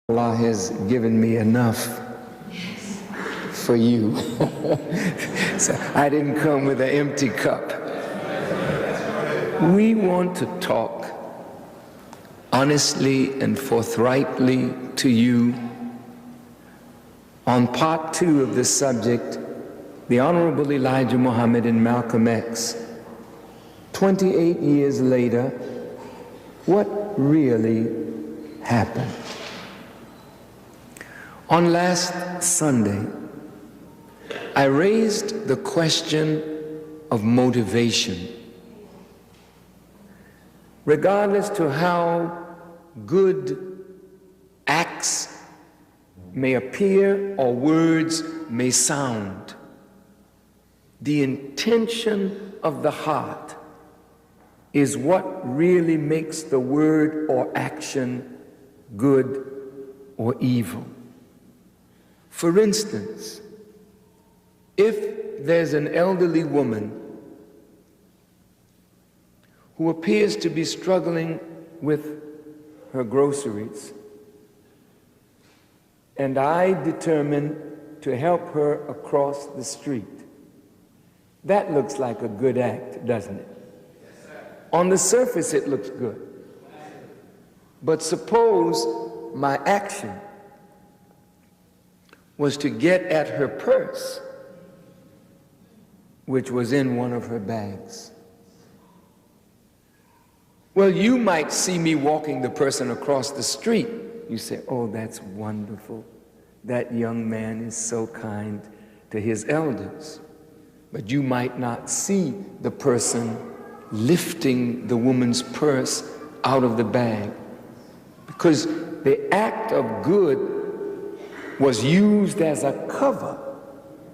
Allah has given me enough for you. So I didn't come with an empty cup. We want to talk honestly and forthrightly to you on part 2 of this subject, the Honorable Elijah Muhammad and Malcolm X. 28 years later, what really happened? On last Sunday, I raised the question of motivation. Regardless to how good acts may appear or words may sound, the intention of the heart is what really makes the word or action good or evil. For instance, if there's an elderly woman who appears to be struggling with her groceries, and I determine to help her across the street, that looks like a good act, doesn't it? On the surface, it looks good. But suppose my action was to get at her purse, which was in one of her bags. Well, you might see me walking the person across the street. You say, oh, that's wonderful. That young man is so kind to his elders. But you might not see the person lifting the woman's purse out of the bag, because the act of good was used as a cover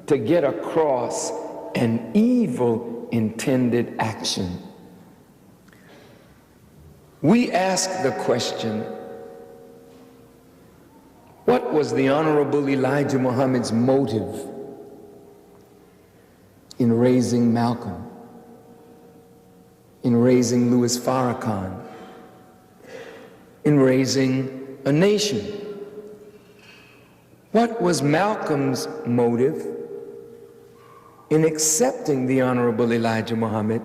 to get across an evil intended action. We ask the question, what was the Honorable Elijah Muhammad's motive in raising Malcolm, in raising Louis Farrakhan, in raising a nation? What was Malcolm's motive in accepting the Honorable Elijah Muhammad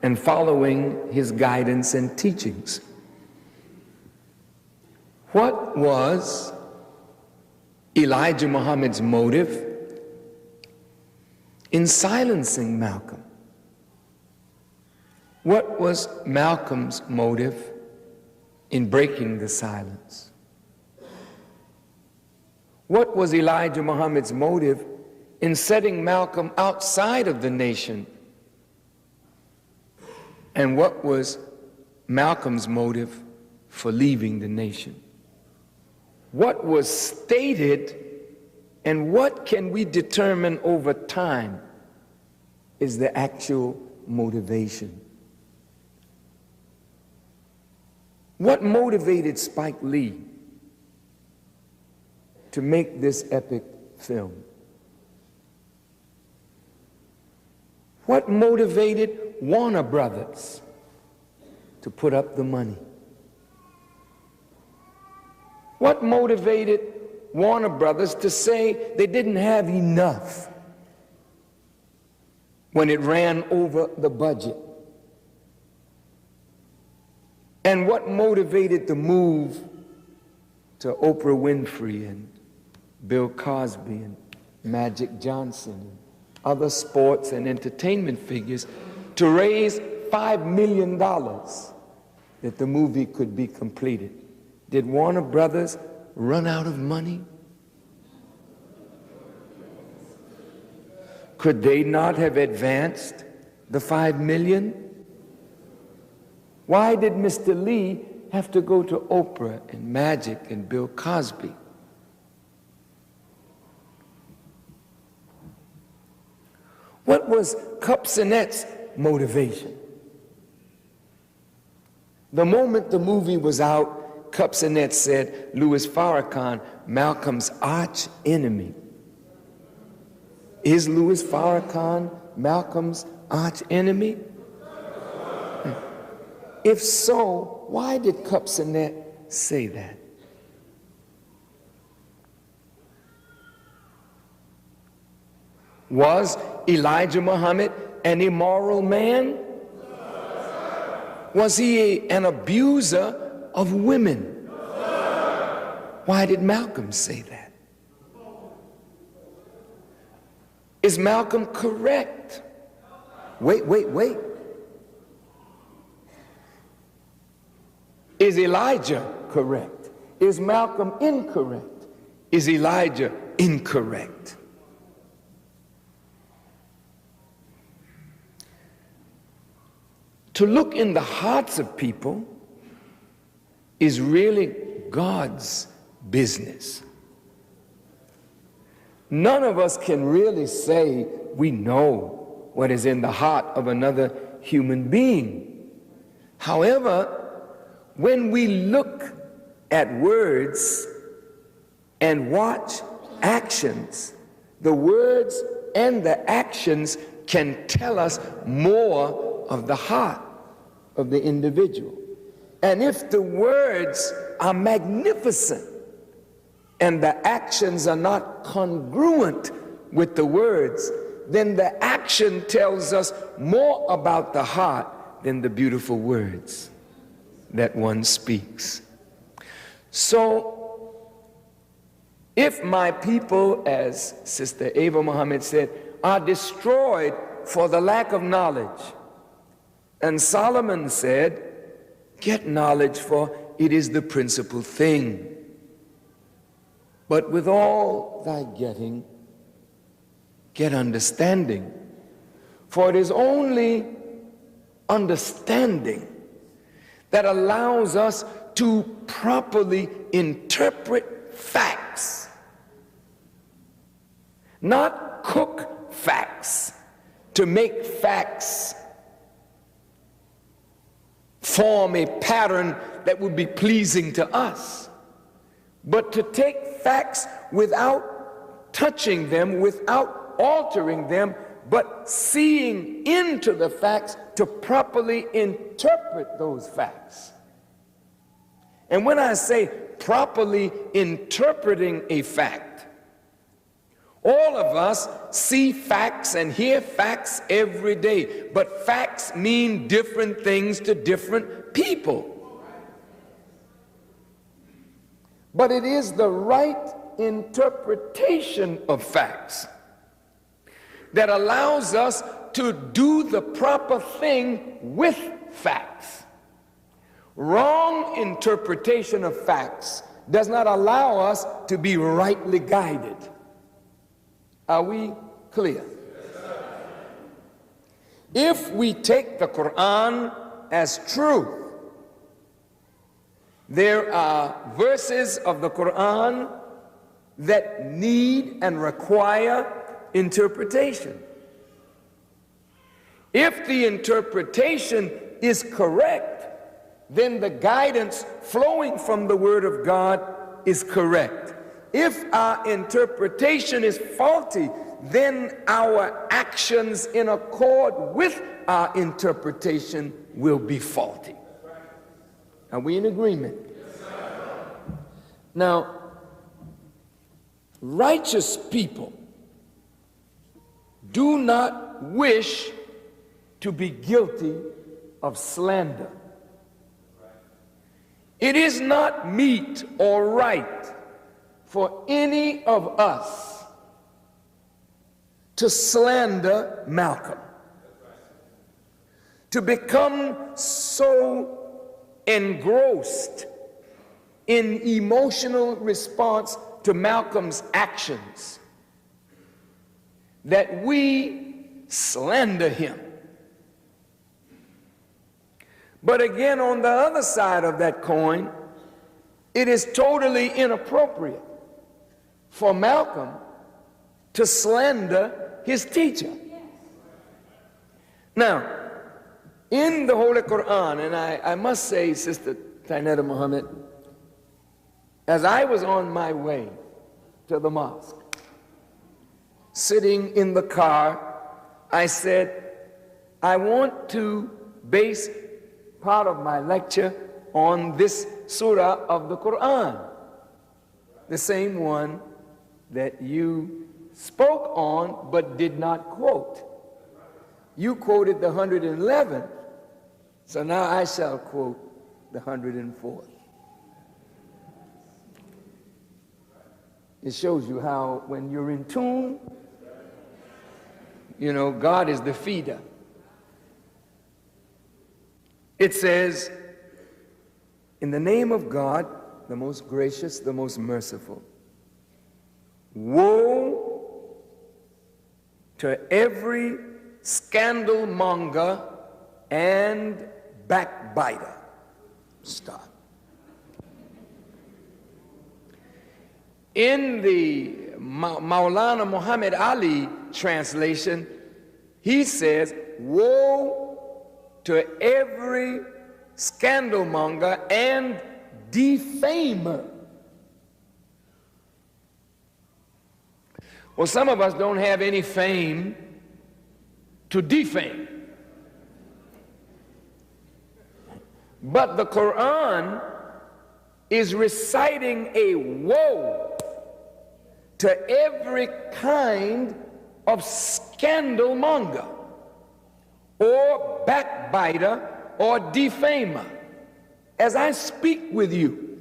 and following his guidance and teachings? What was Elijah Muhammad's motive in silencing Malcolm? What was Malcolm's motive in breaking the silence? What was Elijah Muhammad's motive in setting Malcolm outside of the nation? And what was Malcolm's motive for leaving the nation? What was stated and what can we determine over time is the actual motivation. What motivated Spike Lee to make this epic film? What motivated Warner Brothers to put up the money? What motivated Warner Brothers to say they didn't have enough when it ran over the budget? And what motivated the move to Oprah Winfrey and Bill Cosby and Magic Johnson and other sports and entertainment figures to raise $5 million that the movie could be completed? Did Warner Brothers run out of money? Could they not have advanced the $5 million? Why did Mr. Lee have to go to Oprah and Magic and Bill Cosby? What was Cupsinet's motivation? The moment the movie was out, Cupsinet said, Louis Farrakhan, Malcolm's arch enemy. Is Louis Farrakhan Malcolm's arch enemy? If so, why did Cupsinet say that? Was Elijah Muhammad an immoral man? Was he an abuser of women? Why did Malcolm say that? Is Malcolm correct? Wait. Is Elijah correct? Is Malcolm incorrect? Is Elijah incorrect? To look in the hearts of people is really God's business. None of us can really say we know what is in the heart of another human being. However, when we look at words and watch actions, the words and the actions can tell us more of the heart of the individual. And if the words are magnificent and the actions are not congruent with the words, then the action tells us more about the heart than the beautiful words that one speaks. So, if my people, as Sister Ava Muhammad said, are destroyed for the lack of knowledge, and Solomon said, get knowledge, for it is the principal thing. But with all thy getting, get understanding. For it is only understanding that allows us to properly interpret facts, not cook facts to make facts form a pattern that would be pleasing to us, but to take facts without touching them, without altering them, but seeing into the facts to properly interpret those facts. And when I say properly interpreting a fact, all of us see facts and hear facts every day, but facts mean different things to different people. But it is the right interpretation of facts that allows us to do the proper thing with facts. Wrong interpretation of facts does not allow us to be rightly guided. Are we clear? If we take the Quran as truth, there are verses of the Quran that need and require interpretation. If the interpretation is correct, then the guidance flowing from the Word of God is correct. If our interpretation is faulty, then our actions in accord with our interpretation will be faulty. Are we in agreement? Yes, sir. Now, righteous people do not wish to be guilty of slander. It is not meet or right for any of us to slander Malcolm, to become so engrossed in emotional response to Malcolm's actions that we slander him. But again, on the other side of that coin, it is totally inappropriate for Malcolm to slander his teacher. Now, in the Holy Quran, and I must say, Sister Tainetta Muhammad, as I was on my way to the mosque, sitting in the car, I said, I want to base part of my lecture on this surah of the Quran, the same one that you spoke on but did not quote. You quoted the 111th, so now I shall quote the 104th. It shows you how when you're in tune, you know, God is the feeder. It says, in the name of God, the most gracious, the most merciful, woe to every scandal monger and backbiter. Stop. In the Maulana Muhammad Ali translation, he says, woe to every scandalmonger and defamer. Well, some of us don't have any fame to defame. But the Quran is reciting a woe to every kind of scandalmonger or backbiter or defamer. As I speak with you,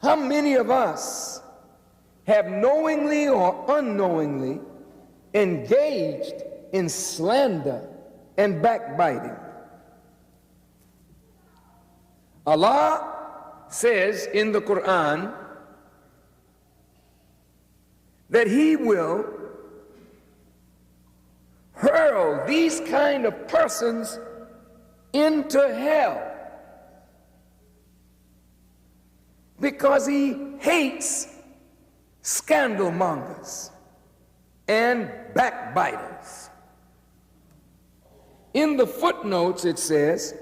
how many of us have knowingly or unknowingly engaged in slander and backbiting? Allah says in the Quran that He will hurl these kind of persons into hell because He hates scandalmongers and backbiters. In the footnotes it says,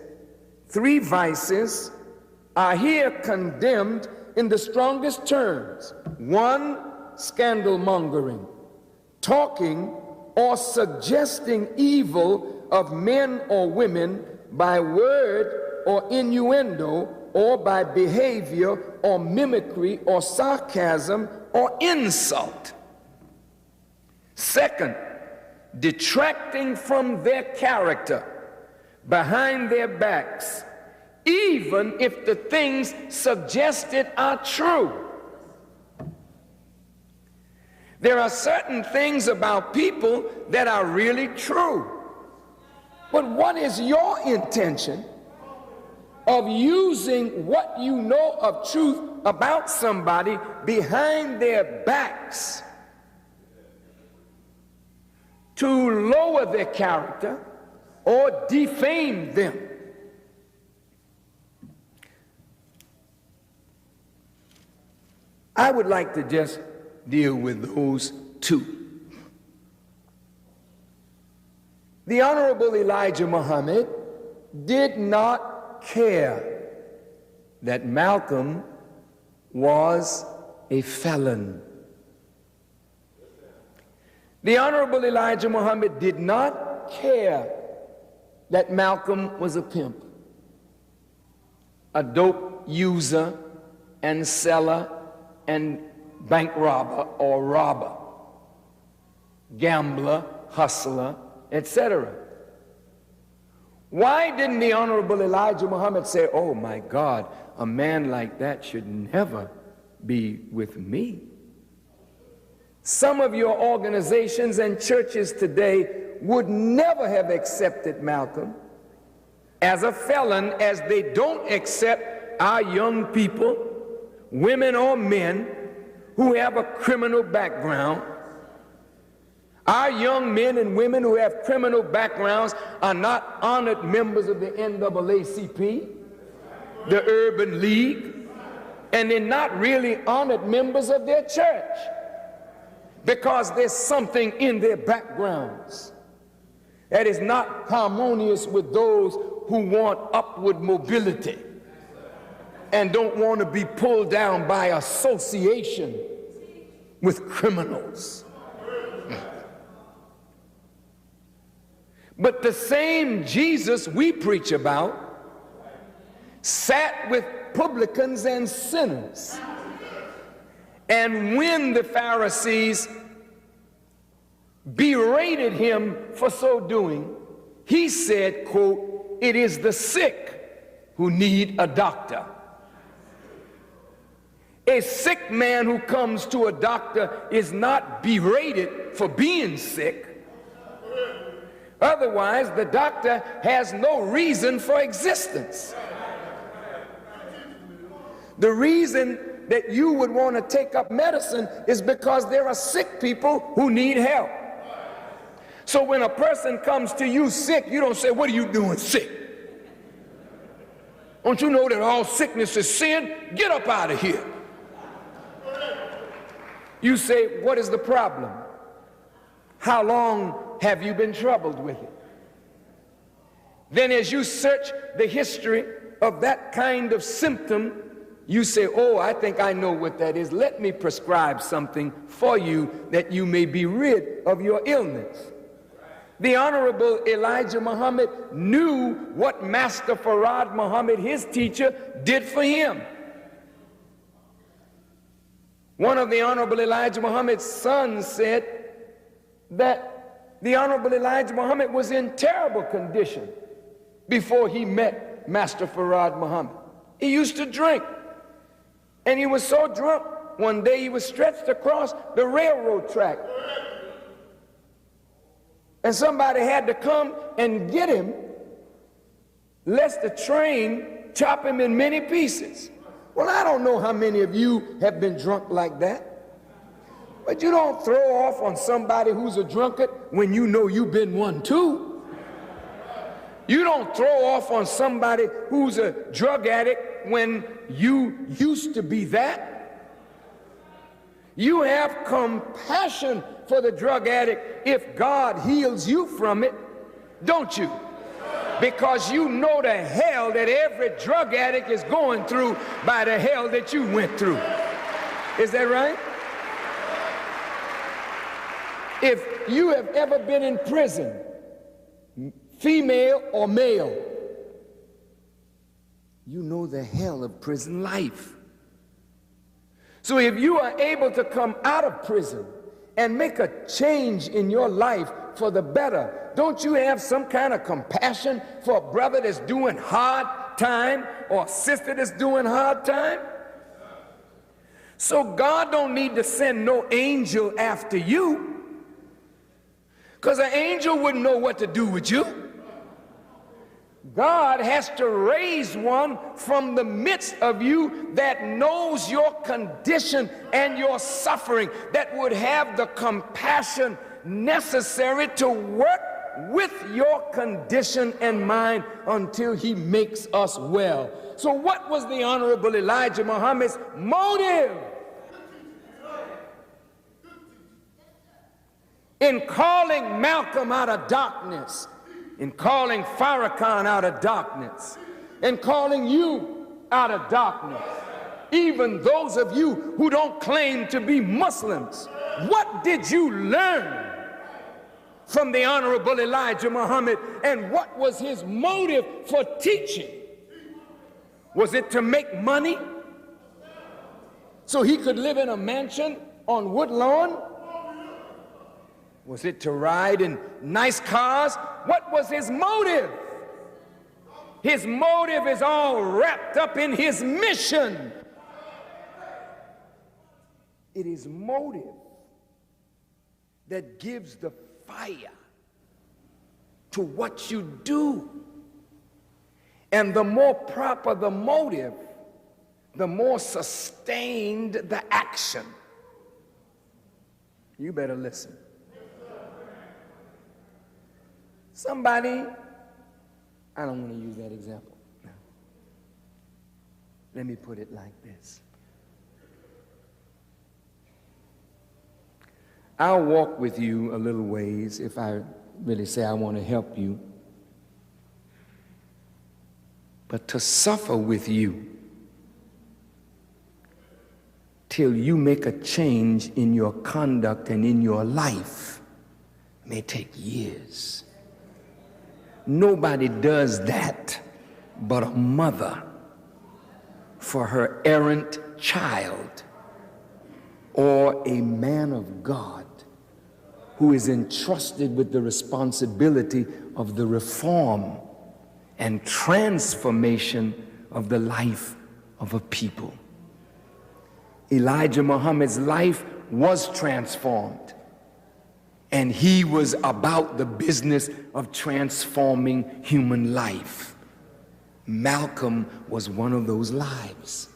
3 vices are here condemned in the strongest terms. 1, scandal mongering, talking or suggesting evil of men or women by word or innuendo or by behavior or mimicry or sarcasm or insult. 2, detracting from their character behind their backs, even if the things suggested are true. There are certain things about people that are really true. But what is your intention of using what you know of truth about somebody behind their backs to lower their character or defame them? I would like to just deal with those 2. The Honorable Elijah Muhammad did not care that Malcolm was a felon. The Honorable Elijah Muhammad did not care that Malcolm was a pimp, a dope user and seller and bank robber or robber, gambler, hustler, etc. Why didn't the Honorable Elijah Muhammad say, oh my God, a man like that should never be with me? Some of your organizations and churches today would never have accepted Malcolm as a felon, as they don't accept our young people, women or men, who have a criminal background. Our young men and women who have criminal backgrounds are not honored members of the NAACP, the Urban League, and they're not really honored members of their church because there's something in their backgrounds that is not harmonious with those who want upward mobility and don't want to be pulled down by association with criminals. But the same Jesus we preach about sat with publicans and sinners And when the Pharisees berated him for so doing, he said, quote, "It is the sick who need a doctor." A sick man who comes to a doctor is not berated for being sick. Otherwise, the doctor has no reason for existence. The reason that you would want to take up medicine is because there are sick people who need help. So when a person comes to you sick, you don't say, "What are you doing sick? Don't you know that all sickness is sin? Get up out of here." You say, "What is the problem? How long have you been troubled with it?" Then as you search the history of that kind of symptom, you say, "Oh, I think I know what that is. Let me prescribe something for you that you may be rid of your illness." The Honorable Elijah Muhammad knew what Master Farad Muhammad, his teacher, did for him. One of the Honorable Elijah Muhammad's sons said that the Honorable Elijah Muhammad was in terrible condition before he met Master Farad Muhammad. He used to drink, and he was so drunk, one day he was stretched across the railroad track. And somebody had to come and get him, lest the train chop him in many pieces. Well, I don't know how many of you have been drunk like that, but you don't throw off on somebody who's a drunkard when you know you've been one too. You don't throw off on somebody who's a drug addict when you used to be that. You have compassion for the drug addict if God heals you from it, don't you? Because you know the hell that every drug addict is going through by the hell that you went through. Is that right? If you have ever been in prison, female or male, you know the hell of prison life. So if you are able to come out of prison and make a change in your life for the better, don't you have some kind of compassion for a brother that's doing hard time or a sister that's doing hard time? So God don't need to send no angel after you, because an angel wouldn't know what to do with you. God has to raise one from the midst of you that knows your condition and your suffering, that would have the compassion necessary to work with your condition and mine until he makes us well. So what was the Honorable Elijah Muhammad's motive in calling Malcolm out of darkness, in calling Farrakhan out of darkness, and calling you out of darkness? Even those of you who don't claim to be Muslims, what did you learn from the Honorable Elijah Muhammad, and what was his motive for teaching? Was it to make money so he could live in a mansion on Woodlawn? Was it to ride in nice cars? What was his motive? His motive is all wrapped up in his mission. It is motive that gives the fire to what you do. And the more proper the motive, the more sustained the action. You better listen. Somebody, I don't want to use that example. No. Let me put it like this. I'll walk with you a little ways if I really say I want to help you. But to suffer with you till you make a change in your conduct and in your life may take years. Nobody does that but a mother for her errant child. or a man of God who is entrusted with the responsibility of the reform and transformation of the life of a people. Elijah Muhammad's life was transformed, and he was about the business of transforming human life. Malcolm was one of those lives.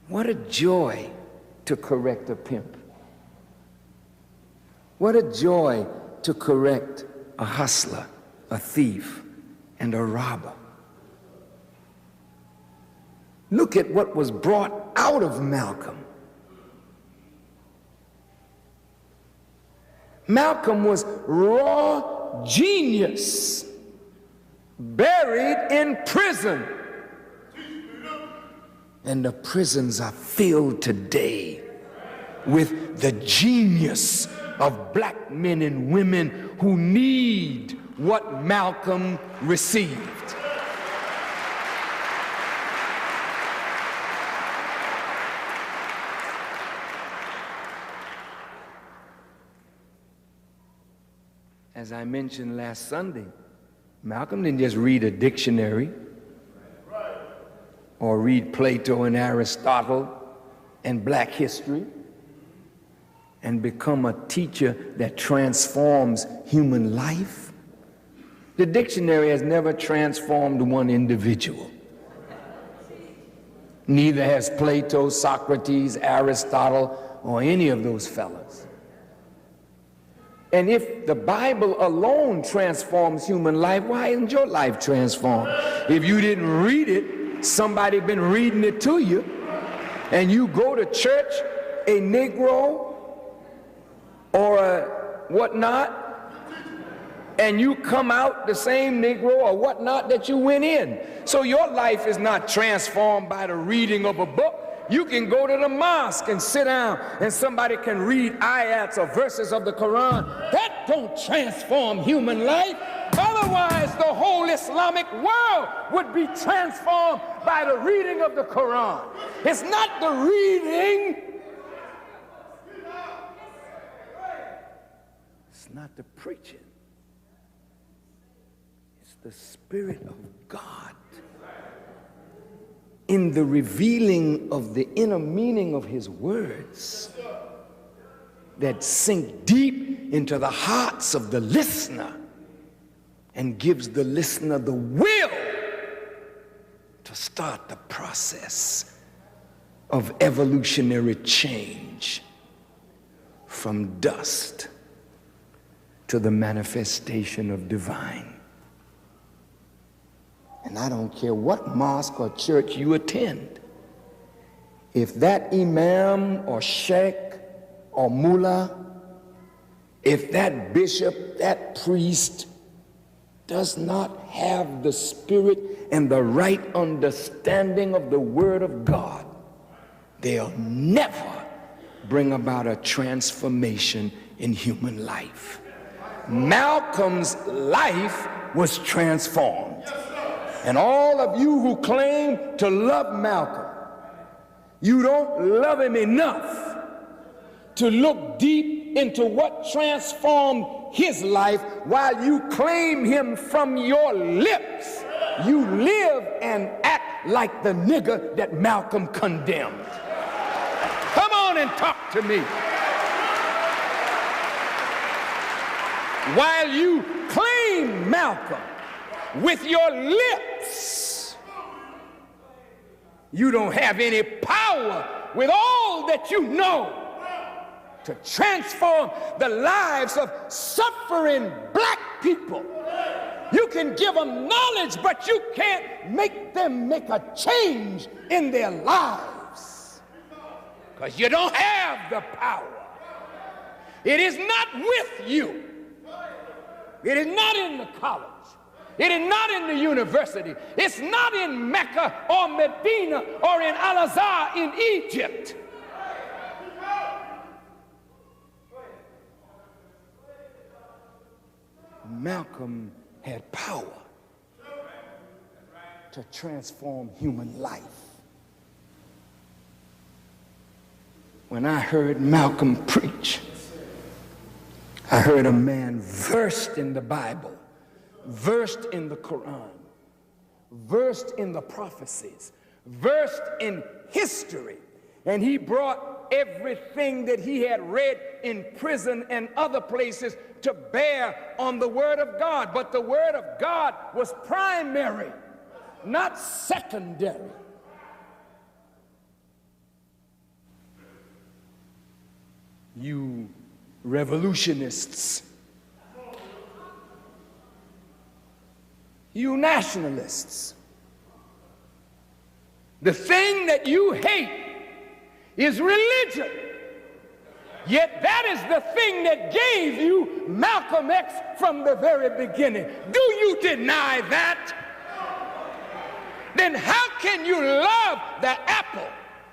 What a joy to correct a pimp. What a joy to correct a hustler, a thief, and a robber. Look at what was brought out of Malcolm. Malcolm was raw genius, buried in prison. And the prisons are filled today with the genius of black men and women who need what Malcolm received. As I mentioned last Sunday, Malcolm didn't just read a dictionary or read Plato and Aristotle and black history and become a teacher that transforms human life. The dictionary has never transformed one individual. Neither has Plato, Socrates, Aristotle, or any of those fellas. And if the Bible alone transforms human life, why isn't your life transformed? If you didn't read it, somebody been reading it to you, and you go to church, a Negro or a whatnot, and you come out the same Negro or whatnot that you went in. So your life is not transformed by the reading of a book. You can go to the mosque and sit down and somebody can read ayats or verses of the Quran. That don't transform human life. Otherwise, the whole Islamic world would be transformed by the reading of the Quran. It's not the reading. It's not the preaching. It's the Spirit of God in the revealing of the inner meaning of his words that sink deep into the hearts of the listener and gives the listener the will to start the process of evolutionary change from dust to the manifestation of divine. And I don't care what mosque or church you attend. If that imam or sheikh or mullah, if that bishop, that priest does not have the spirit and the right understanding of the Word of God, they'll never bring about a transformation in human life. Malcolm's life was transformed. And all of you who claim to love Malcolm, you don't love him enough to look deep into what transformed his life. While you claim him from your lips, you live and act like the nigger that Malcolm condemned. Come on and talk to me. While you claim Malcolm with your lips, you don't have any power with all that you know to transform the lives of suffering black people. You can give them knowledge, but you can't make them make a change in their lives because you don't have the power. It is not with you. It is not in the college. It is not in the university. It's not in Mecca or Medina or in Al-Azhar in Egypt. Malcolm had power to transform human life. when I heard Malcolm preach, I heard a man versed in the Bible, versed in the Quran, versed in the prophecies, versed in history, and he brought everything that he had read in prison and other places to bear on the Word of God. But the Word of God was primary, not secondary. You revolutionists, you nationalists, the thing that you hate is religion. Yet that is the thing that gave you Malcolm X from the very beginning. Do you deny that? Then how can you love the apple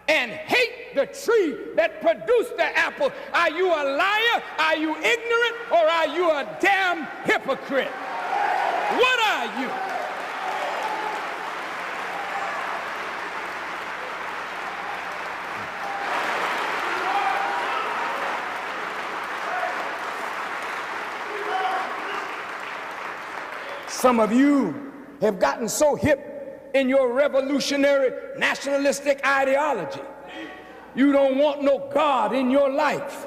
and hate the tree that produced the apple? Are you a liar? Are you ignorant? Or are you a damn hypocrite? What are you? Some of you have gotten so hip in your revolutionary nationalistic ideology, you don't want no God in your life.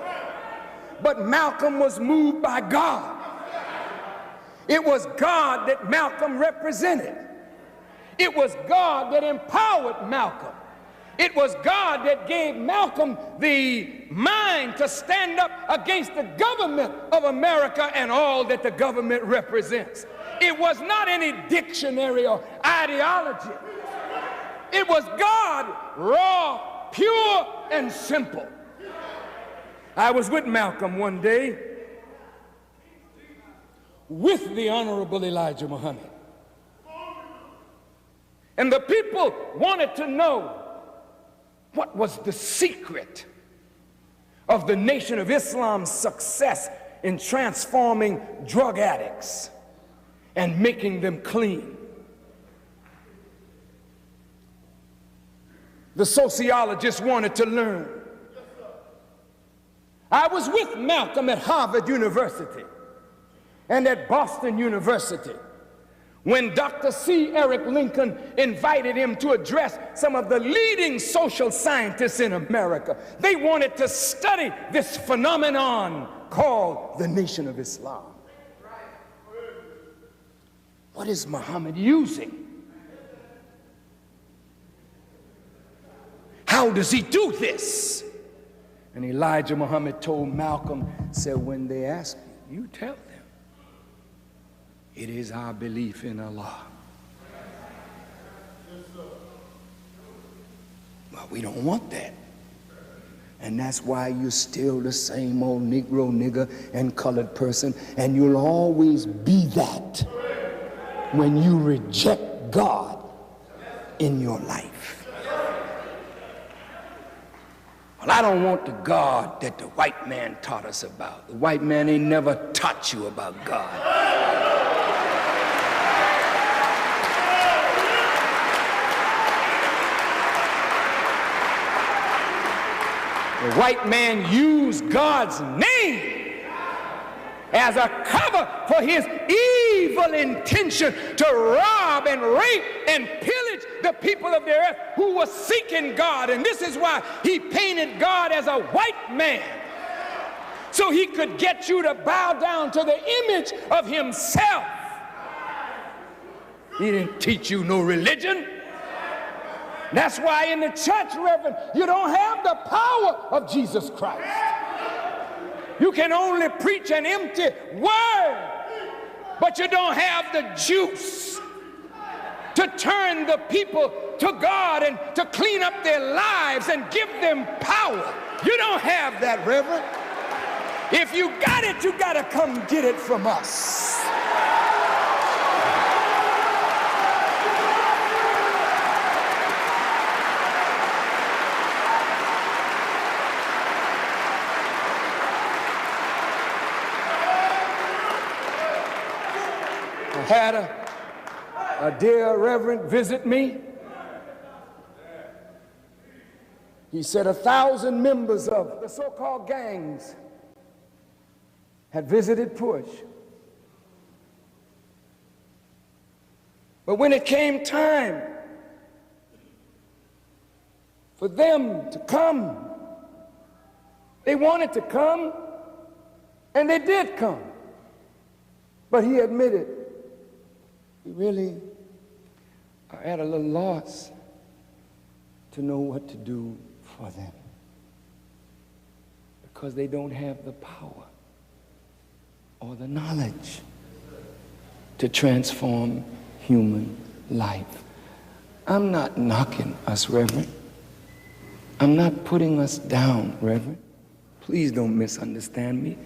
But Malcolm was moved by God. It was God that Malcolm represented. It was God that empowered Malcolm. It was God that gave Malcolm the mind to stand up against the government of America and all that the government represents. It was not any dictionary or ideology. It was God, raw, pure, and simple. I was with Malcolm one day with the Honorable Elijah Muhammad. And the people wanted to know what was the secret of the Nation of Islam's success in transforming drug addicts and making them clean. The sociologists wanted to learn. I was with Malcolm at Harvard University and at Boston University when Dr. C. Eric Lincoln invited him to address some of the leading social scientists in America. They wanted to study this phenomenon called the Nation of Islam. What is Muhammad using? How does he do this? And Elijah Muhammad told Malcolm, said, when they ask you, you tell them, it is our belief in Allah. But we don't want that. And that's why you're still the same old Negro, nigger, and colored person, and you'll always be that when you reject God in your life. Well, I don't want the God that the white man taught us about. The white man ain't never taught you about God. The white man used God's name as a cover for his evil intention to rob and rape and pillage the people of the earth who were seeking God. And this is why he painted God as a white man, so he could get you to bow down to the image of himself. He didn't teach you no religion. That's why in the church, Reverend, you don't have the power of Jesus Christ. You can only preach an empty word, but you don't have the juice to turn the people to God and to clean up their lives and give them power. You don't have that, Reverend. If you got it, you got to come get it from us. Had a dear reverend visit me, He said 1,000 members of the so-called gangs had visited Push. But when it came time for them to come, they wanted to come, and they did come. But he admitted he really are at a little loss to know what to do for them, because they don't have the power or the knowledge to transform human life. I'm not knocking us, Reverend. I'm not putting us down, Reverend. Please don't misunderstand me.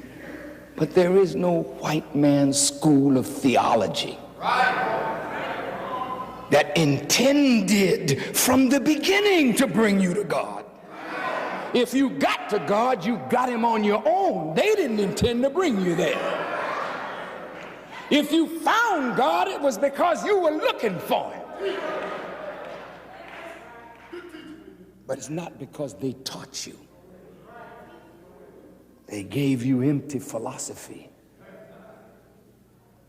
But there is no white man's school of theology that intended from the beginning to bring you to God. If you got to God, you got him on your own. They didn't intend to bring you there. If you found God, it was because you were looking for him. But it's not because they taught you. They gave you empty philosophy,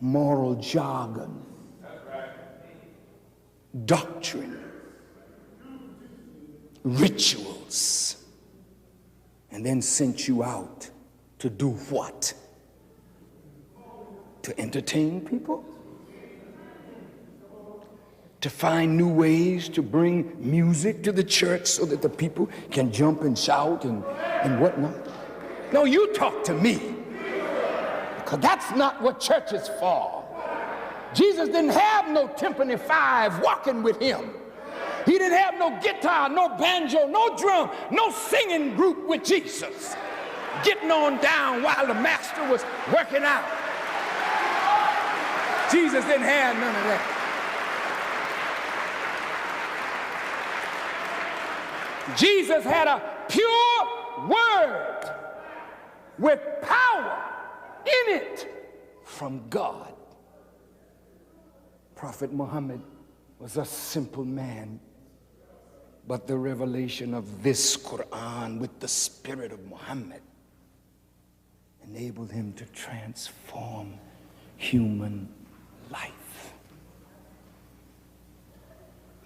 moral jargon, doctrine, rituals, and then sent you out to do what? To entertain people? To find new ways to bring music to the church so that the people can jump and shout and whatnot? No, you talk to me, because that's not what church is for. Jesus didn't have no timpani five walking with him. He didn't have no guitar, no banjo, no drum, no singing group with Jesus, getting on down while the master was working out. Jesus didn't have none of that. Jesus had a pure word with power in it from God. Prophet Muhammad was a simple man, but the revelation of this Quran with the spirit of Muhammad enabled him to transform human life.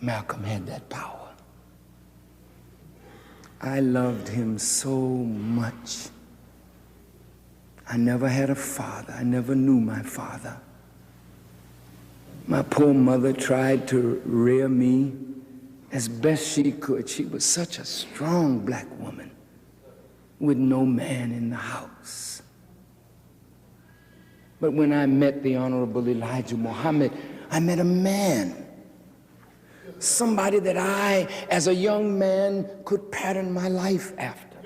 Malcolm had that power. I loved him so much. I never had a father. I never knew my father. My poor mother tried to rear me as best she could. She was such a strong black woman with no man in the house. But when I met the Honorable Elijah Muhammad, I met a man. Somebody that I, as a young man, could pattern my life after.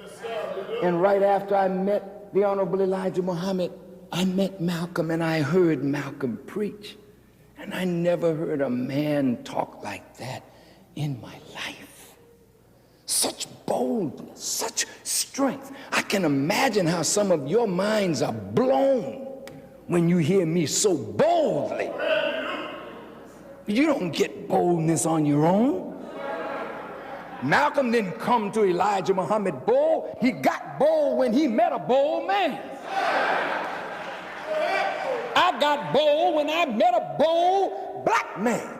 And right after I met the Honorable Elijah Muhammad, I met Malcolm, and I heard Malcolm preach. And I never heard a man talk like that in my life. Such boldness, such strength. I can imagine how some of your minds are blown when you hear me so boldly. You don't get boldness on your own. Malcolm didn't come to Elijah Muhammad bold. He got bold when he met a bold man. I got bold when I met a bold black man.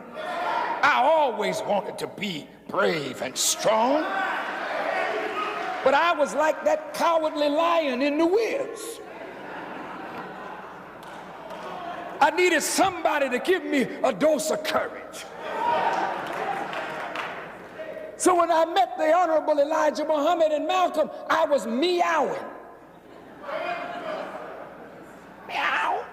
I always wanted to be brave and strong, but I was like that cowardly lion in the woods. I needed somebody to give me a dose of courage. So when I met the Honorable Elijah Muhammad and Malcolm, I was meowing. Meow.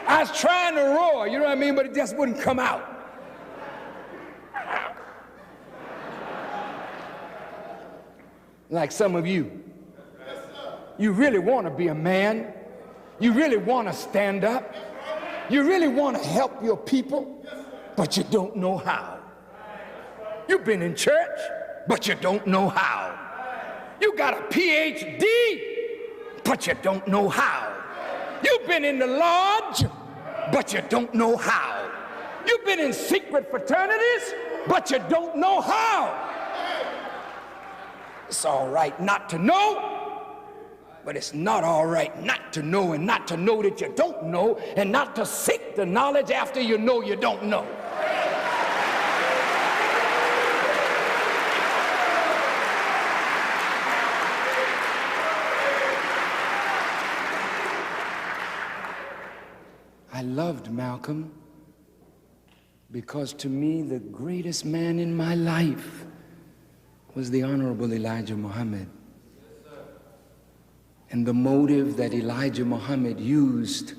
I was trying to roar, you know what I mean, but it just wouldn't come out. Like some of you. You really want to be a man. You really want to stand up. You really want to help your people, but you don't know how. You've been in church, but you don't know how. You got a PhD, but you don't know how. You've been in the lodge, but you don't know how. You've been in secret fraternities, but you don't know how. It's all right not to know, but it's not all right not to know, and not to know that you don't know, and not to seek the knowledge after you know you don't know. I loved Malcolm because to me the greatest man in my life was the Honorable Elijah Muhammad. And the motive that Elijah Muhammad used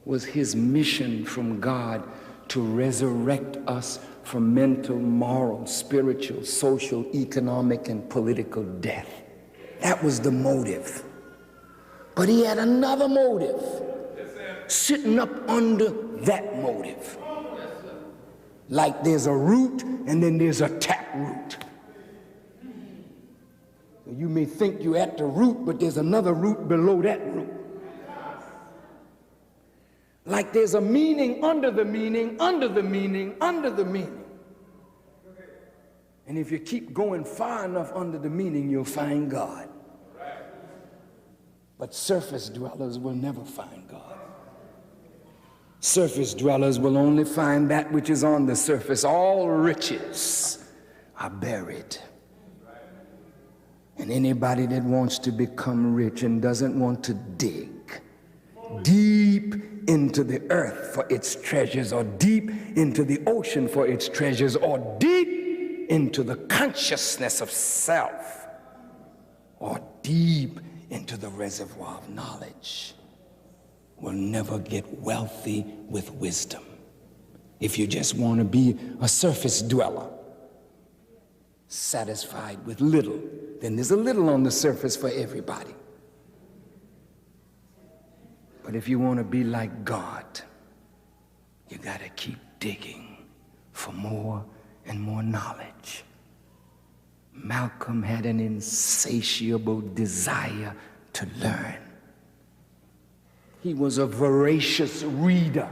was his mission from God to resurrect us from mental, moral, spiritual, social, economic, and political death. That was the motive. But he had another motive sitting up under that motive. Like there's a root and then there's a tap root. You may think you're at the root, but there's another root below that root. Like there's a meaning under the meaning, under the meaning, under the meaning. And if you keep going far enough under the meaning, you'll find God. But surface dwellers will never find God. Surface dwellers will only find that which is on the surface. All riches are buried. And anybody that wants to become rich and doesn't want to dig deep into the earth for its treasures, or deep into the ocean for its treasures, or deep into the consciousness of self, or deep into the reservoir of knowledge, will never get wealthy with wisdom. If you just want to be a surface dweller, satisfied with little, then there's a little on the surface for everybody. But if you want to be like God, you got to keep digging for more and more knowledge. Malcolm had an insatiable desire to learn. He was a voracious reader.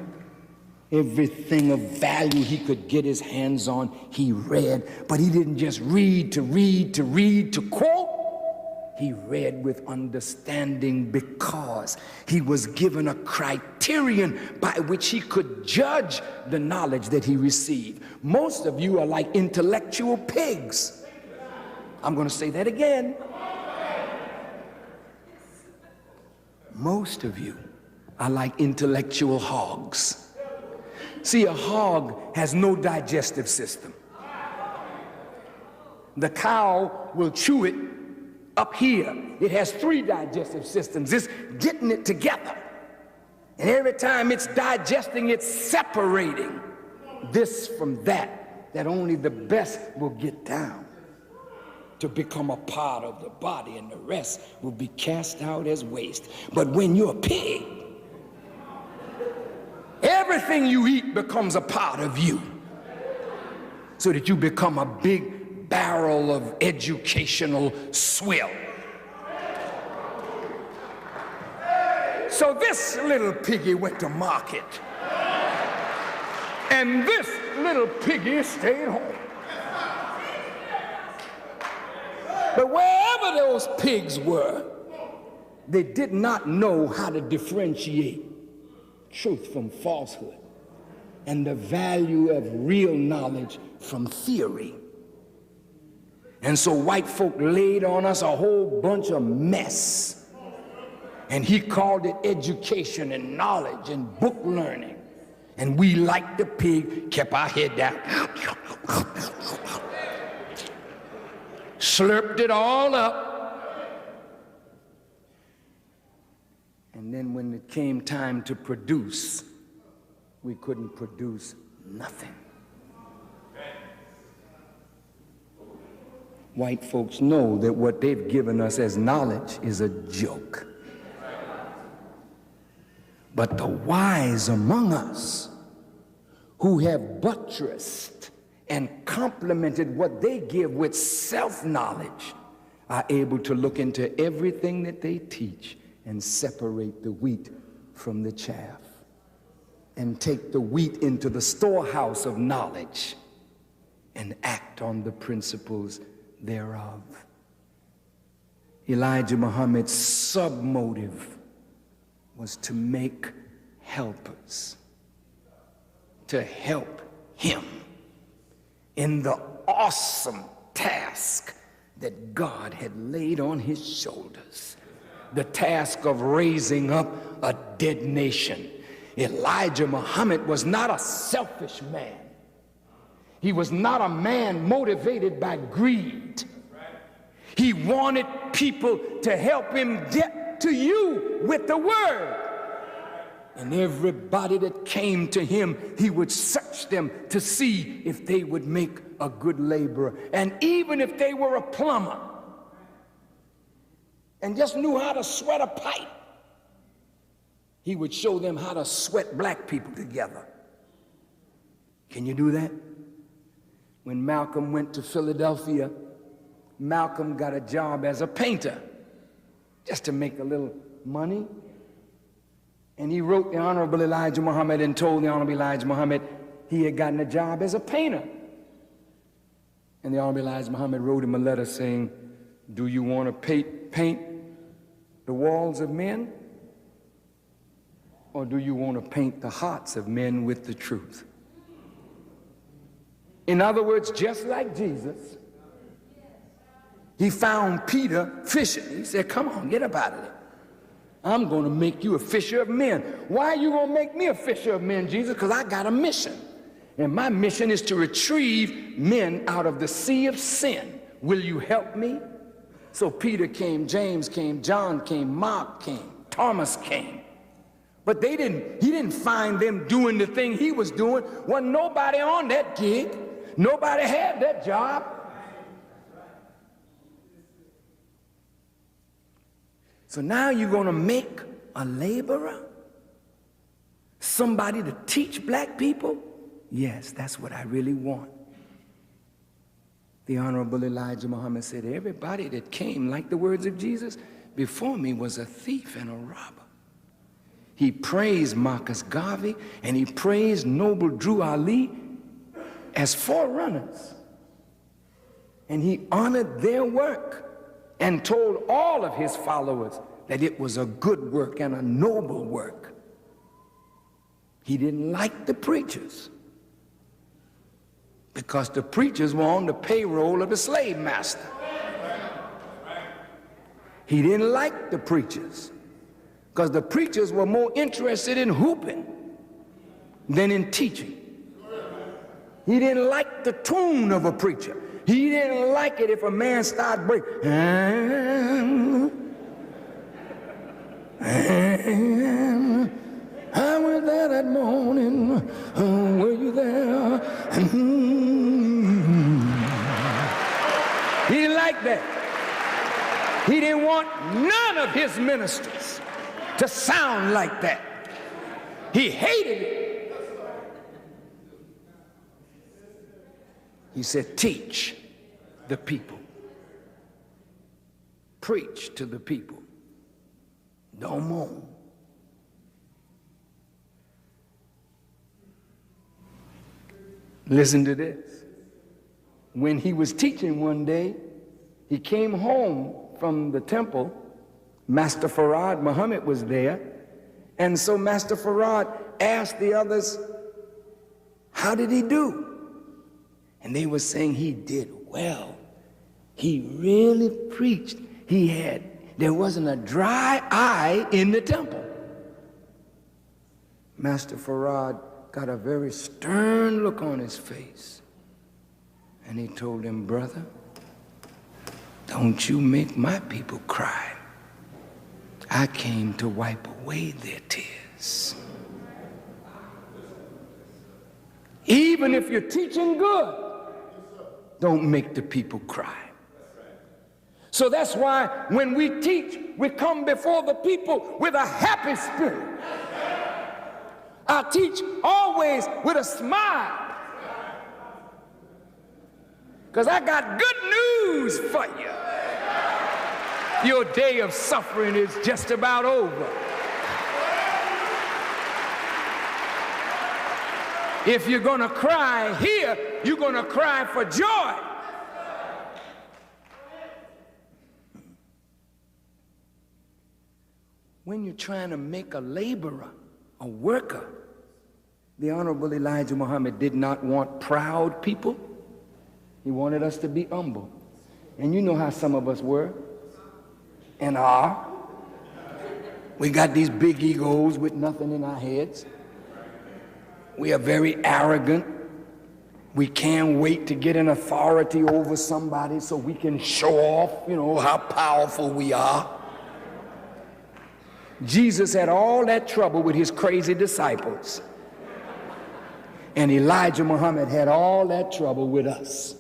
Everything of value he could get his hands on, he read. But he didn't just read to read to read to quote. He read with understanding because he was given a criterion by which he could judge the knowledge that he received. Most of you are like intellectual pigs. I'm going to say that again. Most of you are like intellectual hogs. See, a hog has no digestive system. The cow will chew it up here. It has 3 digestive systems. It's getting it together. And every time it's digesting, it's separating this from that, that only the best will get down to become a part of the body, and the rest will be cast out as waste. But when you're a pig, everything you eat becomes a part of you, so that you become a big barrel of educational swill. So this little piggy went to market, and this little piggy stayed home. But wherever those pigs were, they did not know how to differentiate truth from falsehood, and the value of real knowledge from theory. And so white folk laid on us a whole bunch of mess, and he called it education and knowledge and book learning. And we, like the pig, kept our head down, slurped it all up. And then when it came time to produce, we couldn't produce nothing. White folks know that what they've given us as knowledge is a joke. But the wise among us, who have buttressed and complemented what they give with self-knowledge, are able to look into everything that they teach and separate the wheat from the chaff, and take the wheat into the storehouse of knowledge and act on the principles thereof. Elijah Muhammad's sub-motive was to make helpers, to help him in the awesome task that God had laid on his shoulders, the task of raising up a dead nation. Elijah Muhammad was not a selfish man. He was not a man motivated by greed. He wanted people to help him get to you with the word. And everybody that came to him, he would search them to see if they would make a good laborer. And even if they were a plumber and just knew how to sweat a pipe, he would show them how to sweat black people together. Can you do that? When Malcolm went to Philadelphia, Malcolm got a job as a painter just to make a little money. And he wrote the Honorable Elijah Muhammad and told the Honorable Elijah Muhammad he had gotten a job as a painter. And the Honorable Elijah Muhammad wrote him a letter saying, do you want to paint the walls of men? Or do you want to paint the hearts of men with the truth? In other words, just like Jesus, he found Peter fishing. He said, come on, get up out of there. I'm going to make you a fisher of men. Why are you going to make me a fisher of men, Jesus? Because I got a mission. And my mission is to retrieve men out of the sea of sin. Will you help me? So Peter came, James came, John came, Mark came, Thomas came. But he didn't find them doing the thing he was doing. Wasn't nobody on that gig. Nobody had that job. So now you're going to make a laborer? Somebody to teach black people? Yes, that's what I really want. The Honorable Elijah Muhammad said, everybody that came, like the words of Jesus, before me was a thief and a robber. He praised Marcus Garvey and he praised Noble Drew Ali as forerunners. And he honored their work and told all of his followers that it was a good work and a noble work. He didn't like the preachers because the preachers were on the payroll of the slave master. He didn't like the preachers because the preachers were more interested in hooping than in teaching. He didn't like the tune of a preacher. He didn't like it if a man started breaking. I went there that morning. Were you there? He didn't like that. He didn't want none of his ministers to sound like that. He hated it. He said, teach the people. Preach to the people. Don't moan. Listen to this. When he was teaching one day, he came home from the temple. Master Farad Muhammad was there. And so Master Farad asked the others, how did he do? And they were saying he did well. He really preached. There wasn't a dry eye in the temple. Master Farad got a very stern look on his face. And he told him, brother, don't you make my people cry. I came to wipe away their tears. Even if you're teaching good, don't make the people cry. So that's why when we teach, we come before the people with a happy spirit. I teach always with a smile. Because I got good news for you. Your day of suffering is just about over. If you're going to cry here, you're going to cry for joy. When you're trying to make a laborer, a worker, the Honorable Elijah Muhammad did not want proud people. He wanted us to be humble. And you know how some of us were and are. We got these big egos with nothing in our heads. We are very arrogant. We can't wait to get an authority over somebody so we can show off, you know, how powerful we are. Jesus had all that trouble with his crazy disciples. And Elijah Muhammad had all that trouble with us.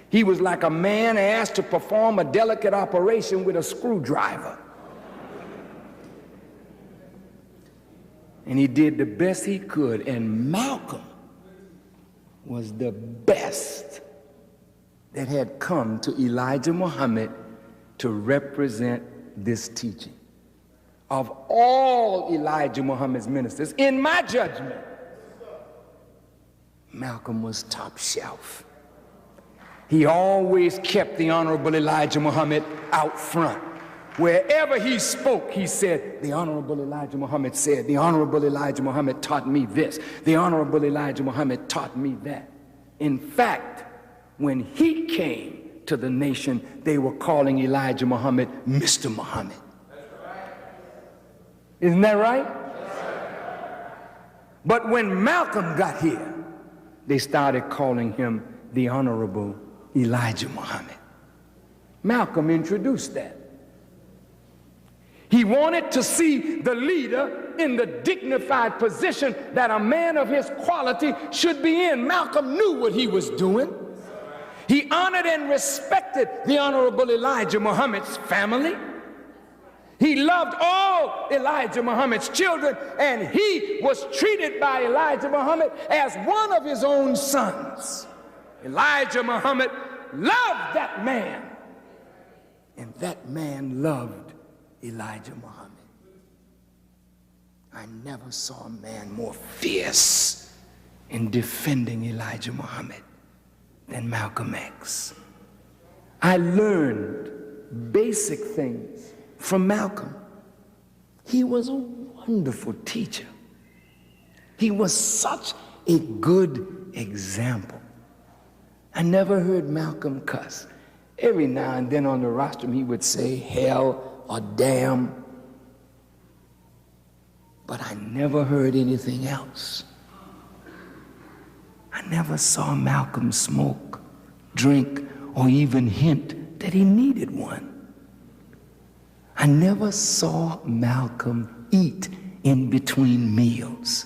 He was like a man asked to perform a delicate operation with a screwdriver. And he did the best he could, and Malcolm was the best that had come to Elijah Muhammad to represent this teaching. Of all Elijah Muhammad's ministers, in my judgment, Malcolm was top shelf. He always kept the Honorable Elijah Muhammad out front. Wherever he spoke, he said, the Honorable Elijah Muhammad said, the Honorable Elijah Muhammad taught me this, the Honorable Elijah Muhammad taught me that. In fact, when he came to the nation, they were calling Elijah Muhammad Mr. Muhammad. Isn't that right? But when Malcolm got here, they started calling him the Honorable Elijah Muhammad. Malcolm introduced that. He wanted to see the leader in the dignified position that a man of his quality should be in. Malcolm knew what he was doing. He honored and respected the Honorable Elijah Muhammad's family. He loved all Elijah Muhammad's children, and he was treated by Elijah Muhammad as one of his own sons. Elijah Muhammad loved that man, and that man loved Elijah Muhammad. I never saw a man more fierce in defending Elijah Muhammad than Malcolm X. I learned basic things from Malcolm. He was a wonderful teacher. He was such a good example. I never heard Malcolm cuss. Every now and then on the rostrum he would say hell or damn, but I never heard anything else. I never saw Malcolm smoke, drink, or even hint that he needed one. I never saw Malcolm eat in between meals.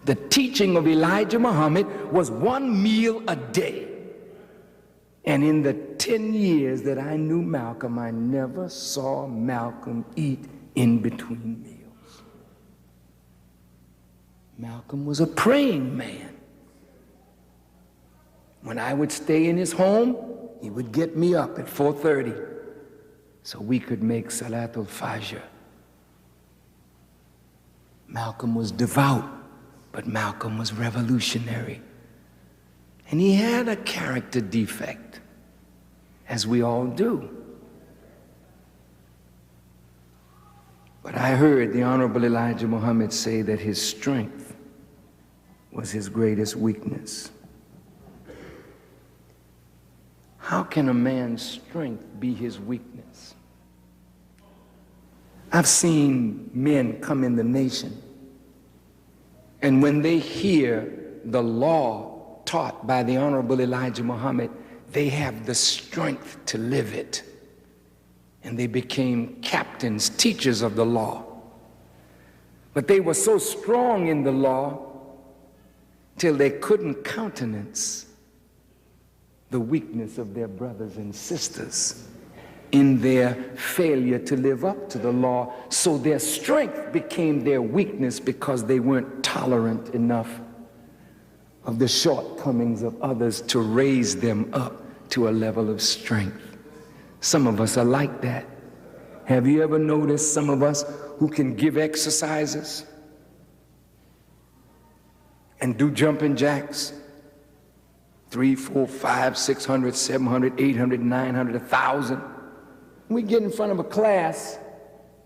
The teaching of Elijah Muhammad was one meal a day. And in the 10 years that I knew Malcolm, I never saw Malcolm eat in between meals. Malcolm was a praying man. When I would stay in his home, he would get me up at 4:30 so we could make Salatul Fajr. Malcolm was devout, but Malcolm was revolutionary. And he had a character defect, as we all do. But I heard the Honorable Elijah Muhammad say that his strength was his greatest weakness. How can a man's strength be his weakness? I've seen men come in the nation, and when they hear the law taught by the Honorable Elijah Muhammad, they have the strength to live it. And they became captains, teachers of the law. But they were so strong in the law till they couldn't countenance the weakness of their brothers and sisters in their failure to live up to the law. So their strength became their weakness because they weren't tolerant enough of the shortcomings of others to raise them up to a level of strength. Some of us are like that. Have you ever noticed some of us who can give exercises and do jumping jacks. 3, 4, 5, 600, 700, 800, 900, 1,000. We get in front of a class.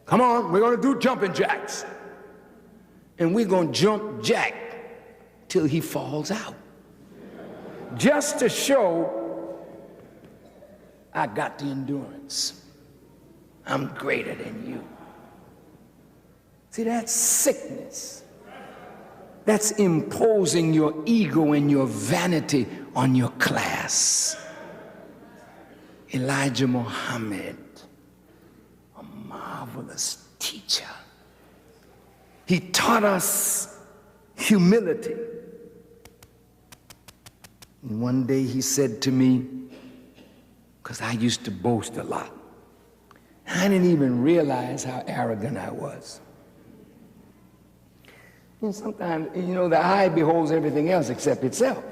Come on, we're going to do jumping jacks. And we're going to jump jack till he falls out. Just to show I got the endurance. I'm greater than you. See, that's sickness. That's imposing your ego and your vanity on your class. Elijah Muhammad, a marvelous teacher. He taught us humility. And one day he said to me, because I used to boast a lot, I didn't even realize how arrogant I was. And sometimes, you know, the eye beholds everything else except itself.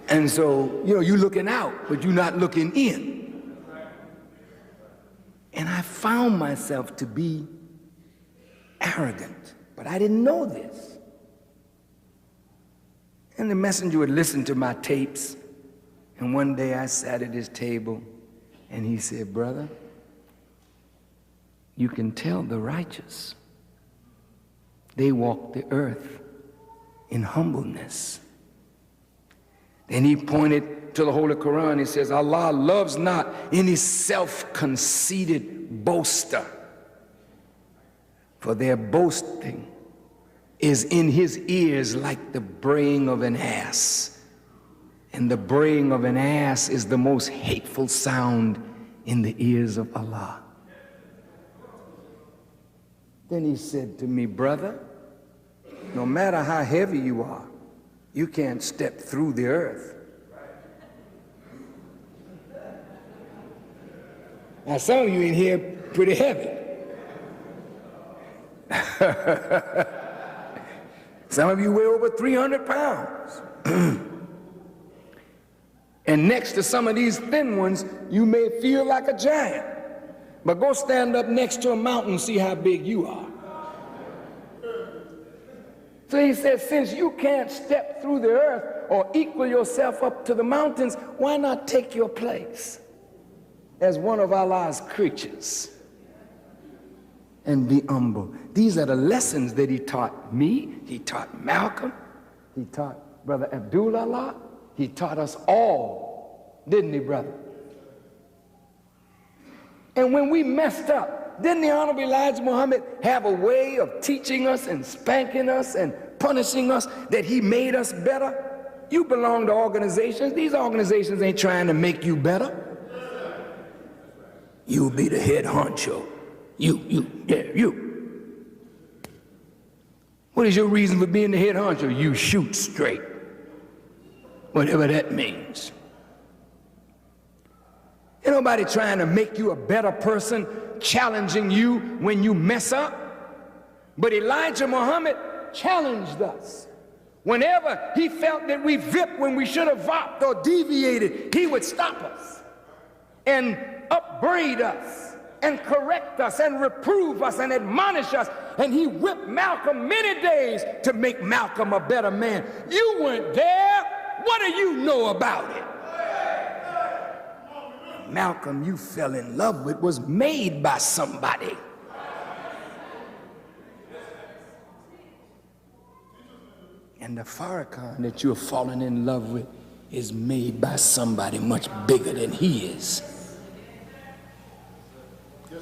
And so, you know, you're looking out, but you're not looking in. And I found myself to be arrogant, but I didn't know this. And the messenger would listen to my tapes, and one day I sat at his table, and he said, brother, you can tell the righteous. They walk the earth in humbleness. Then he pointed to the Holy Quran. He says, Allah loves not any self-conceited boaster, for their boasting is in his ears like the braying of an ass. And the braying of an ass is the most hateful sound in the ears of Allah. Then he said to me, brother, no matter how heavy you are, you can't step through the earth. Now some of you in here pretty heavy. Some of you weigh over 300 pounds. And next to some of these thin ones, you may feel like a giant. But go stand up next to a mountain and see how big you are. So he said, since you can't step through the earth or equal yourself up to the mountains, why not take your place as one of Allah's creatures and be humble? These are the lessons that he taught me, he taught Malcolm, he taught Brother Abdullah, he taught us all, didn't he, brother? And when we messed up, didn't the Honorable Elijah Muhammad have a way of teaching us and spanking us and punishing us that he made us better? You belong to organizations. These organizations ain't trying to make you better. You'll be the head honcho. You. What is your reason for being the head honcho? You shoot straight. Whatever that means. Ain't nobody trying to make you a better person, challenging you when you mess up. But Elijah Muhammad challenged us. Whenever he felt that we vipped when we should have vopped or deviated, he would stop us and upbraid us and correct us and reprove us and admonish us. And he whipped Malcolm many days to make Malcolm a better man. You weren't there. What do you know about it? Malcolm you fell in love with was made by somebody. And the Farrakhan that you're falling in love with is made by somebody much bigger than he is.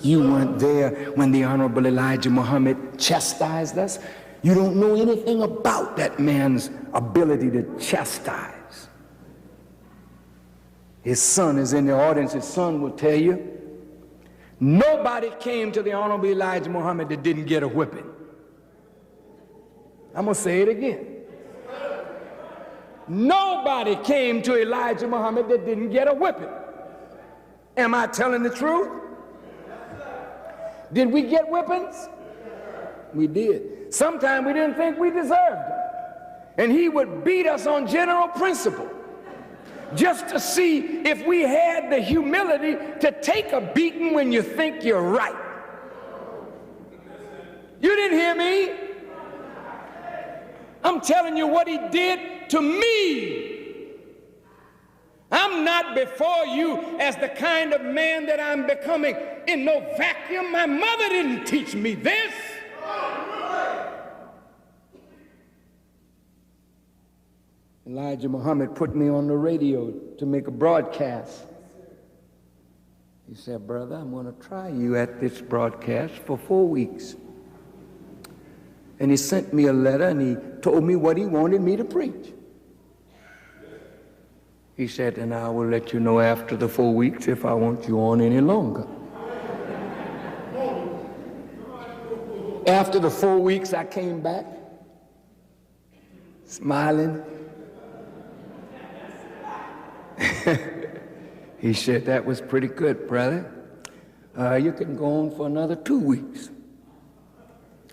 You weren't there when the Honorable Elijah Muhammad chastised us. You don't know anything about that man's ability to chastise. His son is in the audience. His son will tell you, nobody came to the Honorable Elijah Muhammad that didn't get a whipping. I'm going to say it again. Nobody came to Elijah Muhammad that didn't get a whipping. Am I telling the truth? Did we get whippings? We did. Sometimes we didn't think we deserved it. And he would beat us on general principle, just to see if we had the humility to take a beating when you think you're right. You didn't hear me? I'm telling you what he did to me. I'm not before you as the kind of man that I'm becoming in no vacuum. My mother didn't teach me this. Elijah Muhammad put me on the radio to make a broadcast. He said, brother, I'm going to try you at this broadcast for 4 weeks. And he sent me a letter and he told me what he wanted me to preach. He said, and I will let you know after the 4 weeks if I want you on any longer. After the 4 weeks, I came back, smiling. He said, that was pretty good, brother. You can go on for another 2 weeks.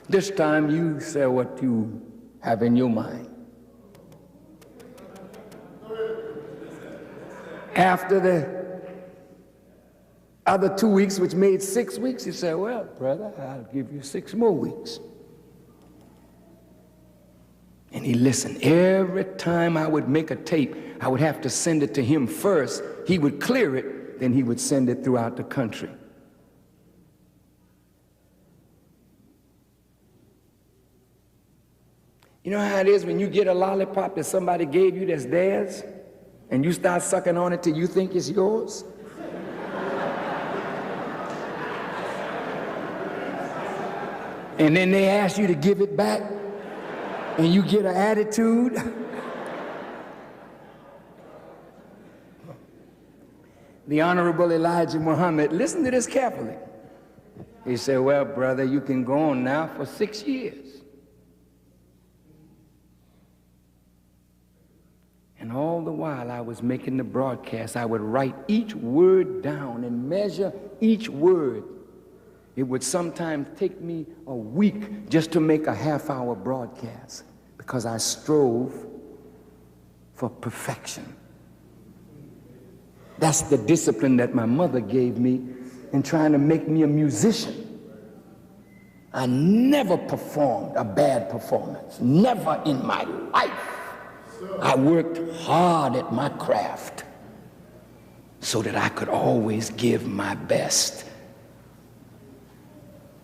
This time you say what you have in your mind. After the other 2 weeks, which made 6 weeks, he said, well, brother, I'll give you 6 more weeks. And he listened. Every time I would make a tape, I would have to send it to him first. He would clear it, then he would send it throughout the country. You know how it is when you get a lollipop that somebody gave you that's theirs, and you start sucking on it till you think it's yours? And then they ask you to give it back, and you get an attitude. The Honorable Elijah Muhammad, listen to this carefully. He said, well, brother, you can go on now for 6 years. And all the while I was making the broadcast, I would write each word down and measure each word. It would sometimes take me a week just to make a half-hour broadcast because I strove for perfection. That's the discipline that my mother gave me in trying to make me a musician. I never performed a bad performance, never in my life. I worked hard at my craft so that I could always give my best.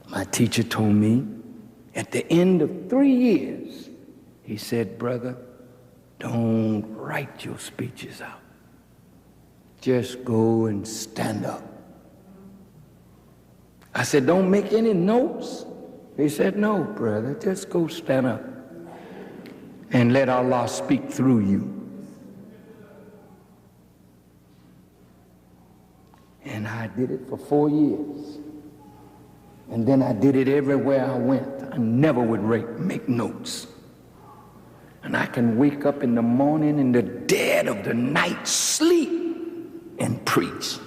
My teacher told me at the end of 3 years, he said, brother, don't write your speeches out. Just go and stand up. I said, don't make any notes. He said, no, brother, just go stand up and let Allah speak through you. And I did it for 4 years. And then I did it everywhere I went. I never would make notes. And I can wake up in the morning in the dead of the night, sleep, and preach.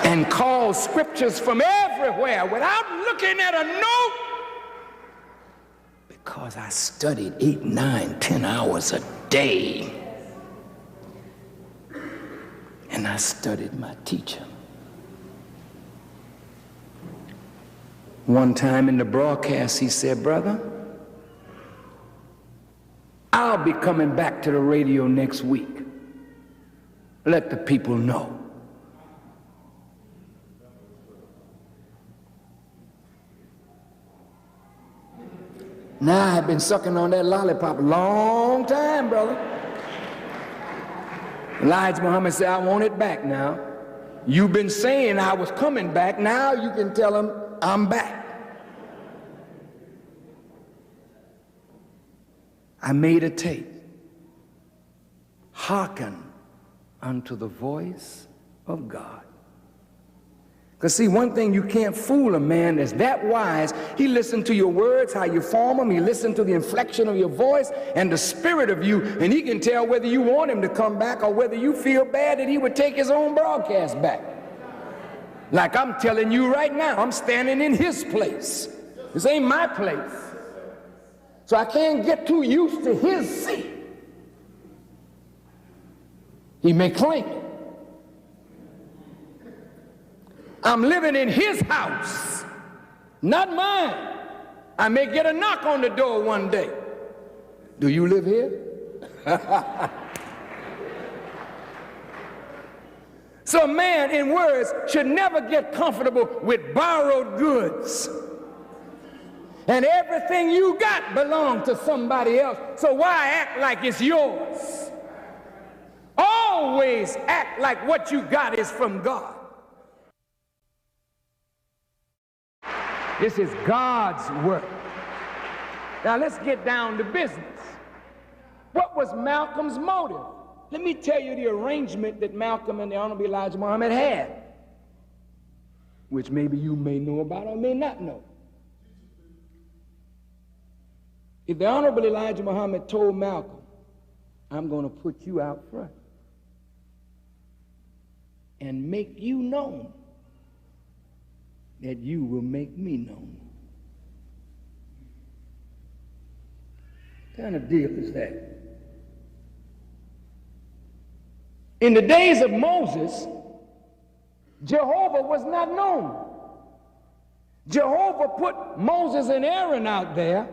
And call scriptures from everywhere without looking at a note. Because I studied 8, 9, 10 hours a day. And I studied my teacher. One time in the broadcast, he said, brother, I'll be coming back to the radio next week. Let the people know. Now I've been sucking on that lollipop a long time, brother. Elijah Muhammad said, I want it back now. You've been saying I was coming back. Now you can tell them I'm back. I made a tape. Hearken unto the voice of God. Because see, one thing, you can't fool a man that's that wise. He listened to your words, how you form them. He listened to the inflection of your voice and the spirit of you, and he can tell whether you want him to come back or whether you feel bad that he would take his own broadcast back. Like I'm telling you right now, I'm standing in his place. This ain't my place. So I can't get too used to his seat. He may claim it. I'm living in his house, not mine. I may get a knock on the door one day. Do you live here? So a man, in words, should never get comfortable with borrowed goods. And everything you got belongs to somebody else. So why act like it's yours? Always act like what you got is from God. This is God's work. Now let's get down to business. What was Malcolm's motive? Let me tell you the arrangement that Malcolm and the Honorable Elijah Muhammad had, which maybe you may know about or may not know. If the Honorable Elijah Muhammad told Malcolm, I'm going to put you out front and make you known that you will make me known. What kind of deal is that? In the days of Moses, Jehovah was not known. Jehovah put Moses and Aaron out there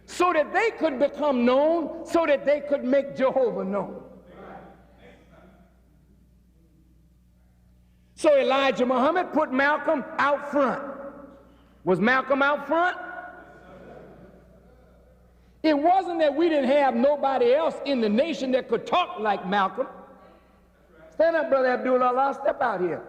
so that they could become known, so that they could make Jehovah known. So Elijah Muhammad put Malcolm out front. Was Malcolm out front? It wasn't that we didn't have nobody else in the nation that could talk like Malcolm. Stand up, Brother Abdullah. Step out here.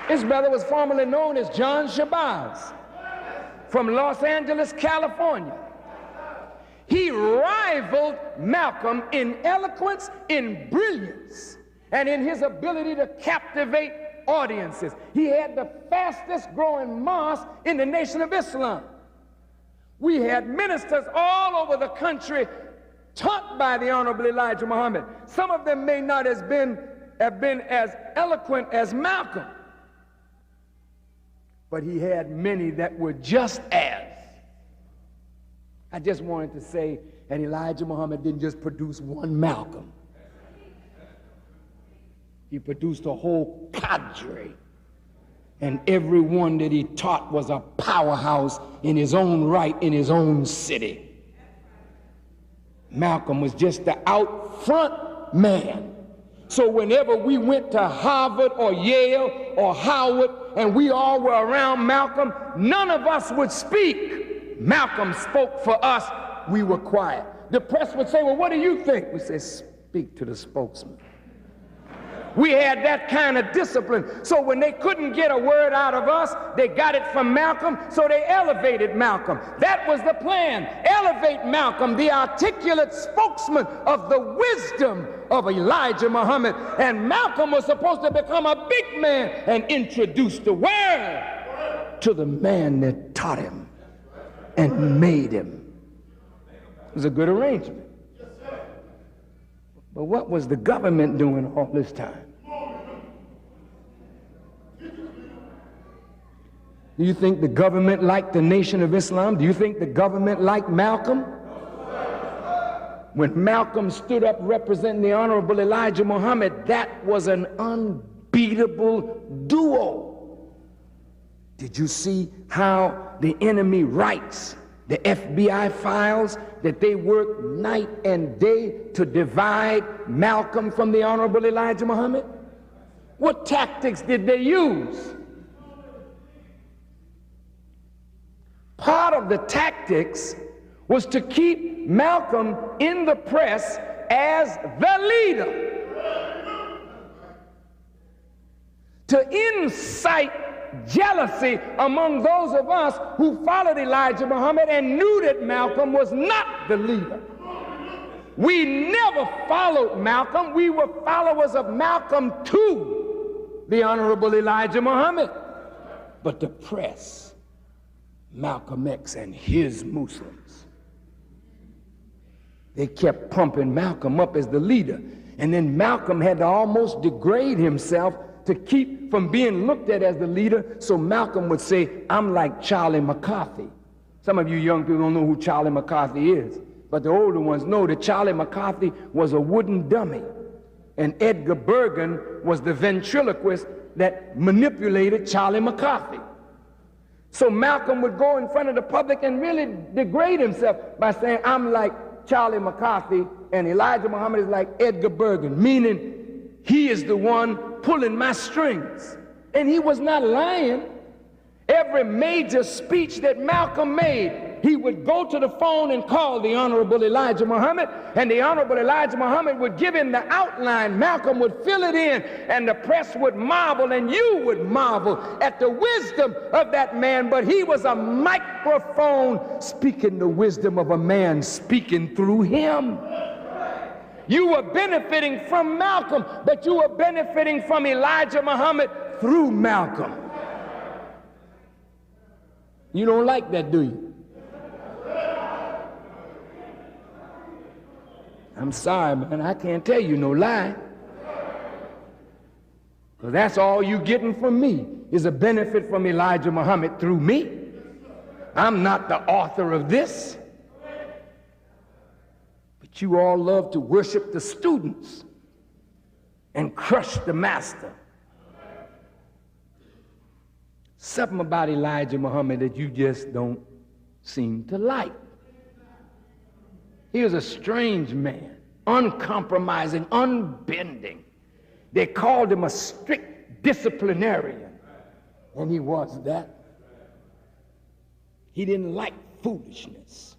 This brother was formerly known as John Shabazz from Los Angeles, California. He rivaled Malcolm in eloquence, in brilliance, and in his ability to captivate audiences. He had the fastest growing mosque in the Nation of Islam. We had ministers all over the country taught by the Honorable Elijah Muhammad. Some of them may not have been as eloquent as Malcolm, but he had many that were just as. I just wanted to say that Elijah Muhammad didn't just produce one Malcolm. He produced a whole cadre, and every one that he taught was a powerhouse in his own right, in his own city. Malcolm was just the out front man. So whenever we went to Harvard or Yale or Howard and we all were around Malcolm, none of us would speak. Malcolm spoke for us. We were quiet. The press would say, well, what do you think? We say, speak to the spokesman. We had that kind of discipline. So when they couldn't get a word out of us, they got it from Malcolm, so they elevated Malcolm. That was the plan. Elevate Malcolm, the articulate spokesman of the wisdom of Elijah Muhammad. And Malcolm was supposed to become a big man and introduce the world to the man that taught him and made him. It was a good arrangement. But what was the government doing all this time? Do you think the government liked the Nation of Islam? Do you think the government liked Malcolm? When Malcolm stood up representing the Honorable Elijah Muhammad, that was an unbeatable duo. Did you see how the enemy writes the FBI files, that they worked night and day to divide Malcolm from the Honorable Elijah Muhammad? What tactics did they use? Part of the tactics was to keep Malcolm in the press as the leader, to incite jealousy among those of us who followed Elijah Muhammad and knew that Malcolm was not the leader. We never followed Malcolm. We were followers of Malcolm to the Honorable Elijah Muhammad. But the press, Malcolm X and his Muslims, they kept pumping Malcolm up as the leader. And then Malcolm had to almost degrade himself to keep from being looked at as the leader, so Malcolm would say, I'm like Charlie McCarthy. Some of you young people don't know who Charlie McCarthy is. but the older ones know that Charlie McCarthy was a wooden dummy, and Edgar Bergen was the ventriloquist that manipulated Charlie McCarthy. So Malcolm would go in front of the public and really degrade himself by saying, I'm like Charlie McCarthy and Elijah Muhammad is like Edgar Bergen, meaning he is the one pulling my strings. And he was not lying. Every major speech that Malcolm made, he would go to the phone and call the Honorable Elijah Muhammad, and the Honorable Elijah Muhammad would give him the outline. Malcolm would fill it in, and the press would marvel, and you would marvel at the wisdom of that man. But he was a microphone speaking the wisdom of a man speaking through him. You were benefiting from Malcolm, but you were benefiting from Elijah Muhammad through Malcolm. You don't like that, do you? I'm sorry, man, I can't tell you no lie. Because that's all you getting from me is a benefit from Elijah Muhammad through me. I'm not the author of this. But you all love to worship the students and crush the master. Something about Elijah Muhammad that you just don't seem to like. He was a strange man, uncompromising, unbending. They called him a strict disciplinarian, and he was that. He didn't like foolishness,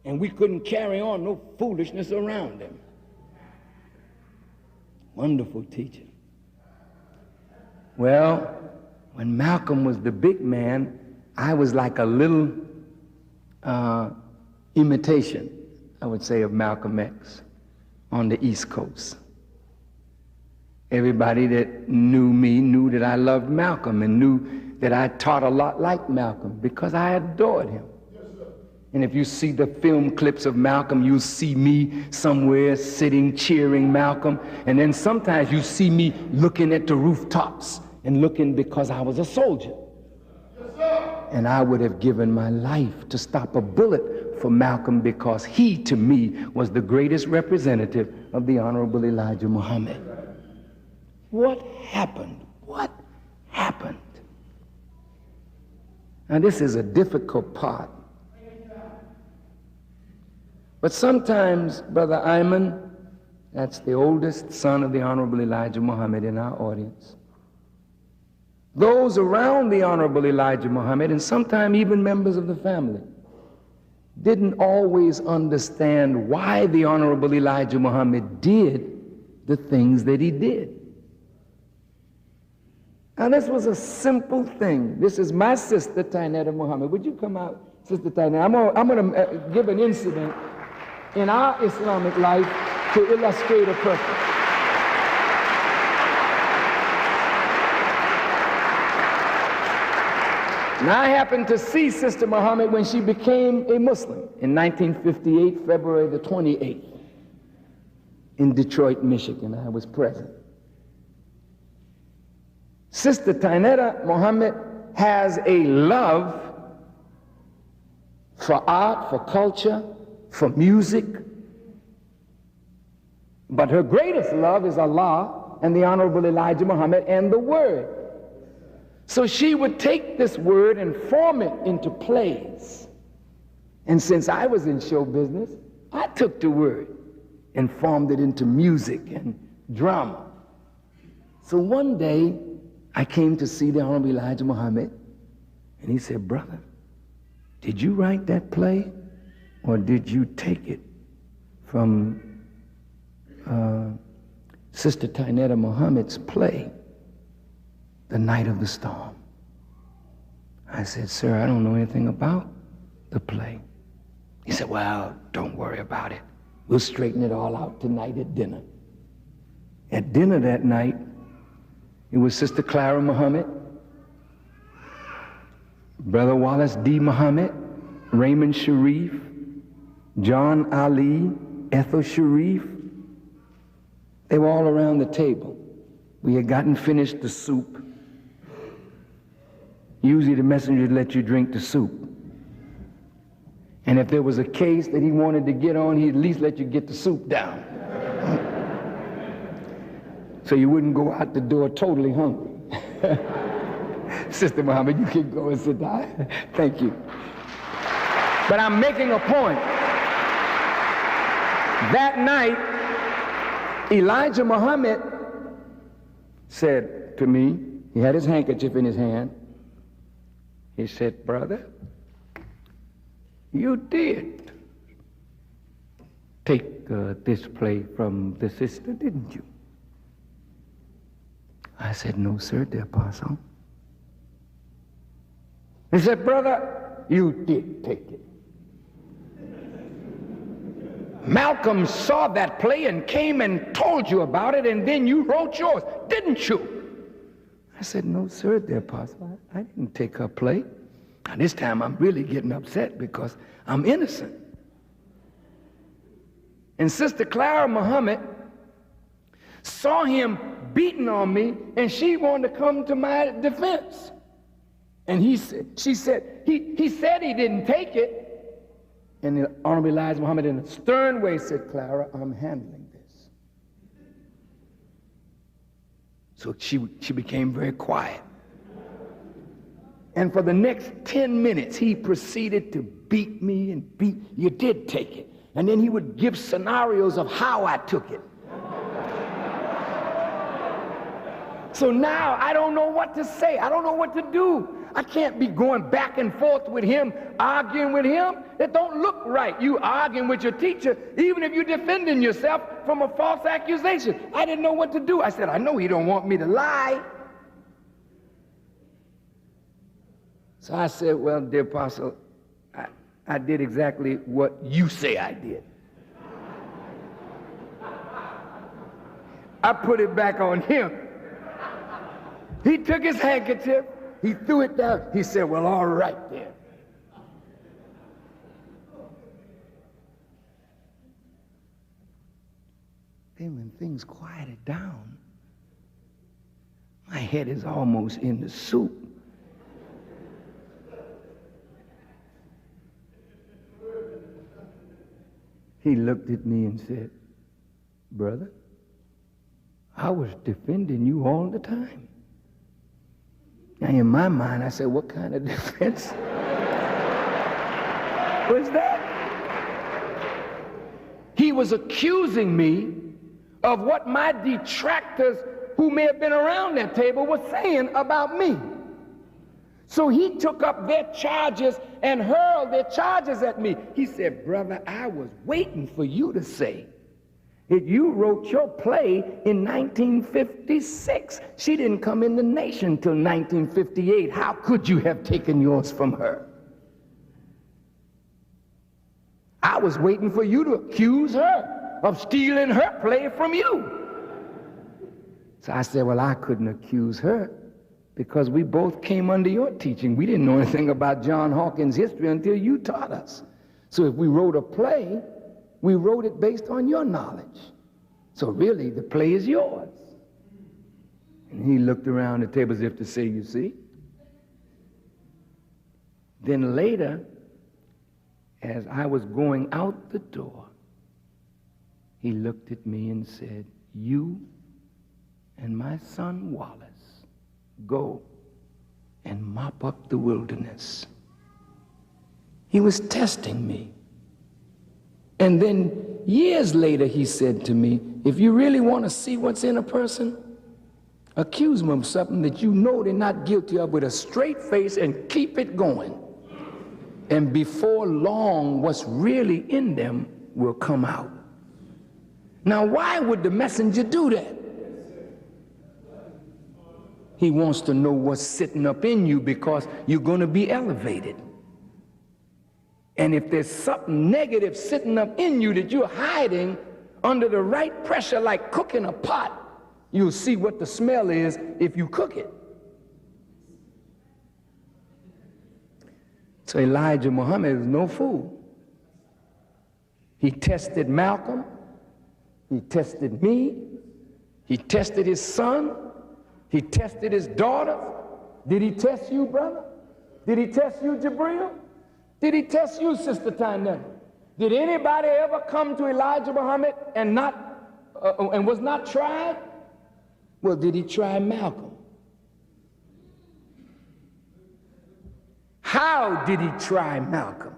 and we couldn't carry on no foolishness around him. Wonderful teacher. Well, when Malcolm was the big man, I was like a little imitation, I would say, of Malcolm X on the East Coast. Everybody that knew me knew that I loved Malcolm and knew that I taught a lot like Malcolm because I adored him. And if you see the film clips of Malcolm, you'll see me somewhere sitting, cheering Malcolm. And then sometimes you see me looking at the rooftops and looking because I was a soldier. And I would have given my life to stop a bullet for Malcolm because he, to me, was the greatest representative of the Honorable Elijah Muhammad. What happened? What happened? Now, this is a difficult part. But sometimes, Brother Ayman, that's the oldest son of the Honorable Elijah Muhammad in our audience, those around the Honorable Elijah Muhammad, and sometimes even members of the family, didn't always understand why the Honorable Elijah Muhammad did the things that he did. Now, this was a simple thing. This is my sister, Tainetta Muhammad. Would you come out, Sister Tainetta? I'm going to give an incident in our Islamic life to illustrate a purpose. Now, I happened to see Sister Muhammad when she became a Muslim in 1958, February the 28th, in Detroit, Michigan. I was present. Sister Tainetta Muhammad has a love for art, for culture, for music. But her greatest love is Allah and the Honorable Elijah Muhammad and the Word. So she would take this word and form it into plays. And since I was in show business, I took the word and formed it into music and drama. So one day, I came to see the Honorable Elijah Muhammad, and he said, "Brother, did you write that play, or did you take it from Sister Tainetta Muhammad's play, The Night of the Storm?" I said, "Sir, I don't know anything about the play." He said, "Well, don't worry about it. We'll straighten it all out tonight at dinner." At dinner that night, it was Sister Clara Muhammad, Brother Wallace D. Muhammad, Raymond Sharif, John Ali, Ethel Sharif. They were all around the table. We had gotten finished the soup. Usually the messenger let you drink the soup. And if there was a case that he wanted to get on, he'd at least let you get the soup down. So you wouldn't go out the door totally hungry. Sister Muhammad, you can go and sit down. Thank you. But I'm making a point. That night, Elijah Muhammad said to me, he had his handkerchief in his hand. He said, brother, you did take this plate from the sister, didn't you? I said, no, sir, dear apostle. He said, brother, you did take it. Malcolm saw that play and came and told you about it, and then you wrote yours, didn't you? I said, no, sir, dear apostle, I didn't take her play. Now, this time I'm really getting upset because I'm innocent. And Sister Clara Muhammad saw him beating on me, and she wanted to come to my defense. And he said he said he didn't take it. And the Honorable Elijah Muhammad, in a stern way, said, Clara, I'm handling this. So she became very quiet. And for the next 10 minutes, he proceeded to beat me and beat. You did take it. And then he would give scenarios of how I took it. So now I don't know what to say. I don't know what to do. I can't be going back and forth with him, arguing with him. It don't look right. You arguing with your teacher, even if you're defending yourself from a false accusation. I didn't know what to do. I said, I know he don't want me to lie. So I said, well, dear apostle, I did exactly what you say I did. I put it back on him. He took his handkerchief, he threw it down. He said, well, all right then. Then when things quieted down, my head is almost in the soup. He looked at me and said, brother, I was defending you all the time. Now, in my mind, I said, what kind of defense was that? He was accusing me of what my detractors who may have been around that table were saying about me. So he took up their charges and hurled their charges at me. He said, brother, I was waiting for you to say that you wrote your play in 1956. She didn't come in the nation till 1958. How could you have taken yours from her? I was waiting for you to accuse her of stealing her play from you. So I said, well, I couldn't accuse her because we both came under your teaching. We didn't know anything about John Hawkins' history until you taught us. So if we wrote a play, we wrote it based on your knowledge. So really, the play is yours. And he looked around the table as if to say, you see? Then later, as I was going out the door, he looked at me and said, you and my son Wallace go and mop up the wilderness. He was testing me. And then years later, he said to me, if you really want to see what's in a person, accuse them of something that you know they're not guilty of with a straight face and keep it going. And before long, what's really in them will come out. Now, why would the messenger do that? He wants to know what's sitting up in you because you're going to be elevated. And if there's something negative sitting up in you that you're hiding under the right pressure, like cooking a pot, you'll see what the smell is if you cook it. So Elijah Muhammad is no fool. He tested Malcolm. He tested me. He tested his son. He tested his daughter. Did he test you, brother? Did he test you, Jabril? Did he test you, Sister Tynell? Did anybody ever come to Elijah Muhammad and was not tried? Well, did he try Malcolm? How did he try Malcolm?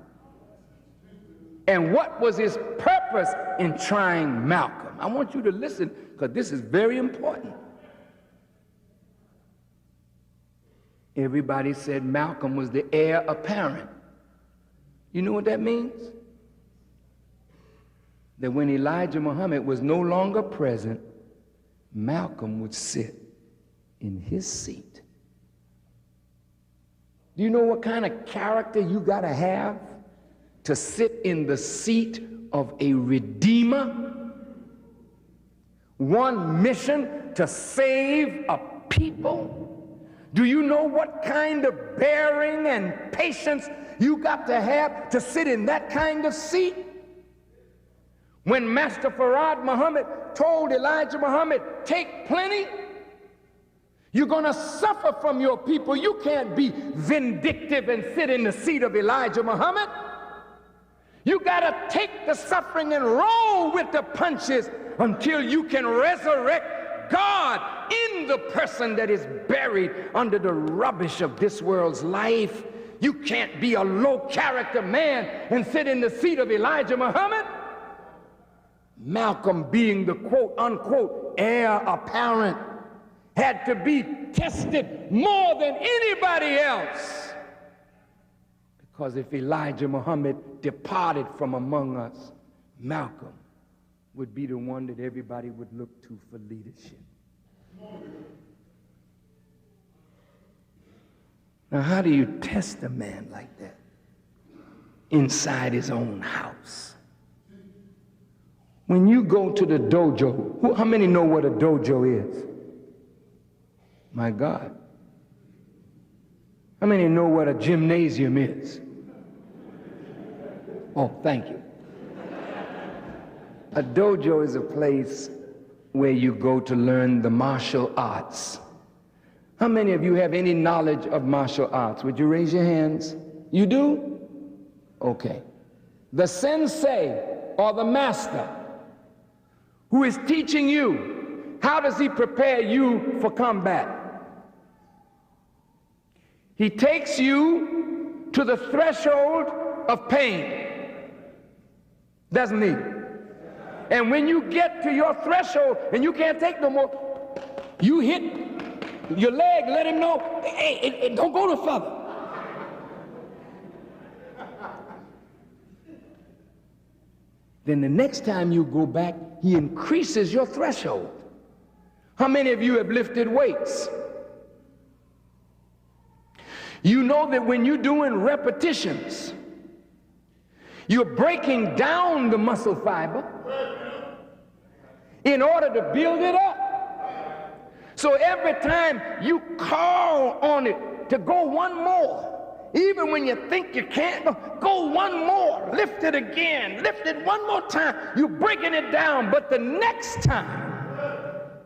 And what was his purpose in trying Malcolm? I want you to listen, because this is very important. Everybody said Malcolm was the heir apparent. You know what that means? That when Elijah Muhammad was no longer present, Malcolm would sit in his seat. Do you know what kind of character you got to have to sit in the seat of a redeemer? One mission to save a people? Do you know what kind of bearing and patience you got to have to sit in that kind of seat? When Master Farad Muhammad told Elijah Muhammad, take plenty, you're going to suffer from your people. You can't be vindictive and sit in the seat of Elijah Muhammad. You got to take the suffering and roll with the punches until you can resurrect God in the person that is buried under the rubbish of this world's life. You can't be a low character man and sit in the seat of Elijah Muhammad. Malcolm, being the quote unquote heir apparent, had to be tested more than anybody else. Because if Elijah Muhammad departed from among us, Malcolm would be the one that everybody would look to for leadership. Now, how do you test a man like that? Inside his own house. When you go to the dojo, how many know what a dojo is? My God. How many know what a gymnasium is? Oh, thank you. A dojo is a place where you go to learn the martial arts. How many of you have any knowledge of martial arts? Would you raise your hands? You do? Okay. The sensei or the master who is teaching you, how does he prepare you for combat? He takes you to the threshold of pain, doesn't he? And when you get to your threshold and you can't take no more, you hit your leg, let him know, hey, don't go no further. Then the next time you go back, he increases your threshold. How many of you have lifted weights? You know that when you're doing repetitions, you're breaking down the muscle fiber in order to build it up. So every time you call on it to go one more, even when you think you can't, go one more, lift it again, lift it one more time. You're breaking it down, but the next time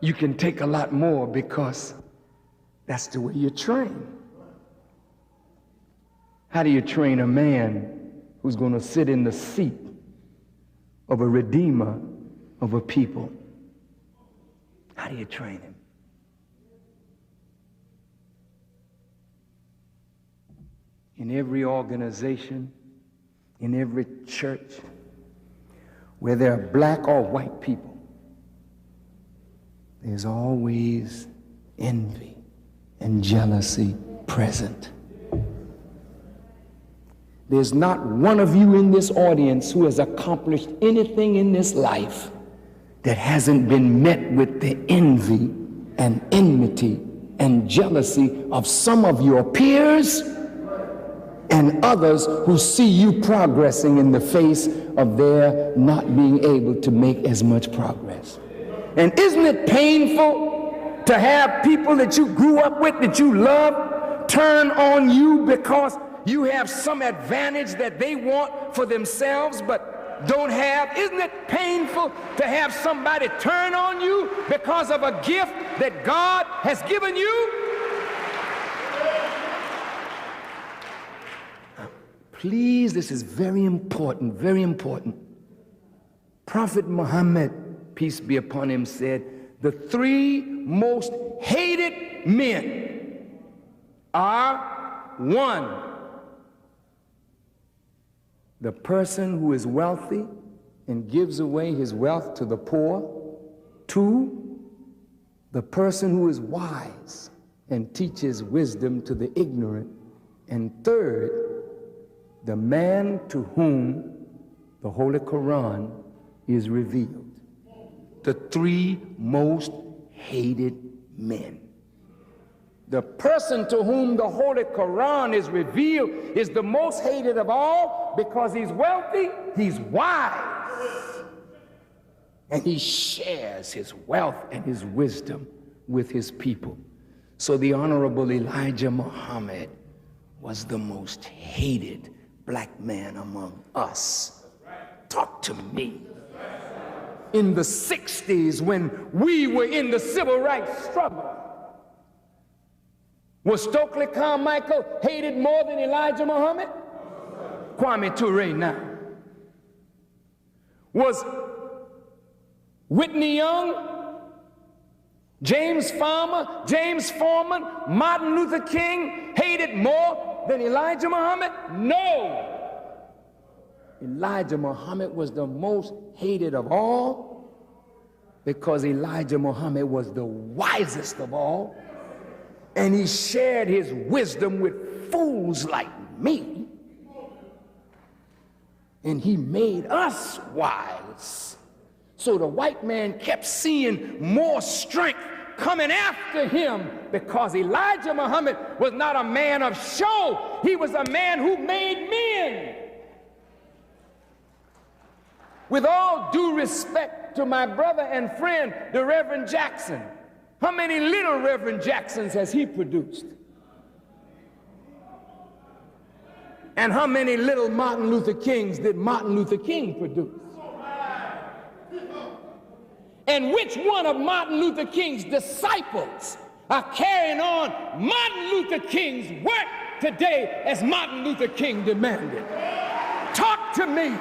you can take a lot more because that's the way you train. How do you train a man who's going to sit in the seat of a redeemer of a people? How do you train him? In every organization, in every church, where there are black or white people, there's always envy and jealousy present. There's not one of you in this audience who has accomplished anything in this life that hasn't been met with the envy and enmity and jealousy of some of your peers and others who see you progressing in the face of their not being able to make as much progress. And isn't it painful to have people that you grew up with, that you love, turn on you because you have some advantage that they want for themselves but don't have? Isn't it painful to have somebody turn on you because of a gift that God has given you? Please, this is very important, very important. Prophet Muhammad, peace be upon him, said, the three most hated men are: one, the person who is wealthy and gives away his wealth to the poor; two, the person who is wise and teaches wisdom to the ignorant; and third, the man to whom the Holy Quran is revealed. The three most hated men. The person to whom the Holy Quran is revealed is the most hated of all because he's wealthy, he's wise, and he shares his wealth and his wisdom with his people. So the Honorable Elijah Muhammad was the most hated black man among us. Talk to me. In the 60s, when we were in the civil rights struggle, was Stokely Carmichael hated more than Elijah Muhammad? Kwame Ture now. Was Whitney Young, James Farmer, James Foreman, Martin Luther King hated more than Elijah Muhammad? No. Elijah Muhammad was the most hated of all because Elijah Muhammad was the wisest of all, and he shared his wisdom with fools like me, and he made us wise. So the white man kept seeing more strength coming after him because Elijah Muhammad was not a man of show. He was a man who made men. With all due respect to my brother and friend, the Reverend Jackson, how many little Reverend Jacksons has he produced? And how many little Martin Luther Kings did Martin Luther King produce? And which one of Martin Luther King's disciples are carrying on Martin Luther King's work today as Martin Luther King demanded? Talk to me.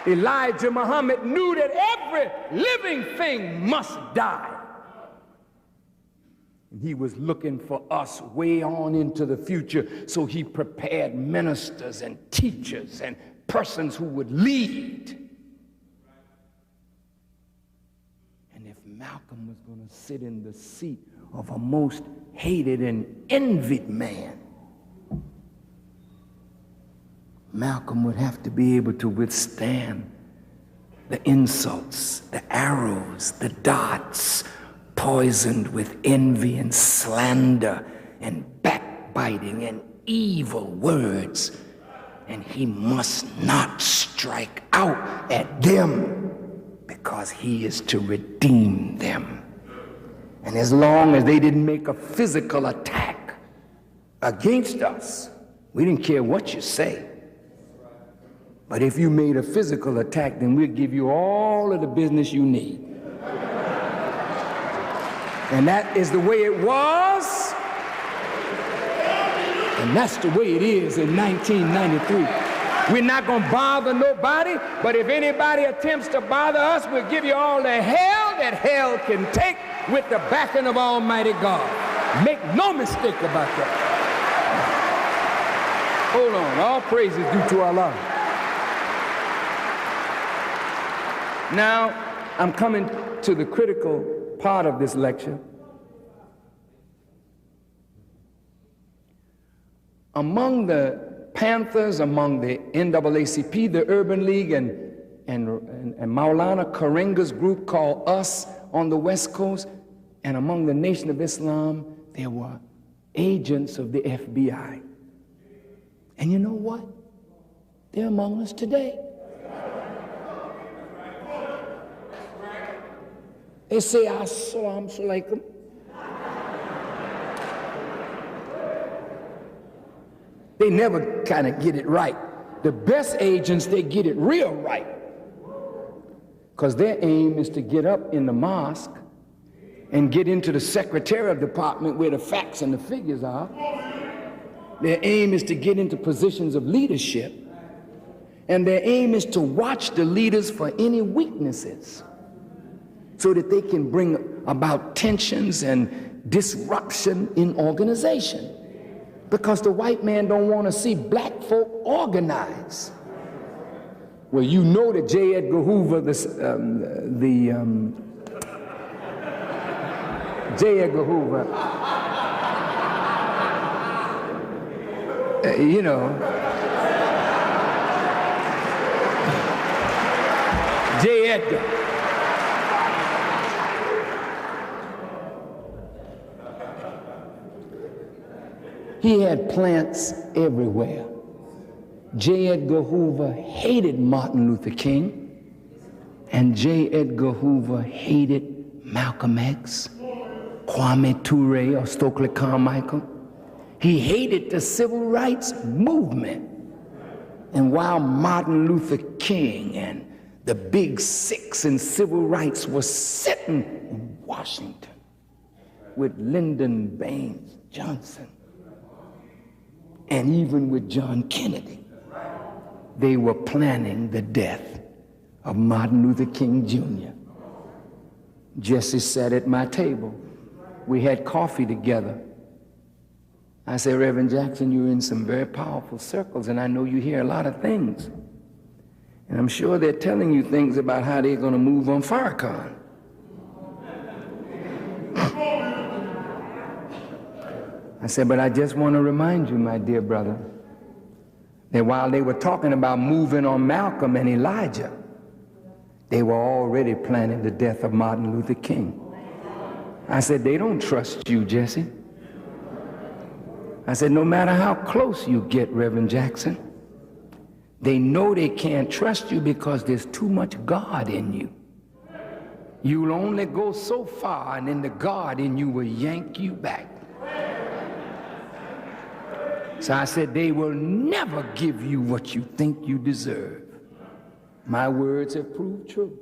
Elijah Muhammad knew that every living thing must die. And he was looking for us way on into the future, so he prepared ministers and teachers and persons who would lead. And if Malcolm was going to sit in the seat of a most hated and envied man, Malcolm would have to be able to withstand the insults, the arrows, the darts, poisoned with envy and slander and backbiting and evil words. And he must not strike out at them because he is to redeem them. And as long as they didn't make a physical attack against us, we didn't care what you say. But if you made a physical attack, then we'll give you all of the business you need. And that is the way it was, and that's the way it is in 1993. We're not going to bother nobody, but if anybody attempts to bother us, we'll give you all the hell that hell can take with the backing of Almighty God. Make no mistake about that. Hold on, all praise is due to Allah. Now, I'm coming to the critical part of this lecture. Among the Panthers, among the NAACP, the Urban League, and Maulana Karenga's group called Us on the West Coast, and among the Nation of Islam, there were agents of the FBI. And you know what? They're among us today. They say, Assalamu alaikum. They never kind of get it right. The best agents, they get it real right. Because their aim is to get up in the mosque and get into the secretarial department where the facts and the figures are. Their aim is to get into positions of leadership, and their aim is to watch the leaders for any weaknesses so that they can bring about tensions and disruption in organization, because the white man don't want to see black folk organize. Well, you know that J. Edgar Hoover, J. Edgar Hoover, you know, J. Edgar. He had plants everywhere. J. Edgar Hoover hated Martin Luther King, and J. Edgar Hoover hated Malcolm X, Kwame Ture, or Stokely Carmichael. He hated the civil rights movement. And while Martin Luther King and the Big Six in civil rights were sitting in Washington with Lyndon Baines Johnson, and even with John Kennedy, they were planning the death of Martin Luther King Jr. Jesse sat at my table. We had coffee together. I said, Reverend Jackson, you're in some very powerful circles, and I know you hear a lot of things. And I'm sure they're telling you things about how they're going to move on Farrakhan. I said, but I just want to remind you, my dear brother, that while they were talking about moving on Malcolm and Elijah, they were already planning the death of Martin Luther King. I said, they don't trust you, Jesse. I said, no matter how close you get, Reverend Jackson, they know they can't trust you because there's too much God in you. You'll only go so far, and then the God in you will yank you back. So I said, they will never give you what you think you deserve. My words have proved true.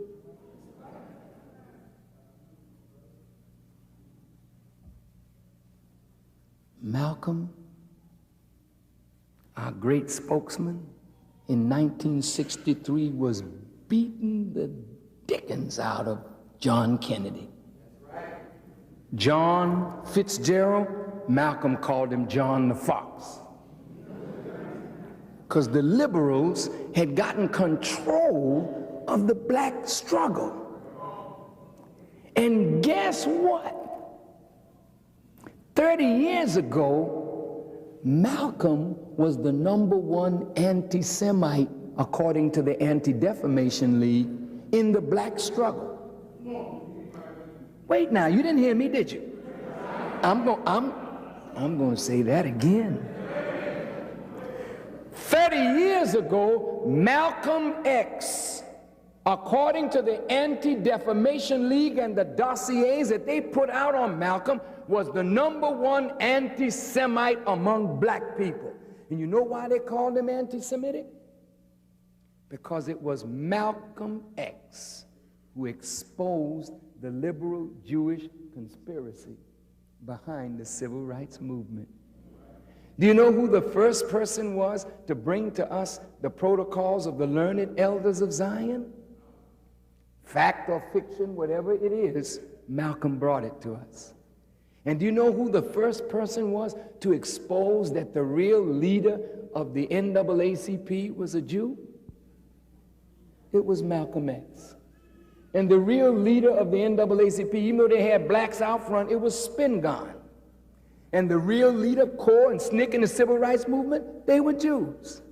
Malcolm, our great spokesman, in 1963 was beating the dickens out of John Kennedy. John Fitzgerald, Malcolm called him John the Fox, because the liberals had gotten control of the black struggle. And guess what? 30 years ago, Malcolm was the #1 anti-Semite, according to the Anti-Defamation League, in the black struggle. Wait now, you didn't hear me, did you? I'm going to say that again. 30 years ago, Malcolm X, according to the Anti-Defamation League and the dossiers that they put out on Malcolm, was the #1 anti-Semite among black people. And you know why they called him anti-Semitic? Because it was Malcolm X who exposed the liberal Jewish conspiracy behind the civil rights movement. Do you know who the first person was to bring to us the protocols of the learned elders of Zion? Fact or fiction, whatever it is, Malcolm brought it to us. And do you know who the first person was to expose that the real leader of the NAACP was a Jew? It was Malcolm X. And the real leader of the NAACP, even though they had blacks out front, it was Spingarn. And the real leader, Core and SNCC in the civil rights movement, they were Jews.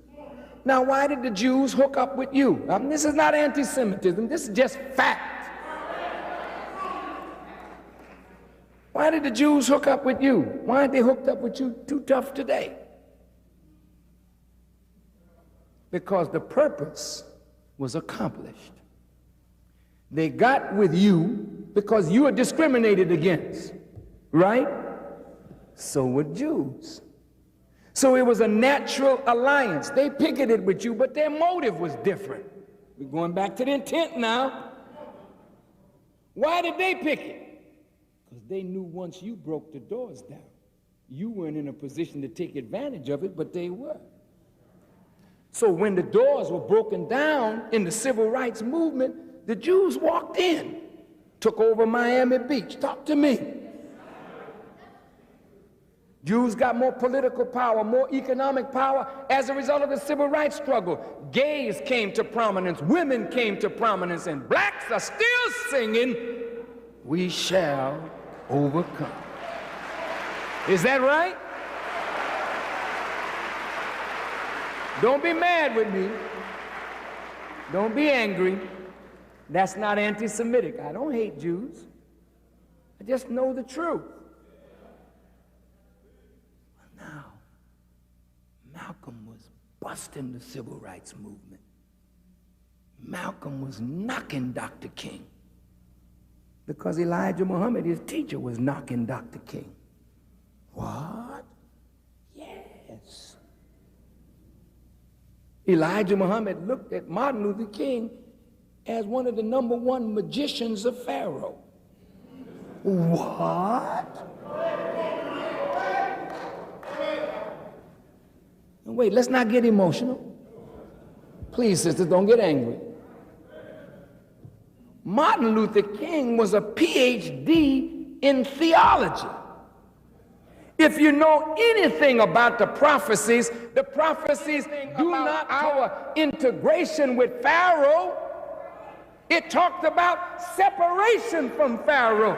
Now, why did the Jews hook up with you? This is not anti-Semitism, this is just fact. Why did the Jews hook up with you? Why aren't they hooked up with you too tough today? Because the purpose was accomplished. They got with you because you were discriminated against, right? So were Jews. So it was a natural alliance. They picketed with you, but their motive was different. We're going back to the intent now. Why did they picket? Because they knew once you broke the doors down, you weren't in a position to take advantage of it, but they were. So when the doors were broken down in the civil rights movement, the Jews walked in, took over Miami Beach. Talk to me. Jews got more political power, more economic power as a result of the civil rights struggle. Gays came to prominence, women came to prominence, and blacks are still singing, "We shall overcome." Is that right? Don't be mad with me. Don't be angry. That's not anti-Semitic. I don't hate Jews. I just know the truth. Now, Malcolm was busting the civil rights movement. Malcolm was knocking Dr. King because Elijah Muhammad, his teacher, was knocking Dr. King. What? Yes. Elijah Muhammad looked at Martin Luther King as one of the #1 magicians of Pharaoh. What? And wait, let's not get emotional. Please, sisters, don't get angry. Martin Luther King was a PhD in theology. If you know anything about the prophecies do not our integration with Pharaoh. It talked about separation from Pharaoh.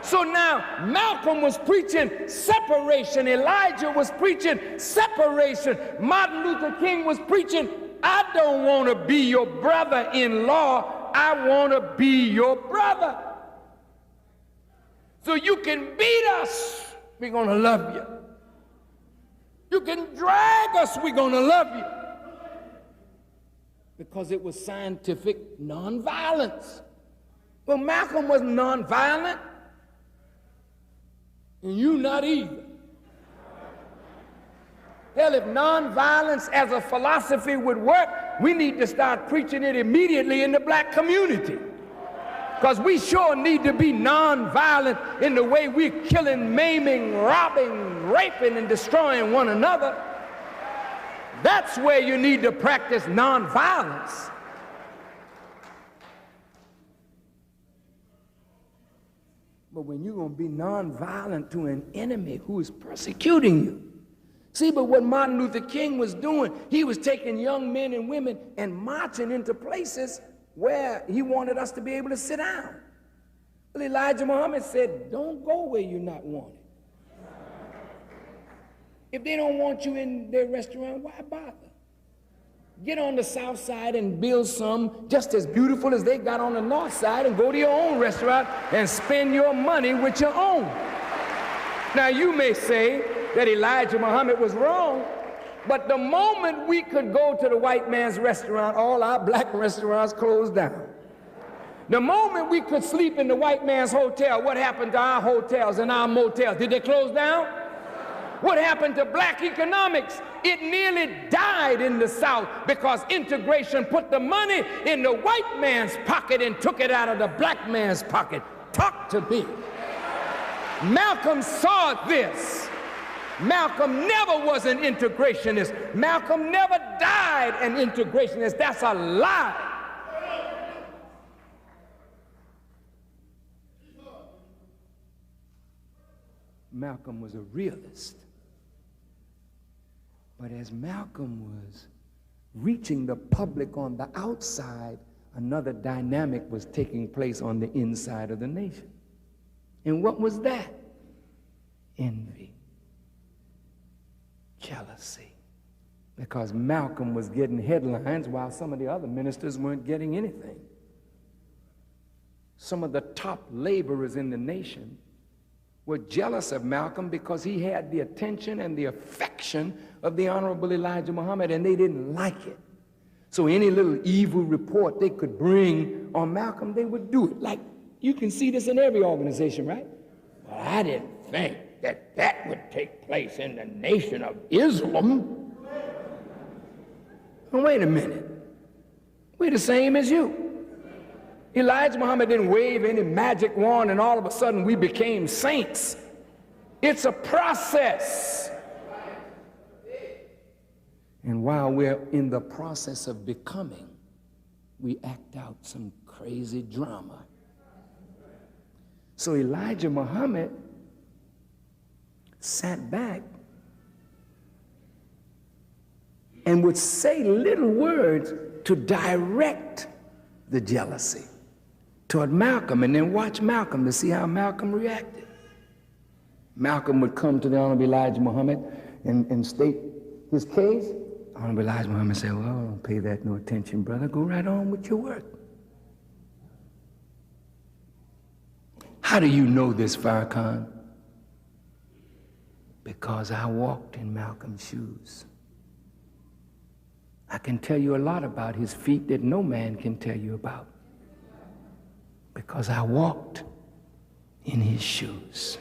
So now Malcolm was preaching separation. Elijah was preaching separation. Martin Luther King was preaching, I don't want to be your brother-in-law. I want to be your brother. So you can beat us, we're going to love you. You can drag us, we're going to love you. Because it was scientific nonviolence. Well, Malcolm was nonviolent, and you not either. Hell, if nonviolence as a philosophy would work, we need to start preaching it immediately in the black community. Because we sure need to be nonviolent in the way we're killing, maiming, robbing, raping, and destroying one another. That's where you need to practice nonviolence. But when you're going to be nonviolent to an enemy who is persecuting you. See, but what Martin Luther King was doing, he was taking young men and women and marching into places where he wanted us to be able to sit down. Well, Elijah Muhammad said, don't go where you're not wanted. If they don't want you in their restaurant, why bother? Get on the south side and build some just as beautiful as they got on the north side, and go to your own restaurant and spend your money with your own. Now you may say that Elijah Muhammad was wrong, but the moment we could go to the white man's restaurant, all our black restaurants closed down. The moment we could sleep in the white man's hotel, what happened to our hotels and our motels? Did they close down? What happened to black economics? It nearly died in the South because integration put the money in the white man's pocket and took it out of the black man's pocket. Talk to me. Malcolm saw this. Malcolm never was an integrationist. Malcolm never died an integrationist. That's a lie. Malcolm was a realist. But as Malcolm was reaching the public on the outside, another dynamic was taking place on the inside of the nation. And what was that? Envy. Jealousy. Because Malcolm was getting headlines while some of the other ministers weren't getting anything. Some of the top laborers in the nation were jealous of Malcolm because he had the attention and the affection of the Honorable Elijah Muhammad, and they didn't like it. So any little evil report they could bring on Malcolm, they would do it. Like, you can see this in every organization, right? Well, I didn't think that that would take place in the nation of Islam. Well, wait a minute. We're the same as you. Elijah Muhammad didn't wave any magic wand and all of a sudden we became saints. It's a process. And while we're in the process of becoming, we act out some crazy drama. So Elijah Muhammad sat back and would say little words to direct the jealousy toward Malcolm, and then watch Malcolm to see how Malcolm reacted. Malcolm would come to the Honorable Elijah Muhammad and state his case. Honorable Elijah Muhammad said, well, don't pay that no attention, brother. Go right on with your work. How do you know this, Farrakhan? Because I walked in Malcolm's shoes. I can tell you a lot about his feet that no man can tell you about. Because I walked in his shoes.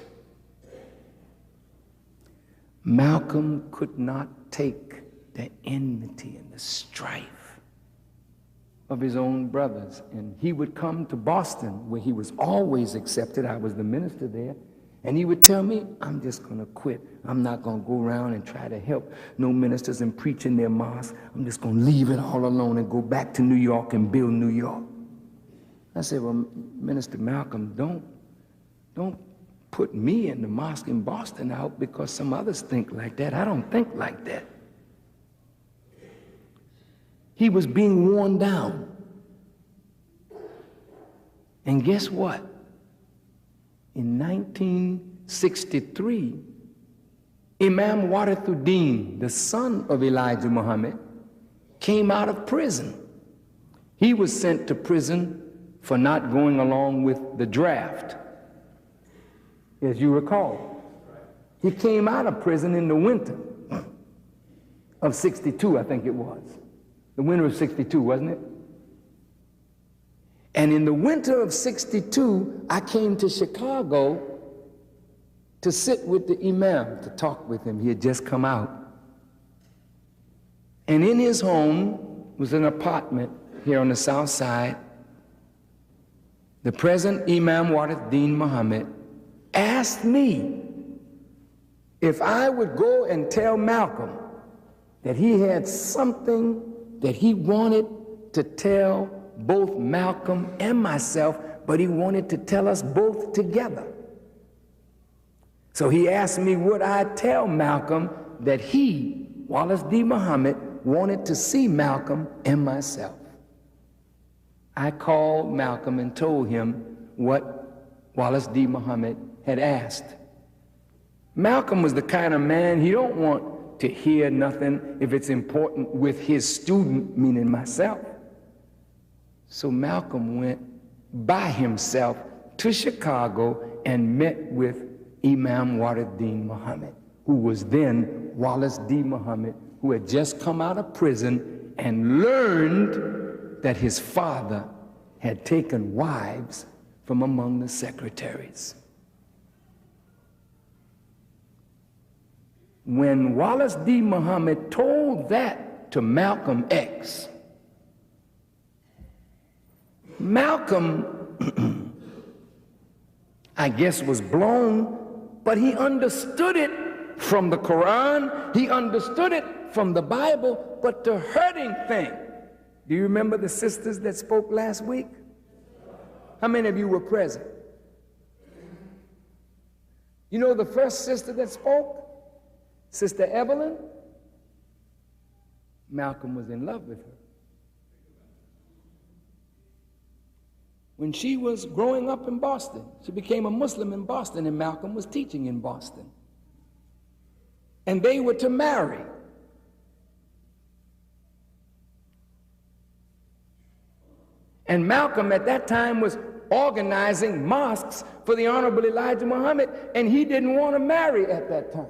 Malcolm could not take the enmity and the strife of his own brothers. And he would come to Boston, where he was always accepted. I was the minister there. And he would tell me, I'm just going to quit. I'm not going to go around and try to help no ministers and preach in their mosque. I'm just going to leave it all alone and go back to New York and build New York. I said, well, Minister Malcolm, don't put me in the mosque in Boston out because some others think like that. I don't think like that. He was being worn down. And guess what? In 1963, Imam Warithuddin, the son of Elijah Muhammad, came out of prison. He was sent to prison for not going along with the draft, as you recall. He came out of prison in the winter of 62, I think it was. The winter of 62, wasn't it? And in the winter of 62, I came to Chicago to sit with the Imam, to talk with him. He had just come out. And in his home was an apartment here on the south side. The present Imam Warithuddin Muhammad asked me if I would go and tell Malcolm that he had something that he wanted to tell both Malcolm and myself, but he wanted to tell us both together. So he asked me, would I tell Malcolm that he, Wallace D. Muhammad, wanted to see Malcolm and myself. I called Malcolm and told him what Wallace D. Muhammad had asked. Malcolm was the kind of man, he don't want to hear nothing if it's important with his student, meaning myself. So Malcolm went by himself to Chicago and met with Imam Warithuddin Muhammad, who was then Wallace D. Muhammad, who had just come out of prison and learned that his father had taken wives from among the secretaries. When Wallace D. Muhammad told that to Malcolm X, Malcolm, I guess, was blown, but he understood it from the Quran, he understood it from the Bible, but the hurting thing. Do you remember the sisters that spoke last week? How many of you were present? You know the first sister that spoke? Sister Evelyn? Malcolm was in love with her. When she was growing up in Boston, she became a Muslim in Boston, and Malcolm was teaching in Boston. And they were to marry. And Malcolm at that time was organizing mosques for the Honorable Elijah Muhammad, and he didn't want to marry at that time.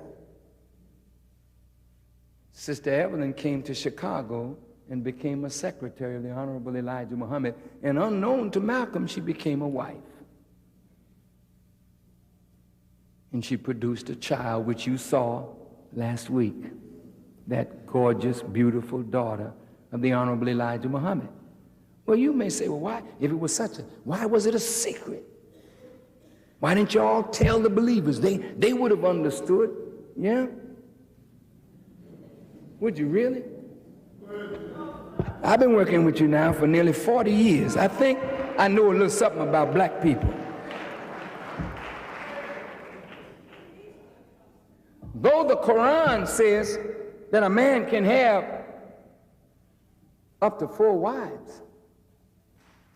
Sister Evelyn came to Chicago and became a secretary of the Honorable Elijah Muhammad, and unknown to Malcolm, she became a wife. And she produced a child, which you saw last week, that gorgeous, beautiful daughter of the Honorable Elijah Muhammad. Well, you may say, well, why? If it was why was it a secret? Why didn't you all tell the believers? They would have understood. Yeah? Would you really? I've been working with you now for nearly 40 years. I think I know a little something about black people. Though the Quran says that a man can have up to 4 wives,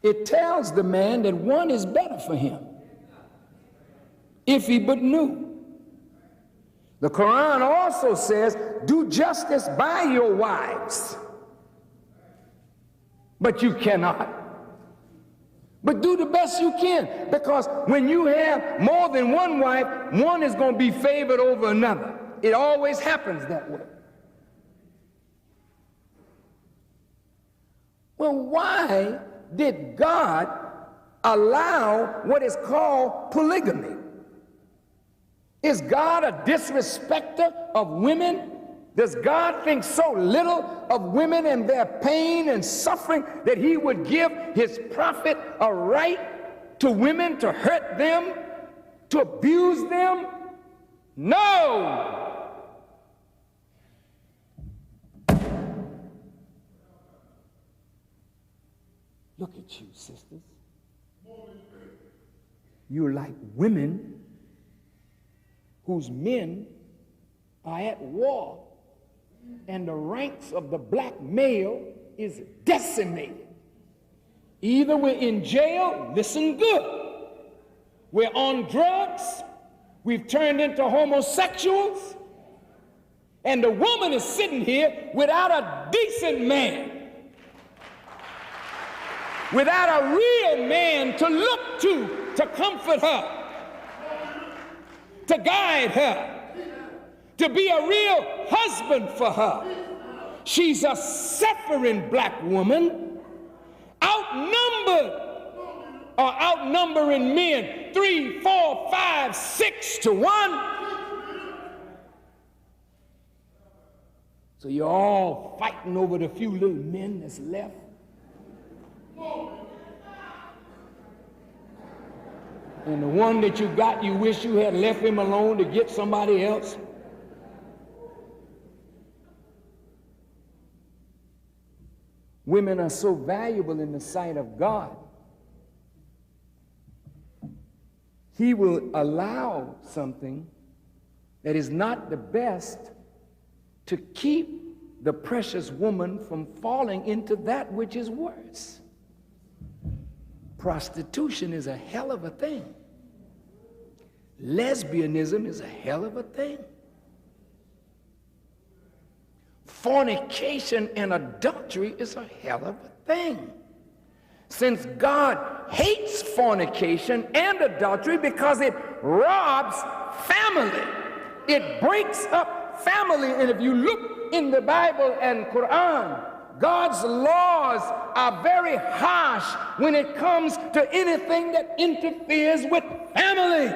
it tells the man that one is better for him, if he but knew. The Quran also says, do justice by your wives, but you cannot. But do the best you can, because when you have more than one wife, one is going to be favored over another. It always happens that way. Well, why did God allow what is called polygamy? Is God a disrespecter of women? Does God think so little of women and their pain and suffering that he would give his prophet a right to women to hurt them, to abuse them? No! Look at you, sisters. You're like women whose men are at war, and the ranks of the black male is decimated. Either we're in jail, listen good, we're on drugs, we've turned into homosexuals, and the woman is sitting here without a decent man, without a real man to look to comfort her, to guide her, to be a real husband for her. She's a suffering black woman, outnumbering men 3, 4, 5, 6 to 1. So you're all fighting over the few little men that's left. And the one that you got, you wish you had left him alone to get somebody else. Women are so valuable in the sight of God. He will allow something that is not the best to keep the precious woman from falling into that which is worse. Prostitution is a hell of a thing. Lesbianism is a hell of a thing. Fornication and adultery is a hell of a thing. Since God hates fornication and adultery because it robs family, it breaks up family. And if you look in the Bible and Quran, God's laws are very harsh when it comes to anything that interferes with family,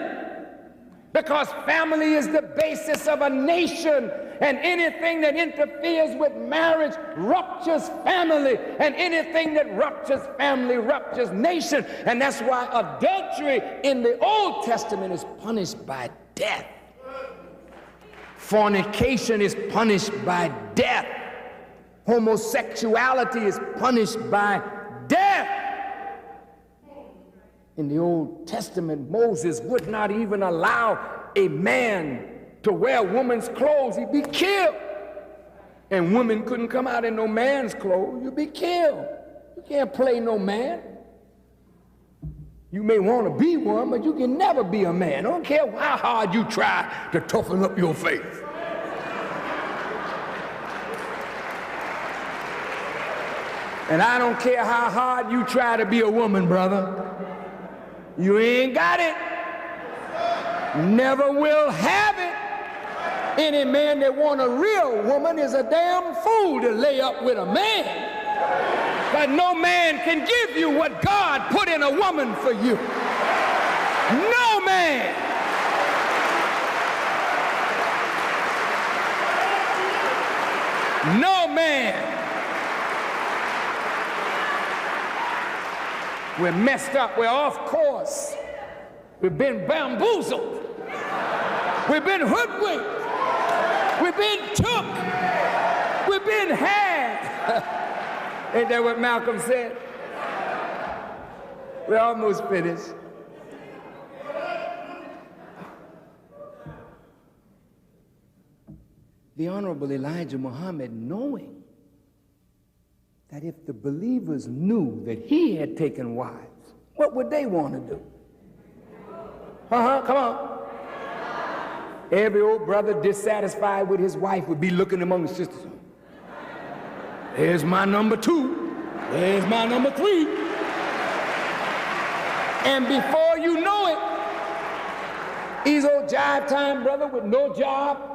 because family is the basis of a nation, and anything that interferes with marriage ruptures family, and anything that ruptures family ruptures nation. And that's why adultery in the Old Testament is punished by death. Fornication is punished by death. Homosexuality is punished by death. In the Old Testament, Moses would not even allow a man to wear a woman's clothes. He'd be killed. And women couldn't come out in no man's clothes. You'd be killed. You can't play no man. You may want to be one, but you can never be a man. I don't care how hard you try to toughen up your faith. And I don't care how hard you try to be a woman, brother. You ain't got it. Never will have it. Any man that want a real woman is a damn fool to lay up with a man. But no man can give you what God put in a woman for you. No man. No man. We're messed up. We're off course. We've been bamboozled. We've been hoodwinked. We've been took. We've been had. Ain't that what Malcolm said? We're almost finished. The Honorable Elijah Muhammad, knowing that if the believers knew that he had taken wives, what would they want to do? Come on. Every old brother dissatisfied with his wife would be looking among the sisters. There's my number 2. There's my number 3. And before you know it, he's old jive time brother with no job.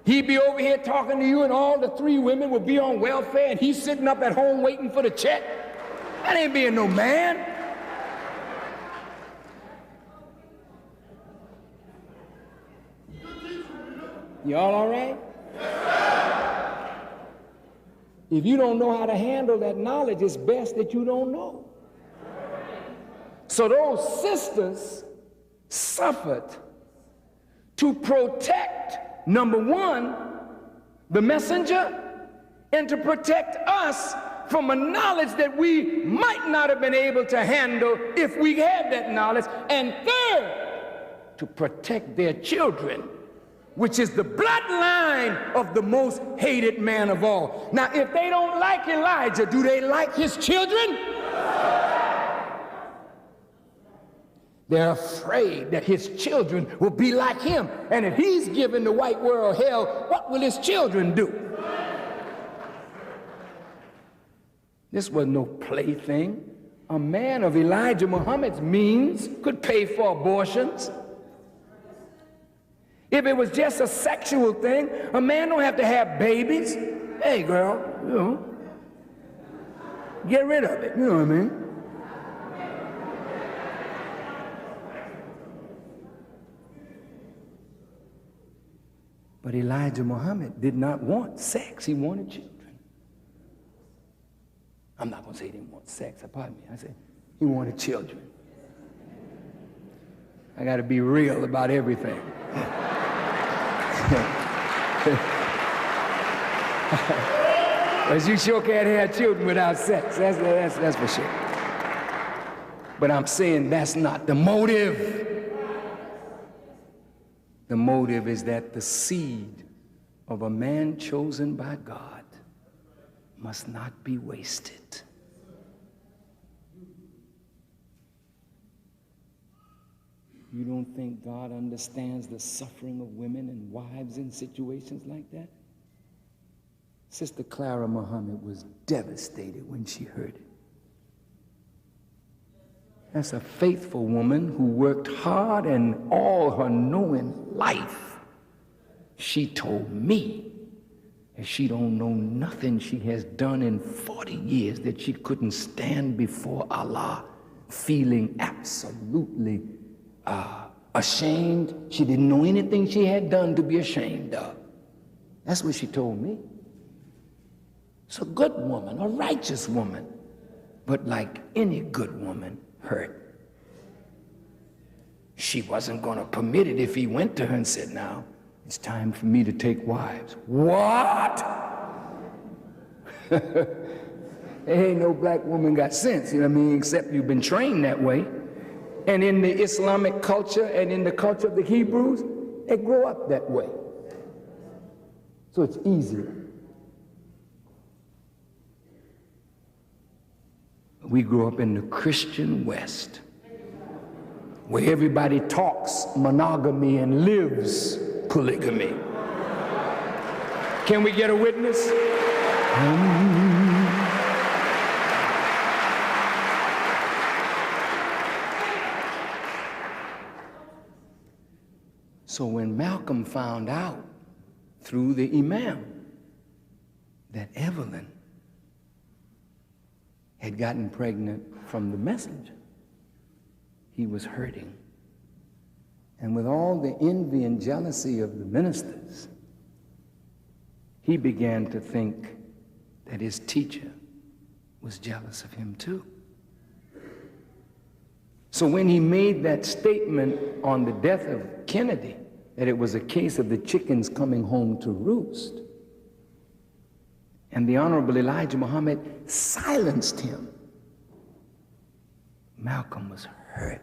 He'd be over here talking to you and all the 3 women would be on welfare and he's sitting up at home waiting for the check. That ain't being no man. Y'all all right? If you don't know how to handle that knowledge, it's best that you don't know. So those sisters suffered to protect, number 1, the messenger, and to protect us from a knowledge that we might not have been able to handle if we had that knowledge, and third, to protect their children, which is the bloodline of the most hated man of all. Now, if they don't like Elijah, do they like his children? They're afraid that his children will be like him. And if he's giving the white world hell, what will his children do? This was no plaything. A man of Elijah Muhammad's means could pay for abortions. If it was just a sexual thing, a man don't have to have babies. Hey, girl, you know, get rid of it, you know what I mean? But Elijah Muhammad did not want sex, he wanted children. I'm not going to say he didn't want sex, pardon me, I said he wanted children. I got to be real about everything. Because you sure can't have children without sex, that's for sure. But I'm saying that's not the motive. The motive is that the seed of a man chosen by God must not be wasted. You don't think God understands the suffering of women and wives in situations like that? Sister Clara Muhammad was devastated when she heard it. That's a faithful woman who worked hard and all her knowing life. She told me that she don't know nothing she has done in 40 years that she couldn't stand before Allah feeling absolutely ashamed. She didn't know anything she had done to be ashamed of. That's what she told me. It's a good woman, a righteous woman, but like any good woman, hurt. She wasn't going to permit it if he went to her and said, now, it's time for me to take wives. What? Ain't no black woman got sense, you know what I mean, except you've been trained that way. And in the Islamic culture and in the culture of the Hebrews, they grow up that way. So it's easier. We grew up in the Christian West, where everybody talks monogamy and lives polygamy. Can we get a witness? So when Malcolm found out through the imam that Evelyn had gotten pregnant from the messenger, he was hurting. And with all the envy and jealousy of the ministers, he began to think that his teacher was jealous of him too. So when he made that statement on the death of Kennedy, that it was a case of the chickens coming home to roost, and the Honorable Elijah Muhammad silenced him, Malcolm was hurt.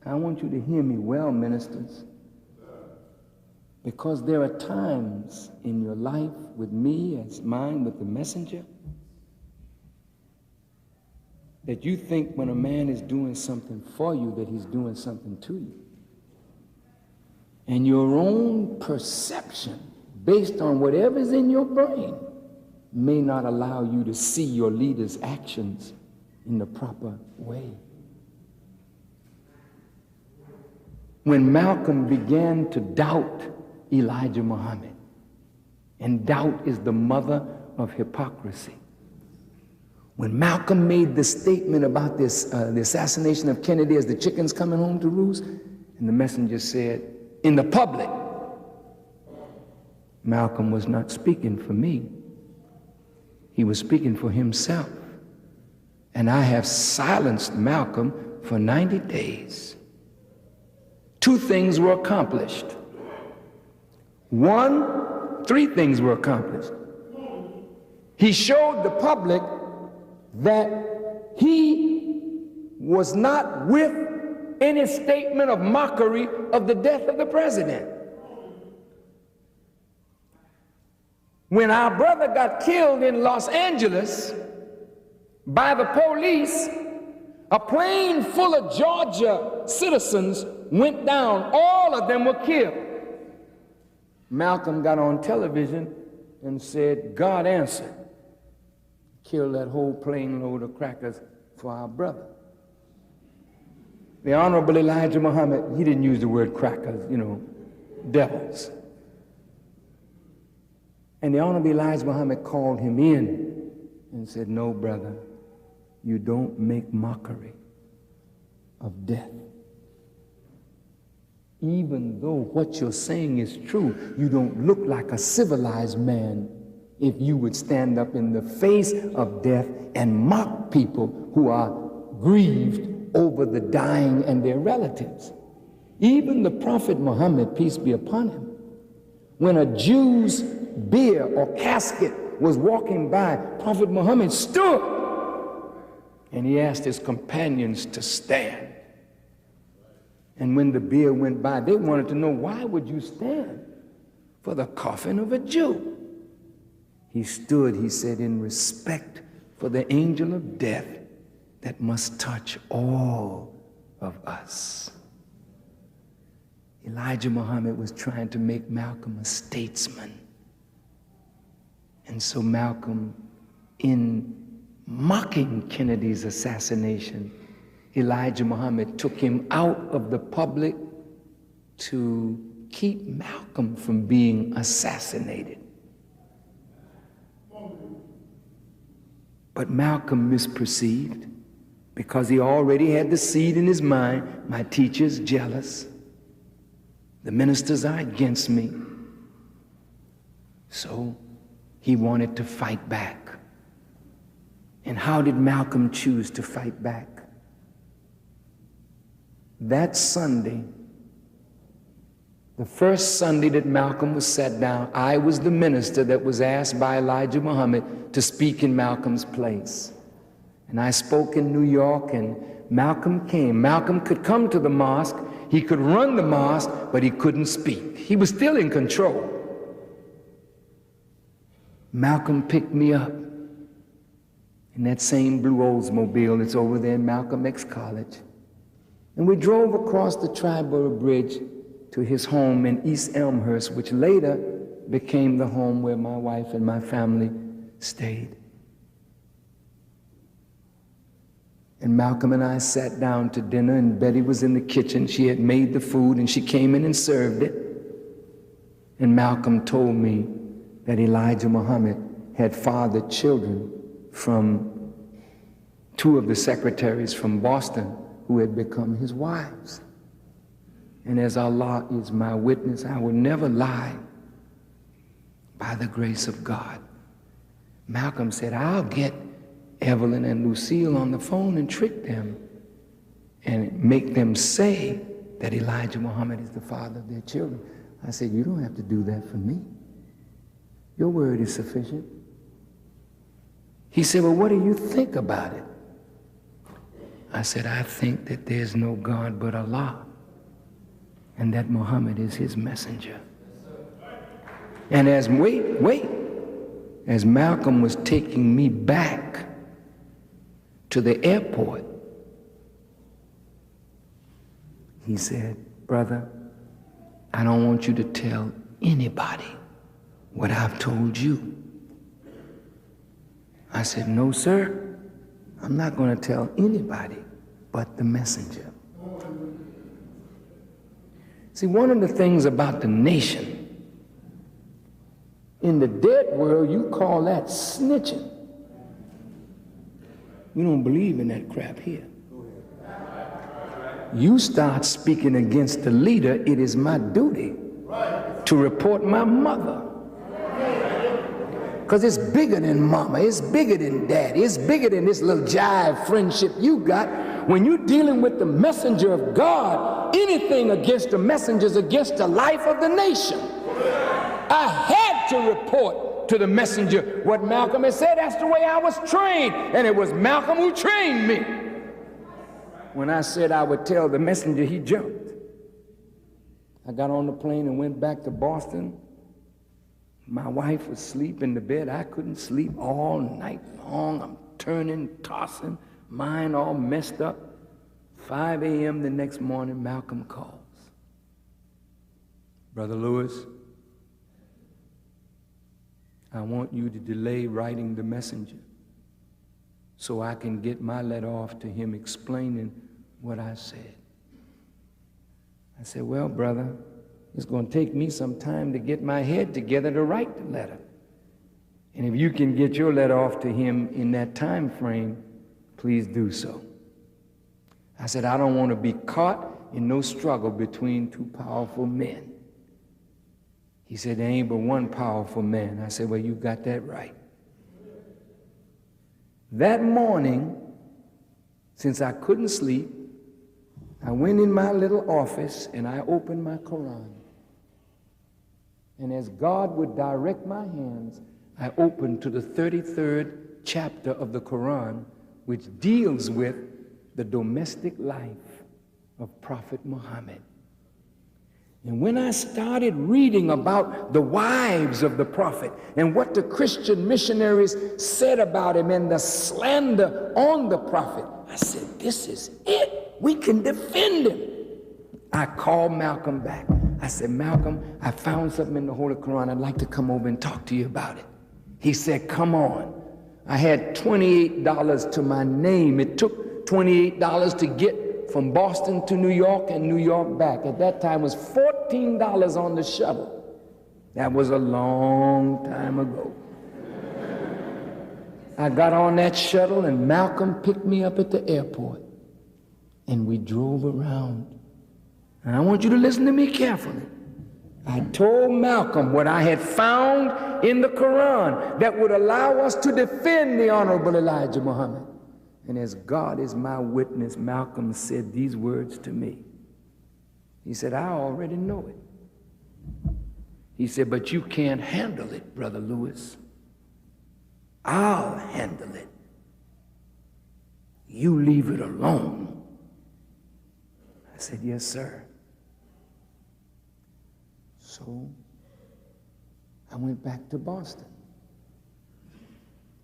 I want you to hear me well, ministers, because there are times in your life with me as mine with the messenger that you think when a man is doing something for you that he's doing something to you. And your own perception, based on whatever's in your brain, may not allow you to see your leader's actions in the proper way. When Malcolm began to doubt Elijah Muhammad, and doubt is the mother of hypocrisy. When Malcolm made the statement about the assassination of Kennedy as the chickens coming home to roost, and the messenger said, in the public, Malcolm was not speaking for me. He was speaking for himself. And I have silenced Malcolm for 90 days. Two things were accomplished. Three things were accomplished. He showed the public that he was not with any statement of mockery of the death of the president. When our brother got killed in Los Angeles by the police, a plane full of Georgia citizens went down. All of them were killed. Malcolm got on television and said, God answered. Killed that whole plane load of crackers for our brother. The Honorable Elijah Muhammad, he didn't use the word crackers, devils. And the Honorable Elijah Muhammad called him in and said, no, brother, you don't make mockery of death. Even though what you're saying is true, you don't look like a civilized man if you would stand up in the face of death and mock people who are grieved over the dying and their relatives. Even the Prophet Muhammad, peace be upon him, when a Jew's bier or casket was walking by, Prophet Muhammad stood and he asked his companions to stand. And when the bier went by, they wanted to know, why would you stand for the coffin of a Jew? He stood, he said, in respect for the angel of death that must touch all of us. Elijah Muhammad was trying to make Malcolm a statesman. And so Malcolm, in mocking Kennedy's assassination, Elijah Muhammad took him out of the public to keep Malcolm from being assassinated. But Malcolm misperceived because he already had the seed in his mind. My teacher's jealous. The ministers are against me. So he wanted to fight back. And how did Malcolm choose to fight back? That Sunday, the first Sunday that Malcolm was sat down, I was the minister that was asked by Elijah Muhammad to speak in Malcolm's place. And I spoke in New York, and Malcolm came. Malcolm could come to the mosque, he could run the mosque, but he couldn't speak. He was still in control. Malcolm picked me up in that same blue Oldsmobile that's over there in Malcolm X College. And we drove across the Triborough Bridge to his home in East Elmhurst, which later became the home where my wife and my family stayed. And Malcolm and I sat down to dinner, and Betty was in the kitchen. She had made the food, and she came in and served it. And Malcolm told me that Elijah Muhammad had fathered children from two of the secretaries from Boston who had become his wives. And as Allah is my witness, I will never lie. by the grace of God. Malcolm said, I'll get Evelyn and Lucille on the phone and trick them and make them say that Elijah Muhammad is the father of their children. I said, you don't have to do that for me. Your word is sufficient. He said, well, what do you think about it? I said, I think that there's no God but Allah, and that Muhammad is his messenger. And as Malcolm was taking me back to the airport, he said, brother, I don't want you to tell anybody what I've told you. I said, no, sir, I'm not going to tell anybody but the messenger. See, one of the things about the nation, in the dead world, you call that snitching. You don't believe in that crap here. You start speaking against the leader, it is my duty to report my mother. Because it's bigger than mama, it's bigger than daddy, it's bigger than this little jive friendship you got. When you're dealing with the messenger of God, anything against the messenger is against the life of the nation. I had to report to the messenger what Malcolm had said. That's the way I was trained, and it was Malcolm who trained me. When I said I would tell the messenger, he jumped. I got on the plane and went back to Boston. My wife was asleep in the bed. I couldn't sleep all night long. I'm turning, tossing, mind all messed up. 5 a.m. the next morning, Malcolm calls. Brother Louis, I want you to delay writing the messenger so I can get my letter off to him explaining what I said. I said, well, brother, it's going to take me some time to get my head together to write the letter. And if you can get your letter off to him in that time frame, please do so. I said, I don't want to be caught in no struggle between two powerful men. He said, there ain't but one powerful man. I said, well, you got that right. That morning, since I couldn't sleep, I went in my little office and I opened my Quran. And as God would direct my hands, I opened to the 33rd chapter of the Quran, which deals with the domestic life of Prophet Muhammad. And when I started reading about the wives of the prophet and what the Christian missionaries said about him and the slander on the prophet, I said, this is it. We can defend him. I called Malcolm back. I said, Malcolm, I found something in the Holy Quran. I'd like to come over and talk to you about it. He said, come on. I had $28 to my name. It took $28 to get from Boston to New York and New York back. At that time, it was $14 on the shuttle. That was a long time ago. I got on that shuttle and Malcolm picked me up at the airport and we drove around. And I want you to listen to me carefully. I told Malcolm what I had found in the Quran that would allow us to defend the Honorable Elijah Muhammad. And as God is my witness, Malcolm said these words to me. He said, I already know it. He said, but you can't handle it, Brother Louis. I'll handle it. You leave it alone. I said, yes, sir. So I went back to Boston.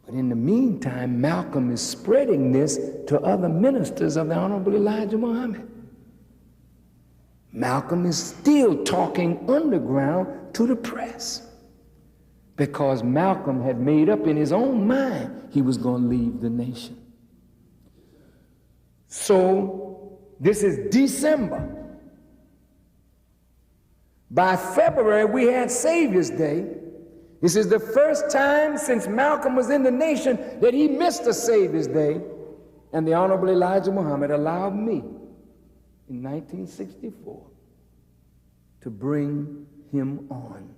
But in the meantime, Malcolm is spreading this to other ministers of the Honorable Elijah Muhammad. Malcolm is still talking underground to the press because Malcolm had made up in his own mind he was going to leave the nation. So this is December. By February, we had Saviour's Day. This is the first time since Malcolm was in the nation that he missed a Saviour's Day. And the Honorable Elijah Muhammad allowed me in 1964 to bring him on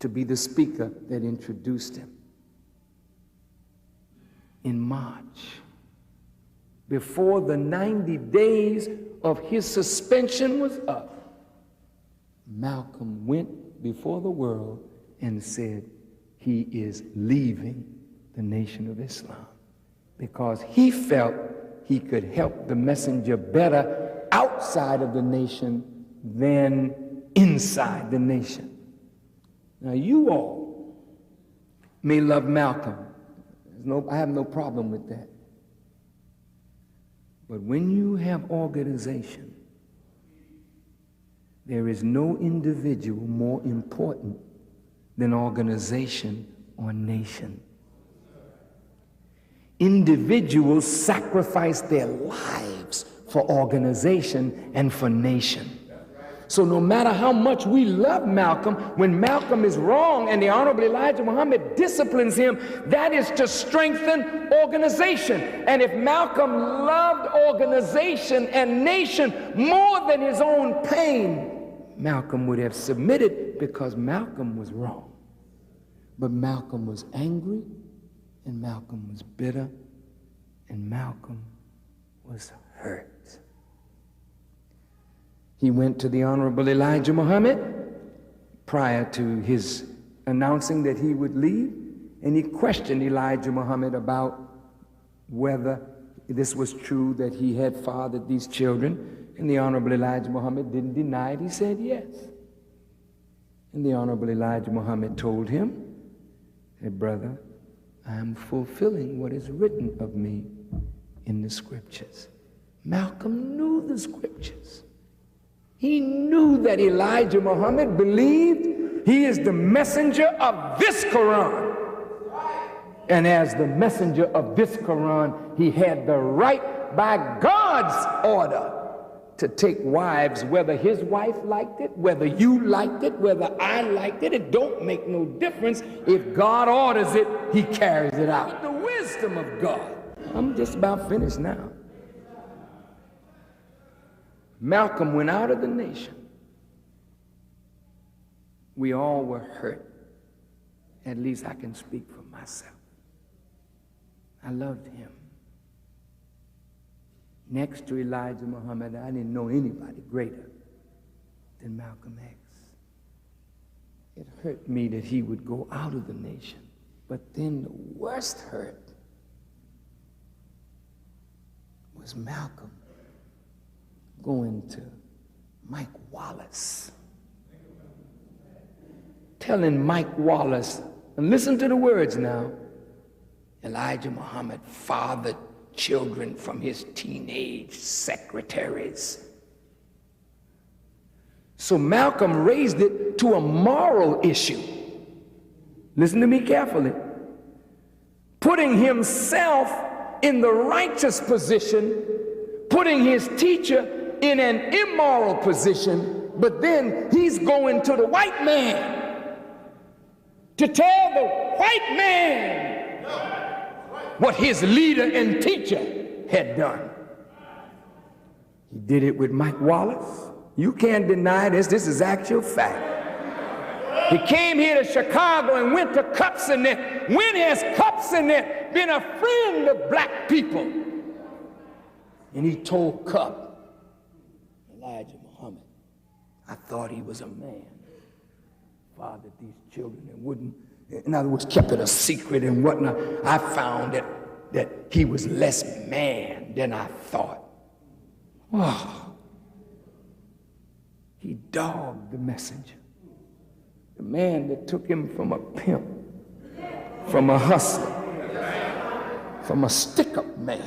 to be the speaker that introduced him. In March, before the 90 days of his suspension was up, Malcolm went before the world and said he is leaving the Nation of Islam because he felt he could help the messenger better outside of the nation than inside the nation. Now you all may love Malcolm. I have no problem with that. But when you have organization, there is no individual more important than organization or nation. Individuals sacrifice their lives for organization and for nation. So no matter how much we love Malcolm, when Malcolm is wrong and the Honorable Elijah Muhammad disciplines him, that is to strengthen organization. And if Malcolm loved organization and nation more than his own pain, Malcolm would have submitted because Malcolm was wrong. But Malcolm was angry, and Malcolm was bitter, and Malcolm was hurt. He went to the Honorable Elijah Muhammad prior to his announcing that he would leave, and he questioned Elijah Muhammad about whether this was true that he had fathered these children, and the Honorable Elijah Muhammad didn't deny it. He said yes. And the Honorable Elijah Muhammad told him, said, brother, I am fulfilling what is written of me in the scriptures. Malcolm knew the scriptures. He knew that Elijah Muhammad believed he is the messenger of this Quran. And as the messenger of this Quran, he had the right by God's order to take wives, whether his wife liked it, whether you liked it, whether I liked it. It don't make no difference. If God orders it, he carries it out. The wisdom of God. I'm just about finished now. Malcolm went out of the nation. We all were hurt. At least I can speak for myself. I loved him. Next to Elijah Muhammad, I didn't know anybody greater than Malcolm X. It hurt me that he would go out of the nation. But then the worst hurt was Malcolm going to Mike Wallace, telling Mike Wallace, and listen to the words now, Elijah Muhammad fathered children from his teenage secretaries. So Malcolm raised it to a moral issue. Listen to me carefully. Putting himself in the righteous position, putting his teacher in an immoral position, but then he's going to the white man to tell the white man what his leader and teacher had done. He did it with Mike Wallace. You can't deny this. This is actual fact. He came here to Chicago and went to Cupsinet. When has Cupsinet been a friend of black people? And he told Cup, Elijah Muhammad, I thought he was a man. Fathered these children and wouldn't, in other words, kept it a secret and whatnot. I found that he was less man than I thought. Oh, he dogged the messenger. The man that took him from a pimp, from a hustler, from a stick-up man,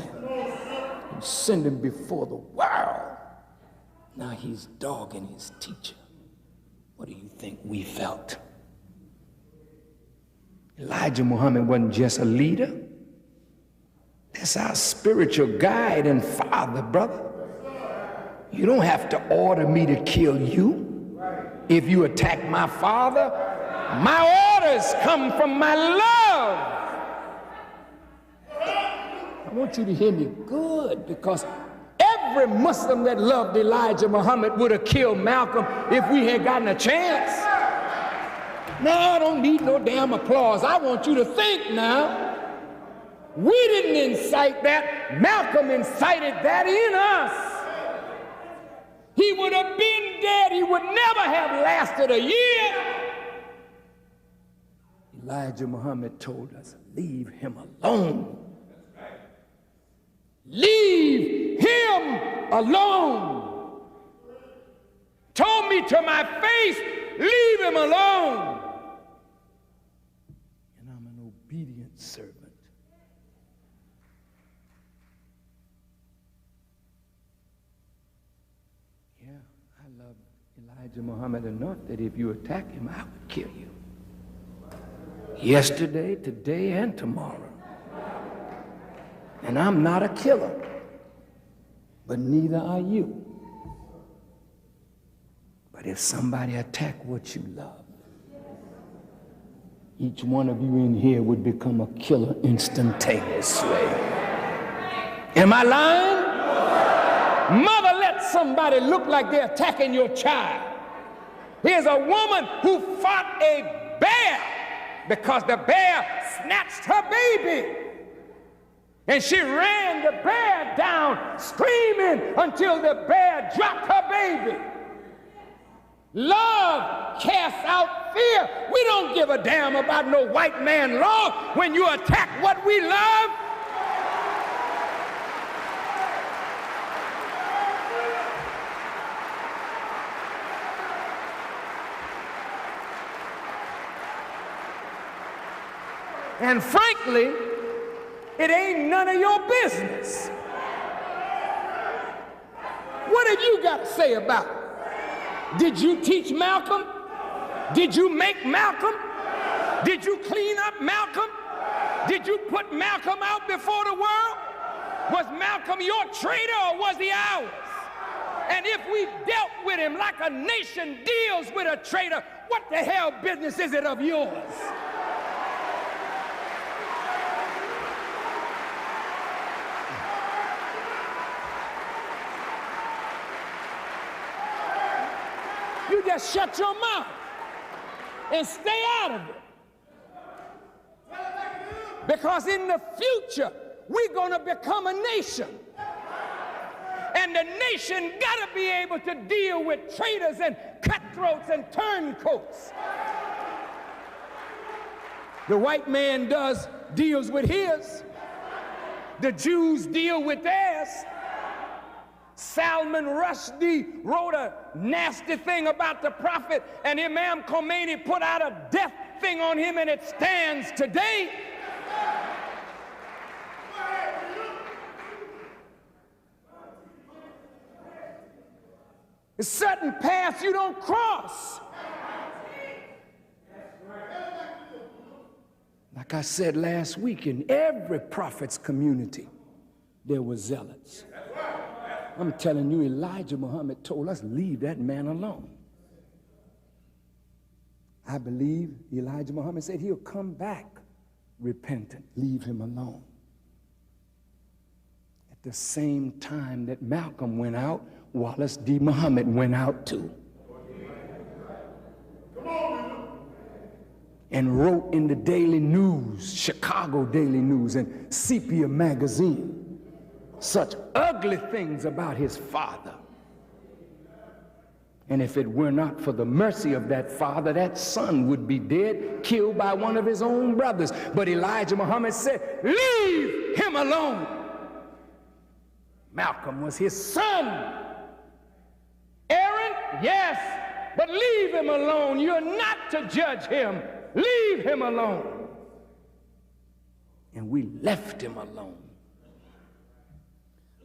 and sent him before the world. Now he's dogging his teacher. What do you think we felt? Elijah Muhammad wasn't just a leader. That's our spiritual guide and father, brother. You don't have to order me to kill you. If you attack my father, my orders come from my love. I want you to hear me good, because every Muslim that loved Elijah Muhammad would have killed Malcolm if we had gotten a chance. No, I don't need no damn applause. I want you to think now. We didn't incite that. Malcolm incited that in us. He would have been dead. He would never have lasted a year. Elijah Muhammad told us, leave him alone. Leave him alone. Told me to my face, leave him alone. And I'm an obedient servant. Yeah, I love Elijah Muhammad enough that if you attack him, I would kill you. Yesterday, today, and tomorrow. And I'm not a killer, but neither are you. But if somebody attack what you love, each one of you in here would become a killer instantaneously. Am I lying? Mother, let somebody look like they're attacking your child. Here's a woman who fought a bear because the bear snatched her baby. And she ran the bear down, screaming until the bear dropped her baby. Love casts out fear. We don't give a damn about no white man law when you attack what we love. And frankly, it ain't none of your business. What have you got to say about it? Did you teach Malcolm? Did you make Malcolm? Did you clean up Malcolm? Did you put Malcolm out before the world? Was Malcolm your traitor or was he ours? And if we dealt with him like a nation deals with a traitor, what the hell business is it of yours? You just shut your mouth and stay out of it. Because in the future, we're going to become a nation. And the nation got to be able to deal with traitors and cutthroats and turncoats. The white man deals with his. The Jews deal with theirs. Salman Rushdie wrote a nasty thing about the prophet, and Imam Khomeini put out a death thing on him, and it stands today. There's certain paths you don't cross. Like I said last week, in every prophet's community, there were zealots. I'm telling you, Elijah Muhammad told us, leave that man alone. I believe Elijah Muhammad said he'll come back repentant. Leave him alone. At the same time that Malcolm went out, Wallace D. Muhammad went out too. And wrote in the Daily News, Chicago Daily News, and Sepia magazine, such ugly things about his father. And if it were not for the mercy of that father, that son would be dead, killed by one of his own brothers. But Elijah Muhammad said, leave him alone. Malcolm was his son. Aaron, yes, but leave him alone. You're not to judge him. Leave him alone. And we left him alone.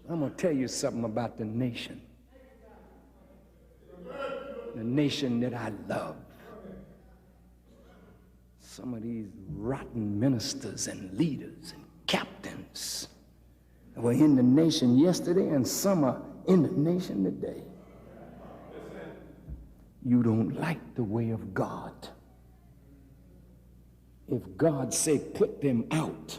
I'm going to tell you something about the nation. The nation that I love. Some of these rotten ministers and leaders and captains that were in the nation yesterday, and some are in the nation today. You don't like the way of God. If God say put them out,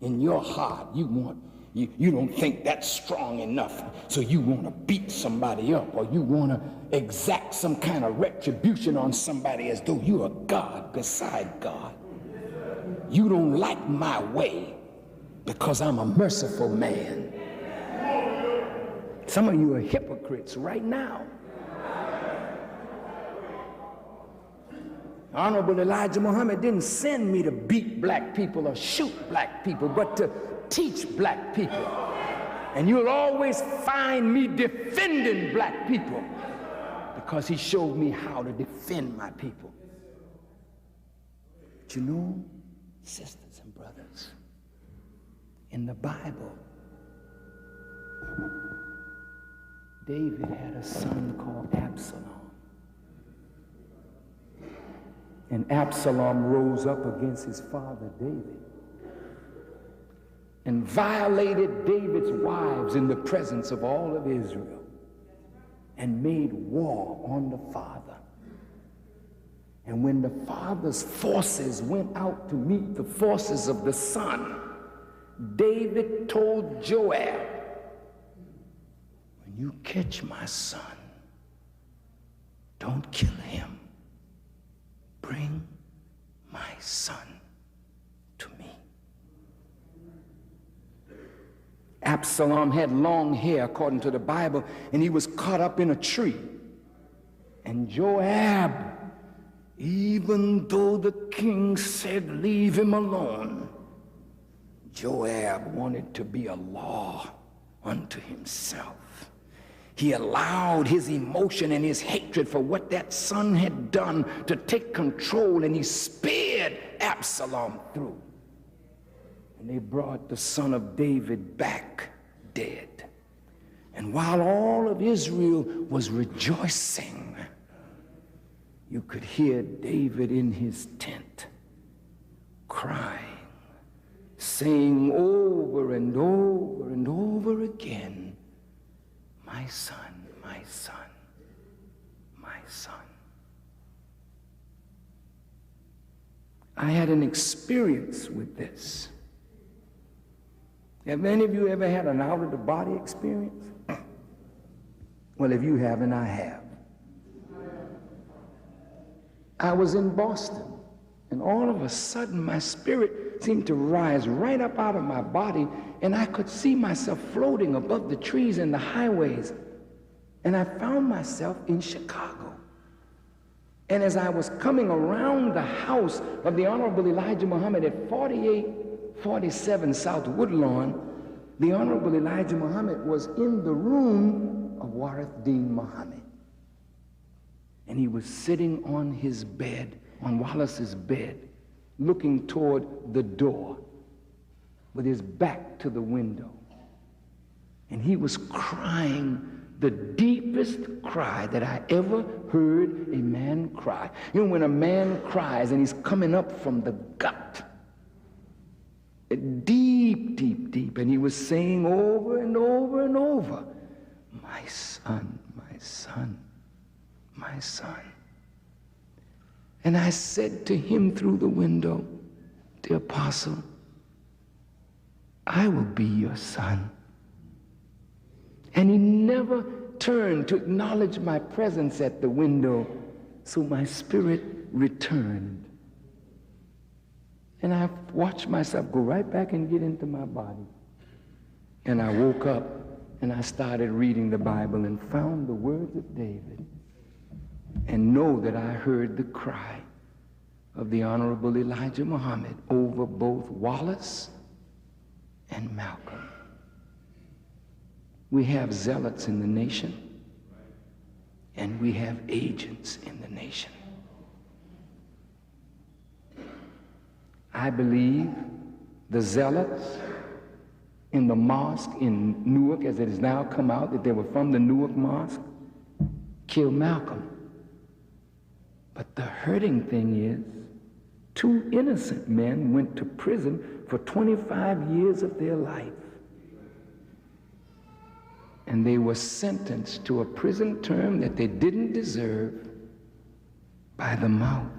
in your heart you want You don't think that's strong enough, so you want to beat somebody up, or you want to exact some kind of retribution on somebody as though you're a God beside God. You don't like my way because I'm a merciful man. Some of you are hypocrites right now. Honorable Elijah Muhammad didn't send me to beat black people or shoot black people, but to teach black people. And you'll always find me defending black people because he showed me how to defend my people. But you know, sisters and brothers, in the Bible, David had a son called Absalom. And Absalom rose up against his father David and violated David's wives in the presence of all of Israel and made war on the father. And when the father's forces went out to meet the forces of the son, David told Joab, when you catch my son, don't kill him. Bring my son to me. Absalom had long hair, according to the Bible, and he was caught up in a tree. And Joab, even though the king said, leave him alone, Joab wanted to be a law unto himself. He allowed his emotion and his hatred for what that son had done to take control, and he speared Absalom through. And they brought the son of David back dead. And while all of Israel was rejoicing, you could hear David in his tent crying, saying over and over and over again, my son, my son, my son. I had an experience with this. Have any of you ever had an out-of-the-body experience? Well, if you haven't, I have. I was in Boston, and all of a sudden my spirit seemed to rise right up out of my body, and I could see myself floating above the trees and the highways. And I found myself in Chicago. And as I was coming around the house of the Honorable Elijah Muhammad at 4847 South Woodlawn, the Honorable Elijah Muhammad was in the room of Warith Deen Muhammad. And he was sitting on his bed, on Wallace's bed, looking toward the door with his back to the window. And he was crying the deepest cry that I ever heard a man cry. You know, when a man cries and he's coming up from the gut, deep, deep, deep, and he was saying over and over and over, my son, my son, my son. And I said to him through the window, dear apostle, I will be your son. And he never turned to acknowledge my presence at the window, so my spirit returned. And I watched myself go right back and get into my body. And I woke up and I started reading the Bible and found the words of David, and know that I heard the cry of the Honorable Elijah Muhammad over both Wallace and Malcolm. We have zealots in the nation, and we have agents in the nation. I believe the zealots in the mosque in Newark, as it has now come out that they were from the Newark mosque, killed Malcolm. But the hurting thing is, 2 innocent men went to prison for 25 years of their life. And they were sentenced to a prison term that they didn't deserve by the mouth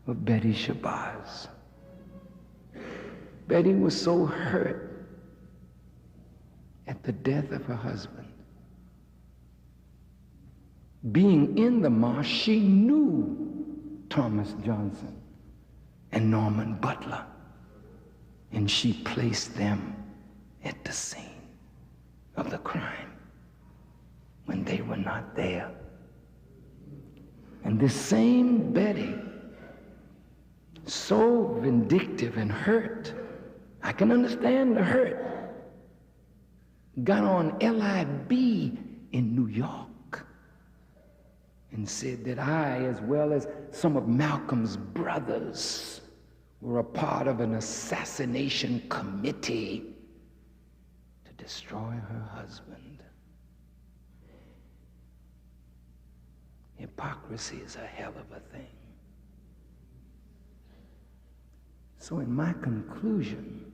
of Betty Shabazz. Betty was so hurt at the death of her husband. Being in the mosque, she knew Thomas Johnson and Norman Butler, and she placed them at the scene of the crime when they were not there. And this same Betty, so vindictive and hurt, I can understand the hurt, got on LIB in New York and said that I, as well as some of Malcolm's brothers, were a part of an assassination committee to destroy her husband. Hypocrisy is a hell of a thing. So in my conclusion,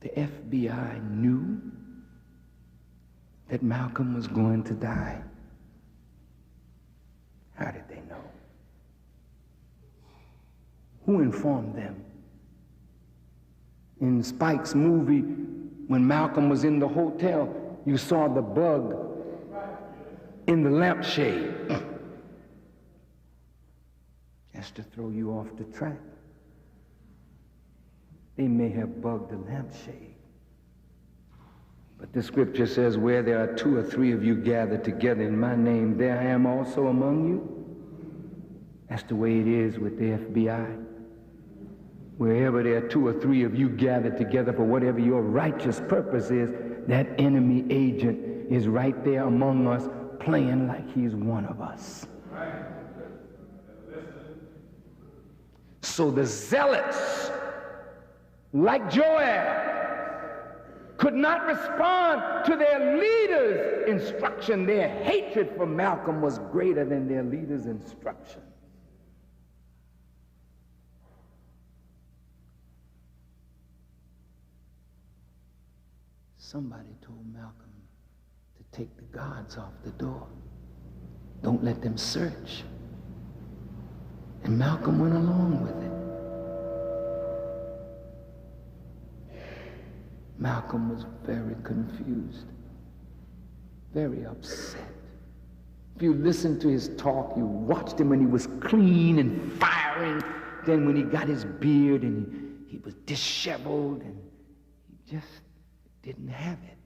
the FBI knew that Malcolm was going to die. How did they know? Who informed them? In Spike's movie, when Malcolm was in the hotel, you saw the bug in the lampshade. That's to throw you off the track. They may have bugged the lampshade. But the scripture says, where there are 2 or 3 of you gathered together in my name, there I am also among you. That's the way it is with the FBI. Wherever there are 2 or 3 of you gathered together for whatever your righteous purpose is, that enemy agent is right there among us, playing like he's one of us. So the zealots, like Joab, could not respond to their leader's instruction. Their hatred for Malcolm was greater than their leader's instruction. Somebody told Malcolm to take the guards off the door. Don't let them search. And Malcolm went along with it. Malcolm was very confused, very upset. If you listened to his talk, you watched him when he was clean and firing, then when he got his beard and he was disheveled and he just didn't have it.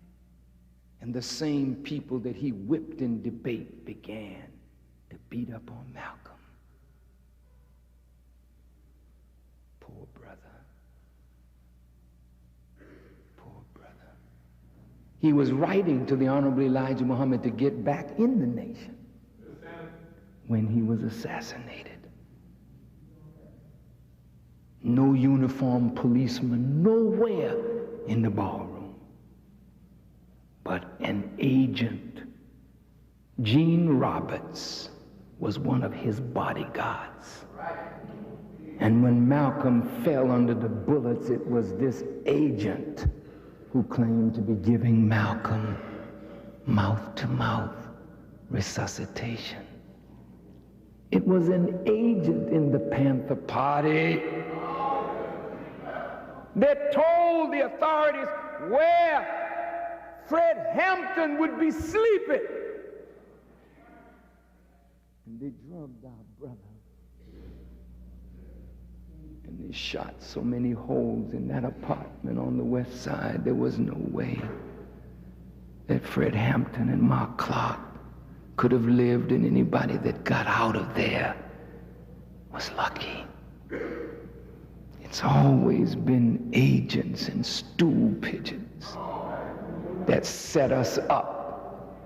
And the same people that he whipped in debate began to beat up on Malcolm. Poor brother. Poor brother. He was writing to the Honorable Elijah Muhammad to get back in the nation when he was assassinated. No uniformed policeman nowhere in the ballroom, but an agent. Gene Roberts was one of his bodyguards. And when Malcolm fell under the bullets, it was this agent who claimed to be giving Malcolm mouth-to-mouth resuscitation. It was an agent in the Panther Party that told the authorities where Fred Hampton would be sleeping. And they drugged our brother. And they shot so many holes in that apartment on the west side. There was no way that Fred Hampton and Mark Clark could have lived, and anybody that got out of there was lucky. It's always been agents and stool pigeons that set us up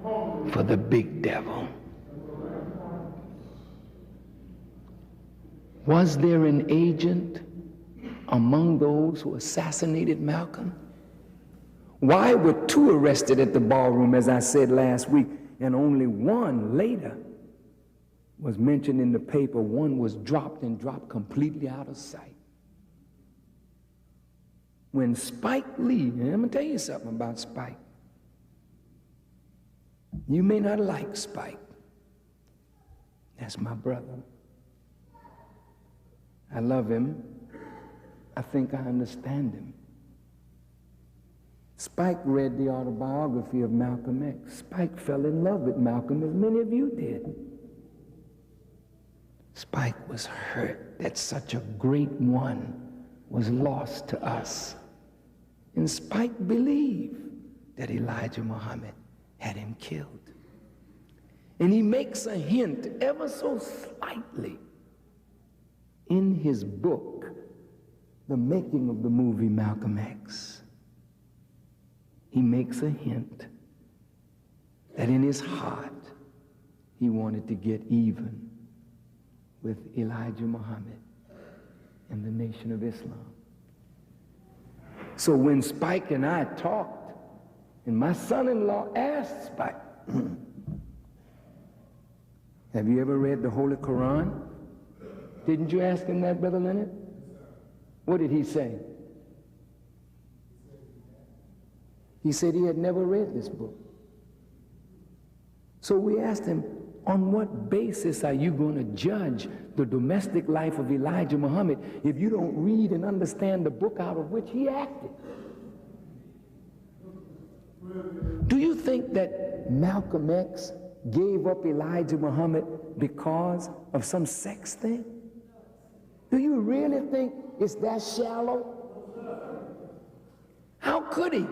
for the big devil. Was there an agent among those who assassinated Malcolm? Why were 2 arrested at the ballroom, as I said last week, and only 1 later was mentioned in the paper? 1 was dropped completely out of sight. When Spike Lee, and I'm going to tell you something about Spike. You may not like Spike. That's my brother. I love him. I think I understand him. Spike read the autobiography of Malcolm X. Spike fell in love with Malcolm, as many of you did. Spike was hurt that such a great one was lost to us. And Spike believed that Elijah Muhammad had him killed. And he makes a hint ever so slightly in his book, The Making of the Movie Malcolm X. He makes a hint that in his heart he wanted to get even with Elijah Muhammad and the Nation of Islam. So when Spike and I talked, and my son-in-law asked Spike, have you ever read the Holy Quran? Didn't you ask him that, Brother Leonard? What did he say? He said he had never read this book. So we asked him, on what basis are you going to judge the domestic life of Elijah Muhammad if you don't read and understand the book out of which he acted? Do you think that Malcolm X gave up Elijah Muhammad because of some sex thing? Do you really think it's that shallow? How could he?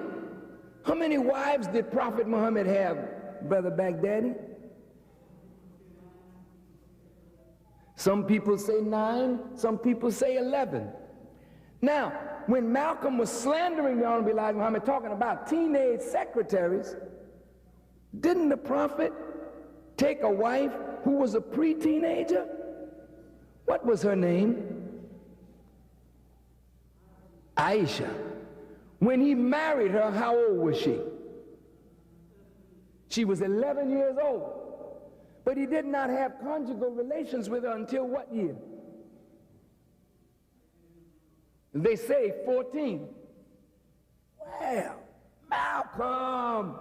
How many wives did Prophet Muhammad have, Brother Baghdadi? Some people say 9, some people say 11. Now, when Malcolm was slandering the Honorable Elijah Muhammad, talking about teenage secretaries, didn't the Prophet take a wife who was a pre-teenager? What was her name? Aisha. When he married her, how old was she? She was 11 years old. But he did not have conjugal relations with her until what year? They say 14. Well, Malcolm,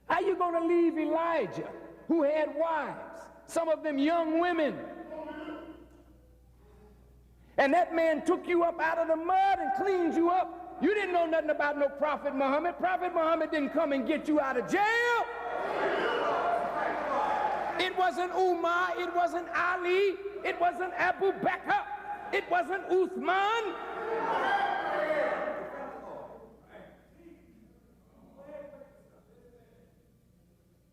how you going to leave Elijah, who had wives, some of them young women? And that man took you up out of the mud and cleaned you up. You didn't know nothing about no Prophet Muhammad. Prophet Muhammad didn't come and get you out of jail. It wasn't Umar, it wasn't Ali, it wasn't Abu Bakr, it wasn't Uthman.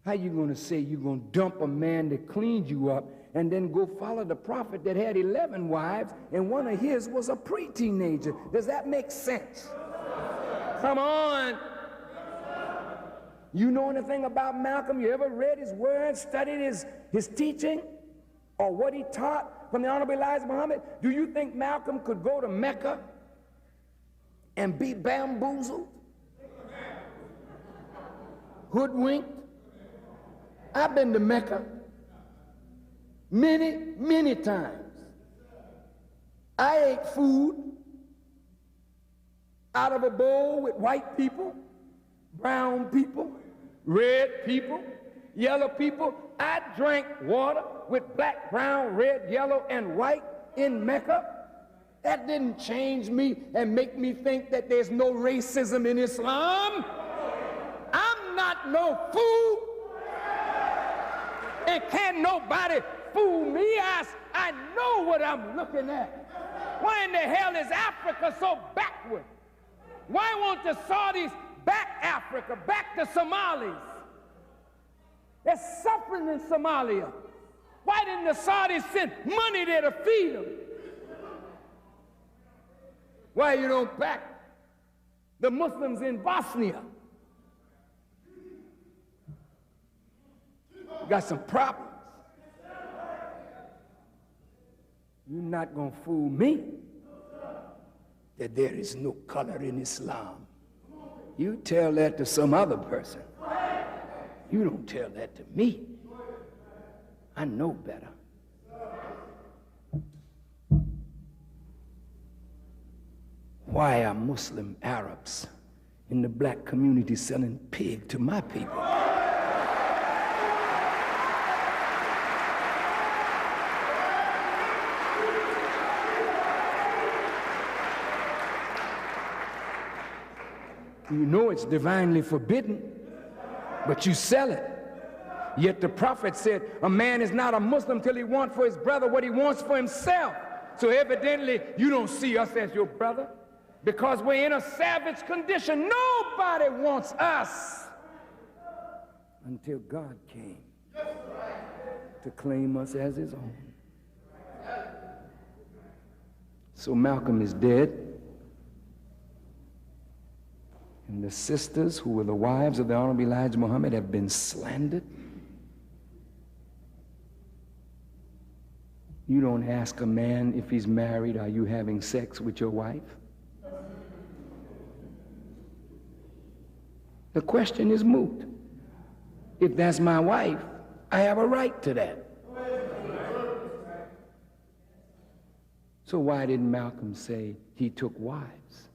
How you going to say you're going to dump a man that cleaned you up and then go follow the prophet that had 11 wives and one of his was a pre-teenager? Does that make sense? Come on. You know anything about Malcolm? You ever read his words, studied his teaching, or what he taught from the Honorable Elijah Muhammad? Do you think Malcolm could go to Mecca and be bamboozled, hoodwinked? I've been to Mecca many, many times. I ate food out of a bowl with white people, brown people, red people, yellow people. I drank water with black, brown, red, yellow, and white in Mecca. That didn't change me and make me think that there's no racism in Islam. I'm not no fool. And can't nobody fool me. I know what I'm looking at. Why in the hell is Africa so backward? Why won't the Saudis back Africa, back the Somalis? They're suffering in Somalia. Why didn't the Saudis send money there to feed them? Why you don't back the Muslims in Bosnia? Got some problems. You're not going to fool me that there is no color in Islam. You tell that to some other person. You don't tell that to me. I know better. Why are Muslim Arabs in the black community selling pig to my people? You know it's divinely forbidden, but you sell it. Yet the prophet said, a man is not a Muslim till he wants for his brother what he wants for himself. So evidently, you don't see us as your brother because we're in a savage condition. Nobody wants us until God came to claim us as his own. So Malcolm is dead, and the sisters who were the wives of the Honorable Elijah Muhammad have been slandered. You don't ask a man if he's married, are you having sex with your wife? The question is moot. If that's my wife, I have a right to that. So why didn't Malcolm say he took wives?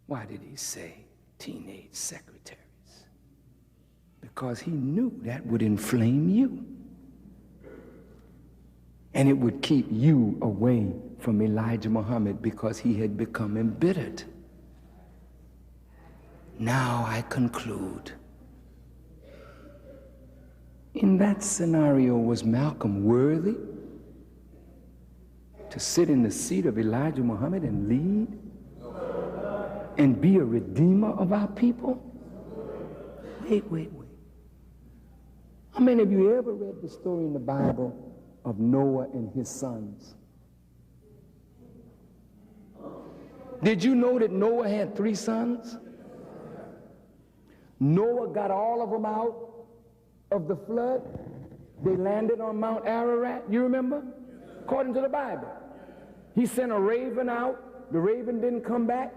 Why did he say teenage secretaries? Because he knew that would inflame you. And it would keep you away from Elijah Muhammad because he had become embittered. Now I conclude. In that scenario, was Malcolm worthy to sit in the seat of Elijah Muhammad and lead and be a redeemer of our people? Wait. How many of you ever read the story in the Bible of Noah and his sons? Did you know that Noah had 3 sons? Noah got all of them out of the flood. They landed on Mount Ararat. You remember? According to the Bible. He sent a raven out. The raven didn't come back.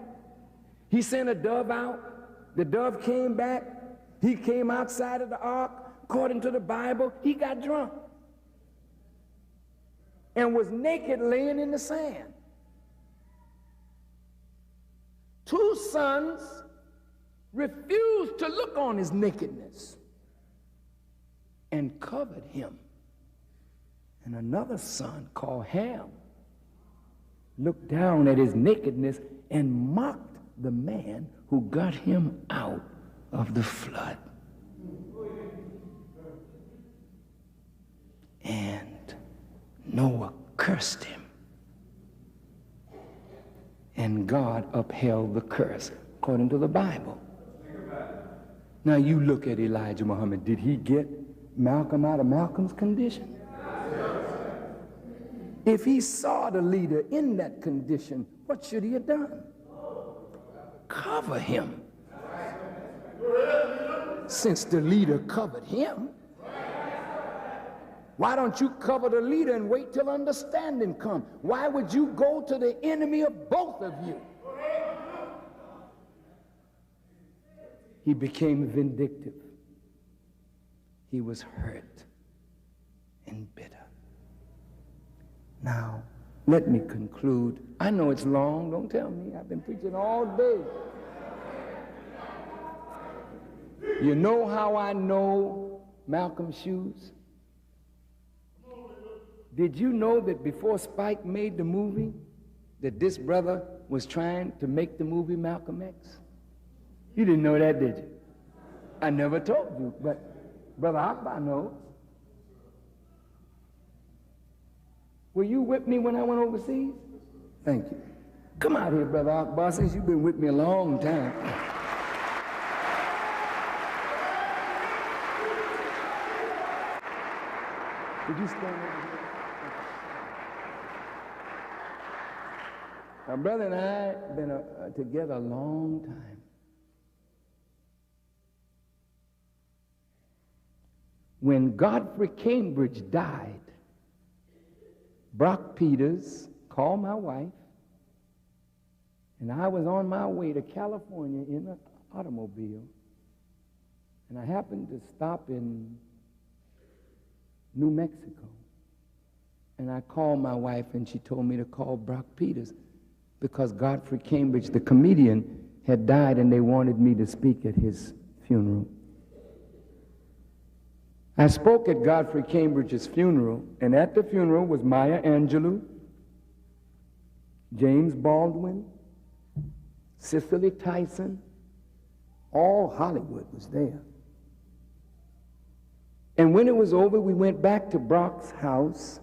He sent a dove out. The dove came back. He came outside of the ark. According to the Bible, he got drunk and was naked laying in the sand. 2 sons refused to look on his nakedness and covered him. And another son called Ham looked down at his nakedness and mocked the man who got him out of the flood. And Noah cursed him. And God upheld the curse, according to the Bible. Now you look at Elijah Muhammad. Did he get Malcolm out of Malcolm's condition? If he saw the leader in that condition, what should he have done? Cover him. Since the leader covered him, why don't you cover the leader and wait till understanding comes? Why would you go to the enemy of both of you? He became vindictive. He was hurt and bitter. Now, let me conclude. I know it's long. Don't tell me. I've been preaching all day. You know how I know Malcolm's shoes? Did you know that before Spike made the movie, that this brother was trying to make the movie Malcolm X? You didn't know that, did you? I never told you, but Brother Akbar knows. Were you with me when I went overseas? Thank you. Come out here, Brother Akbar, since you've been with me a long time. Did you stand over here? My brother and I have been together a long time. When Godfrey Cambridge died, Brock Peters called my wife, and I was on my way to California in an automobile, and I happened to stop in New Mexico, and I called my wife, and she told me to call Brock Peters because Godfrey Cambridge, the comedian, had died, and they wanted me to speak at his funeral. I spoke at Godfrey Cambridge's funeral, and at the funeral was Maya Angelou, James Baldwin, Cicely Tyson, All Hollywood was there. And when it was over, we went back to Brock's house,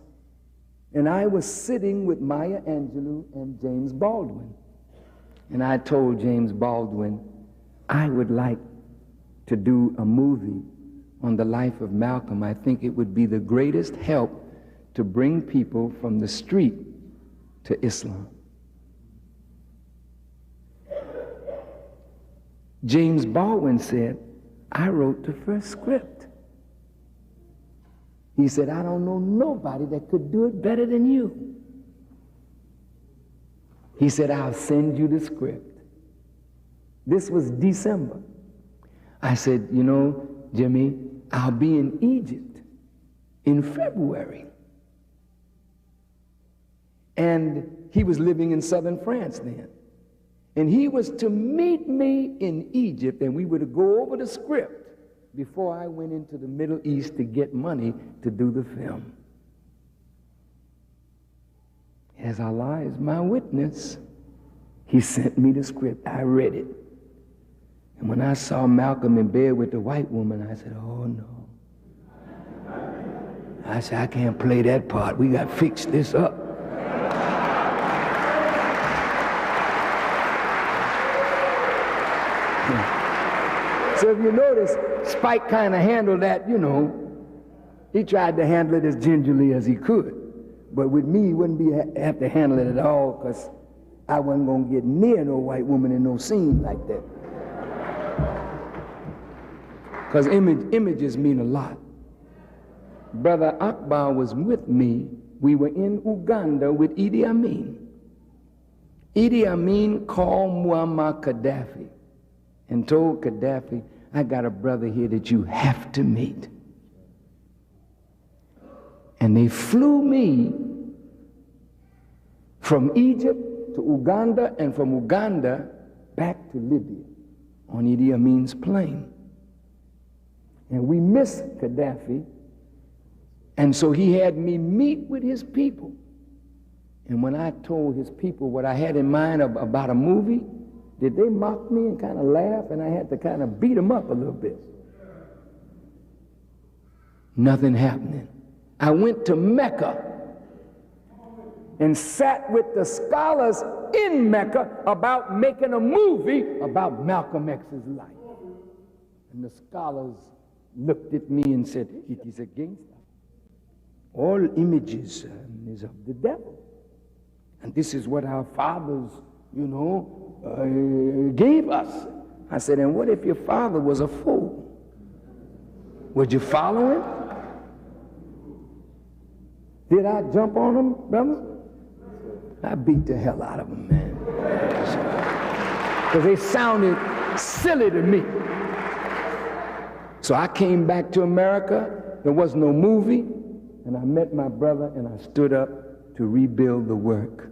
and I was sitting with Maya Angelou and James Baldwin. And I told James Baldwin, I would like to do a movie on the life of Malcolm. I think it would be the greatest help to bring people from the street to Islam. James Baldwin said, I wrote the first script. He said, I don't know nobody that could do it better than you. He said, I'll send you the script. This was December. I said, you know, Jimmy, I'll be in Egypt in February. And he was living in southern France then. And he was to meet me in Egypt, and we were to go over the script before I went into the Middle East to get money to do the film. As Allah is my witness, he sent me the script. I read it. And when I saw Malcolm in bed with the white woman, I said, oh no. I said, I can't play that part. We got to fix this up. So if you notice, Spike kind of handled that, you know. He tried to handle it as gingerly as he could. But with me, he wouldn't have to handle it at all, because I wasn't going to get near no white woman in no scene like that. Because images mean a lot. Brother Akbar was with me. We were in Uganda with Idi Amin. Idi Amin called Muammar Gaddafi and told Gaddafi, I got a brother here that you have to meet. And they flew me from Egypt to Uganda, and from Uganda back to Libya on Idi Amin's plane. And we missed Gaddafi, and so he had me meet with his people. And when I told his people what I had in mind about a movie, did they mock me and kind of laugh? And I had to kind of beat them up a little bit. Nothing happening. I went to Mecca and sat with the scholars in Mecca about making a movie about Malcolm X's life. And the scholars looked at me and said, it is against us. All images is of the devil. And this is what our fathers, you know, gave us. I said, and what if your father was a fool? Would you follow him? Did I jump on him, brother? I beat the hell out of them, man. Because they sounded silly to me. So I came back to America. There was no movie. And I met my brother, and I stood up to rebuild the work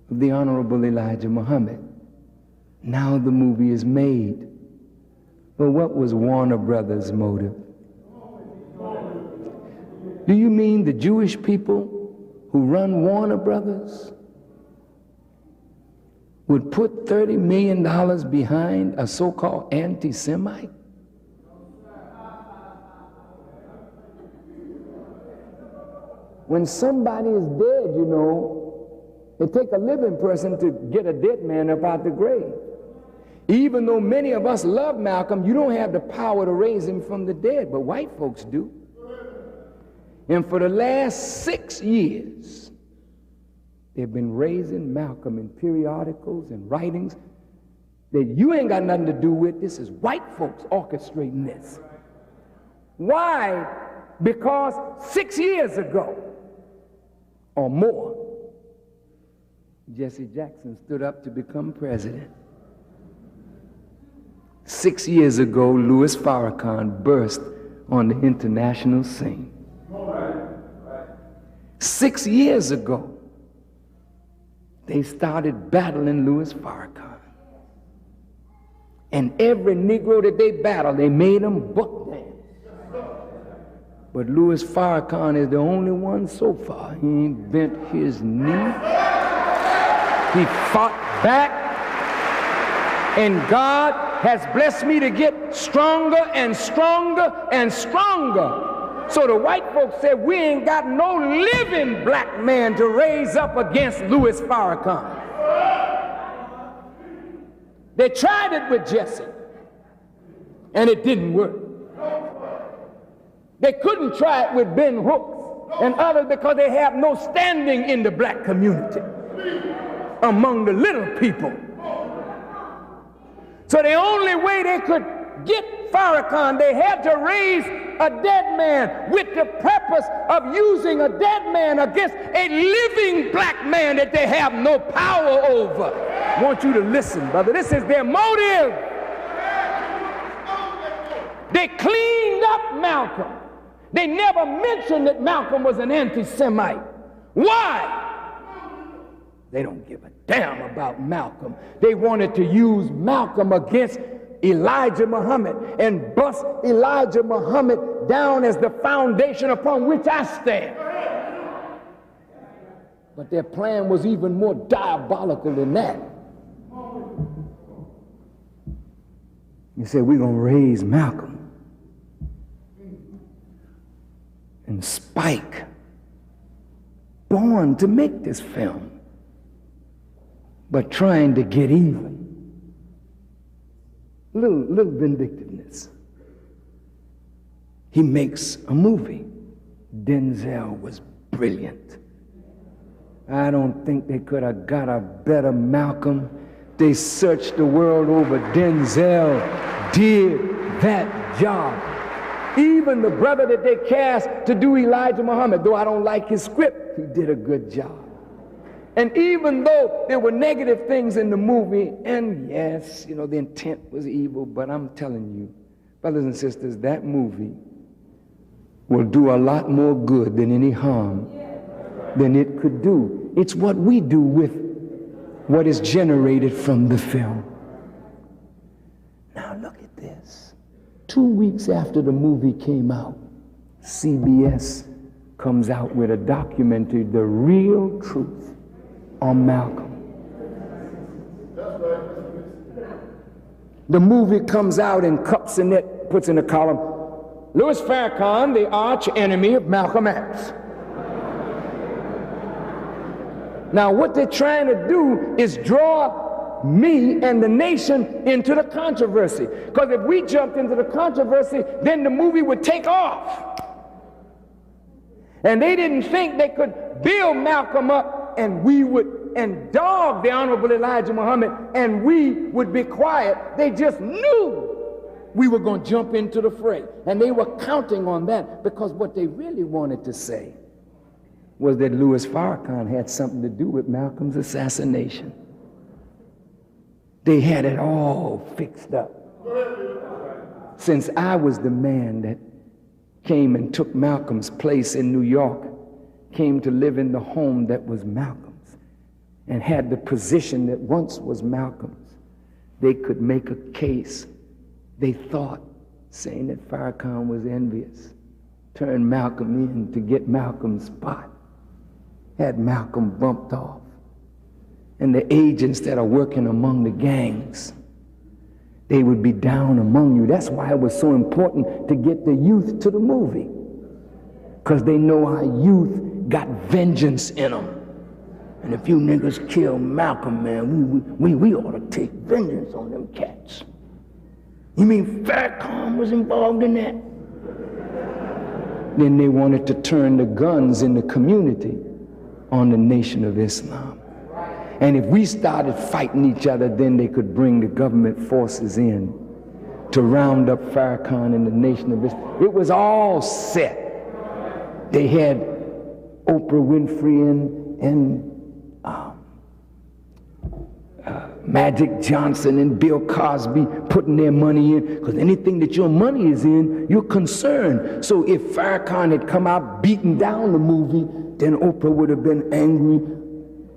of the Honorable Elijah Muhammad. Now the movie is made. But what was Warner Brothers' motive? Do you mean the Jewish people who run Warner Brothers would put $30 million behind a so-called anti-Semite? When somebody is dead, you know, it takes a living person to get a dead man up out the grave. Even though many of us love Malcolm, you don't have the power to raise him from the dead, but white folks do. And for the last 6 years, they've been raising Malcolm in periodicals and writings that you ain't got nothing to do with. This is white folks orchestrating this. Why? Because 6 years ago or more, Jesse Jackson stood up to become president. 6 years ago, Louis Farrakhan burst on the international scene. 6 years ago, they started battling Louis Farrakhan. And every Negro that they battled, they made him buck dance. But Louis Farrakhan is the only one so far. He ain't bent his knee. He fought back, and God has blessed me to get stronger and stronger and stronger. So the white folks said, we ain't got no living black man to raise up against Louis Farrakhan. They tried it with Jesse, and it didn't work. They couldn't try it with Ben Hooks and others because they have no standing in the black community among the little people. So the only way they could get Farrakhan, they had to raise a dead man with the purpose of using a dead man against a living black man that they have no power over. I want you to listen, brother. This is their motive. They cleaned up Malcolm. They never mentioned that Malcolm was an anti-Semite. Why? They don't give a damn about Malcolm. They wanted to use Malcolm against Elijah Muhammad and bust Elijah Muhammad down as the foundation upon which I stand. But their plan was even more diabolical than that. You said, we're going to raise Malcolm. And Spike, born to make this film, but trying to get even. Little vindictiveness. He makes a movie. Denzel was brilliant. I don't think they could have got a better Malcolm. They searched the world over. Denzel did that job. Even the brother that they cast to do Elijah Muhammad, though I don't like his script, he did a good job. And even though there were negative things in the movie, and yes, you know, the intent was evil, but I'm telling you, brothers and sisters, that movie will do a lot more good than any harm than it could do. It's what we do with what is generated from the film. Now look at this. 2 weeks after the movie came out, CBS comes out with a documentary, The Real Truth on Malcolm. The movie comes out and Cups and Net puts in a column, Louis Farrakhan, the arch enemy of Malcolm X. Now what they're trying to do is draw me and the nation into the controversy. Because if we jumped into the controversy, then the movie would take off. And they didn't think they could build Malcolm up and we would, and dog the Honorable Elijah Muhammad, and we would be quiet. They just knew we were going to jump into the fray. And they were counting on that, because what they really wanted to say was that Louis Farrakhan had something to do with Malcolm's assassination. They had it all fixed up. Since I was the man that came and took Malcolm's place in New York, came to live in the home that was Malcolm's, and had the position that once was Malcolm's, they could make a case, they thought, saying that Farrakhan was envious, turned Malcolm in to get Malcolm's spot, had Malcolm bumped off. And the agents that are working among the gangs, they would be down among you. That's why it was so important to get the youth to the movie, because they know our youth got vengeance in them. And if you niggas kill Malcolm, man, we ought to take vengeance on them cats. You mean Farrakhan was involved in that? Then they wanted to turn the guns in the community on the Nation of Islam. And if we started fighting each other, then they could bring the government forces in to round up Farrakhan and the Nation of Islam. It was all set. They had Oprah Winfrey and Magic Johnson and Bill Cosby putting their money in, because anything that your money is in, you're concerned. So if Farrakhan had come out beating down the movie, then Oprah would have been angry,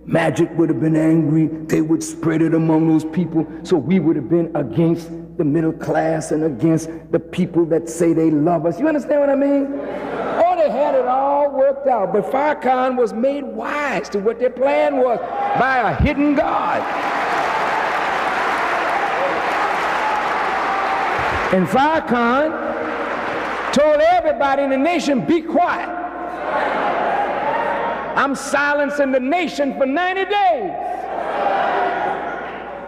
Magic would have been angry, they would spread it among those people, so we would have been against the middle class and against the people that say they love us. You understand what I mean? Oh, they had it all worked out, but Farrakhan was made wise to what their plan was by a hidden God. And Farrakhan told everybody in the nation, be quiet. I'm silencing the nation for 90 days.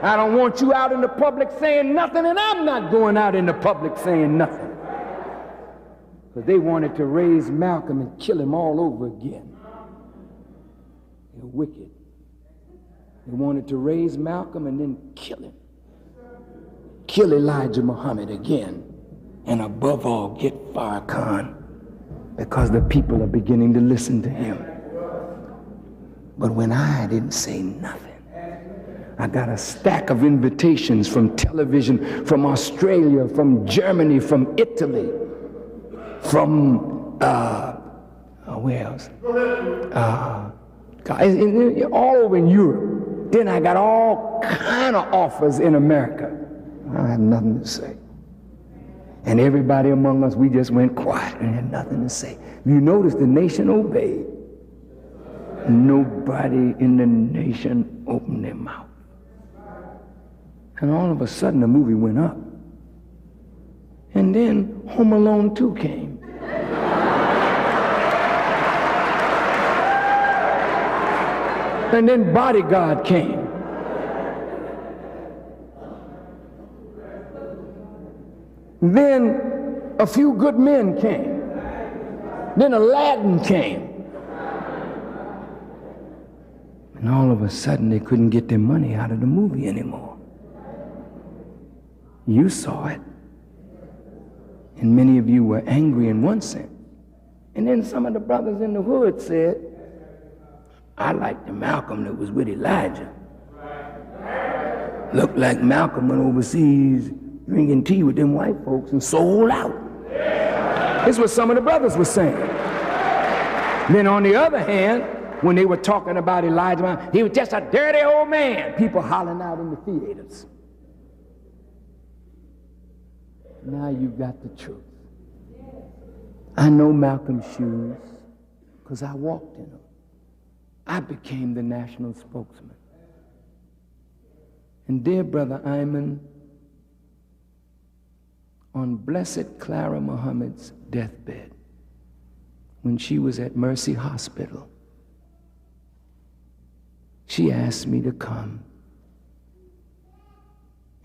I don't want you out in the public saying nothing, and I'm not going out in the public saying nothing. Because they wanted to raise Malcolm and kill him all over again. They're wicked. They wanted to raise Malcolm and then kill him. Kill Elijah Muhammad again. And above all, get Farrakhan. Because the people are beginning to listen to him. But when I didn't say nothing, I got a stack of invitations from television, from Australia, from Germany, from Italy, from, where else? All over in Europe. Then I got all kind of offers in America. I had nothing to say. And everybody among us, we just went quiet and had nothing to say. You notice the nation obeyed. Nobody in the nation opened their mouth. And all of a sudden the movie went up. And then Home Alone 2 came. And then Bodyguard came. Then A Few Good Men came. Then Aladdin came. And all of a sudden they couldn't get their money out of the movie anymore. You saw it. And many of you were angry in one sense. And then some of the brothers in the hood said, I liked the Malcolm that was with Elijah. Looked like Malcolm went overseas drinking tea with them white folks and sold out. This is what some of the brothers were saying. Then on the other hand, when they were talking about Elijah, he was just a dirty old man. People hollering out in the theaters. Now you got the truth. I know Malcolm's shoes because I walked in them. I became the national spokesman. And dear Brother Ayman, on Blessed Clara Muhammad's deathbed, when she was at Mercy Hospital, she asked me to come,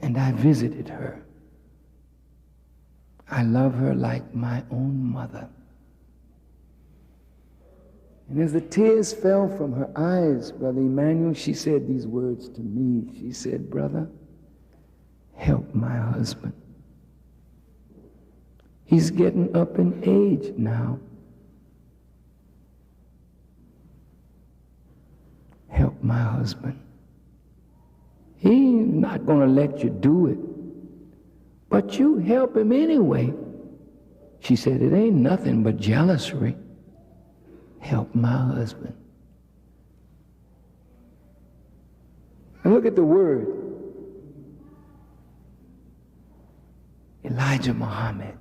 and I visited her. I love her like my own mother. And as the tears fell from her eyes, Brother Emmanuel, she said these words to me. She said, brother, help my husband. He's getting up in age now. Help my husband. He's not going to let you do it, but you help him anyway. She said, it ain't nothing but jealousy. Help my husband. And look at the word. Elijah Muhammad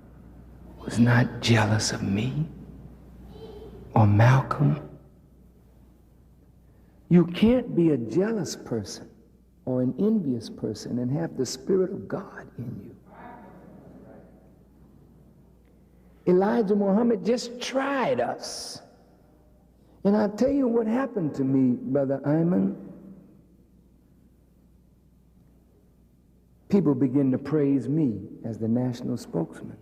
was not jealous of me or Malcolm. You can't be a jealous person or an envious person and have the Spirit of God in you. Elijah Muhammad just tried us. And I'll tell you what happened to me, Brother Ayman. People begin to praise me as the national spokesman.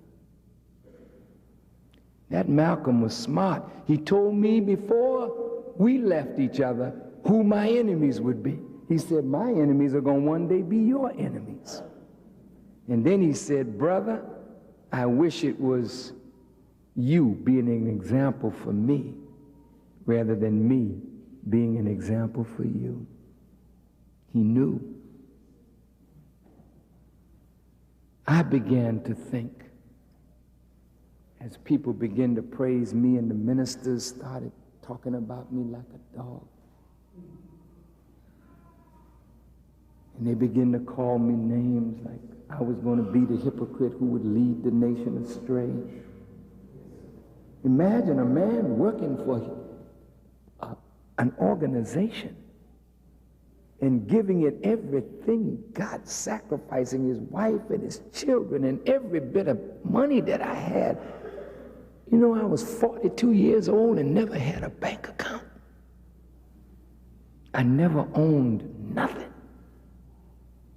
That Malcolm was smart. He told me before we left each other who my enemies would be. He said, my enemies are going to one day be your enemies. And then he said, brother, I wish it was you being an example for me rather than me being an example for you. He knew. I began to think, as people began to praise me and the ministers started talking about me like a dog. And they began to call me names like I was going to be the hypocrite who would lead the nation astray. Imagine a man working for an organization and giving it everything he got, sacrificing his wife and his children and every bit of money that I had. You know, I was 42 years old and never had a bank account. I never owned nothing.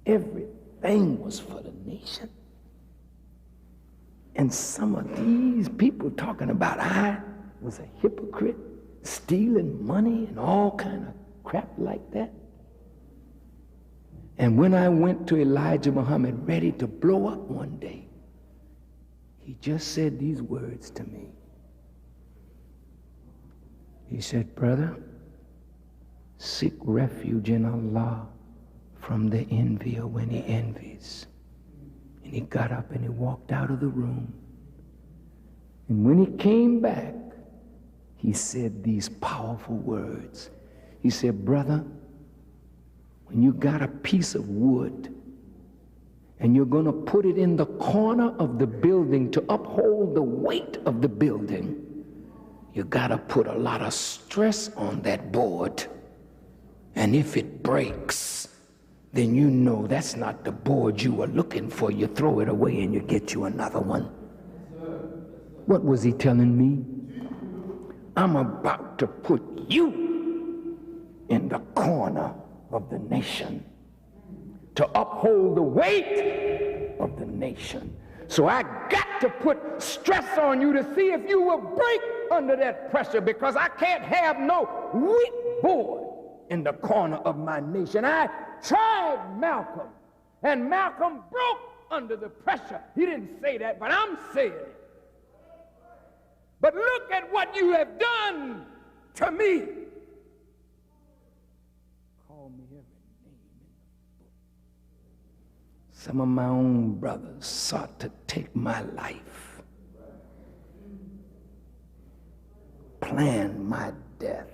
Everything was for the nation. And some of these people talking about I was a hypocrite, stealing money and all kind of crap like that. And when I went to Elijah Muhammad ready to blow up one day, he just said these words to me. He said, brother, seek refuge in Allah from the envier when he envies. And he got up and he walked out of the room. And when he came back, he said these powerful words. He said, brother, when you got a piece of wood and you're going to put it in the corner of the building to uphold the weight of the building, you got to put a lot of stress on that board. And if it breaks, then you know that's not the board you were looking for. You throw it away and you get you another one. What was he telling me? I'm about to put you in the corner of the nation to uphold the weight of the nation. So I got to put stress on you to see if you will break under that pressure, because I can't have no weak board in the corner of my nation. I tried Malcolm, and Malcolm broke under the pressure. He didn't say that, but I'm saying it. But look at what you have done to me. Call me every name in the book. Some of my own brothers sought to take my life, plan my death.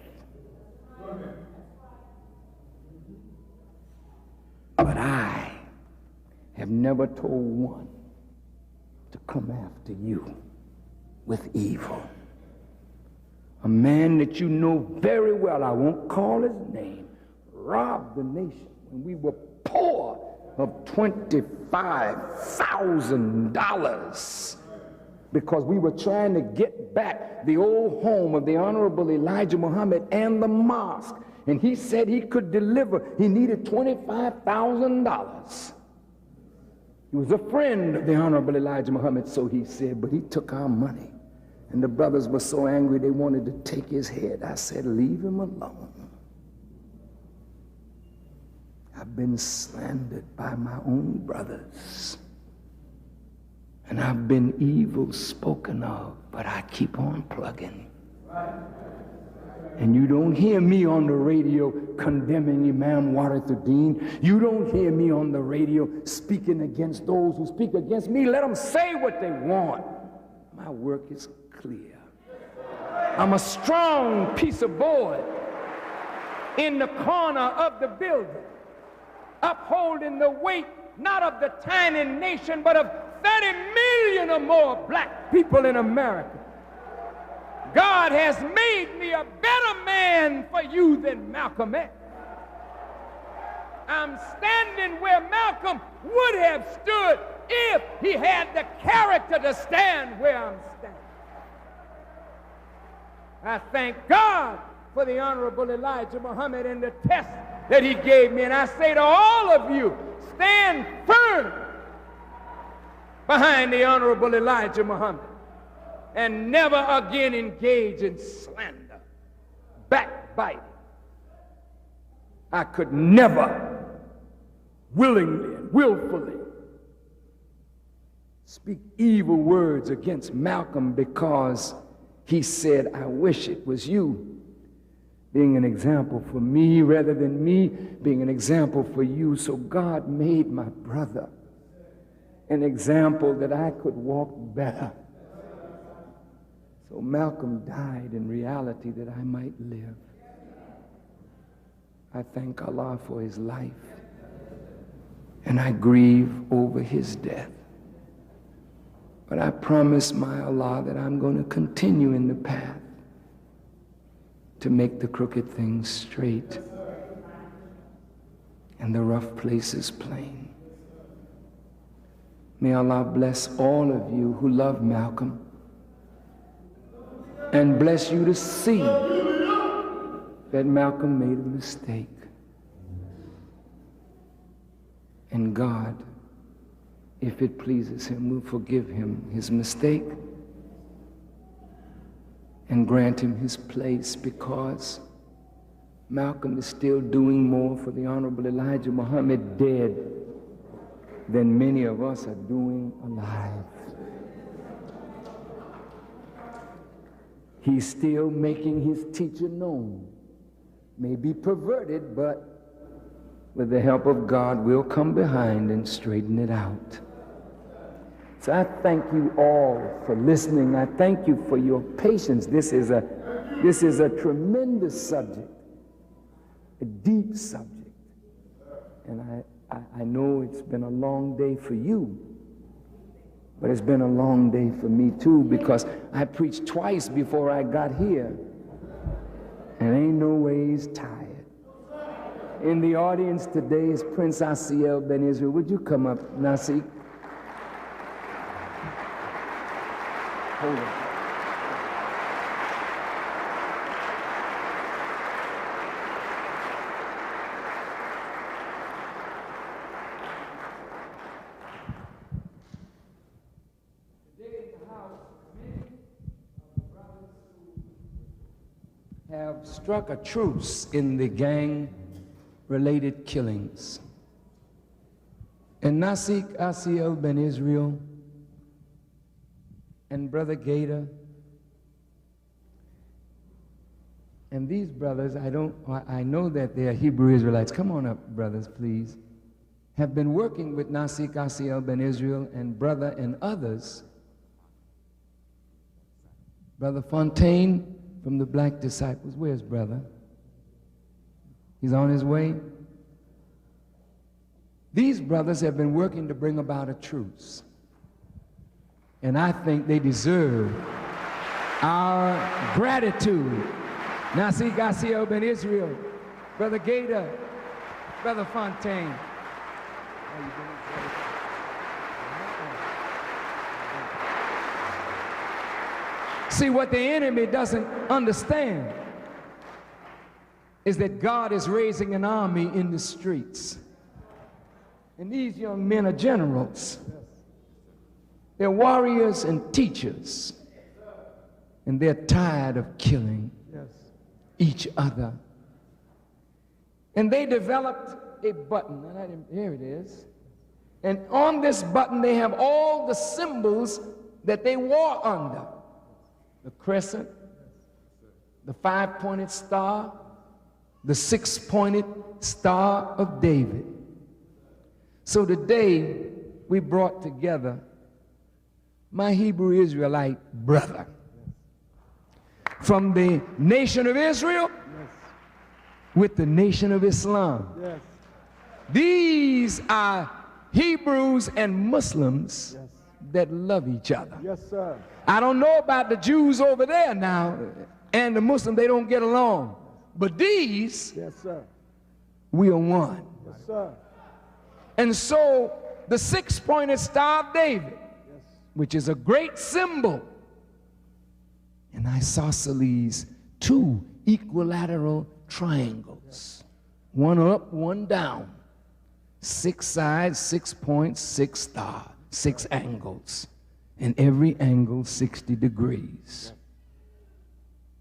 But I have never told one to come after you with evil. A man that you know very well, I won't call his name, robbed the nation when we were poor of $25,000 because we were trying to get back the old home of the Honorable Elijah Muhammad and the mosque. And he said he could deliver. He needed $25,000. He was a friend of the Honorable Elijah Muhammad, so he said, but he took our money. And the brothers were so angry they wanted to take his head. I said, leave him alone. I've been slandered by my own brothers. And I've been evil spoken of, but I keep on plugging. And you don't hear me on the radio condemning Imam Warithuddin. You don't hear me on the radio speaking against those who speak against me. Let them say what they want. My work is clear. I'm a strong piece of board in the corner of the building, upholding the weight not of the tiny nation, but of 30 million or more black people in America. God has made me a better man for you than Malcolm X. I'm standing where Malcolm would have stood if he had the character to stand where I'm standing. I thank God for the Honorable Elijah Muhammad and the test that he gave me. And I say to all of you, stand firm behind the Honorable Elijah Muhammad. And never again engage in slander, backbiting. I could never willingly and willfully speak evil words against Malcolm because he said, I wish it was you, being an example for me rather than me being an example for you. So God made my brother an example that I could walk better. So Malcolm died in reality that I might live. I thank Allah for his life, and I grieve over his death. But I promise my Allah that I'm going to continue in the path to make the crooked things straight. and the rough places plain. May Allah bless all of you who love Malcolm and bless you to see that Malcolm made a mistake. And God, if it pleases him, will forgive him his mistake and grant him his place, because Malcolm is still doing more for the Honorable Elijah Muhammad dead than many of us are doing alive. He's still making his teacher known. May be perverted, but with the help of God, we'll come behind and straighten it out. So I thank you all for listening. I thank you for your patience. This is a tremendous subject, a deep subject. And I know it's been a long day for you, but it's been a long day for me too, because I preached twice before I got here, and ain't no ways tired. In the audience today is Prince Asiel Ben Israel. Would you come up, Nasik? Hold on. Today in the house, many of the brothers who have struck a truce in the gang-related killings. And Nasik Asiel Ben Israel and Brother Gator, and these brothers, I know that they are Hebrew Israelites. Come on up, brothers, please. Have been working with Nasik Asiel Ben Israel and brother and others. Brother Fontaine from the Black Disciples. Where's brother? He's on his way. These brothers have been working to bring about a truce. And I think they deserve our gratitude. Nasik Asiel Ben Israel, Brother Gator, Brother Fontaine. See, what the enemy doesn't understand is that God is raising an army in the streets. And these young men are generals. They're warriors and teachers. And they're tired of killing each other. And they developed a button. And here it is. And on this button, they have all the symbols that they wore under. The crescent, the five-pointed star, the six-pointed star of David. So today, we brought together my Hebrew Israelite brother from the nation of Israel with the nation of Islam. These are Hebrews and Muslims that love each other. I don't know about the Jews over there now and the Muslims, they don't get along. But these, we are one. And so the six-pointed star of David, which is a great symbol, and isosceles, two equilateral triangles, one up, one down, 6 sides, 6 points, 6 stars, 6 angles, and every angle 60 degrees.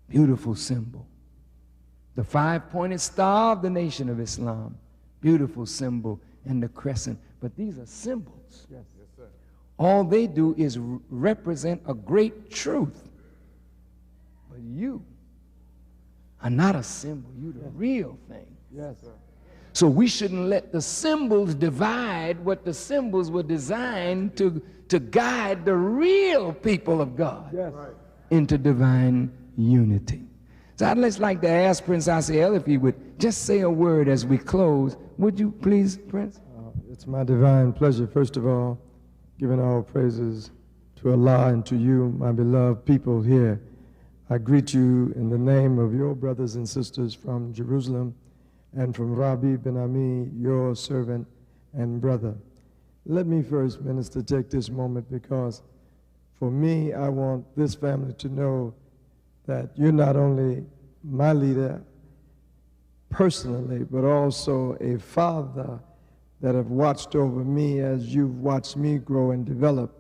Beautiful symbol. The five-pointed star of the nation of Islam, beautiful symbol, and the crescent. But these are symbols. All they do is represent a great truth. But you are not a symbol. You're the real thing. So we shouldn't let the symbols divide what the symbols were designed to guide the real people of God into divine unity. So I'd just like to ask Prince Asiel if he would just say a word as we close. Would you please, Prince? It's my divine pleasure, first of all, giving all praises to Allah and to you, my beloved people here. I greet you in the name of your brothers and sisters from Jerusalem and from Rabi Ben Ami, your servant and brother. Let me first, Minister, take this moment because for me, I want this family to know that you're not only my leader personally, but also a father that have watched over me as you've watched me grow and develop,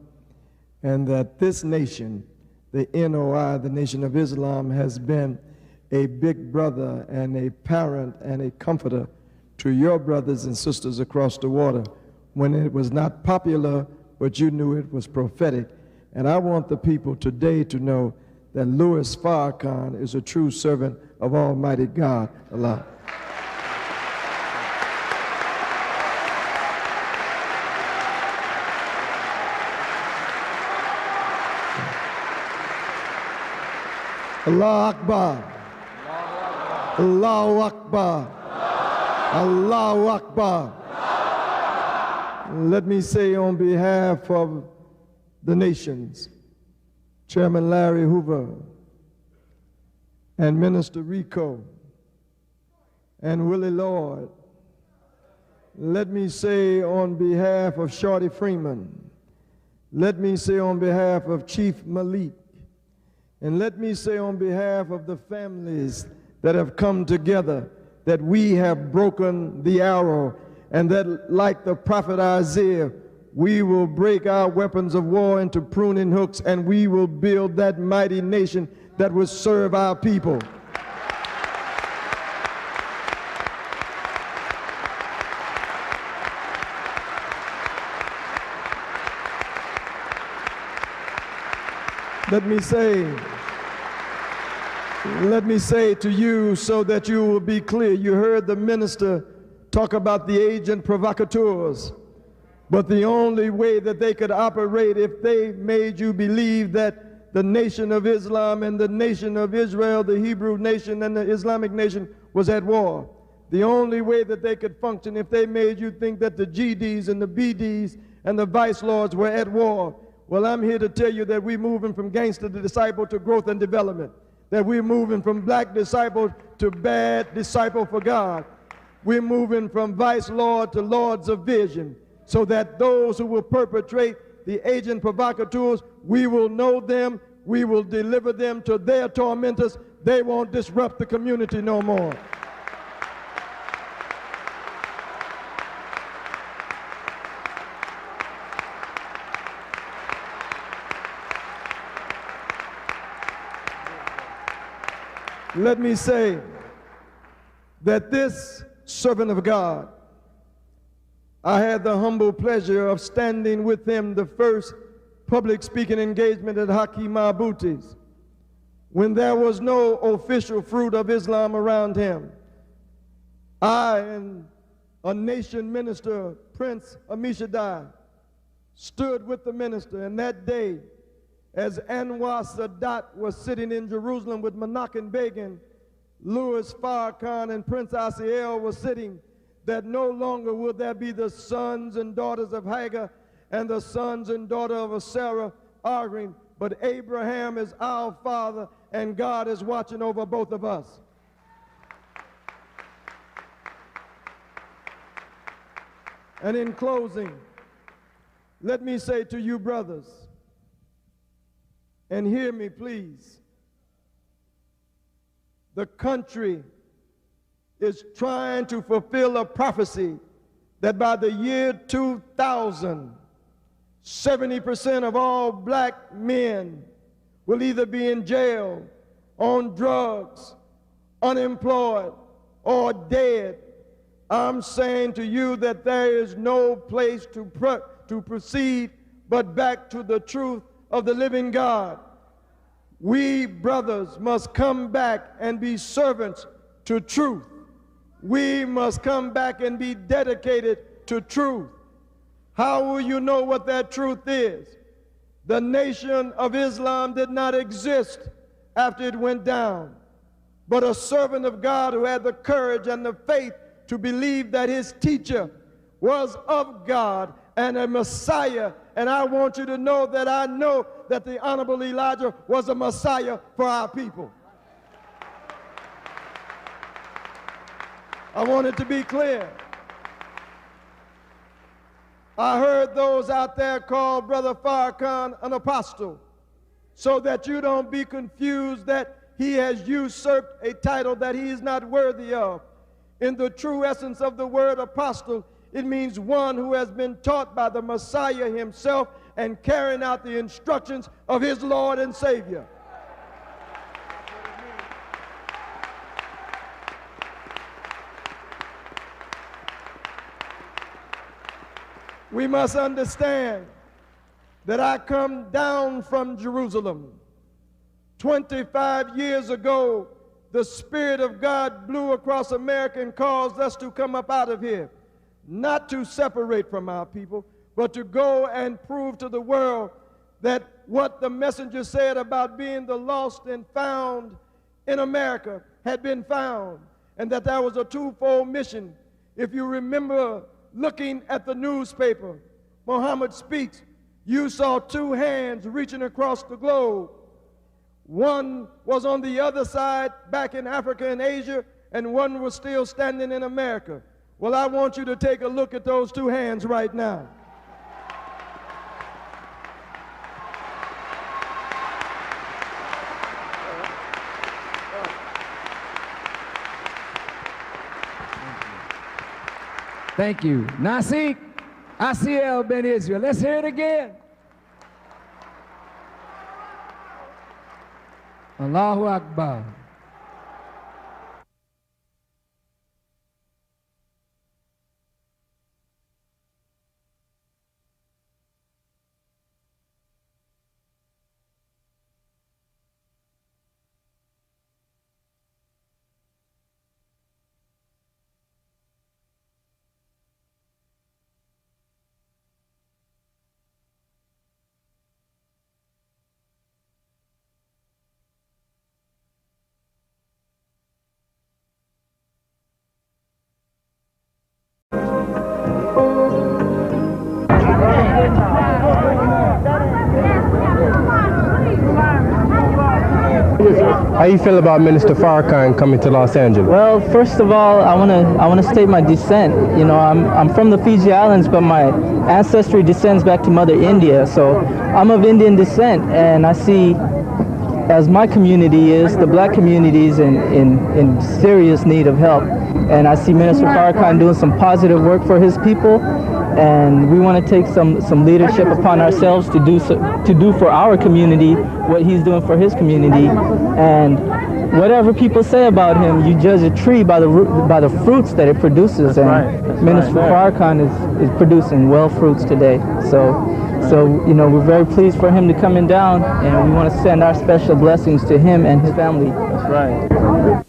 and that this nation, the NOI, the Nation of Islam, has been a big brother and a parent and a comforter to your brothers and sisters across the water when it was not popular, but you knew it was prophetic. And I want the people today to know that Louis Farrakhan is a true servant of Almighty God, Allah. Allah Akbar. Allahu Akbar. Allahu Akbar. Let me say on behalf of the nations, Chairman Larry Hoover and Minister Rico and Willie Lord, let me say on behalf of Shorty Freeman, let me say on behalf of Chief Malik, and let me say on behalf of the families that have come together that we have broken the arrow, and that like the prophet Isaiah, we will break our weapons of war into pruning hooks, and we will build that mighty nation that will serve our people. Let me say to you so that you will be clear. You heard the minister talk about the agent provocateurs, but the only way that they could operate if they made you believe that the Nation of Islam and the Nation of Israel, the Hebrew nation and the Islamic nation, was at war. The only way that they could function if they made you think that the GDs and the BDs and the vice lords were at war. Well, I'm here to tell you that we're moving from gangster to disciple to growth and development, that we're moving from black disciple to bad disciple for God. We're moving from vice lord to lords of vision, so that those who will perpetrate the agent provocateurs, we will know them, we will deliver them to their tormentors. They won't disrupt the community no more. Let me say that this servant of God, I had the humble pleasure of standing with him the first public speaking engagement at Hakeem Abuti's, when there was no official fruit of Islam around him. I and a nation minister, Prince Amishadai, stood with the minister, and that day, as Anwar Sadat was sitting in Jerusalem with Menachem Begin, Louis Farrakhan and Prince Asiel were sitting, that no longer will there be the sons and daughters of Hagar and the sons and daughter of Sarah arguing, but Abraham is our father and God is watching over both of us. And in closing, let me say to you brothers, and hear me please, the country is trying to fulfill a prophecy that by the year 2000, 70% of all black men will either be in jail, on drugs, unemployed, or dead. I'm saying to you that there is no place to proceed but back to the truth of the living God. We brothers must come back and be servants to truth. We must come back and be dedicated to truth. How will you know what that truth is? The Nation of Islam did not exist after it went down, but a servant of God who had the courage and the faith to believe that his teacher was of God and a Messiah. And I want you to know that I know that the Honorable Elijah was a Messiah for our people. I want it to be clear. I heard those out there call Brother Farrakhan an apostle, so that you don't be confused that he has usurped a title that he is not worthy of. In the true essence of the word apostle, it means one who has been taught by the Messiah himself and carrying out the instructions of his Lord and Savior. We must understand that I come down from Jerusalem. 25 years ago, the Spirit of God blew across America and caused us to come up out of here, not to separate from our people, but to go and prove to the world that what the messenger said about being the lost and found in America had been found, and that there was a twofold mission. If you remember looking at the newspaper, Muhammad Speaks, you saw two hands reaching across the globe. One was on the other side back in Africa and Asia, and one was still standing in America. Well, I want you to take a look at those two hands right now. Thank you. Nasik, Asiel Ben Israel. Let's hear it again. Allahu Akbar. How you feel about Minister Farrakhan coming to Los Angeles? Well, first of all, I want to state my descent. You know, I'm from the Fiji Islands, but my ancestry descends back to Mother India. So I'm of Indian descent, and I see, as my community is, the black community is in serious need of help. And I see Minister Farrakhan doing some positive work for his people, and we want to take some leadership upon ourselves to do for our community what he's doing for his community. And whatever people say about him, you judge a tree by the fruits that it produces. And Minister Farrakhan is producing well fruits today. So you know, we're very pleased for him to coming down, and we want to send our special blessings to him and his family. That's right. How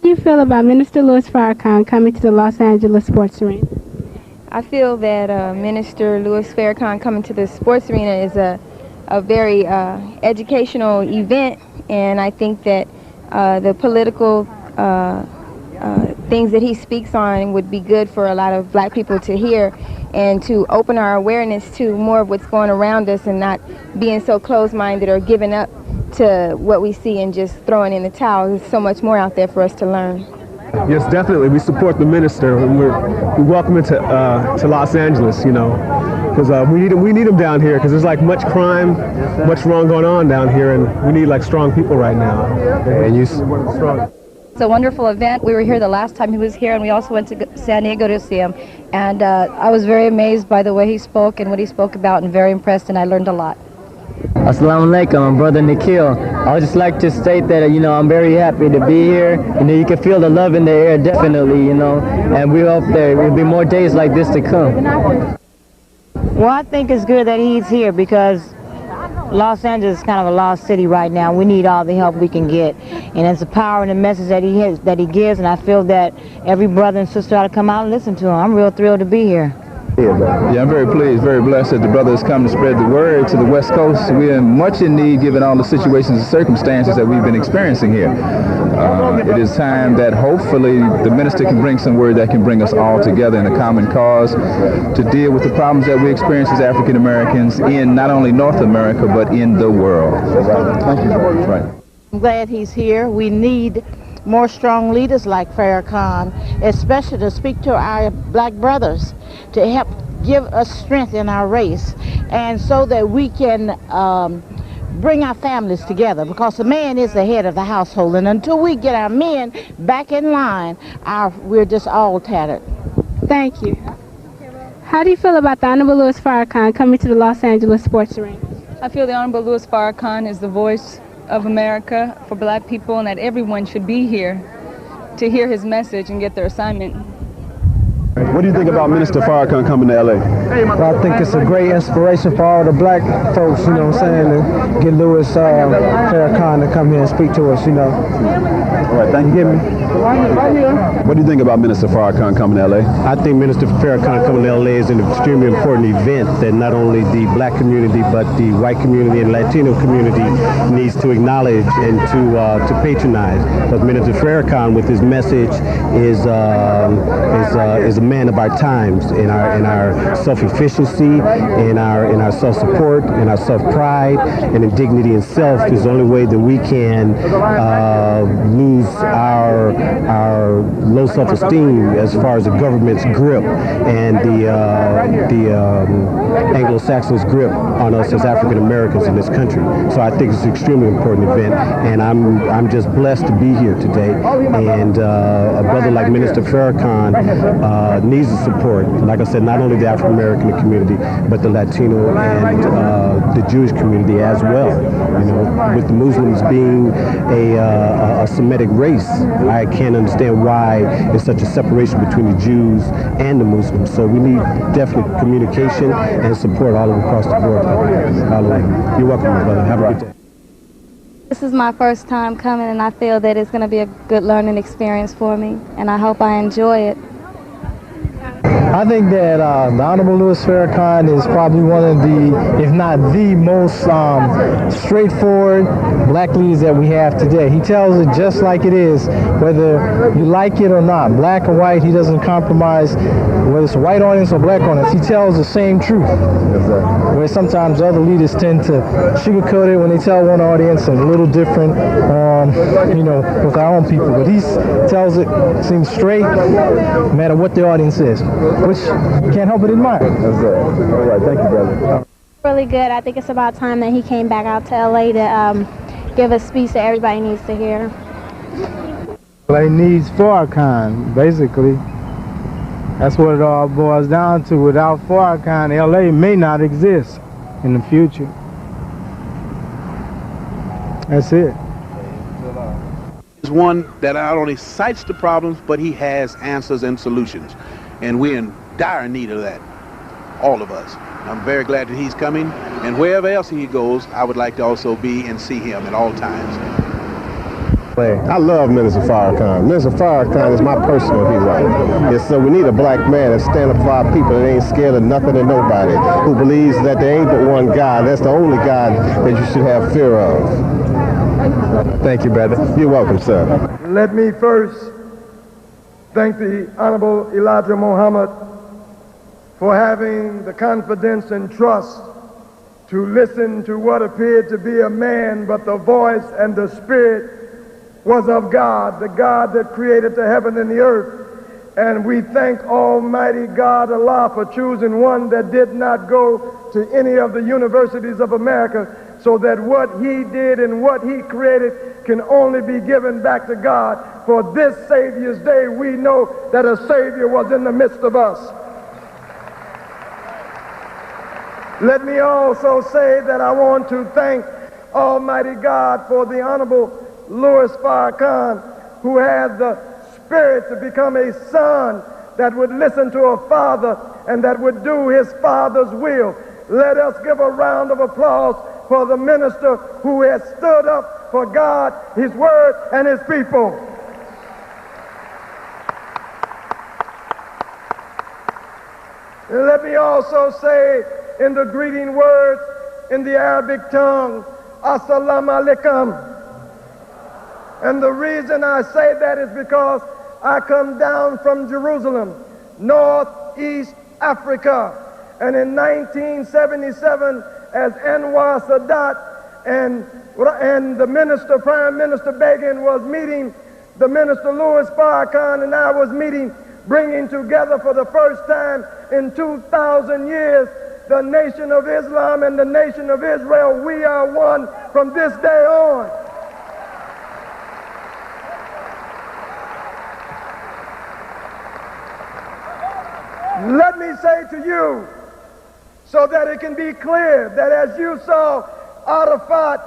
do you feel about Minister Louis Farrakhan coming to the Los Angeles sports arena? I feel that Minister Louis Farrakhan coming to the sports arena is a very educational event, and I think that the political things that he speaks on would be good for a lot of black people to hear, and to open our awareness to more of what's going around us, and not being so closed-minded or giving up to what we see and just throwing in the towel. There's so much more out there for us to learn. Yes, definitely. We support the minister, and we welcome him to Los Angeles, you know, because we need him down here, because there's like much crime, much wrong going on down here, and we need like strong people right now. And you strong. It's a wonderful event. We were here the last time he was here, and we also went to San Diego to see him. And I was very amazed by the way he spoke and what he spoke about, and very impressed, and I learned a lot. Assalamu alaikum, I'm Brother Nikhil. I would just like to state that, you know, I'm very happy to be here. You know, you can feel the love in the air, definitely, you know, and we hope there will be more days like this to come. Well, I think it's good that he's here, because Los Angeles is kind of a lost city right now. We need all the help we can get, and it's the power and the message that he gives, and I feel that every brother and sister ought to come out and listen to him. I'm real thrilled to be here. Yeah, I'm very pleased, very blessed that the brothers come to spread the word to the West Coast. We're much in need, given all the situations and circumstances that we've been experiencing here. It is time that hopefully the minister can bring some word that can bring us all together in a common cause to deal with the problems that we experience as African Americans in not only North America, but in the world. Thank you. That's right. I'm glad he's here. We need more strong leaders like Farrakhan, especially to speak to our black brothers, to help give us strength in our race, and so that we can bring our families together, because the man is the head of the household, and until we get our men back in line, we're just all tattered. Thank you. How do you feel about the Honorable Louis Farrakhan coming to the Los Angeles sports arena? I feel the Honorable Louis Farrakhan is the voice of America for black people, and that everyone should be here to hear his message and get their assignment. What do you think about Minister Farrakhan coming to LA? Well, I think it's a great inspiration for all the black folks, you know what I'm saying, to get Louis Farrakhan to come here and speak to us, you know. All right, thank you. What do you think about Minister Farrakhan coming to LA? I think Minister Farrakhan coming to LA is an extremely important event that not only the black community but the white community and Latino community needs to acknowledge and to patronize. Because Minister Farrakhan, with his message, is a man of our times, in our self-efficiency, in our self-support, in our self-pride, and in dignity in self is the only way that we can lose our low self-esteem as far as the government's grip and the Anglo-Saxons' grip on us as African Americans in this country. So I think it's an extremely important event, and I'm just blessed to be here today. And a brother like Minister Farrakhan needs the support, like I said, not only the African American community, but the Latino and the Jewish community as well. You know, with the Muslims being a Semitic race, I can't understand why there's such a separation between the Jews and the Muslims. So we need definitely communication and support all across the board. You're welcome, my brother. Have a good day. This is my first time coming, and I feel that it's going to be a good learning experience for me, and I hope I enjoy it. I think that the Honorable Louis Farrakhan is probably one of the, if not the most straightforward black leaders that we have today. He tells it just like it is, whether you like it or not, black or white. He doesn't compromise, whether it's a white audience or black audience. He tells the same truth. Where sometimes other leaders tend to sugarcoat it when they tell one audience and a little different, you know, with our own people. But he tells it, seems straight, no matter what the audience is, which you can't help but admire. That's it. All right, thank you, brother. Really good. I think it's about time that he came back out to LA to give a speech that everybody needs to hear. LA needs Farrakhan, basically. That's what it all boils down to. Without Farrakhan, LA may not exist in the future. That's it. Is one that not only cites the problems, but he has answers and solutions. And we're in dire need of that, all of us. I'm very glad that he's coming, and wherever else he goes, I would like to also be and see him at all times. I love Minister Farrakhan. Minister Farrakhan is my personal hero. Yes, so we need a black man that stand up for our people that ain't scared of nothing and nobody, who believes that there ain't but one God. That's the only God that you should have fear of. Thank you, brother. You're welcome, sir. Let me first thank the Honorable Elijah Muhammad for having the confidence and trust to listen to what appeared to be a man, but the voice and the spirit was of God, the God that created the heaven and the earth. And we thank Almighty God Allah for choosing one that did not go to any of the universities of America, so that what he did and what he created can only be given back to God. For this Savior's Day, we know that a Savior was in the midst of us. Let me also say that I want to thank Almighty God for the Honorable Louis Farrakhan, who had the spirit to become a son that would listen to a father and that would do his father's will. Let us give a round of applause for the minister who has stood up for God, his word, and his people. And let me also say in the greeting words in the Arabic tongue, Assalamu alaikum. And the reason I say that is because I come down from Jerusalem, northeast Africa. And in 1977, as Anwar Sadat and the Prime Minister Begin was meeting the Minister Louis Farrakhan and I was meeting, bringing together for the first time in 2,000 years the nation of Islam and the nation of Israel. We are one from this day on. Let me say to you, so that it can be clear, that as you saw Arafat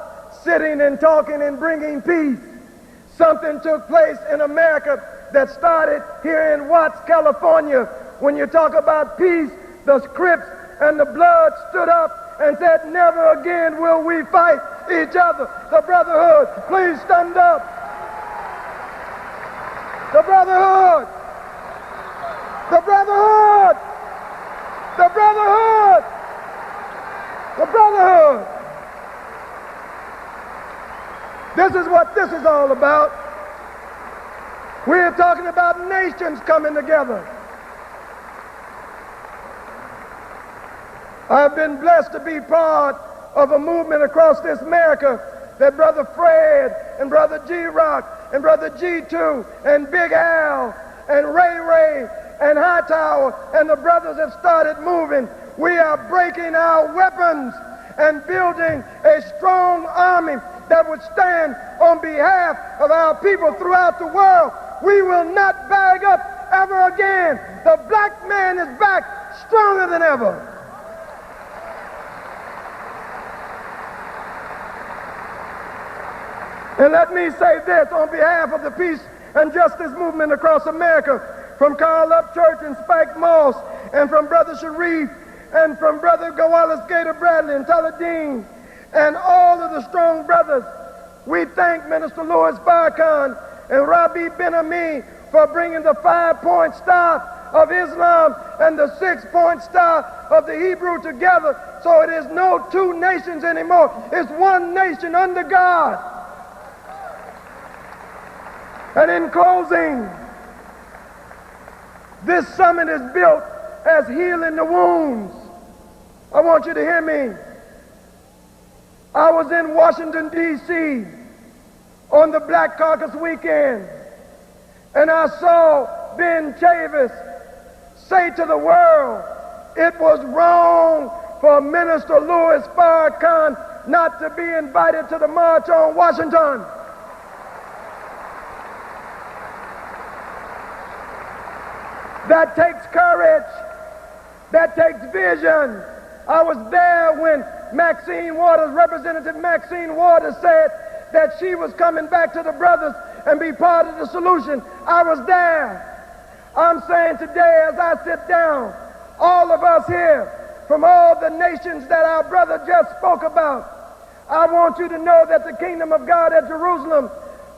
sitting and talking and bringing peace, something took place in America that started here in Watts, California. When you talk about peace, the Crips and the Bloods stood up and said, never again will we fight each other. The Brotherhood, please stand up. The Brotherhood. The Brotherhood. The Brotherhood. The Brotherhood. This is what this is all about. We're talking about nations coming together. I've been blessed to be part of a movement across this America that Brother Fred and Brother G-Rock and Brother G2 and Big Al and Ray Ray and Hightower and the brothers have started moving. We are breaking our weapons and building a strong army that would stand on behalf of our people throughout the world. We will not bag up ever again. The black man is back stronger than ever. And let me say this on behalf of the peace and justice movement across America, from Carl Upchurch and Spike Moss, and from Brother Sharif, and from Brother Gowalis Gator Bradley and Taladeen, and all of the strong brothers. We thank Minister Louis Farrakhan and Rabi Ben-Ami for bringing the 5-point star of Islam and the 6-point star of the Hebrew together, so it is no two nations anymore. It's one nation under God. And in closing, this summit is built as healing the wounds. I want you to hear me. I was in Washington, D.C. on the Black Caucus weekend, and I saw Ben Chavis say to the world, it was wrong for Minister Louis Farrakhan not to be invited to the March on Washington. That takes courage. That takes vision. I was there when Maxine Waters, Representative Maxine Waters, said that she was coming back to the brothers and be part of the solution. I was there. I'm saying today, as I sit down, all of us here, from all the nations that our brother just spoke about, I want you to know that the kingdom of God at Jerusalem,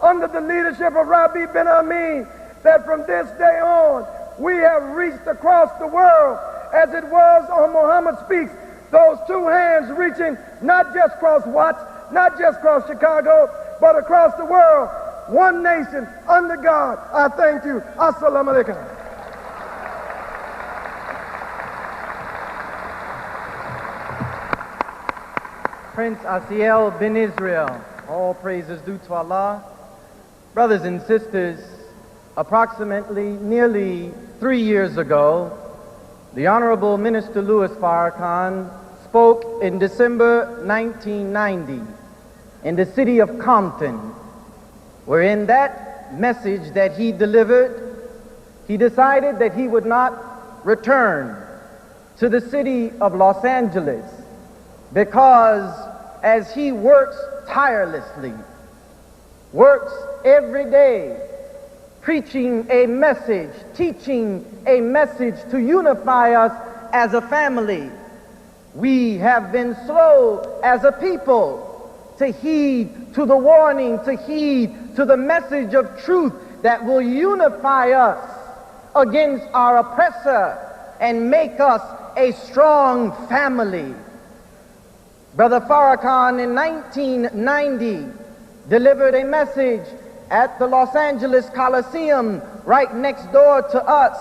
under the leadership of Rabi Ben-Ami, that from this day on, we have reached across the world, as it was on Muhammad Speaks, those two hands reaching not just across Watts, not just across Chicago, but across the world. One nation under God. I thank you. Assalamu alaikum. Prince Asiel bin Israel, all praises due to Allah. Brothers and sisters, nearly 3 years ago, the Honorable Minister Louis Farrakhan spoke in December 1990 in the city of Compton, where in that message that he delivered, he decided that he would not return to the city of Los Angeles because as he works tirelessly, works every day, preaching a message, teaching a message to unify us as a family, we have been slow as a people to heed to the warning, to heed to the message of truth that will unify us against our oppressor and make us a strong family. Brother Farrakhan in 1990 delivered a message at the Los Angeles Coliseum right next door to us.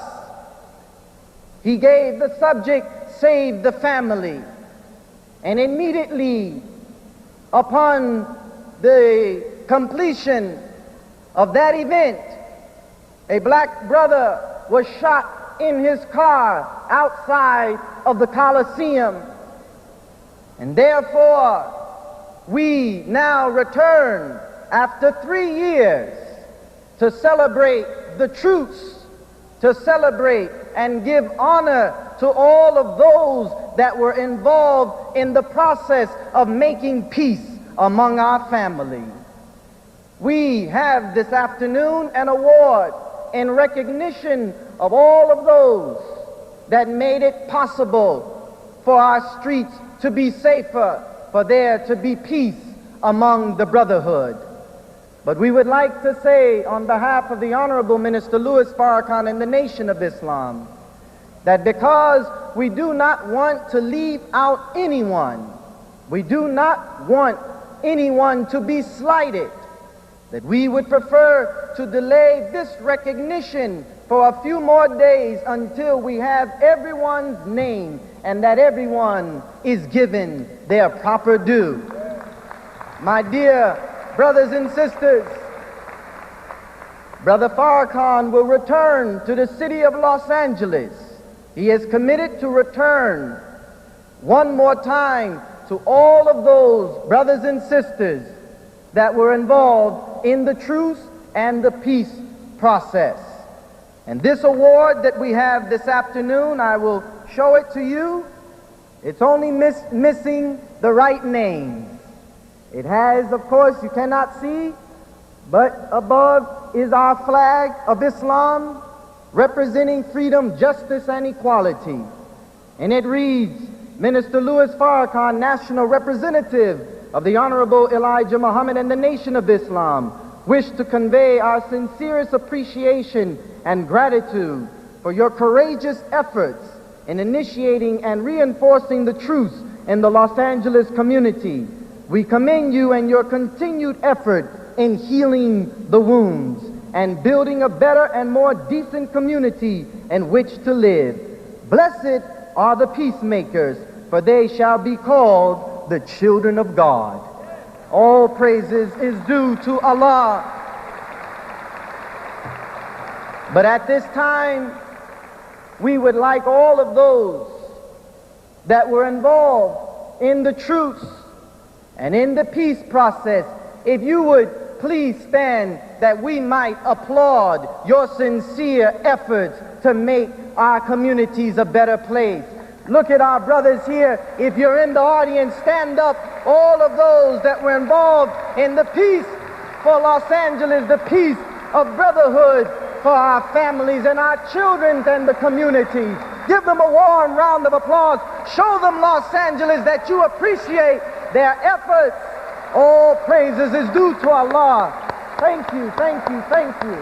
He gave the subject, Save the Family. And immediately upon the completion of that event, a black brother was shot in his car outside of the Coliseum. And therefore, we now return after 3 years to celebrate the truce, to celebrate and give honor to all of those that were involved in the process of making peace among our family. We have this afternoon an award in recognition of all of those that made it possible for our streets to be safer, for there to be peace among the brotherhood. But we would like to say on behalf of the Honorable Minister Louis Farrakhan and the Nation of Islam that because we do not want to leave out anyone, we do not want anyone to be slighted, that we would prefer to delay this recognition for a few more days until we have everyone's name and that everyone is given their proper due. My dear brothers and sisters, Brother Farrakhan will return to the city of Los Angeles. He is committed to return one more time to all of those brothers and sisters that were involved in the truce and the peace process. And this award that we have this afternoon, I will show it to you. It's only missing the right name. It has, of course, you cannot see, but above is our flag of Islam representing freedom, justice, and equality. And it reads, Minister Louis Farrakhan, National Representative of the Honorable Elijah Muhammad and the Nation of Islam, wish to convey our sincerest appreciation and gratitude for your courageous efforts in initiating and reinforcing the truce in the Los Angeles community. We commend you and your continued effort in healing the wounds and building a better and more decent community in which to live. Blessed are the peacemakers, for they shall be called the children of God. All praises is due to Allah. But at this time, we would like all of those that were involved in the truce and in the peace process, if you would please stand that we might applaud your sincere efforts to make our communities a better place. Look at our brothers here. If you're in the audience, stand up. All of those that were involved in the peace for Los Angeles, the peace of brotherhood for our families and our children and the community. Give them a warm round of applause. Show them, Los Angeles, that you appreciate their efforts. All praises is due to Allah. Thank you, thank you, thank you.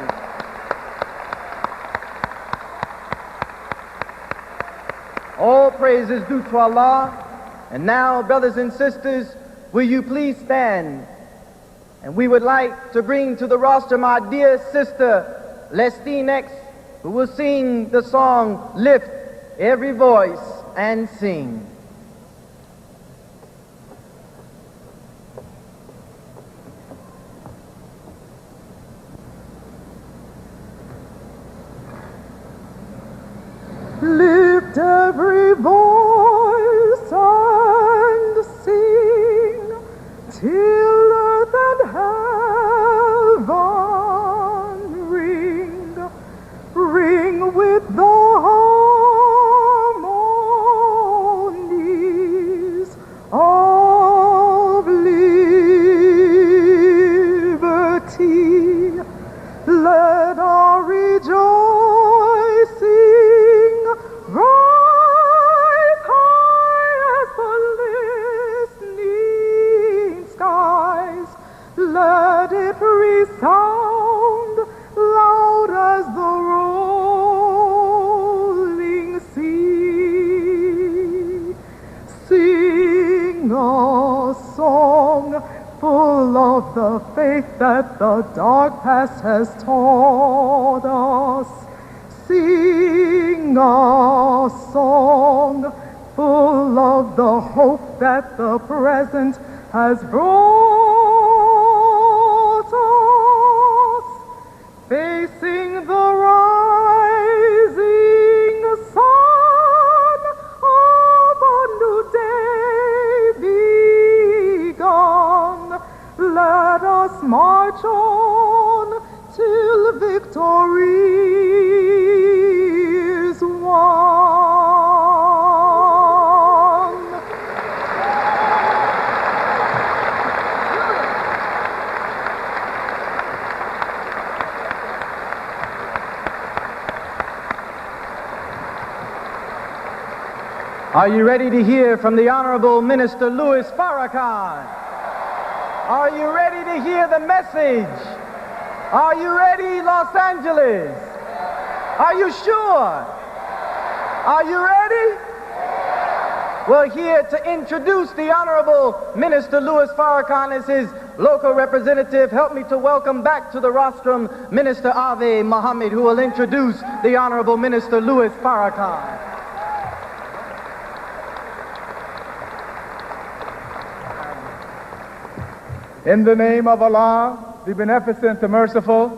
All praise is due to Allah. And now, brothers and sisters, will you please stand? And we would like to bring to the roster my dear sister, Lestine X, who will sing the song, Lift Every Voice and Sing. Lift every voice and sing till earth and heaven ring, ring with the harmonies of liberty. Let our rejoicing rise high as the listening skies. Let it resound loud as the rolling sea. Sing a song full of the faith that the dark past has taught us. Sing a song full of the hope that the present has brought us. facing the rising sun of a new day begun. Let us march on till victory is won. Are you ready to hear from the Honorable Minister Louis Farrakhan? Are you ready to hear the message? Are you ready, Los Angeles? Are you sure? Are you ready? We're here to introduce the Honorable Minister Louis Farrakhan as his local representative. Help me to welcome back to the rostrum Minister Ave Muhammad, who will introduce the Honorable Minister Louis Farrakhan. In the name of Allah, the Beneficent, the Merciful,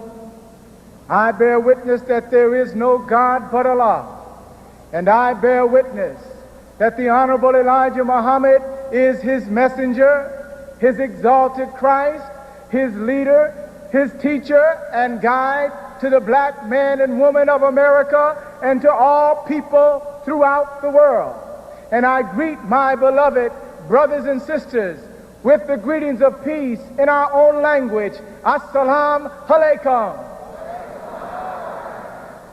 I bear witness that there is no God but Allah. And I bear witness that the Honorable Elijah Muhammad is his messenger, his exalted Christ, his leader, his teacher and guide to the black men and women of America and to all people throughout the world. And I greet my beloved brothers and sisters with the greetings of peace in our own language. Assalamu alaikum.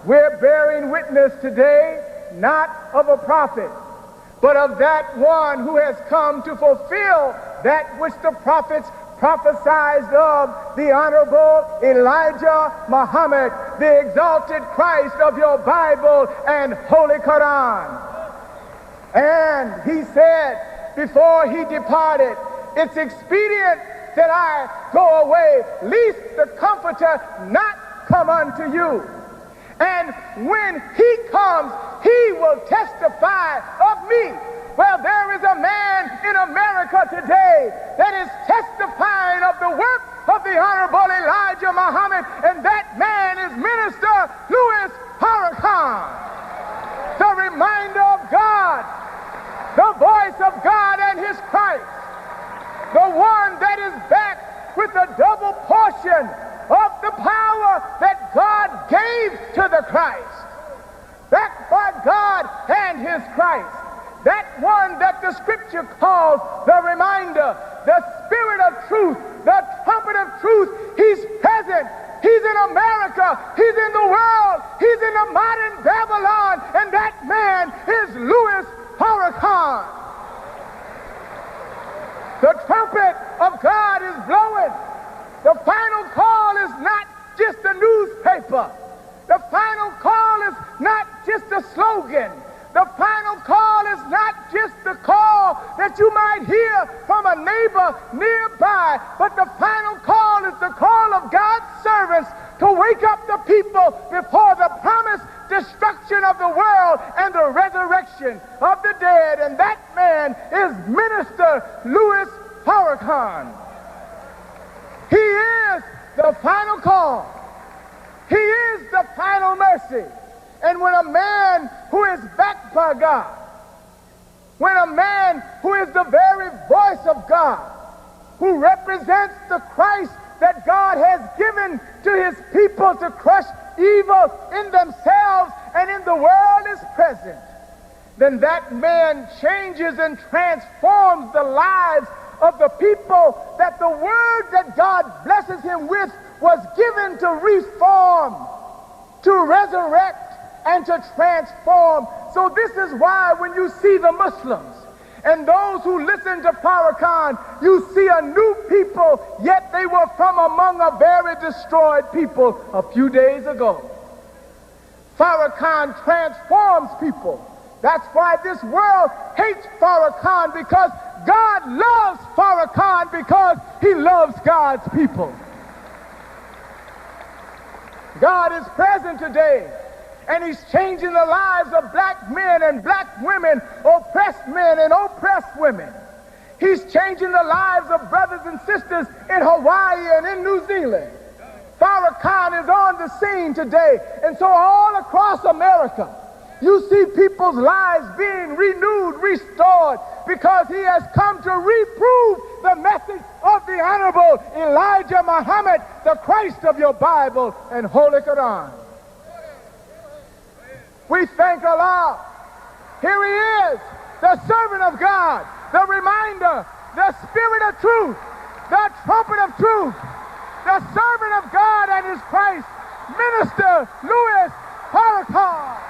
We're bearing witness today not of a prophet, but of that one who has come to fulfill that which the prophets prophesied of, the Honorable Elijah Muhammad, the exalted Christ of your Bible and Holy Quran. And he said before he departed, it's expedient that I go away, lest the Comforter not come unto you. And when he comes, he will testify of me. Well, there is a man in America today that is testifying of the work of the Honorable Elijah Muhammad, and that man is Minister Louis Farrakhan. The reminder of God, the voice of God and his Christ, the one that is back with a double portion of the power that God gave to the Christ, backed by God and his Christ, that one that the scripture calls the reminder, the Spirit of truth, the trumpet of truth. He's present. He's in America. He's in the world. He's in the modern Babylon, and that man is Louis Farrakhan. The trumpet of God is blowing. The final call is not just a newspaper. The final call is not just a slogan. The final call is not just the call that you might hear from a neighbor nearby, but the final call is the call of God's servants to wake up the people before the promised destruction of the world and the resurrection of the dead. And that man is Minister Louis Farrakhan. He is the final call. He is the final mercy. And when a man who is backed by God, when a man who is the very voice of God, who represents the Christ that God has given to his people to crush evil in themselves and in the world, is present, then that man changes and transforms the lives of the people that the word that God blesses him with was given to reform, to resurrect, and to transform. So this is why when you see the Muslims and those who listen to Farrakhan, you see a new people, yet they were from among a very destroyed people a few days ago. Farrakhan transforms people. That's why this world hates Farrakhan, because God loves Farrakhan because he loves God's people. God is present today, and he's changing the lives of black men and black women, oppressed men and oppressed women. He's changing the lives of brothers and sisters in Hawaii and in New Zealand. Farrakhan is on the scene today. And so all across America, you see people's lives being renewed, restored, because he has come to reprove the message of the Honorable Elijah Muhammad, the Christ of your Bible and Holy Quran. We thank Allah. Here he is, the servant of God, the reminder, the spirit of truth, the trumpet of truth, the servant of God and his Christ, Minister Louis Farrakhan.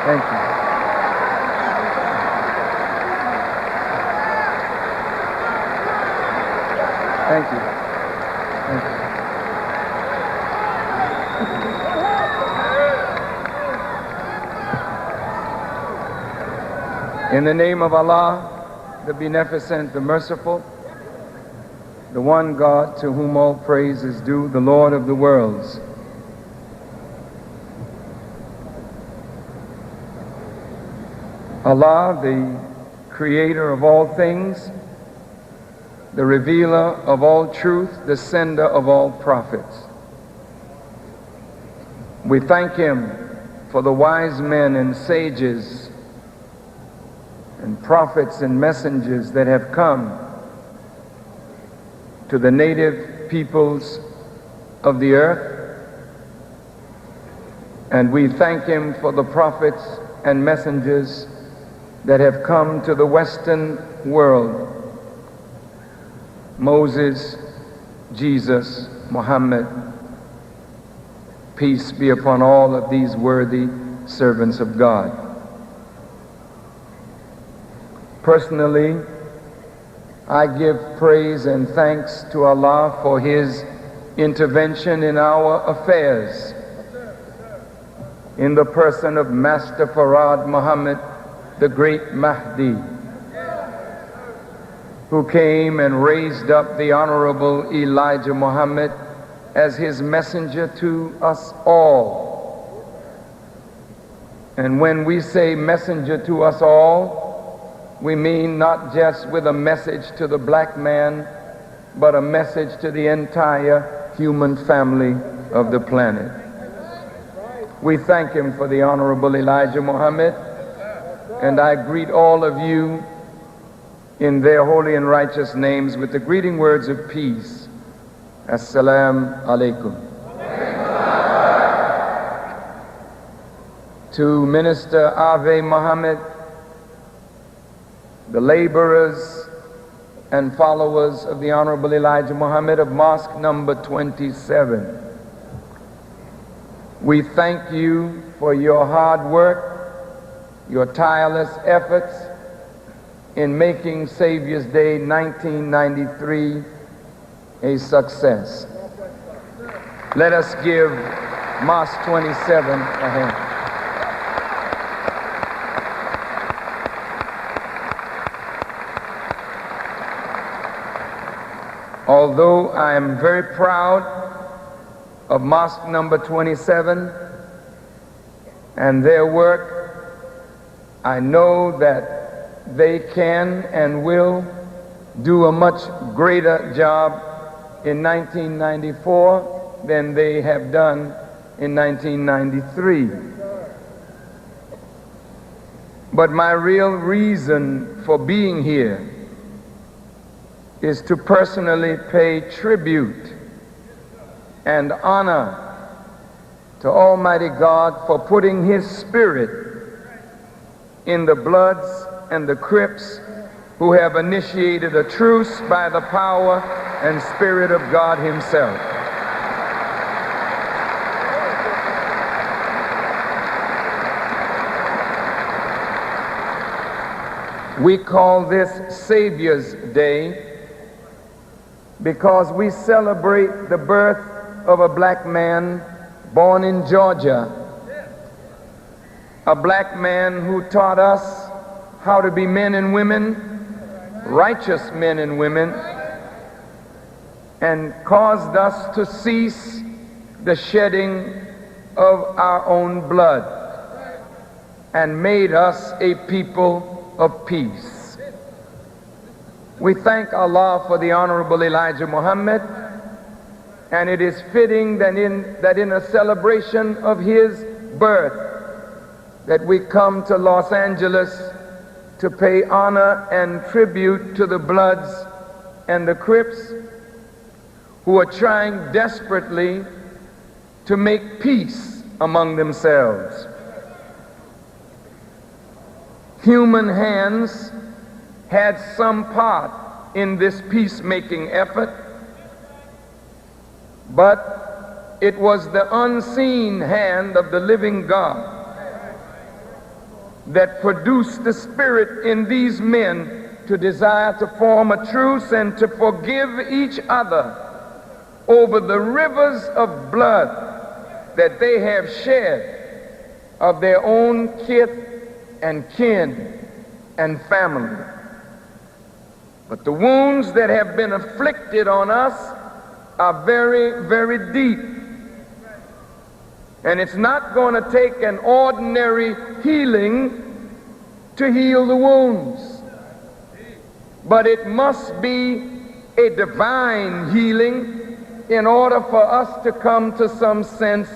Thank you. Thank you. Thank you. In the name of Allah, the Beneficent, the Merciful, the one God to whom all praise is due, the Lord of the worlds, Allah, the creator of all things, the revealer of all truth, the sender of all prophets. We thank him for the wise men and sages and prophets and messengers that have come to the native peoples of the earth. And we thank him for the prophets and messengers that have come to the Western world. Moses, Jesus, Muhammad, peace be upon all of these worthy servants of God. Personally, I give praise and thanks to Allah for his intervention in our affairs in the person of Master Farad Muhammad, the great Mahdi, who came and raised up the Honorable Elijah Muhammad as his messenger to us all. And when we say messenger to us all, we mean not just with a message to the black man, but a message to the entire human family of the planet. We thank him for the Honorable Elijah Muhammad, and I greet all of you in their holy and righteous names with the greeting words of peace. Assalamu alaikum. To Minister Ave Muhammad, the laborers and followers of the Honorable Elijah Muhammad of Mosque number 27, we thank you for your hard work, your tireless efforts in making Saviour's Day 1993 a success. Let us give Mosque 27 a hand. Although I am very proud of Mosque number 27 and their work, I know that they can and will do a much greater job in 1994 than they have done in 1993. But my real reason for being here is to personally pay tribute and honor to Almighty God for putting His Spirit in the Bloods and the Crips who have initiated a truce by the power and Spirit of God Himself. We call this Saviour's Day because we celebrate the birth of a black man born in Georgia, a black man who taught us how to be men and women, righteous men and women, and caused us to cease the shedding of our own blood and made us a people of peace. We thank Allah for the Honorable Elijah Muhammad, and it is fitting that in a celebration of his birth that we come to Los Angeles to pay honor and tribute to the Bloods and the Crips who are trying desperately to make peace among themselves. Human hands had some part in this peacemaking effort, but it was the unseen hand of the living God that produced the spirit in these men to desire to form a truce and to forgive each other over the rivers of blood that they have shed of their own kith and kin and family. But the wounds that have been inflicted on us are very, very deep. And it's not going to take an ordinary healing to heal the wounds, but it must be a divine healing in order for us to come to some sense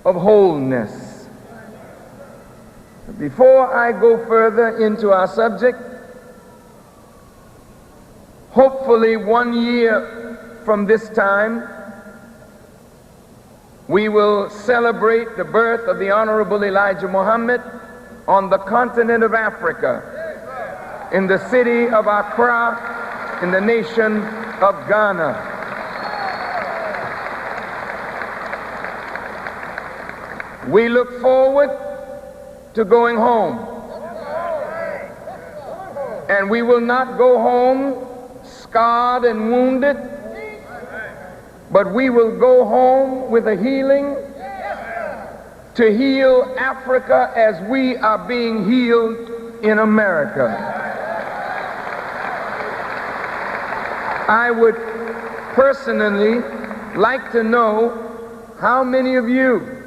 of wholeness. Before I go further into our subject, hopefully 1 year from this time, we will celebrate the birth of the Honorable Elijah Muhammad on the continent of Africa, in the city of Accra, in the nation of Ghana. We look forward to going home, and we will not go home scarred and wounded, but we will go home with a healing to heal Africa as we are being healed in America. I would personally like to know how many of you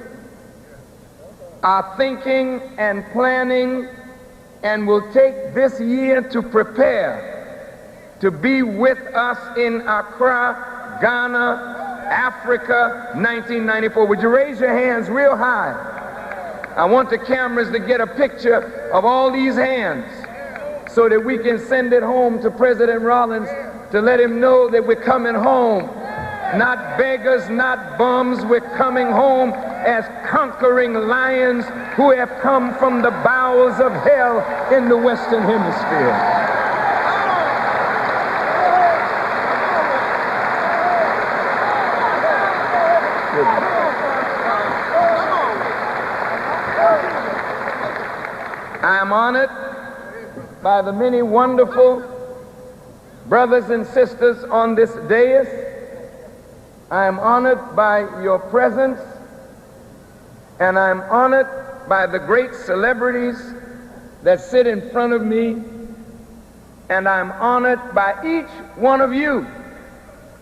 are thinking and planning and will take this year to prepare to be with us in Accra, Ghana, Africa, 1994. Would you raise your hands real high? I want the cameras to get a picture of all these hands so that we can send it home to President Rollins to let him know that we're coming home. Not beggars, not bums. We're coming home as conquering lions who have come from the bowels of hell in the Western Hemisphere. I am honored by the many wonderful brothers and sisters on this dais. I am honored by your presence, and I'm honored by the great celebrities that sit in front of me, and I'm honored by each one of you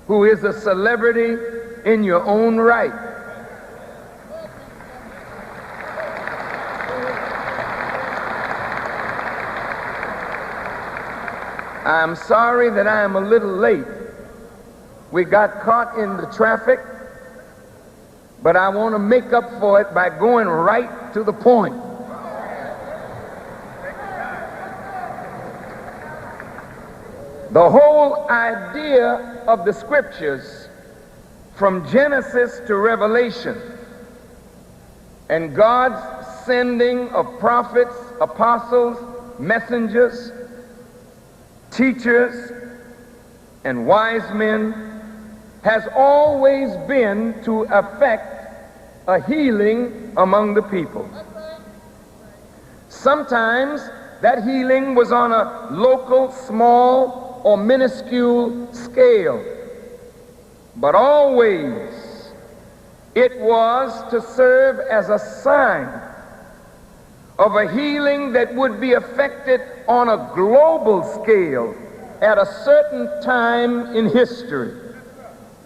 who is a celebrity in your own right. I'm sorry that I am a little late. We got caught in the traffic, but I want to make up for it by going right to the point. The whole idea of the scriptures from Genesis to Revelation and God's sending of prophets, apostles, messengers, teachers, and wise men has always been to effect a healing among the people. Sometimes that healing was on a local, small, or minuscule scale, but always it was to serve as a sign of a healing that would be effected on a global scale at a certain time in history.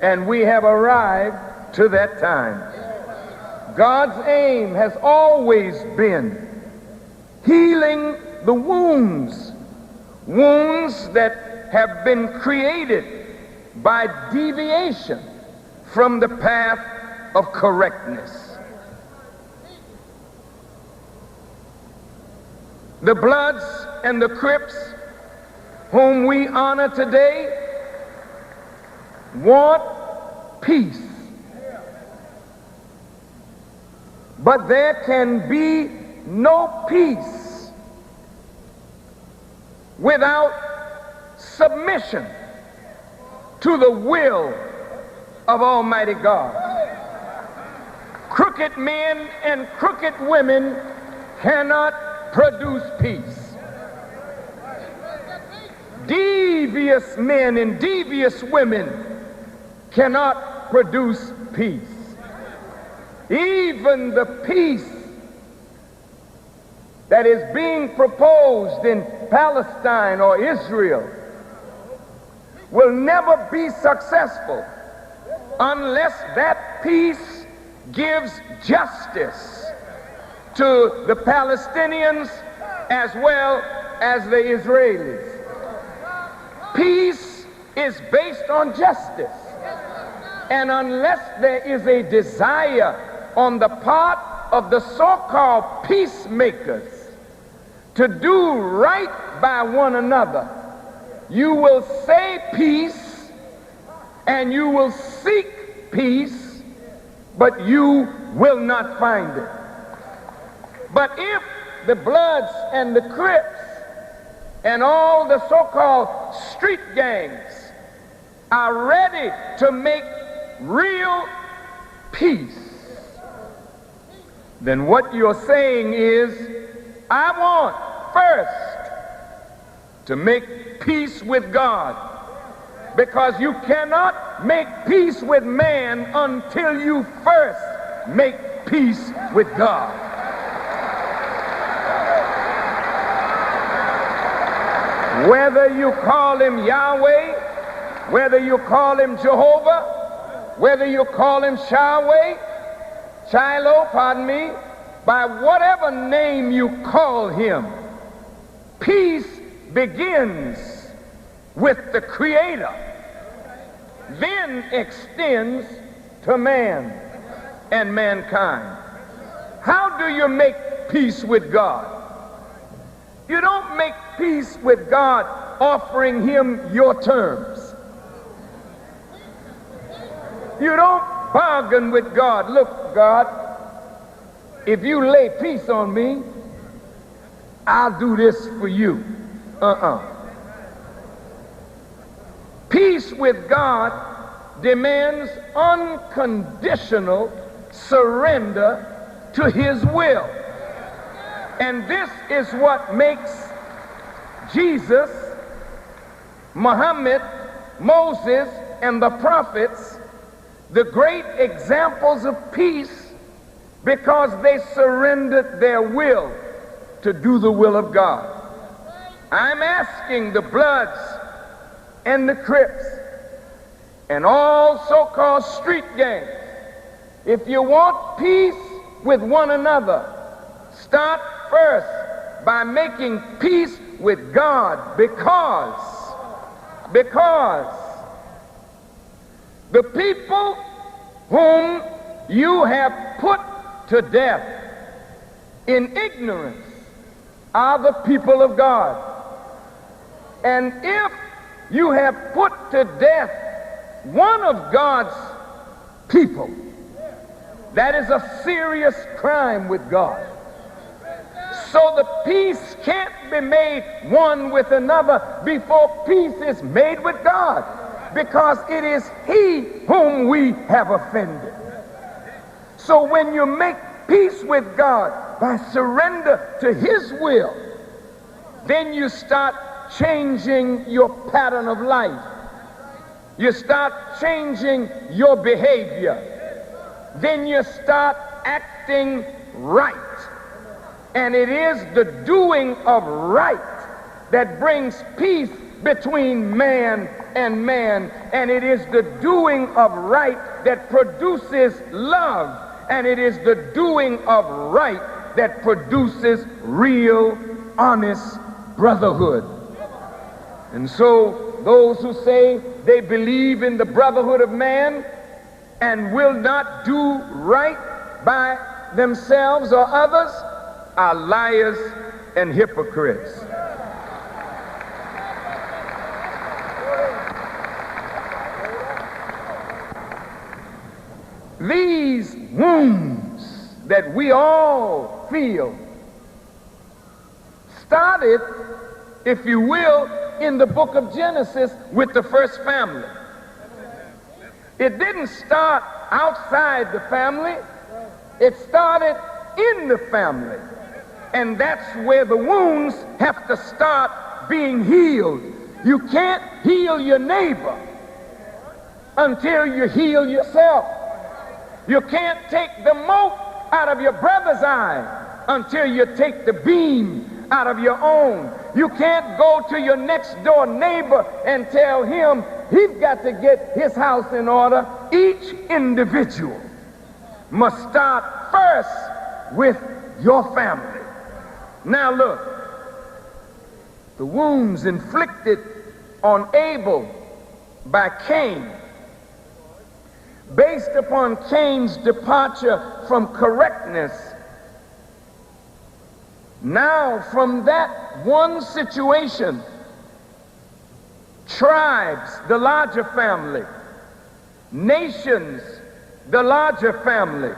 And we have arrived to that time. God's aim has always been healing the wounds that have been created by deviation from the path of correctness. The Bloods and the Crips, whom we honor today, want peace. But there can be no peace without submission to the will of Almighty God. Crooked men and crooked women cannot produce peace. Devious men and devious women cannot produce peace. Even the peace that is being proposed in Palestine or Israel will never be successful unless that peace gives justice to the Palestinians as well as the Israelis. Peace is based on justice, and unless there is a desire on the part of the so-called peacemakers to do right by one another, you will say peace and you will seek peace, but you will not find it. But if the Bloods and the Crips and all the so-called street gangs are ready to make real peace, then what you're saying is, I want first to make peace with God, because you cannot make peace with man until you first make peace with God. Whether you call him Yahweh, whether you call him Jehovah, whether you call him Shiloh, by whatever name you call him, peace begins with the Creator, then extends to man and mankind. How do you make peace with God? You don't make peace with God offering him your terms. You don't bargain with God. Look, God, if you lay peace on me, I'll do this for you. Peace with God demands unconditional surrender to his will. And this is what makes Jesus, Muhammad, Moses, and the prophets the great examples of peace, because they surrendered their will to do the will of God. I'm asking the Bloods and the Crips and all so-called street gangs, if you want peace with one another, start first by making peace with God, because the people whom you have put to death in ignorance are the people of God. And if you have put to death one of God's people, that is a serious crime with God. So the peace can't be made one with another before peace is made with God, because it is He whom we have offended. So when you make peace with God by surrender to His will, then you start changing your pattern of life. You start changing your behavior. Then you start acting right. And it is the doing of right that brings peace between man and man. And it is the doing of right that produces love. And it is the doing of right that produces real, honest brotherhood. And so those who say they believe in the brotherhood of man and will not do right by themselves or others are liars and hypocrites. These wounds that we all feel started, if you will, in the book of Genesis with the first family. It didn't start outside the family. It started in the family. And that's where the wounds have to start being healed. You can't heal your neighbor until you heal yourself. You can't take the mote out of your brother's eye until you take the beam out of your own. You can't go to your next door neighbor and tell him he's got to get his house in order. Each individual must start first with your family. Now look, the wounds inflicted on Abel by Cain, based upon Cain's departure from correctness. Now, from that one situation, tribes, the larger family, nations, the larger family,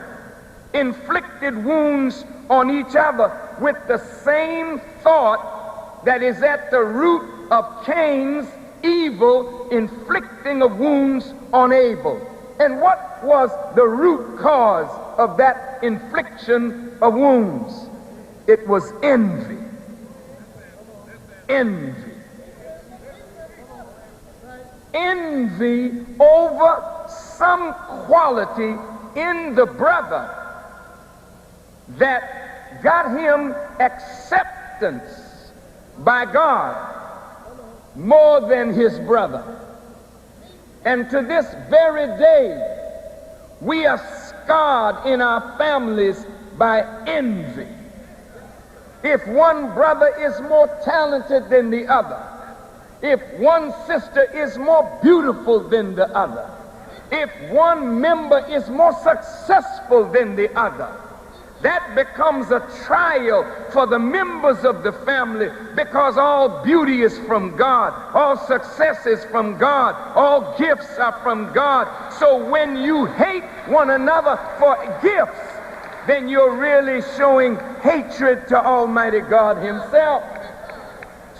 inflicted wounds on each other with the same thought that is at the root of Cain's evil inflicting of wounds on Abel. And what was the root cause of that infliction of wounds? It was envy. Envy. Envy over some quality in the brother that got him acceptance by God more than his brother. And to this very day, we are scarred in our families by envy. If one brother is more talented than the other, if one sister is more beautiful than the other, if one member is more successful than the other, that becomes a trial for the members of the family, because all beauty is from God, all success is from God, all gifts are from God. So when you hate one another for gifts, then you're really showing hatred to Almighty God Himself.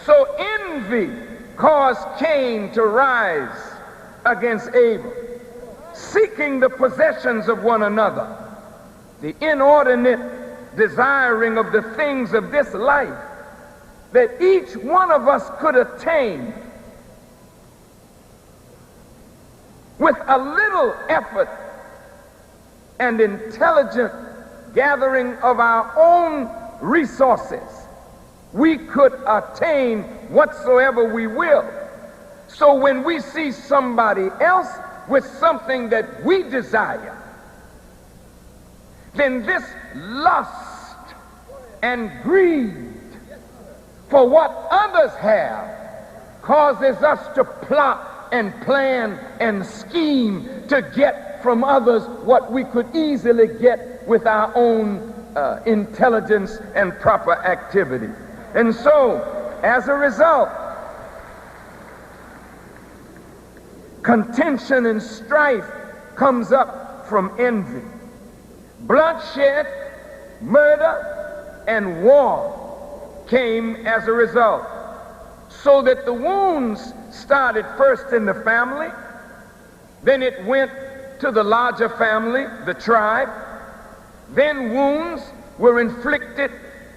So envy caused Cain to rise against Abel, seeking the possessions of one another, the inordinate desiring of the things of this life that each one of us could attain with a little effort and intelligent gathering of our own resources. We could attain whatsoever we will. So when we see somebody else with something that we desire, then this lust and greed for what others have causes us to plot and plan and scheme to get from others what we could easily get with our own intelligence and proper activity. And so, as a result, contention and strife comes up from envy. Bloodshed, murder, and war came as a result. So that the wounds started first in the family, then it went to the larger family, the tribe, then wounds were inflicted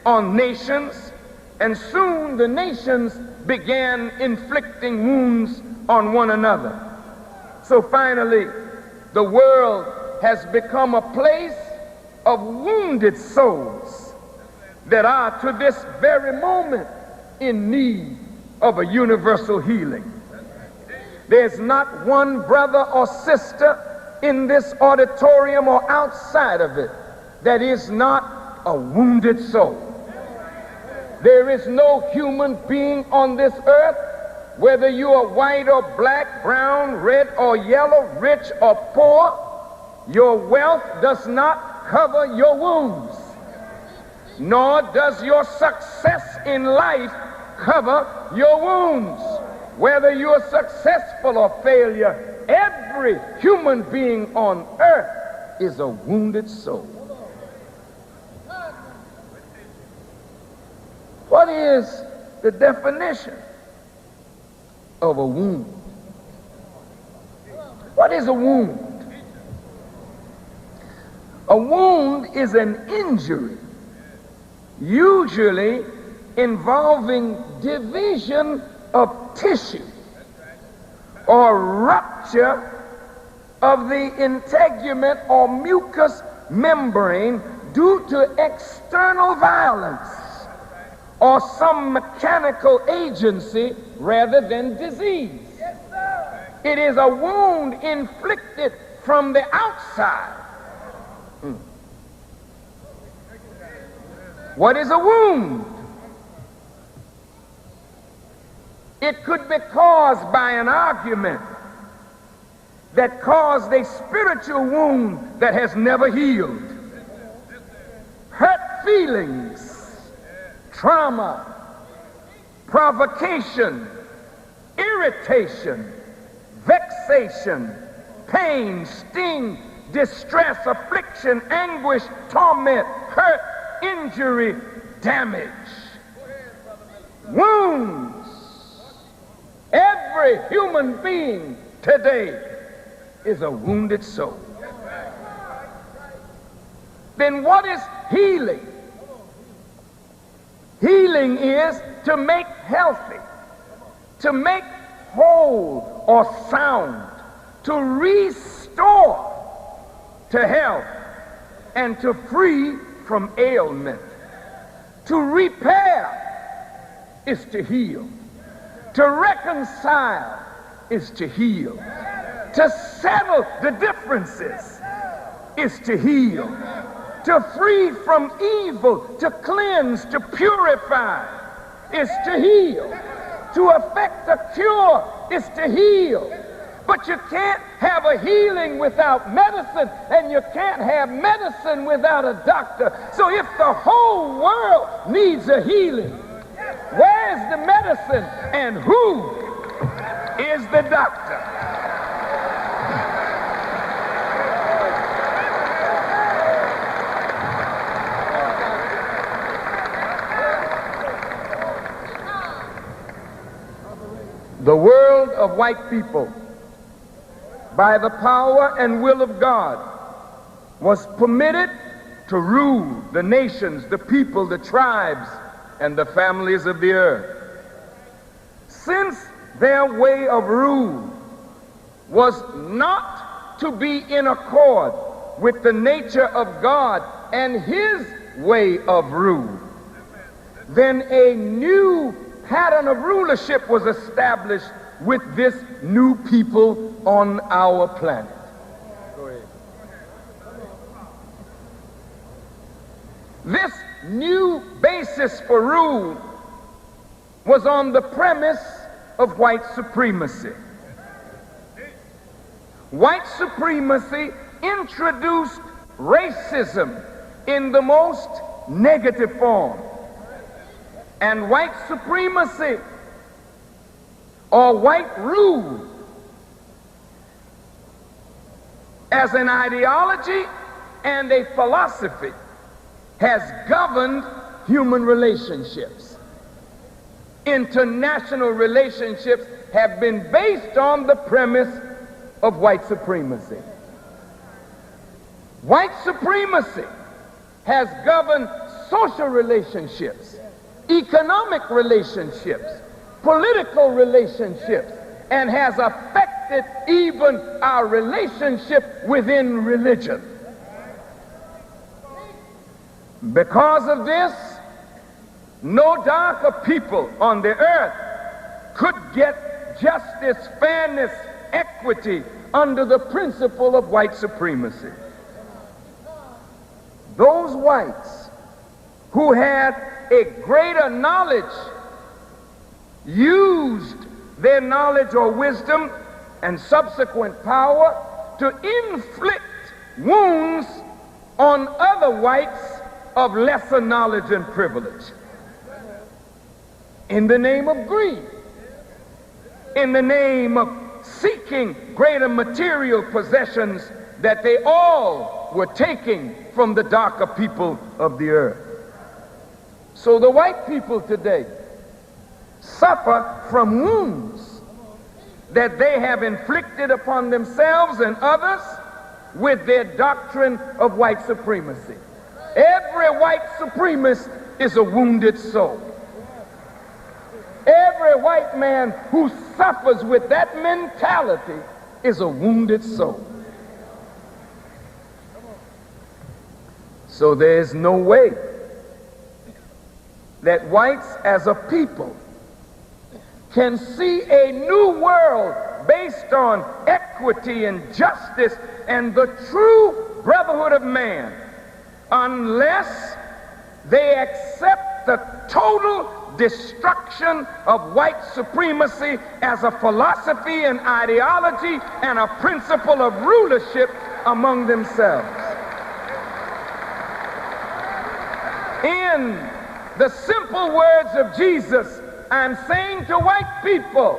on nations, and soon the nations began inflicting wounds on one another. So finally, the world has become a place of wounded souls that are to this very moment in need of a universal healing. There's not one brother or sister in this auditorium or outside of it that is not a wounded soul. There is no human being on this earth, whether you are white or black, brown, red or yellow, rich or poor, your wealth does not cover your wounds, nor does your success in life cover your wounds. Whether you're successful or failure, every human being on earth is a wounded soul. What is the definition of a wound? What is a wound? A wound is an injury, usually involving division of tissue or rupture of the integument or mucous membrane due to external violence or some mechanical agency rather than disease. It is a wound inflicted from the outside. What is a wound? It could be caused by an argument that caused a spiritual wound that has never healed. Hurt feelings, trauma, provocation, irritation, vexation, pain, sting, distress, affliction, anguish, torment, hurt, injury, damage. Wounds. Every human being today is a wounded soul. Then what is healing? Healing is to make healthy, to make whole or sound, to restore to health, and to free from ailment. To repair is to heal. To reconcile is to heal. To settle the differences is to heal. To free from evil, to cleanse, to purify is to heal. To effect a cure is to heal. But you can't have a healing without medicine, and you can't have medicine without a doctor. So if the whole world needs a healing, where's the medicine and who is the doctor? The world of white people, by the power and will of God, was permitted to rule the nations, the people, the tribes, and the families of the earth. Since their way of rule was not to be in accord with the nature of God and His way of rule, then a new pattern of rulership was established with this new people on our planet. This new basis for rule was on the premise of white supremacy. white supremacy introduced racism in the most negative form. And white supremacy, or white rule, as an ideology and a philosophy, has governed human relationships. International relationships have been based on the premise of white supremacy. White supremacy has governed social relationships, economic relationships, political relationships, and has affected even our relationship within religion. Because of this, no darker people on the earth could get justice, fairness, equity under the principle of white supremacy. Those whites who had a greater knowledge used their knowledge or wisdom and subsequent power to inflict wounds on other whites of lesser knowledge and privilege. In the name of greed, in the name of seeking greater material possessions that they all were taking from the darker people of the earth. So the white people today suffer from wounds that they have inflicted upon themselves and others with their doctrine of white supremacy. Every white supremacist is a wounded soul. Every white man who suffers with that mentality is a wounded soul. So there is no way that whites as a people can see a new world based on equity and justice and the true brotherhood of man unless they accept the total destruction of white supremacy as a philosophy and ideology and a principle of rulership among themselves. In the simple words of Jesus, I'm saying to white people,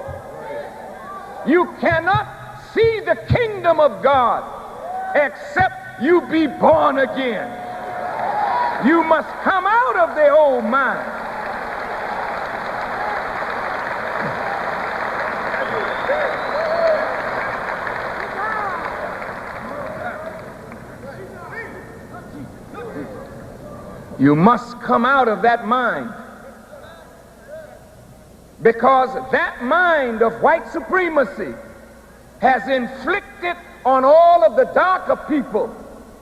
you cannot see the kingdom of God except you be born again. You must come out of the old mind. You must come out of that mind, because that mind of white supremacy has inflicted on all of the darker people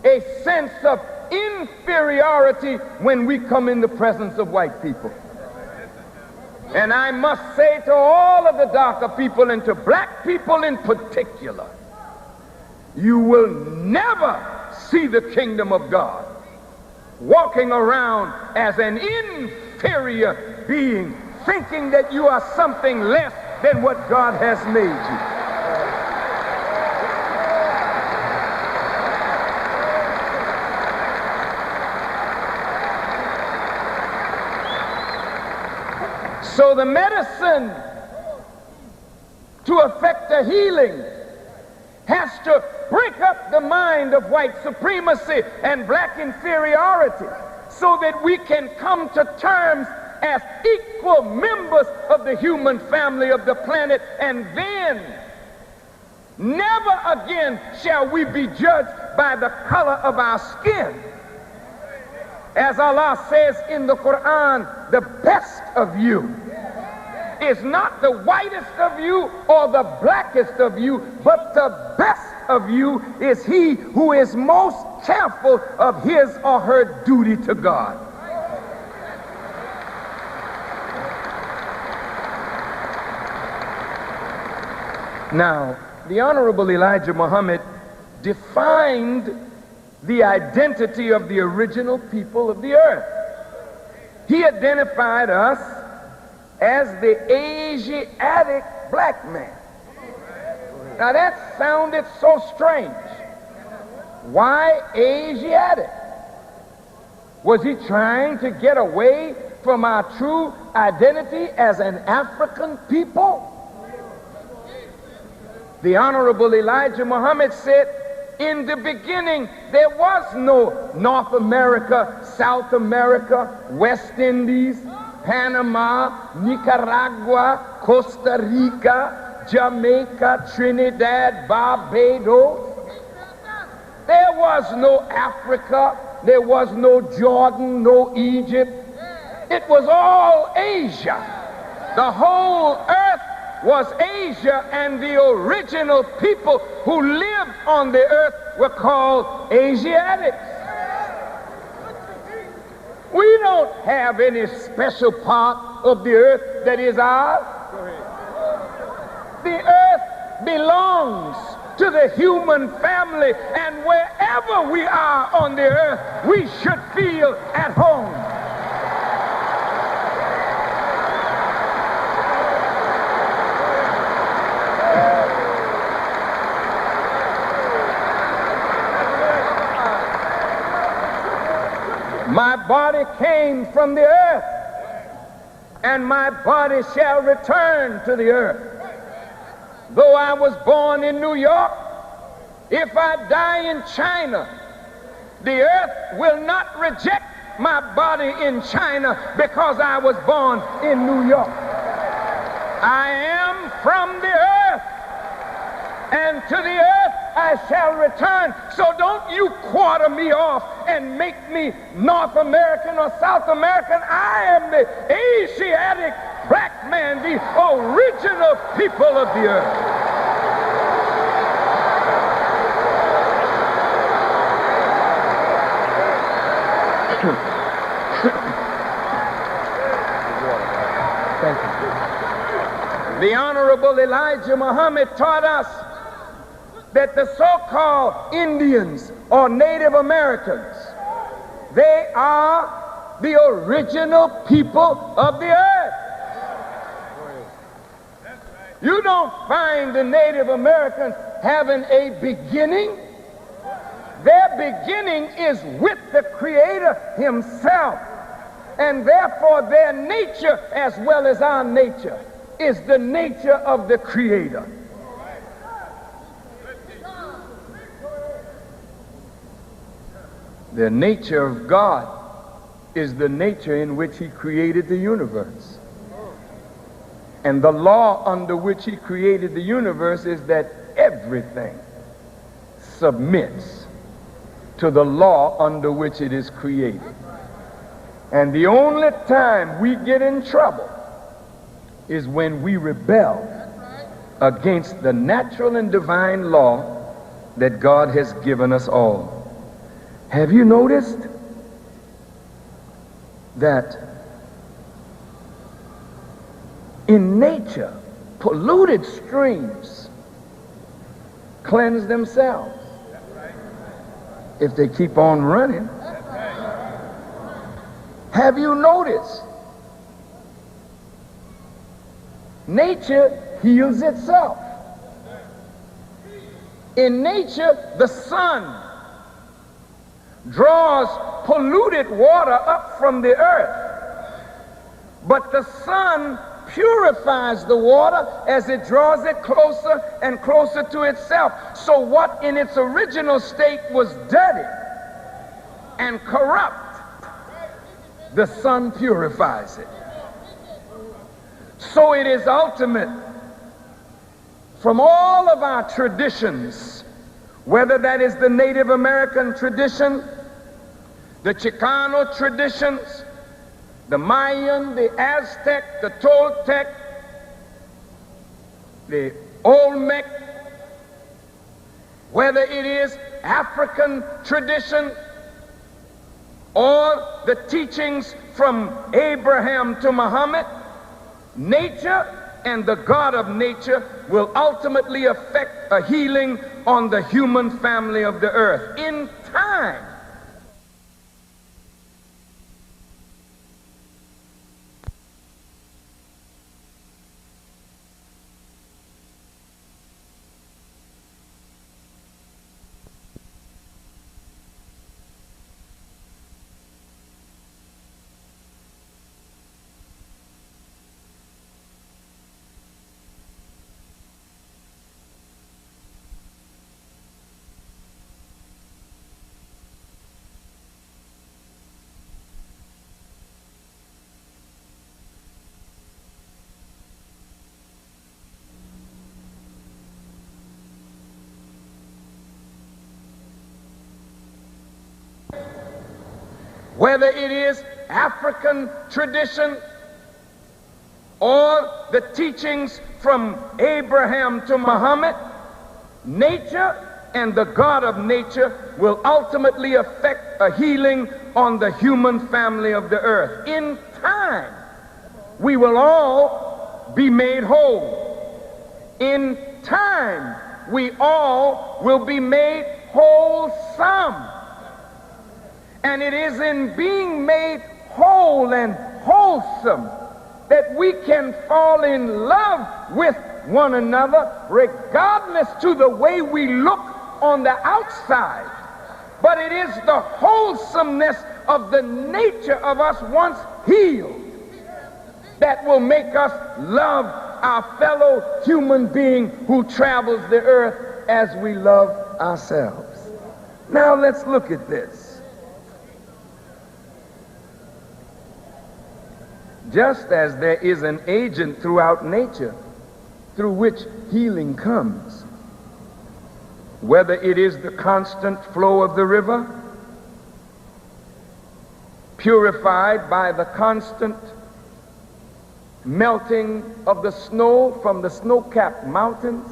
a sense of inferiority when we come in the presence of white people. And I must say to all of the darker people, and to black people in particular, you will never see the kingdom of God walking around as an inferior being, thinking that you are something less than what God has made you. So the medicine to effect a healing has to break up the mind of white supremacy and black inferiority so that we can come to terms as equal members of the human family of the planet, and then never again shall we be judged by the color of our skin. As Allah says in the Quran, the best of you is not the whitest of you or the blackest of you, but the best of you is he who is most careful of his or her duty to God. Now, the Honorable Elijah Muhammad defined the identity of the original people of the earth. He identified us as the Asiatic black man. Now that sounded so strange. Why Asiatic? Was he trying to get away from our true identity as an African people? The Honorable Elijah Muhammad said, in the beginning, there was no North America, South America, West Indies, Panama, Nicaragua, Costa Rica, Jamaica, Trinidad, Barbados. There was no Africa, there was no Jordan, no Egypt. It was all Asia. The whole earth was Asia, and the original people who lived on the earth were called Asiatics. We don't have any special part of the earth that is ours. The earth belongs to the human family, and wherever we are on the earth, we should feel at home. My body came from the earth, and my body shall return to the earth. Though I was born in New York, if I die in China, the earth will not reject my body in China because I was born in New York. I am from the earth, and to the earth I shall return. So don't you quarter me off and make me North American or South American. I am the Asiatic black man, the original people of the earth. Thank you. The Honorable Elijah Muhammad taught us that the so-called Indians or Native Americans, they are the original people of the earth. You don't find the Native Americans having a beginning. Their beginning is with the Creator himself, and therefore their nature, as well as our nature, is the nature of the Creator. The nature of God is the nature in which he created the universe. And the law under which he created the universe is that everything submits to the law under which it is created. And the only time we get in trouble is when we rebel against the natural and divine law that God has given us all. Have you noticed that in nature, polluted streams cleanse themselves if they keep on running? Have you noticed nature heals itself? In nature, the sun draws polluted water up from the earth, but the sun purifies the water as it draws it closer and closer to itself. So what in its original state was dirty and corrupt, the sun purifies it. So it is ultimate from all of our traditions, whether that is the Native American tradition, the Chicano traditions, the Mayan, the Aztec, the Toltec, the Olmec, whether it is African tradition or the teachings from Abraham to Muhammad, nature and the God of nature will ultimately affect a healing on the human family of the earth. In time, whether it is African tradition or the teachings from Abraham to Muhammad, nature and the God of nature will ultimately affect a healing on the human family of the earth. In time, we will all be made whole. In time, we all will be made wholesome. And it is in being made whole and wholesome that we can fall in love with one another, regardless to the way we look on the outside. But it is the wholesomeness of the nature of us once healed that will make us love our fellow human being who travels the earth as we love ourselves. Now let's look at this. Just as there is an agent throughout nature through which healing comes, whether it is the constant flow of the river, purified by the constant melting of the snow from the snow-capped mountains,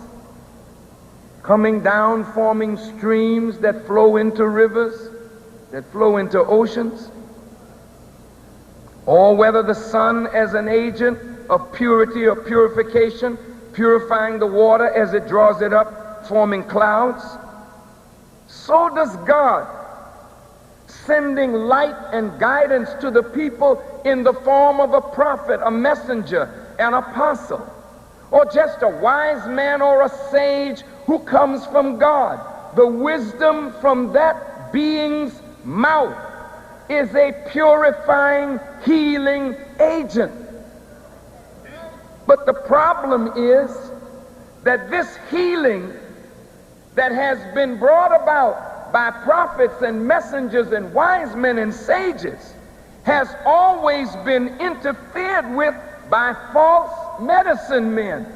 coming down, forming streams that flow into rivers, that flow into oceans, or whether the sun as an agent of purity or purification, purifying the water as it draws it up, forming clouds, so does God, sending light and guidance to the people in the form of a prophet, a messenger, an apostle, or just a wise man or a sage who comes from God. The wisdom from that being's mouth is a purifying, healing agent. But the problem is that this healing that has been brought about by prophets and messengers and wise men and sages has always been interfered with by false medicine men.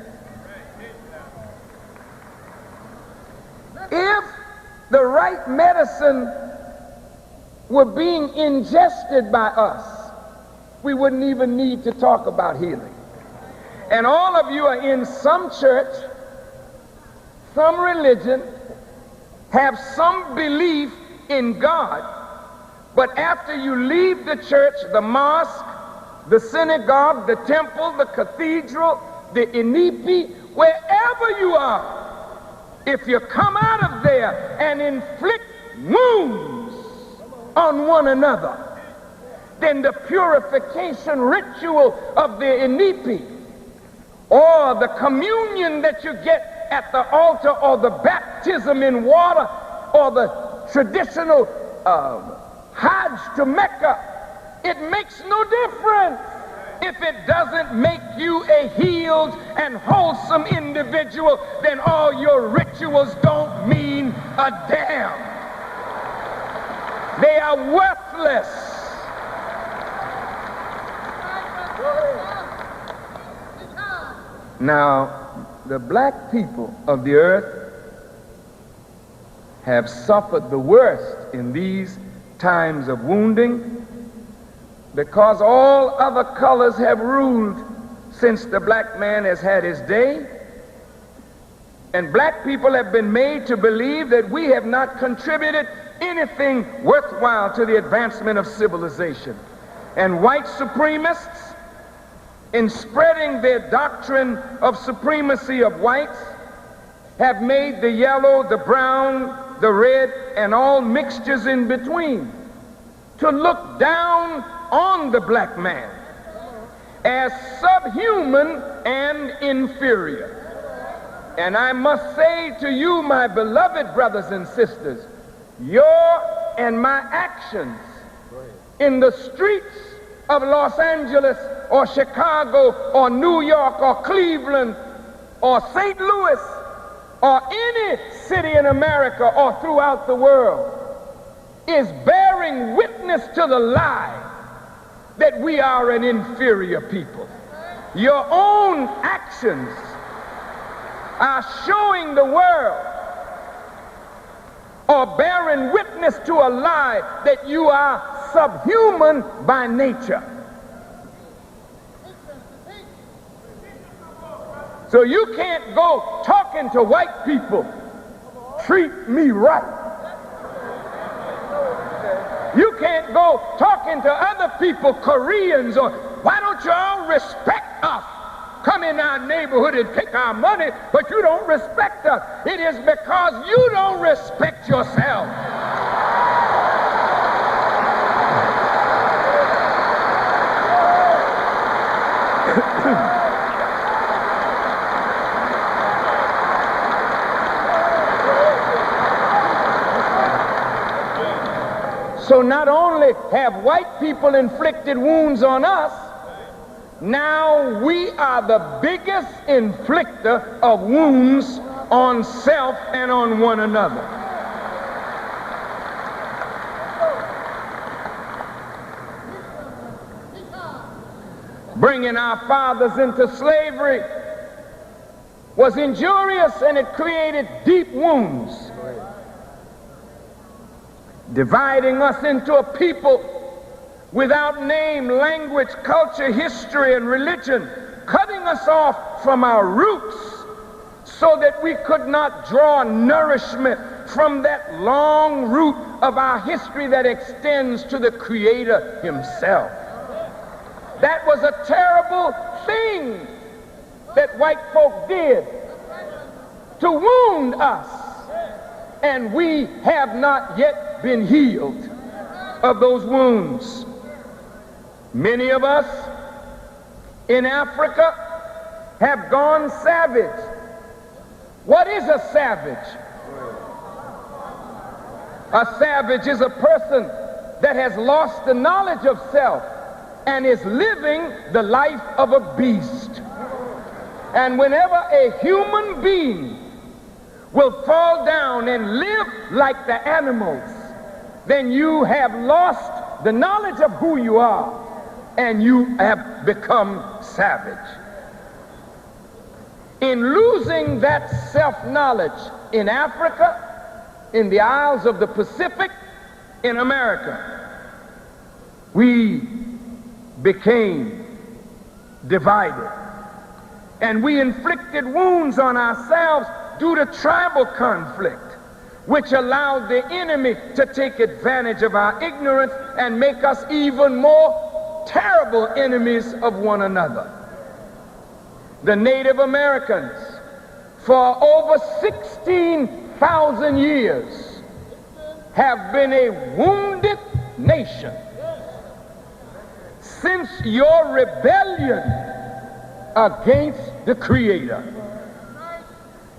If the right medicine were being ingested by us, we wouldn't even need to talk about healing. And all of you are in some church, some religion, have some belief in God, but after you leave the church, the mosque, the synagogue, the temple, the cathedral, the inipi, wherever you are, if you come out of there and inflict wounds on one another, then the purification ritual of the inipi, or the communion that you get at the altar, or the baptism in water, or the traditional Hajj to Mecca, it makes no difference if it doesn't make you a healed and wholesome individual. Then all your rituals don't mean a damn. They are worthless. Now, the black people of the earth have suffered the worst in these times of wounding because all other colors have ruled since the black man has had his day. And black people have been made to believe that we have not contributed anything worthwhile to the advancement of civilization. And white supremacists, in spreading their doctrine of supremacy of whites, have made the yellow, the brown, the red, and all mixtures in between to look down on the black man as subhuman and inferior. And I must say to you, my beloved brothers and sisters, your and my actions in the streets of Los Angeles or Chicago or New York or Cleveland or St. Louis or any city in America or throughout the world is bearing witness to the lie that we are an inferior people. Your own actions are showing the world or bearing witness to a lie that you are subhuman by nature. So you can't go talking to white people, treat me right. You can't go talking to other people, Koreans, or why don't you all respect us? Come in our neighborhood and take our money, but you don't respect us. It is because you don't respect yourself. So not only have white people inflicted wounds on us, now we are the biggest inflictor of wounds on self and on one another. Bringing our fathers into slavery was injurious, and it created deep wounds, dividing us into a people without name, language, culture, history, and religion, cutting us off from our roots so that we could not draw nourishment from that long root of our history that extends to the Creator Himself. That was a terrible thing that white folk did, to wound us, and we have not yet been healed of those wounds. Many of us in Africa have gone savage. What is a savage? A savage is a person that has lost the knowledge of self and is living the life of a beast. And whenever a human being will fall down and live like the animals, then you have lost the knowledge of who you are, and you have become savage. In losing that self-knowledge in Africa, in the Isles of the Pacific, in America, we became divided. And we inflicted wounds on ourselves due to tribal conflict, which allowed the enemy to take advantage of our ignorance and make us even more terrible enemies of one another. The Native Americans, for over 16,000 years, have been a wounded nation. Since your rebellion against the Creator,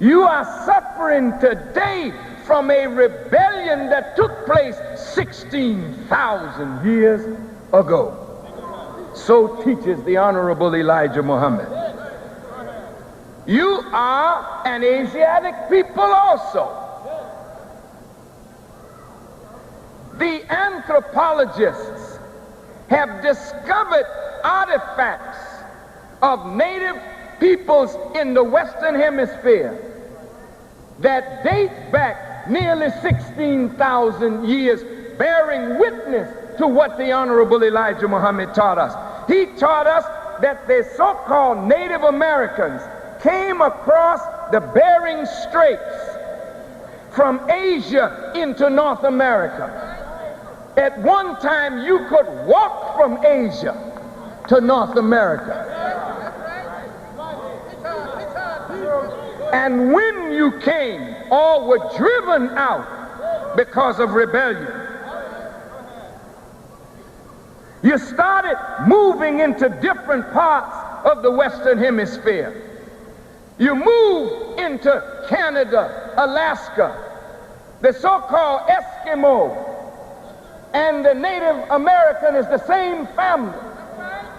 you are suffering today from a rebellion that took place 16,000 years ago. So teaches the Honorable Elijah Muhammad. You are an Asiatic people also. The anthropologists have discovered artifacts of native peoples in the Western Hemisphere that date back nearly 16,000 years, bearing witness to what the Honorable Elijah Muhammad taught us. He taught us that the so-called Native Americans came across the Bering Straits from Asia into North America. At one time, you could walk from Asia to North America. And when you came, all were driven out because of rebellion. You started moving into different parts of the Western Hemisphere. You moved into Canada, Alaska, the so-called Eskimo, and the Native American is the same family.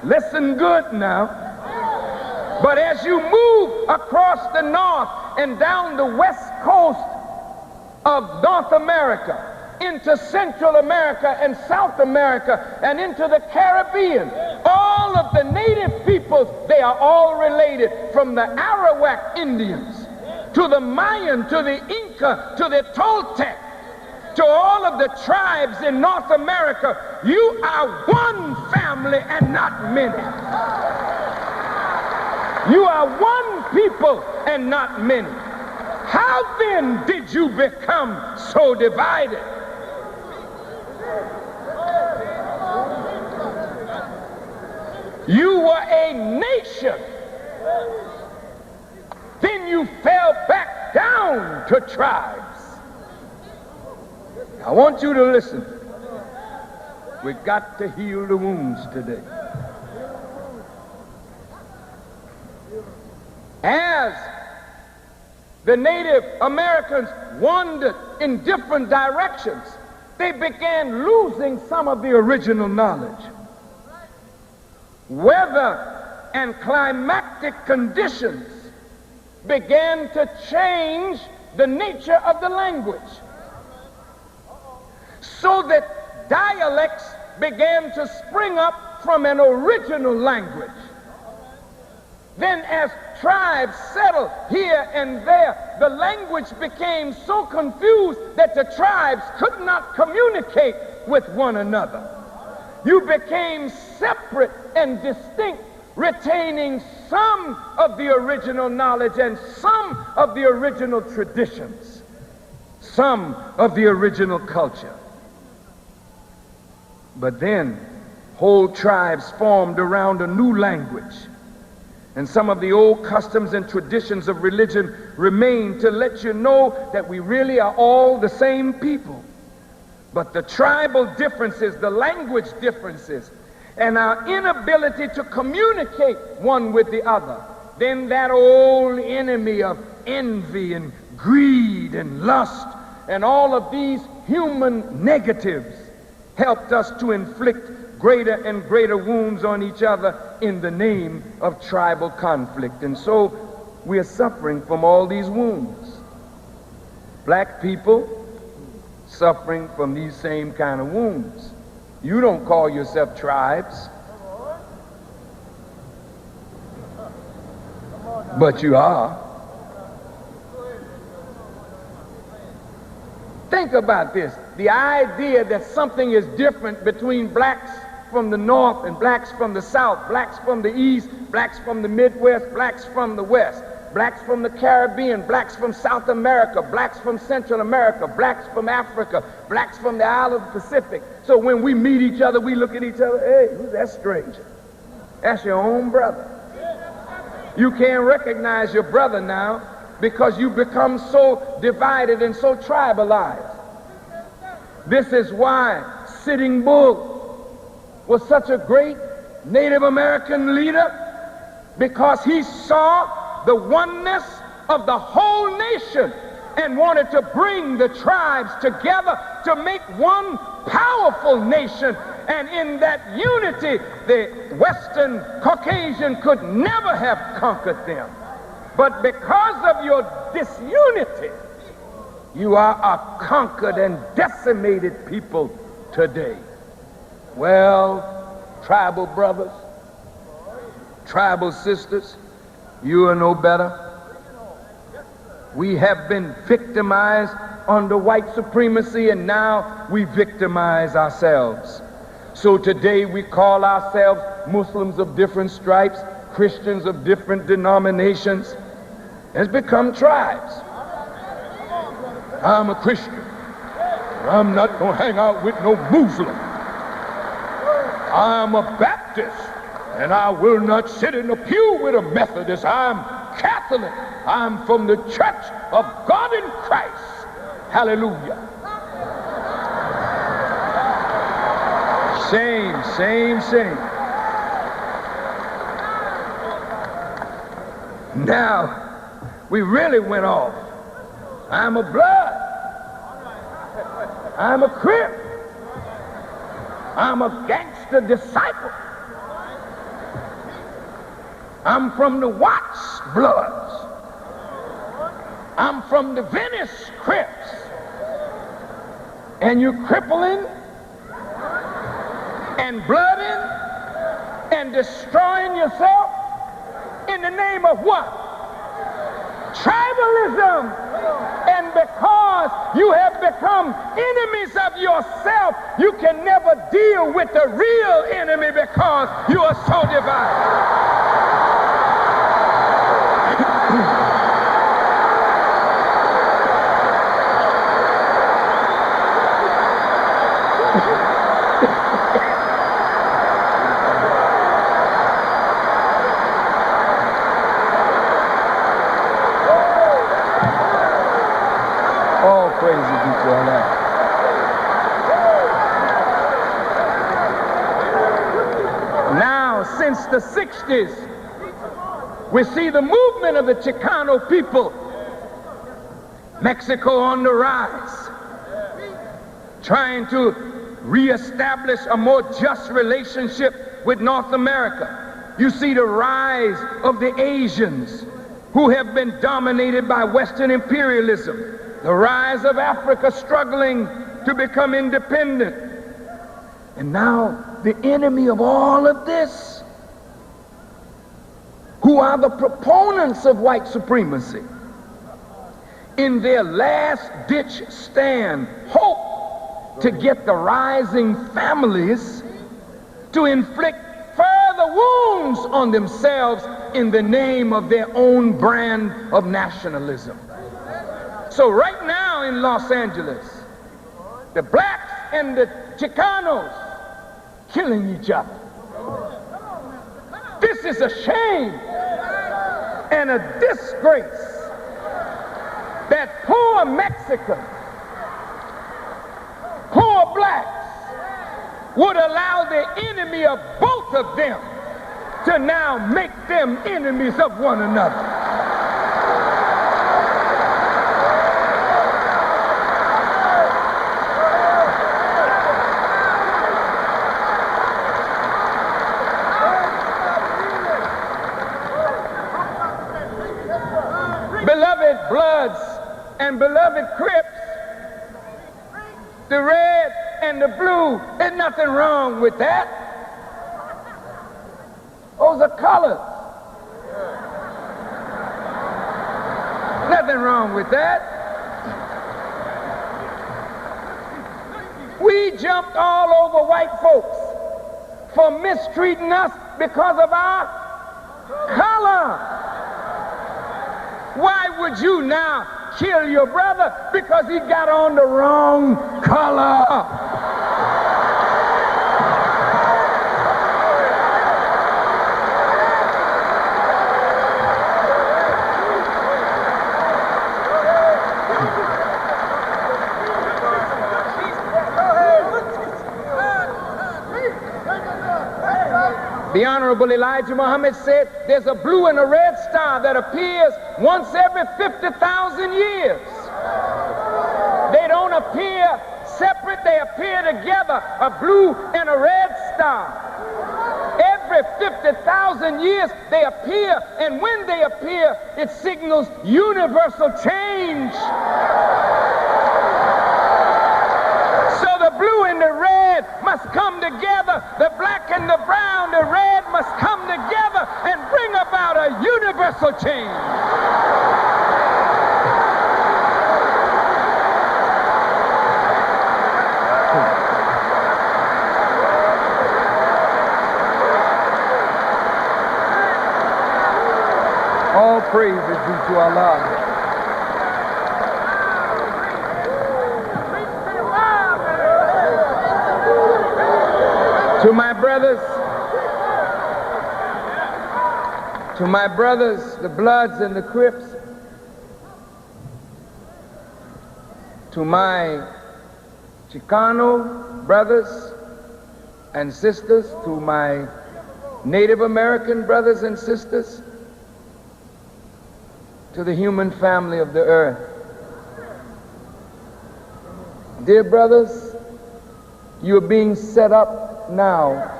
Listen good now. But as you move across the north and down the west coast of North America, into Central America and South America and into the Caribbean, all of the native peoples, they are all related, from the Arawak Indians to the Mayan, to the Inca, to the Toltec, to all of the tribes in North America, you are one family and not many. You are one people and not many. How then did you become so divided? You were a nation. Then you fell back down to tribes. I want you to listen. We've got to heal the wounds today. As the Native Americans wandered in different directions, they began losing some of the original knowledge. Weather and climatic conditions began to change the nature of the language, so that dialects began to spring up from an original language. Then as tribes settled here and there, the language became so confused that the tribes could not communicate with one another. You became separate and distinct, retaining some of the original knowledge and some of the original traditions, some of the original culture. But then whole tribes formed around a new language, and some of the old customs and traditions of religion remain to let you know that we really are all the same people. But the tribal differences, the language differences, and our inability to communicate one with the other, then that old enemy of envy and greed and lust and all of these human negatives helped us to inflict greater and greater wounds on each other in the name of tribal conflict. And so we are suffering from all these wounds. Black people suffering from these same kind of wounds. You don't call yourself tribes, but you are. Think about this. The idea that something is different between blacks from the north and blacks from the south, blacks from the east, blacks from the Midwest, blacks from the west, blacks from the Caribbean, blacks from South America, blacks from Central America, blacks from Africa, blacks from the Isle of the Pacific. So when we meet each other, we look at each other, hey, who's that stranger? That's your own brother. You can't recognize your brother now because you become so divided and so tribalized. This is why Sitting Bull was such a great Native American leader, because he saw the oneness of the whole nation and wanted to bring the tribes together to make one powerful nation. And in that unity, the Western Caucasian could never have conquered them. But because of your disunity, you are a conquered and decimated people today. Well, tribal brothers, tribal sisters, you are no better. We have been victimized under white supremacy, and now we victimize ourselves. So today we call ourselves Muslims of different stripes, Christians of different denominations. It's become tribes. I'm a Christian. I'm not going to hang out with no Muslim. I'm a Baptist, and I will not sit in a pew with a Methodist. I'm Catholic. I'm from the Church of God in Christ. Hallelujah. Shame, shame, shame. Now, we really went off. I'm a blood. I'm a Crip. I'm a gangster disciple. I'm from the Watts Bloods. I'm from the Venice Crips. And you're crippling and blooding and destroying yourself in the name of what? Tribalism. And because you have become enemies of yourself, you can never deal with the real enemy because you are so divided. All praise be to Allah. Now, since the 60s, we see the movement of the Chicano people. Mexico on the rise, trying to reestablish a more just relationship with North America. You see the rise of the Asians who have been dominated by Western imperialism. The rise of Africa struggling to become independent. And now the enemy of all of this, who are the proponents of white supremacy, in their last-ditch stand, hope to get the rising families to inflict further wounds on themselves in the name of their own brand of nationalism. So right now in Los Angeles, the blacks and the Chicanos killing each other. This is a shame and a disgrace that poor Mexicans, poor blacks, would allow the enemy of both of them to now make them enemies of one another. Beloved Bloods and beloved Crips, the red and the blue, there's nothing wrong with that. Those are colors. Nothing wrong with that. We jumped all over white folks for mistreating us because of our color. Why would you now kill your brother because he got on the wrong color? The Honorable Elijah Muhammad said there's a blue and a red star that appears once every 50,000 years. They don't appear separate, they appear together, a blue and a red star. Every 50,000 years they appear, and when they appear, it signals universal change. So the blue and the red must come together, the black and the brown, the red must come together and bring about a universal change. All praise is due to Allah. To my brothers, the Bloods and the Crips, to my Chicano brothers and sisters, to my Native American brothers and sisters, to the human family of the earth. Dear brothers, you're being set up now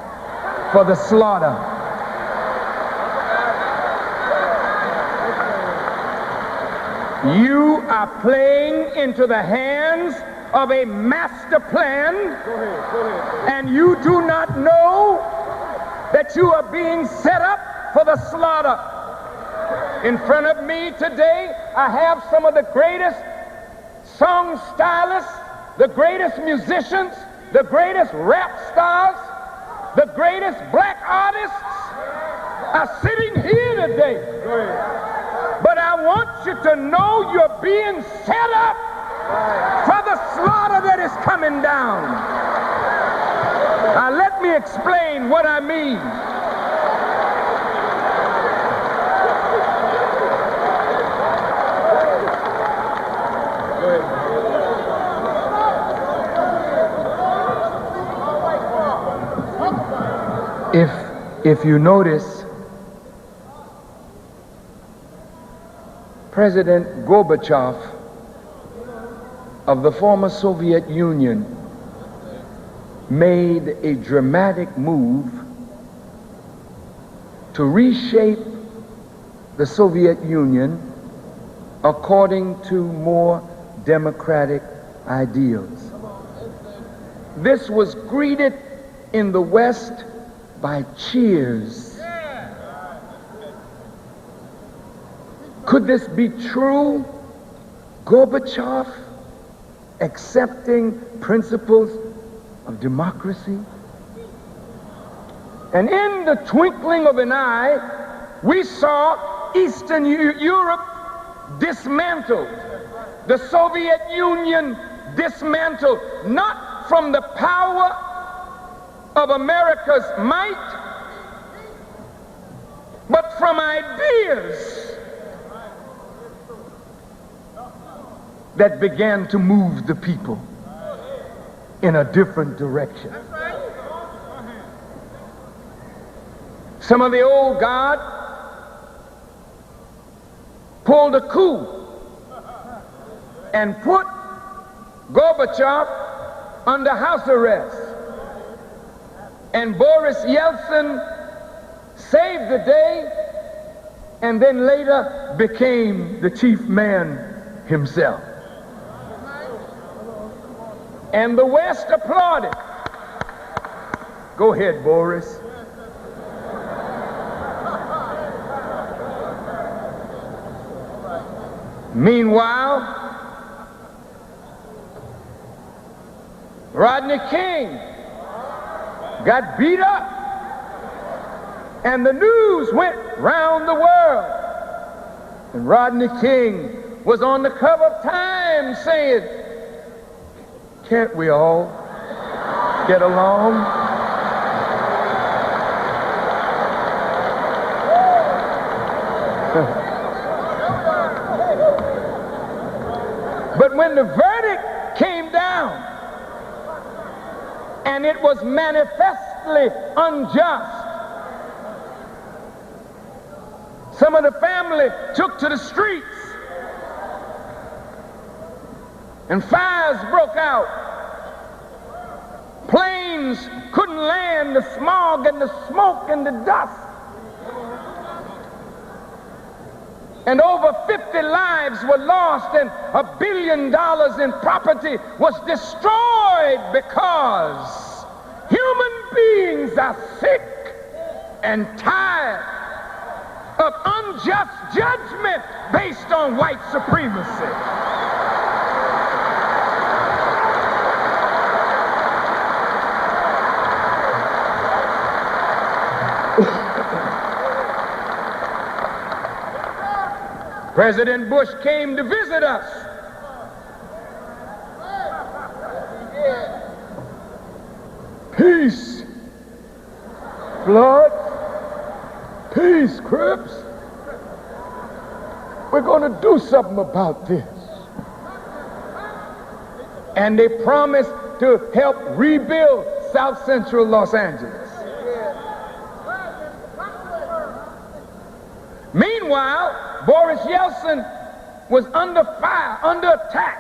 for the slaughter. You are playing into the hands of a master plan, and you do not know that you are being set up for the slaughter. In front of me today, I have some of the greatest song stylists the greatest musicians, the greatest rap stars, the greatest black artists are sitting here today. But I want you to know you're being set up for the slaughter that is coming down. Now let me explain what I mean. If you notice, President Gorbachev of the former Soviet Union made a dramatic move to reshape the Soviet Union according to more democratic ideals. This was greeted in the West by cheers. Could this be true? Gorbachev accepting principles of democracy? And in the twinkling of an eye, we saw Eastern Europe dismantled, the Soviet Union dismantled, not from the power of America's might, but from ideas that began to move the people in a different direction. Some of the old guard pulled a coup and put Gorbachev under house arrest. And Boris Yeltsin saved the day and then later became the chief man himself. And the West applauded. Go ahead, Boris. Meanwhile, Rodney King got beat up, and the news went round the world. And Rodney King was on the cover of Time saying, "Can't we all get along?" But when the verdict came down, and it was manifestly unjust, some of the family took to the streets, and fires broke out. Planes couldn't land, the smog and the smoke and the dust. And over 50 lives were lost, and $1 billion in property was destroyed because human beings are sick and tired of unjust judgment based on white supremacy. President Bush came to visit us. Peace, blood, peace, Crips. We're going to do something about this. And they promised to help rebuild South Central Los Angeles. Meanwhile, Boris Yeltsin was under fire, under attack.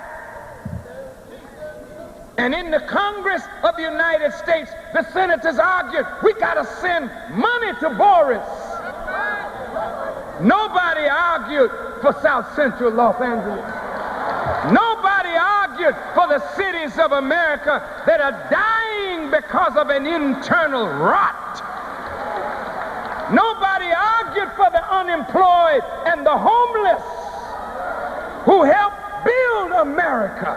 And in the Congress of the United States, the senators argued, we got to send money to Boris. Nobody argued for South Central Los Angeles. Nobody argued for the cities of America that are dying because of an internal rot. Nobody argued for the unemployed and the homeless who helped build America.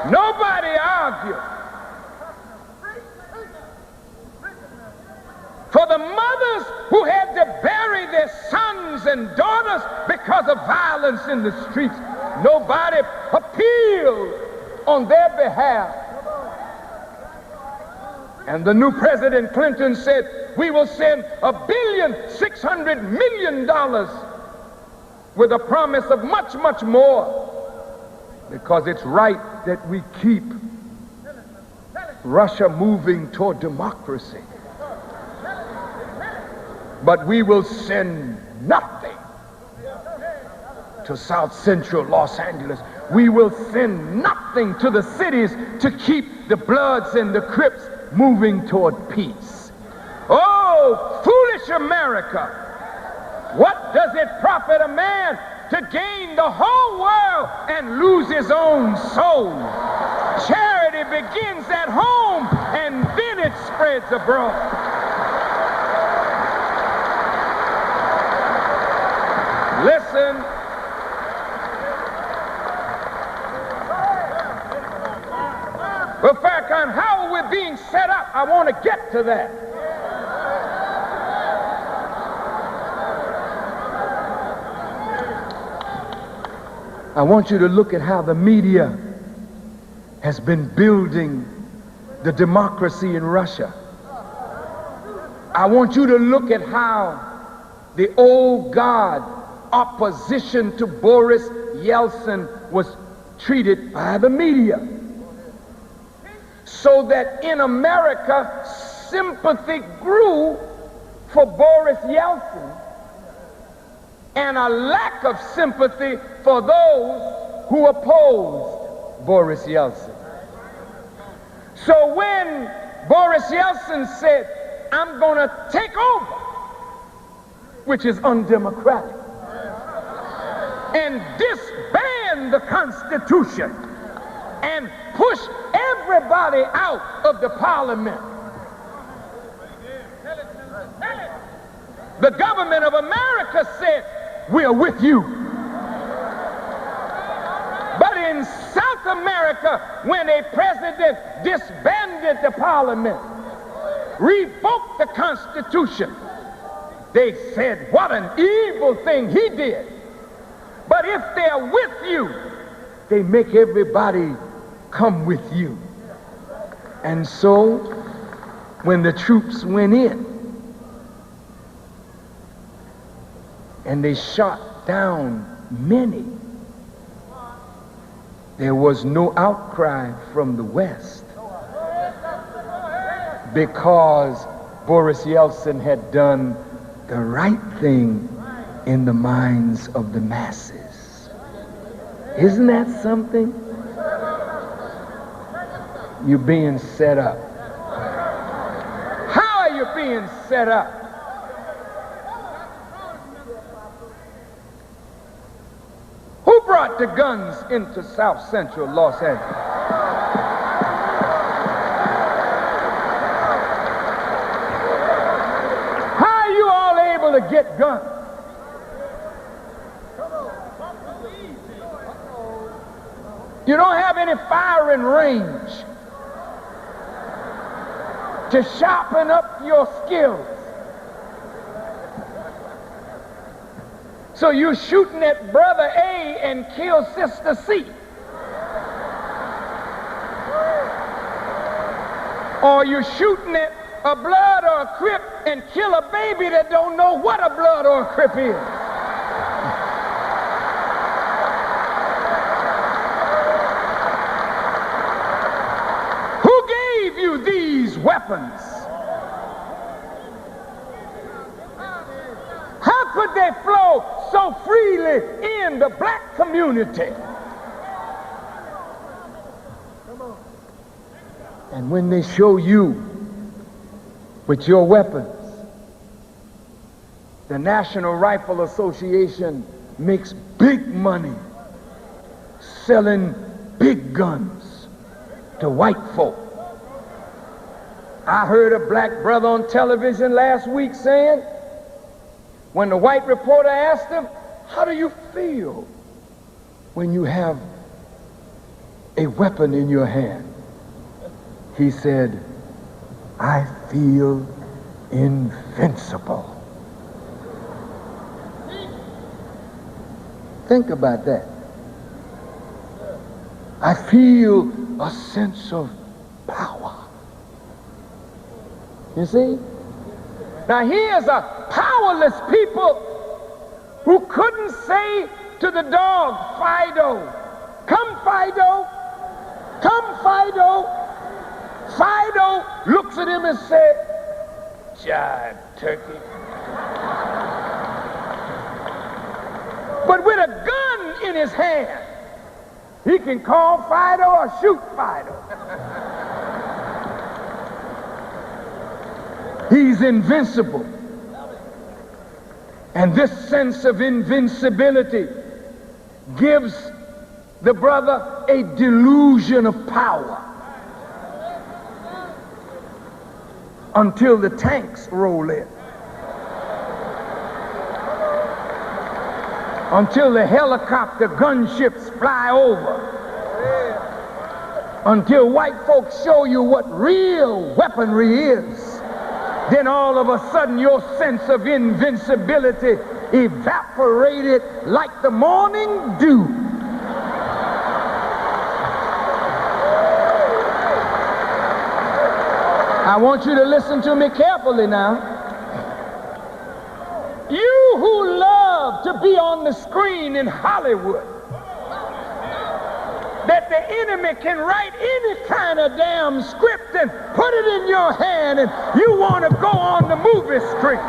Nobody argued for the mothers who had to bury their sons and daughters because of violence in the streets. Nobody appealed on their behalf. And the new President Clinton said, we will send $1,600,000,000 with a promise of much, much more, because it's right that we keep Russia moving toward democracy. But we will send nothing to South Central Los Angeles. We will send nothing to the cities to keep the Bloods and the Crips moving toward peace. Oh, foolish America! What does it profit a man to gain the whole world and lose his own soul? Charity begins at home and then it spreads abroad. Listen. Well, Farrakhan, how are we being set up? I want to get to that. I want you to look at how the media has been building the democracy in Russia. I want you to look at how the old guard opposition to Boris Yeltsin was treated by the media. So that in America, sympathy grew for Boris Yeltsin and a lack of sympathy for those who opposed Boris Yeltsin. So when Boris Yeltsin said, I'm going to take over, which is undemocratic, and disband the Constitution and push everybody out of the parliament, the government of America said, we're with you. But in South America, when a president disbanded the parliament, revoked the Constitution, they said, what an evil thing he did. But if they're with you, they make everybody come with you. And so, when the troops went in and they shot down many, there was no outcry from the West, because Boris Yeltsin had done the right thing in the minds of the masses. Isn't that something? You're being set up. How are you being set up? Who brought the guns into South Central Los Angeles? How are you all able to get guns? You don't have any firing range to sharpen up your skills. So you're shooting at brother A and kill sister C. Or you're shooting at a blood or a crip and kill a baby that don't know what a blood or a crip is. Who gave you these weapons? How could they flow so freely in the black community? And when they show you with your weapons, the National Rifle Association makes big money selling big guns to white folk. I heard a black brother on television last week saying, when the white reporter asked him, how do you feel when you have a weapon in your hand. He said, I feel invincible. Think about that. I feel a sense of power. You see? Now here's a powerless people who couldn't say to the dog, Fido, come Fido, come Fido. Fido looks at him and said, jive turkey. But with a gun in his hand, he can call Fido or shoot Fido. He's invincible. And this sense of invincibility gives the brother a delusion of power until the tanks roll in, until the helicopter gunships fly over, until white folks show you what real weaponry is. Then all of a sudden your sense of invincibility evaporated like the morning dew. I want you to listen to me carefully now. You who love to be on the screen in Hollywood, that the enemy can write any kind of damn script and put it in your hand and you want to go on the movie screen.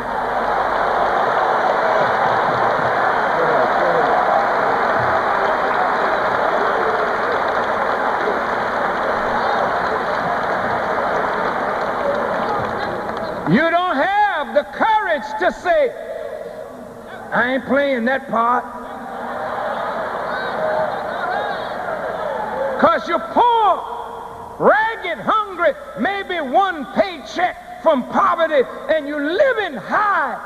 You don't have the courage to say, I ain't playing that part. Because you're poor, ragged, hungry, maybe one paycheck from poverty, and you're living high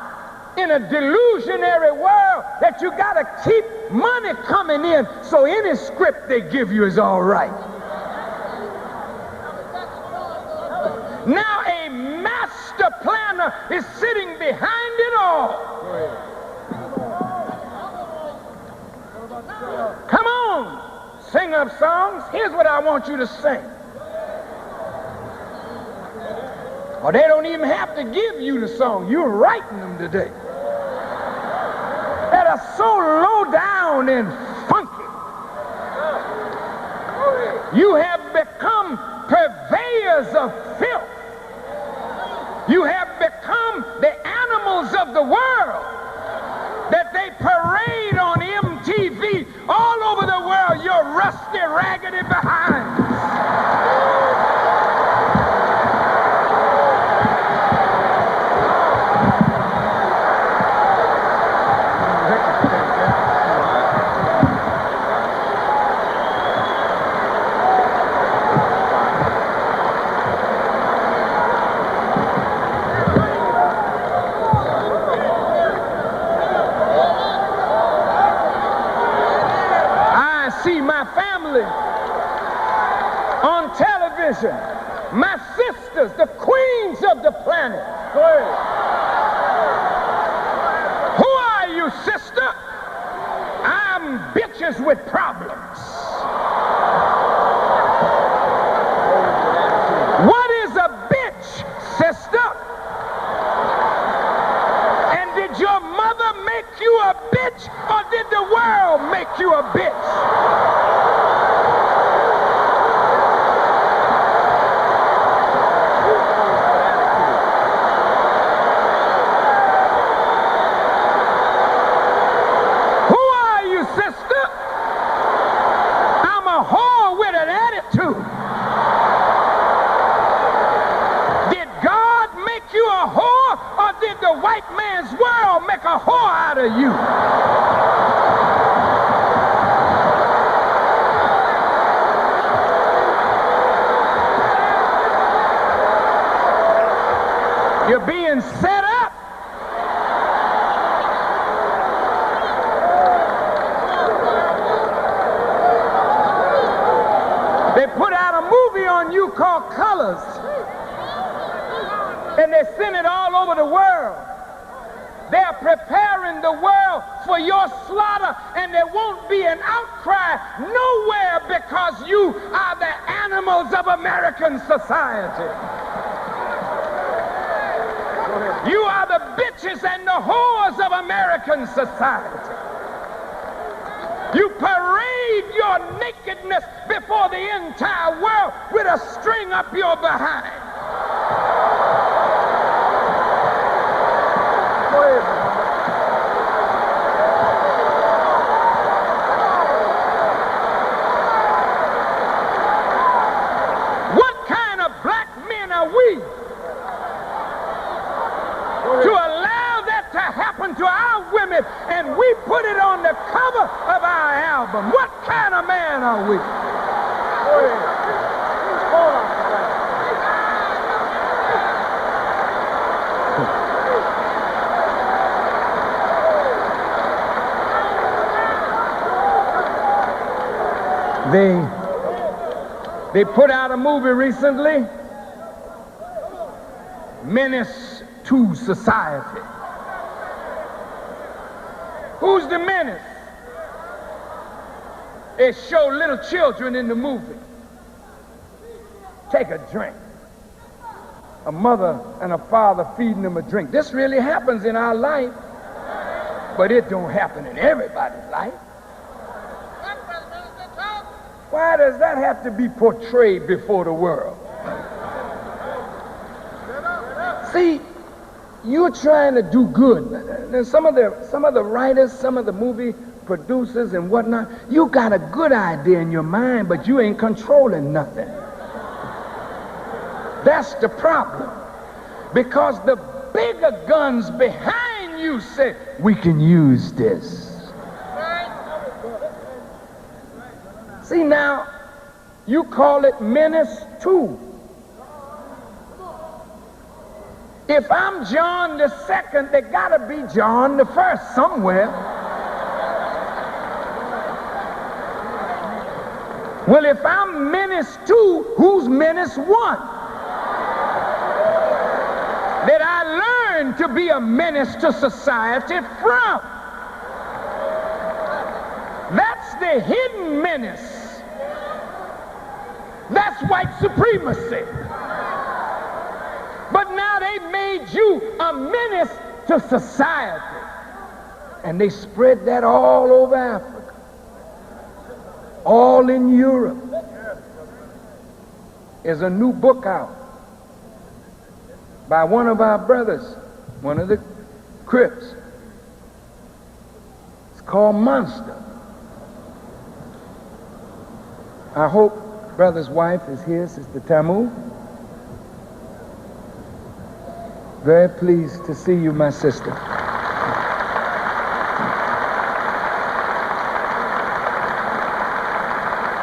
in a delusionary world that you got to keep money coming in, so any script they give you is all right. Now a master planner is sitting behind it all. Come on, sing up songs. Here's what I want you to sing. Or they don't even have to give you the song. You're writing them today. That are so low down and funky. You have become purveyors of filth. You have become the animals of the world that they parade on MTV all over the world, your rusty, raggedy behinds. On television, my sisters, the queens of the planet. Who are you, sister? I'm bitches with problems. What is a bitch, sister? And did your mother make you a bitch, or did the world make you a bitch? A whore out of you. You're being set up. They put out a movie on you called Colors, and they send it all over the world. They're preparing the world for your slaughter, and there won't be an outcry nowhere because you are the animals of American society. You are the bitches and the whores of American society. You parade your nakedness before the entire world with a string up your behind. What kind of black men are we to allow that to happen to our women, and we put it on the cover of our album? What kind of man are we? They put out a movie recently, Menace to Society. Who's the menace? They show little children in the movie. Take a drink. A mother and a father feeding them a drink. This really happens in our life, but it don't happen in everybody's life. Why does that have to be portrayed before the world? See, you're trying to do good. And some of the writers, some of the movie producers and whatnot, you got a good idea in your mind, but you ain't controlling nothing. That's the problem. Because the bigger guns behind you say, we can use this. See now, you call it Menace 2. If I'm John the Second, there gotta be John the First somewhere. Well, if I'm Menace 2, who's Menace 1? That I learned to be a menace to society from. That's the hidden menace. That's white supremacy. But now they made you a menace to society. And they spread that all over Africa. All in Europe. There's a new book out by one of our brothers, one of the Crips. It's called Monster. I hope brother's wife is here, Sister Tamu. Very pleased to see you, my sister.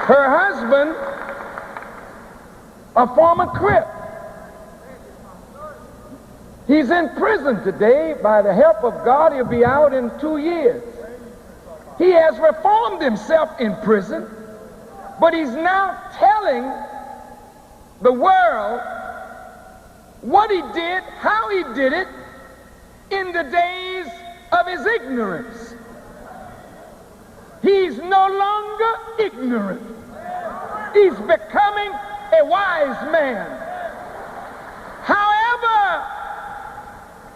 Her husband, a former Crip. He's in prison today. By the help of God, he'll be out in 2 years. He has reformed himself in prison. But he's now telling the world what he did, how he did it, in the days of his ignorance. He's no longer ignorant. He's becoming a wise man. However,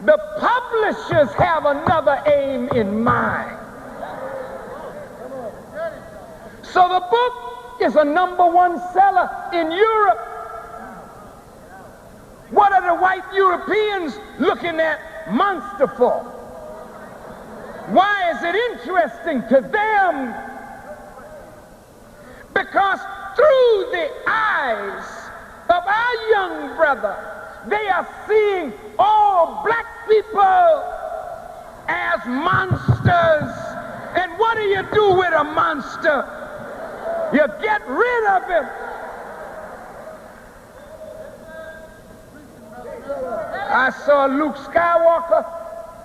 the publishers have another aim in mind. So the book is a #1 seller in Europe. What are the white Europeans looking at Monster for? Why is it interesting to them? Because through the eyes of our young brother, they are seeing all black people as monsters. And what do you do with a monster? You get rid of him. I saw Luke Skywalker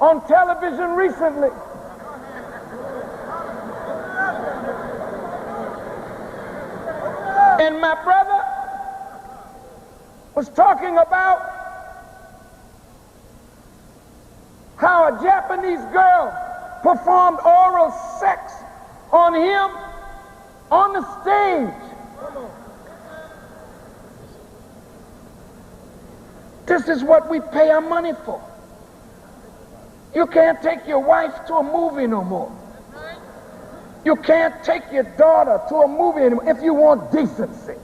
on television recently. And my brother was talking about how a Japanese girl performed oral sex on him on the stage. This is what we pay our money for. You can't take your wife to a movie no more. You can't take your daughter to a movie anymore if you want decency.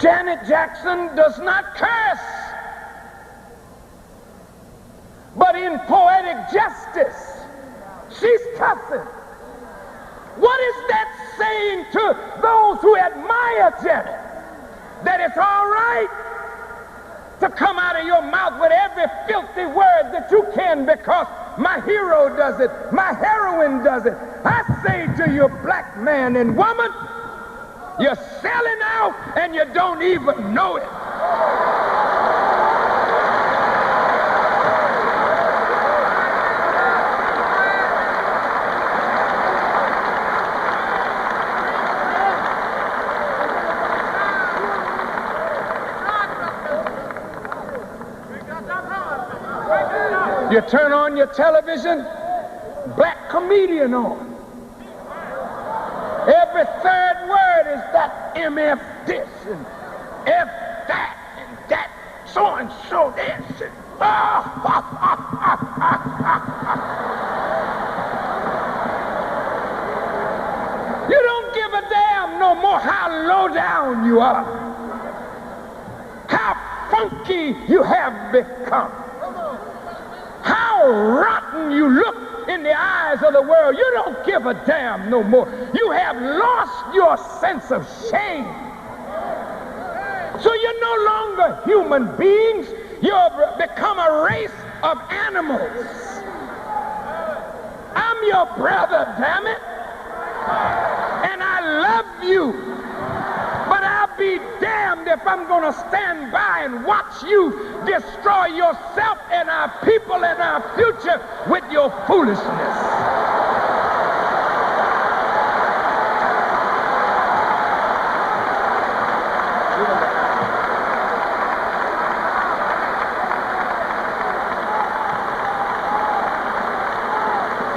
Janet Jackson does not curse, but in poetic justice, she's cussing. What is that saying to those who admire Janet? That it's all right to come out of your mouth with every filthy word that you can because my hero does it, my heroine does it. I say to you, black man and woman, you're selling out and you don't even know it. You turn on your television, black comedian on. Every third word is that MF this and F that and that so and so this and You don't give a damn no more how low down you are, how funky you have become, how rotten you look in the eyes of the world. You don't give a damn no more. You have lost your sense of shame. So you're no longer human beings. You've become a race of animals. I'm your brother, damn it. And I love you. But I'll be damned if I'm going to stand by and watch you destroy yourself and our people and our future with your foolishness.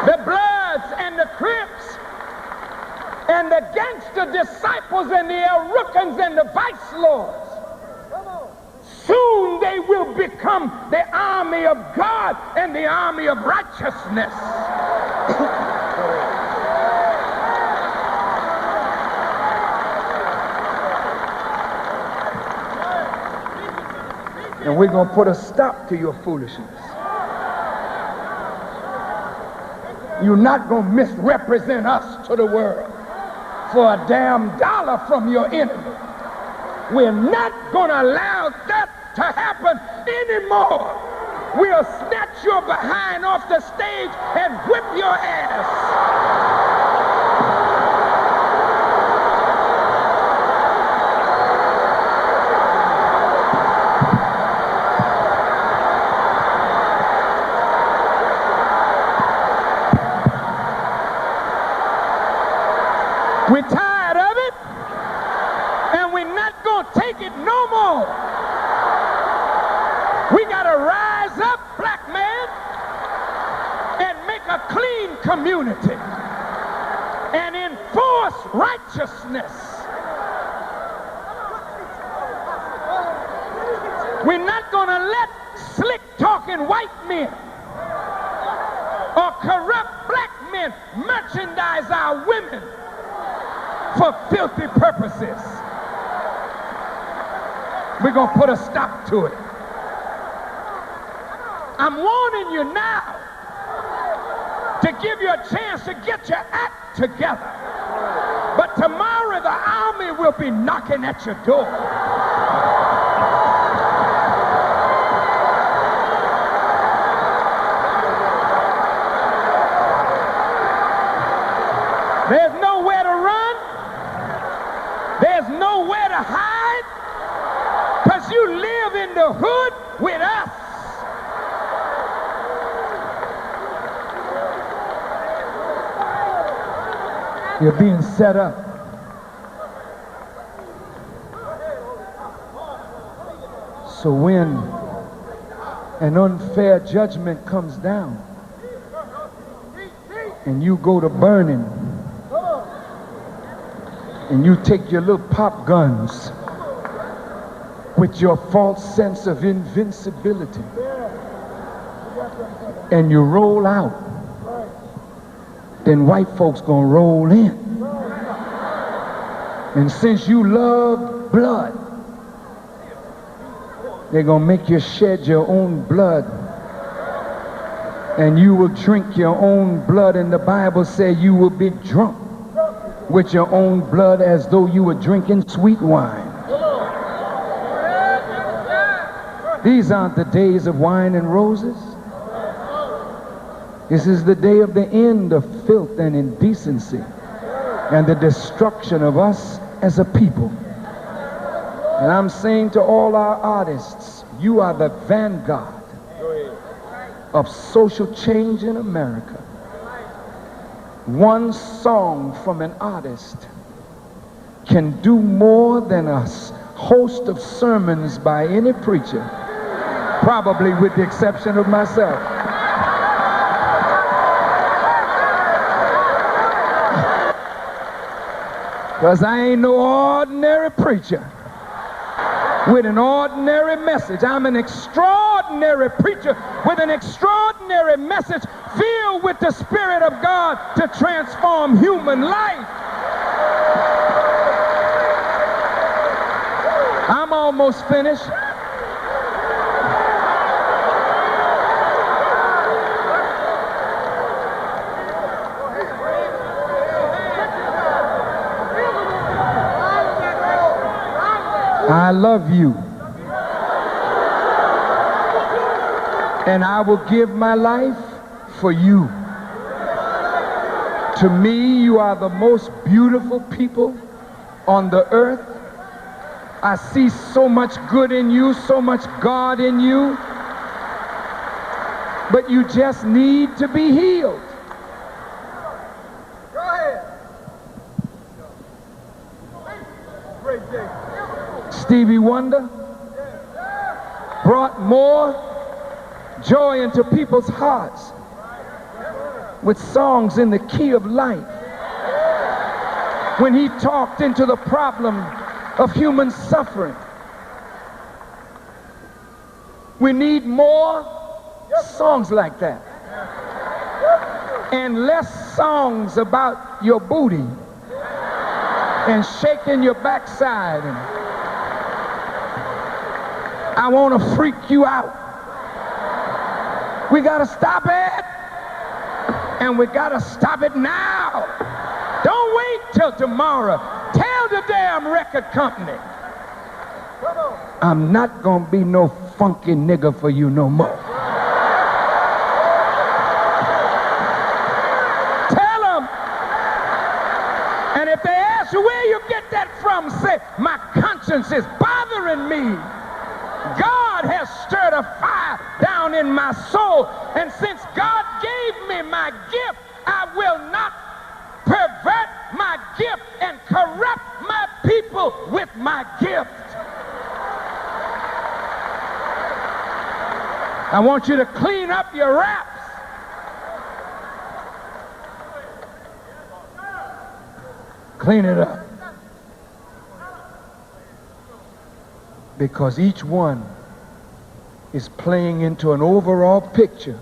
The Bloods and the Crips and the gangster disciples and the Arukans and the vice lords, soon they will become the army of God and the army of righteousness. And we're going to put a stop to your foolishness. You're not going to misrepresent us to the world for a damn dollar from your enemy. We're not going to allow that to happen anymore. We'll snatch your behind off the stage and whip your ass. We're tired of it, and we're not going to take it no more. We got to rise up, black man, and make a clean community and enforce righteousness. We're not going to let slick-talking white men or corrupt black men merchandise our women for filthy purposes. We're going to put a stop to it. I'm warning you now to give you a chance to get your act together. But tomorrow the army will be knocking at your door. There's nowhere to run. There's nowhere to hide, because you live in the hood with us. You're being set up. So when an unfair judgment comes down and you go to burning and you take your little pop guns with your false sense of invincibility and you roll out, then white folks gonna roll in. And since you love blood, they're gonna make you shed your own blood, and you will drink your own blood. And the Bible says you will be drunk with your own blood as though you were drinking sweet wine. These aren't the days of wine and roses. This is the day of the end of filth and indecency and the destruction of us as a people. And I'm saying to all our artists, you are the vanguard of social change in America. One song from an artist can do more than a host of sermons by any preacher, probably with the exception of myself. Because I ain't no ordinary preacher with an ordinary message. I'm an extraordinary preacher with an extraordinary message filled with the Spirit of God to transform human life. I'm almost finished. I love you, and I will give my life for you. To me, you are the most beautiful people on the earth. I see so much good in you, so much God in you, but you just need to be healed. Go ahead. Great day. Stevie Wonder brought more joy into people's hearts with songs in the key of life. When he talked into the problem of human suffering. We need more songs like that. And less songs about your booty and shaking your backside and I want to freak you out. We got to stop it. And we got to stop it now. Don't wait till tomorrow. Tell the damn record company, I'm not going to be no funky nigga for you no more. Tell them. And if they ask you where you get that from, say, my conscience is bothering me. God has stirred a fire down in my soul, and since God gave me my gift, I will not pervert my gift and corrupt my people with my gift. I want you to clean up your raps. Clean it up. Because each one is playing into an overall picture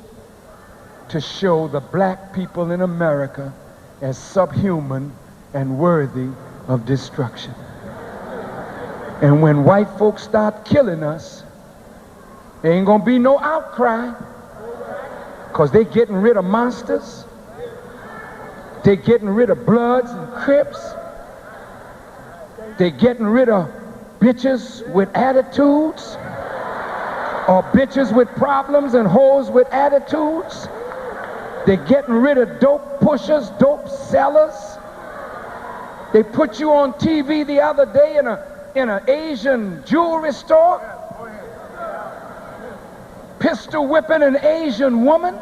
to show the black people in America as subhuman and worthy of destruction. And when white folks start killing us, there ain't gonna be no outcry, because they're getting rid of monsters, they're getting rid of Bloods and Crips, they're getting rid of bitches with attitudes, or bitches with problems and hoes with attitudes. They're getting rid of dope pushers, dope sellers. They put you on TV the other day in an Asian jewelry store, pistol whipping an Asian woman,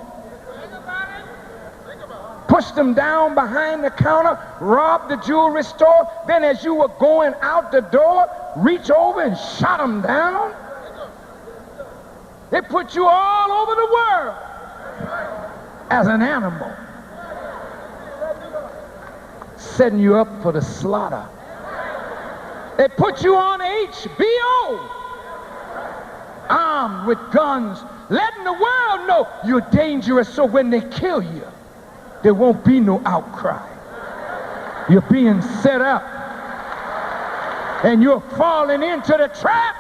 pushed them down behind the counter, robbed the jewelry store, then as you were going out the door, reach over and shot them down. They put you all over the world as an animal, setting you up for the slaughter. They put you on HBO, armed with guns, letting the world know you're dangerous, so when they kill you, there won't be no outcry. You're being set up, and you're falling into the trap.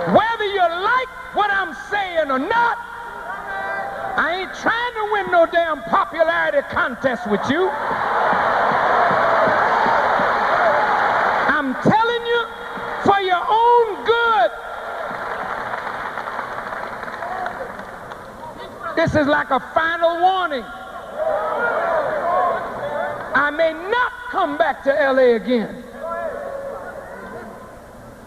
Whether you like what I'm saying or not, I ain't trying to win no damn popularity contest with you. I'm telling you, for your own good. This is like a final warning. I may not come back to LA again.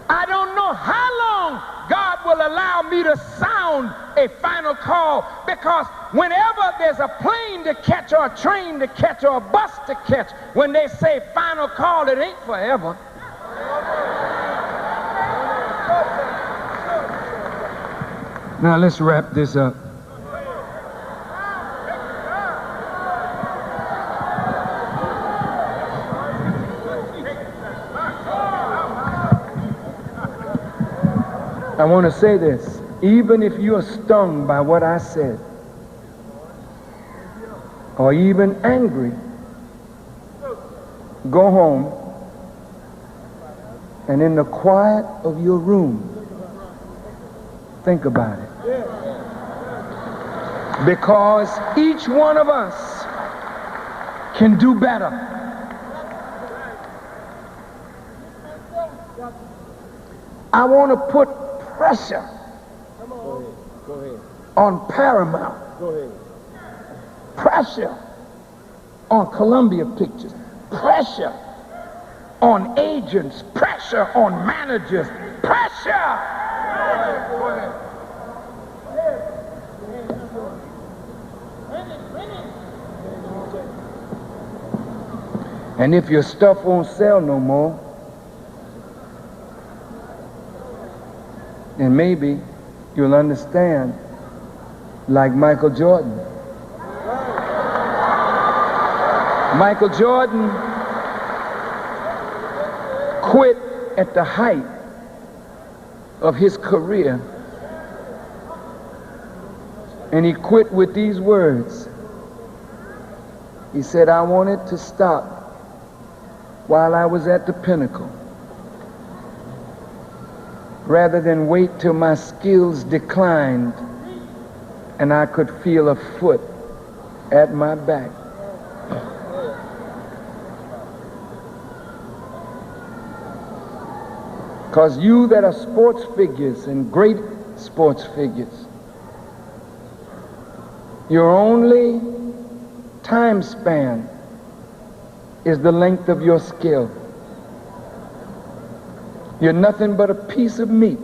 I don't know how long God will allow me to sound a final call, because whenever there's a plane to catch or a train to catch or a bus to catch, when they say final call, it ain't forever. Now let's wrap this up. I want to say this, even if you are stung by what I said, or even angry, go home and in the quiet of your room, think about it. Because each one of us can do better. I want to put pressure on Paramount, pressure on Columbia Pictures, pressure on agents, pressure on managers, pressure. And if your stuff won't sell no more, then maybe you'll understand, like Michael Jordan. Michael Jordan quit at the height of his career, and he quit with these words. He said, I wanted to stop while I was at the pinnacle, rather than wait till my skills declined and I could feel a foot at my back. Because you that are sports figures and great sports figures, your only time span is the length of your skill. You're nothing but a piece of meat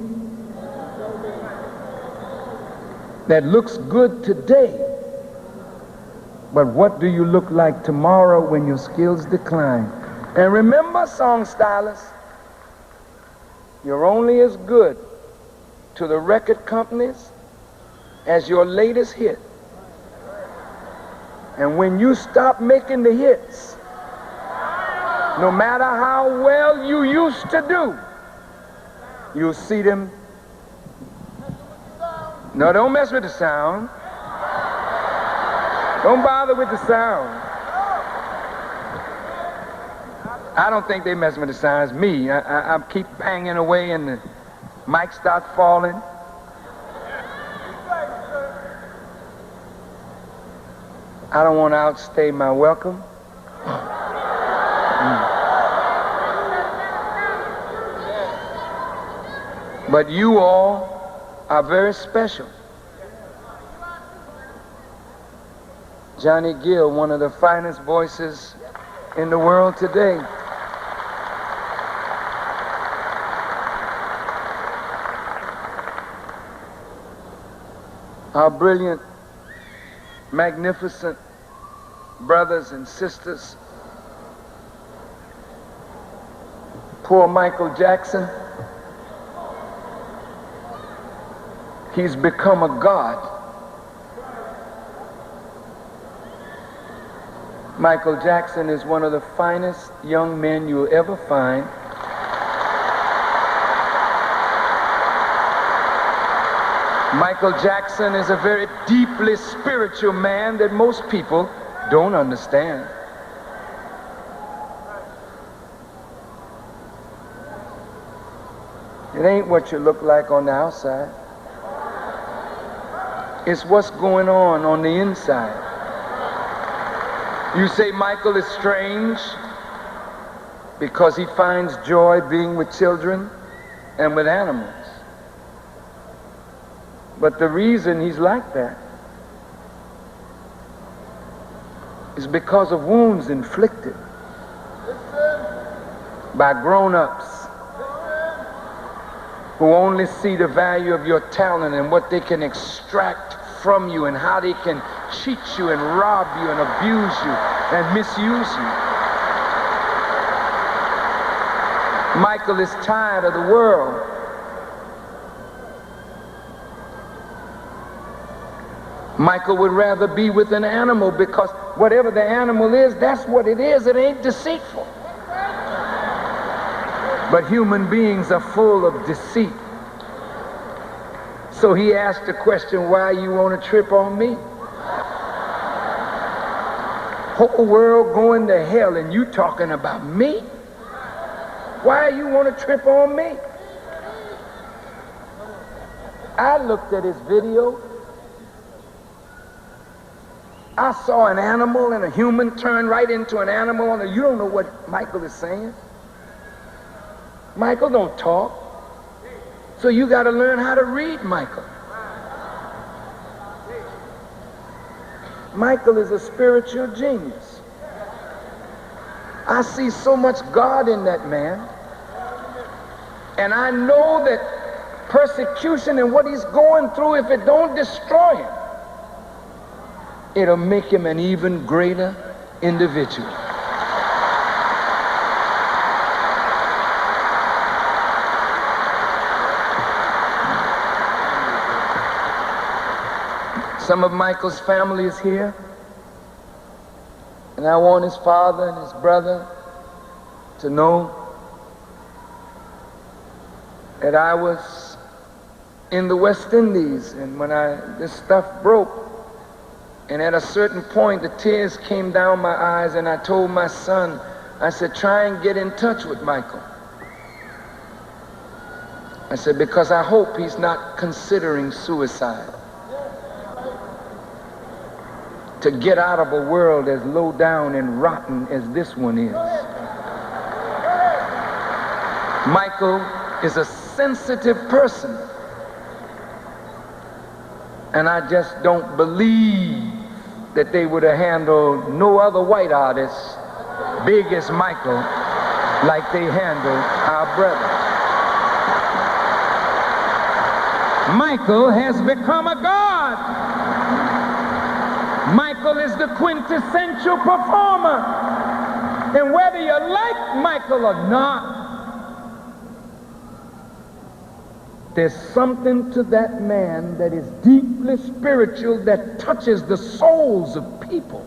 that looks good today, but what do you look like tomorrow when your skills decline? And remember, song stylists, you're only as good to the record companies as your latest hit. And when you stop making the hits, no matter how well you used to do, you'll see them. No, don't mess with the sound. Don't bother with the sound. I don't think they mess with the sound. It's me. I keep banging away and the mic starts falling. I don't want to outstay my welcome. But you all are very special. Johnny Gill, one of the finest voices in the world today. Our brilliant, magnificent brothers and sisters, poor Michael Jackson, he's become a god. Michael Jackson is one of the finest young men you'll ever find. Michael Jackson is a very deeply spiritual man that most people don't understand. It ain't what you look like on the outside. It's what's going on the inside. You say Michael is strange because he finds joy being with children and with animals. But the reason he's like that is because of wounds inflicted by grown-ups who only see the value of your talent and what they can extract from you and how they can cheat you and rob you and abuse you and misuse you. Michael is tired of the world. Michael would rather be with an animal because whatever the animal is, that's what it is. It ain't deceitful. But human beings are full of deceit. So he asked the question, why you want to trip on me? Whole world going to hell and you talking about me? Why you want to trip on me? I looked at his video. I saw an animal and a human turn right into an animal. And you don't know what Michael is saying. Michael don't talk. So you got to learn how to read Michael. Michael is a spiritual genius. I see so much God in that man. And I know that persecution and what he's going through, if it don't destroy him, it'll make him an even greater individual. Some of Michael's family is here, and I want his father and his brother to know that I was in the West Indies, and when this stuff broke, and at a certain point the tears came down my eyes, and I told my son, I said, try and get in touch with Michael. I said, because I hope he's not considering suicide. To get out of a world as low down and rotten as this one is. Michael is a sensitive person. And I just don't believe that they would have handled no other white artist big as Michael like they handled our brother. Michael has become a god. Michael is the quintessential performer. And whether you like Michael or not, there's something to that man that is deeply spiritual that touches the souls of people.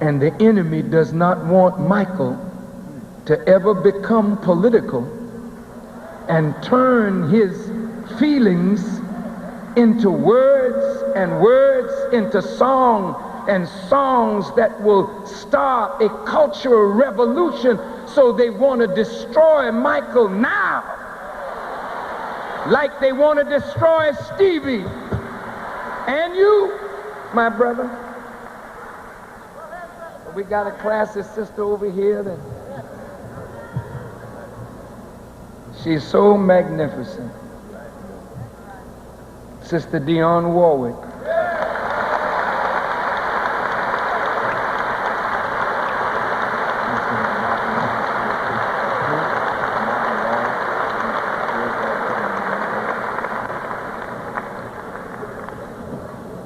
And the enemy does not want Michael to ever become political and turn his feelings into words and words into song and songs that will start a cultural revolution. So they want to destroy Michael now, like they want to destroy Stevie and you, my brother. We got a classy sister over here that she's so magnificent. Sister Dionne Warwick.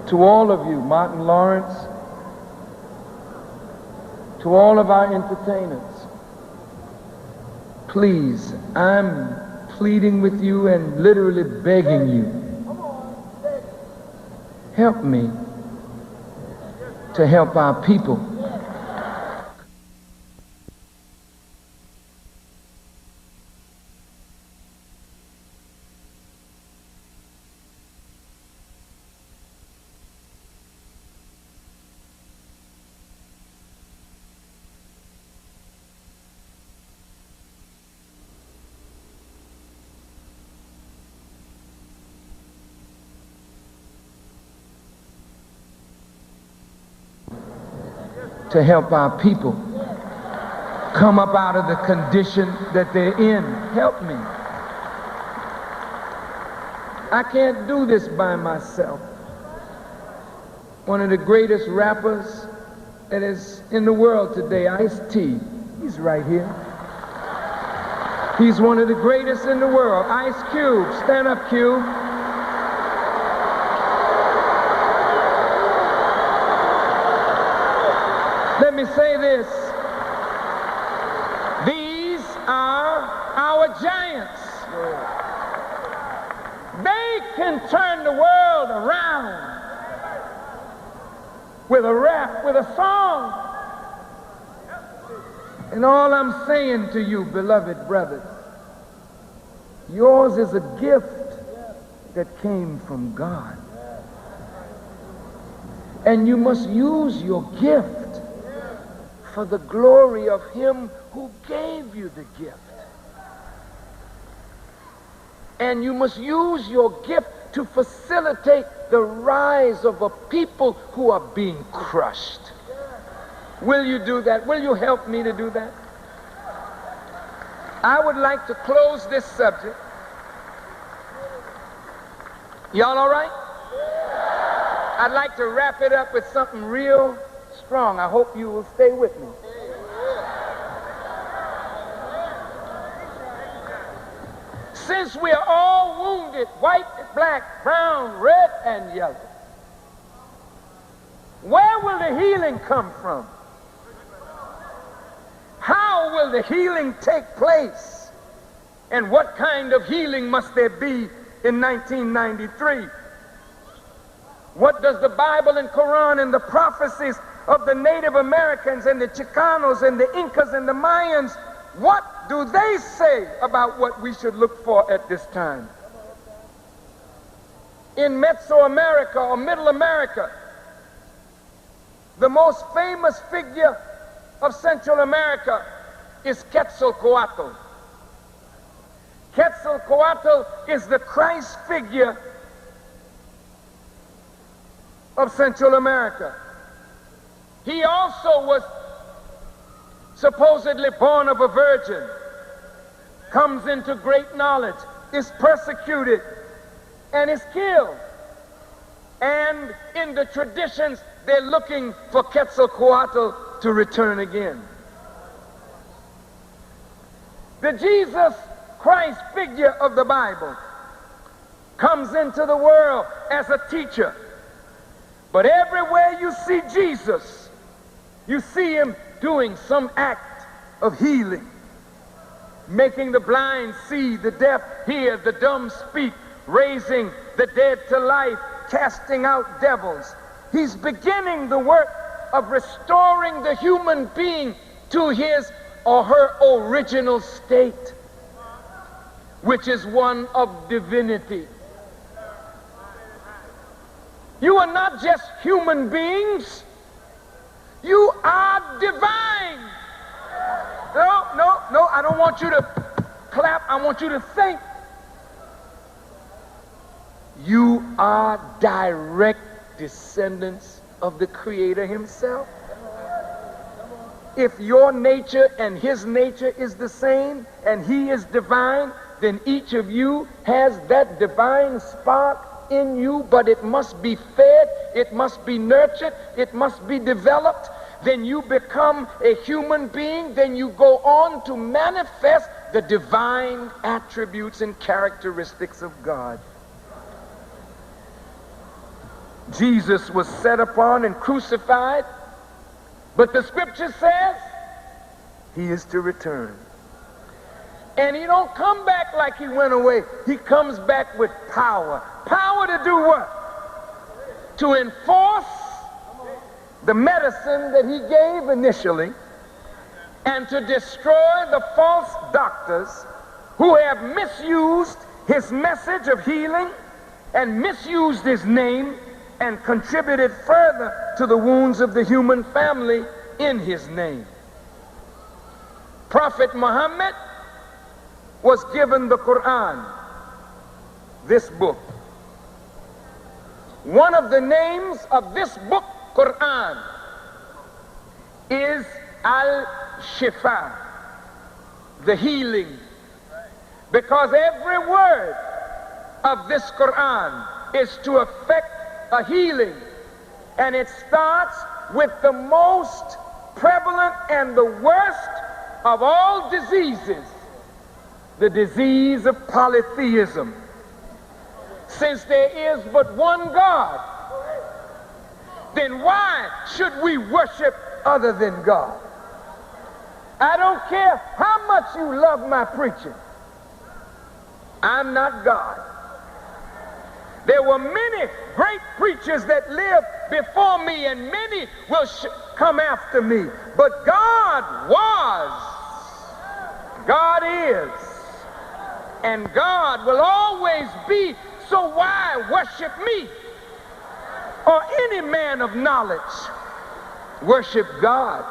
to all of you, Martin Lawrence, to all of our entertainers, please, I'm pleading with you and literally begging you, help me to help our people. To help our people come up out of the condition that they're in. Help me. I can't do this by myself. One of the greatest rappers that is in the world today, Ice-T, he's right here. He's one of the greatest in the world. Ice Cube, stand up, Cube. Let me say this. These are our giants. They can turn the world around with a rap, with a song. And all I'm saying to you, beloved brothers, yours is a gift that came from God. And you must use your gift for the glory of Him who gave you the gift. And you must use your gift to facilitate the rise of a people who are being crushed. Will you do that? Will you help me to do that? I would like to close this subject. Y'all all right? I'd like to wrap it up with something real strong. I hope you will stay with me. Since we are all wounded, white, black, brown, red, and yellow, where will the healing come from? How will the healing take place? And what kind of healing must there be in 1993? What does the Bible and Quran and the prophecies of the Native Americans and the Chicanos and the Incas and the Mayans, what do they say about what we should look for at this time? In Mesoamerica or Middle America, the most famous figure of Central America is Quetzalcoatl. Quetzalcoatl is the Christ figure of Central America. He also was supposedly born of a virgin, comes into great knowledge, is persecuted, and is killed. And in the traditions, they're looking for Quetzalcoatl to return again. The Jesus Christ figure of the Bible comes into the world as a teacher. But everywhere you see Jesus, you see him doing some act of healing, making the blind see, the deaf hear, the dumb speak, raising the dead to life, casting out devils. He's beginning the work of restoring the human being to his or her original state, which is one of divinity. You are not just human beings. You are divine. No, I don't want you to clap. I want you to think. You are direct descendants of the Creator himself. If your nature and his nature is the same and he is divine, then each of you has that divine spark in you, but it must be fed, it must be nurtured, it must be developed. Then you become a human being, then you go on to manifest the divine attributes and characteristics of God. Jesus was set upon and crucified, but the scripture says he is to return. And he don't come back like he went away. He comes back with power. Power to do what? To enforce the medicine that he gave initially, and to destroy the false doctors who have misused his message of healing and misused his name and contributed further to the wounds of the human family in his name. Prophet Muhammad was given the Quran, this book. One of the names of this book, Quran, is Al-Shifa, the healing, because every word of this Quran is to effect a healing, and it starts with the most prevalent and the worst of all diseases, the disease of polytheism. Since there is but one God, then why should we worship other than God? I don't care how much you love my preaching. I'm not God. There were many great preachers that lived before me, and many will come after me. But God was, God is, and God will always be. So why worship me or any man of knowledge? Worship God.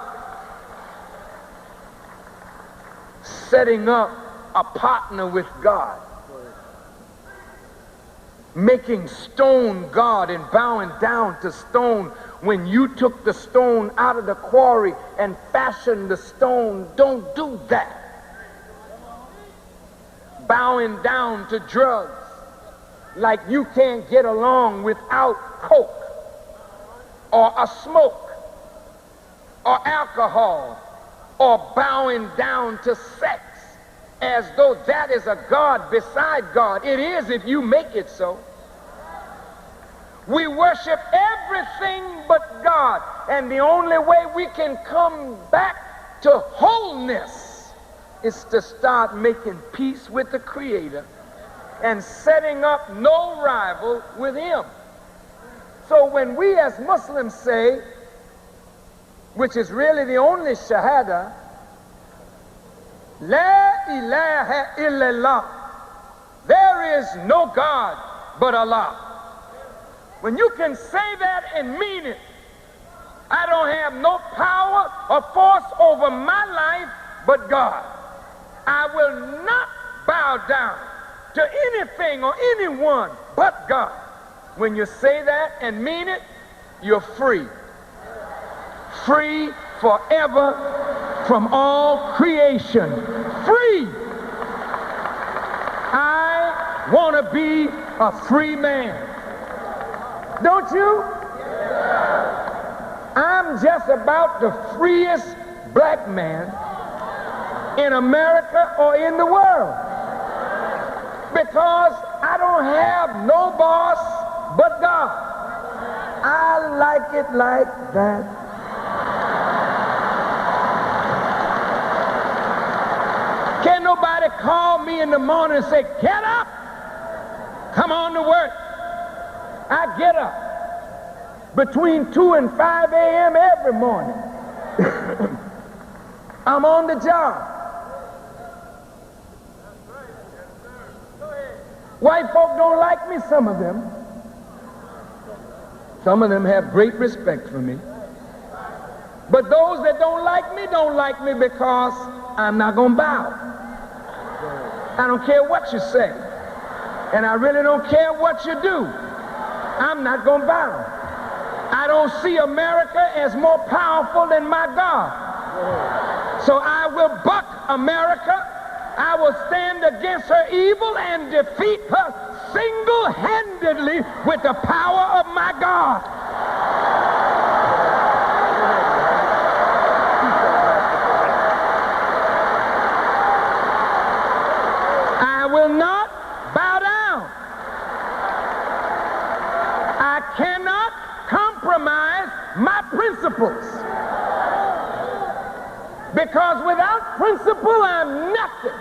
Setting up a partner with God. Making stone God and bowing down to stone when you took the stone out of the quarry and fashioned the stone. Don't do that. Bowing down to drugs like you can't get along without coke or a smoke or alcohol, or bowing down to sex as though that is a God beside God. It is if you make it so. We worship everything but God, and the only way we can come back to wholeness is to start making peace with the Creator and setting up no rival with Him. So when we as Muslims say, which is really the only shahada, La ilaha illallah, there is no God but Allah. When you can say that and mean it, I don't have no power or force over my life but God. I will not bow down to anything or anyone but God. When you say that and mean it, you're free. Free forever from all creation. Free. I want to be a free man. Don't you? I'm just about the freest black man in America or in the world, because I don't have no boss but God. I like it like that. Can't nobody call me in the morning and say, get up, come on to work. I get up between 2 and 5 a.m. every morning. I'm on the job. White folk don't like me, some of them. Some of them have great respect for me. But those that don't like me because I'm not going to bow. I don't care what you say. And I really don't care what you do. I'm not going to bow. I don't see America as more powerful than my God. So I will buck America. I will stand against her evil and defeat her single-handedly with the power of my God. I will not bow down. I cannot my principles. Because without principle, I'm nothing.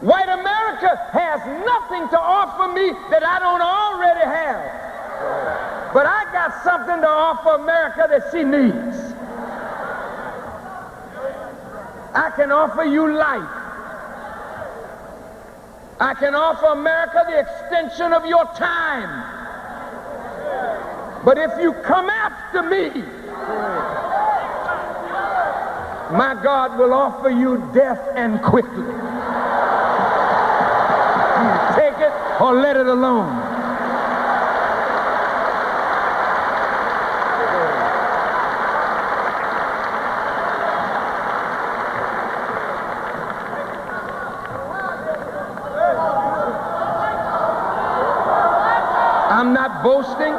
White America has nothing to offer me that I don't already have. But I got something to offer America that she needs. I can offer you life. I can offer America the extension of your time. But if you come after me, my God will offer you death and quickly. Take it or let it alone. I'm not boasting.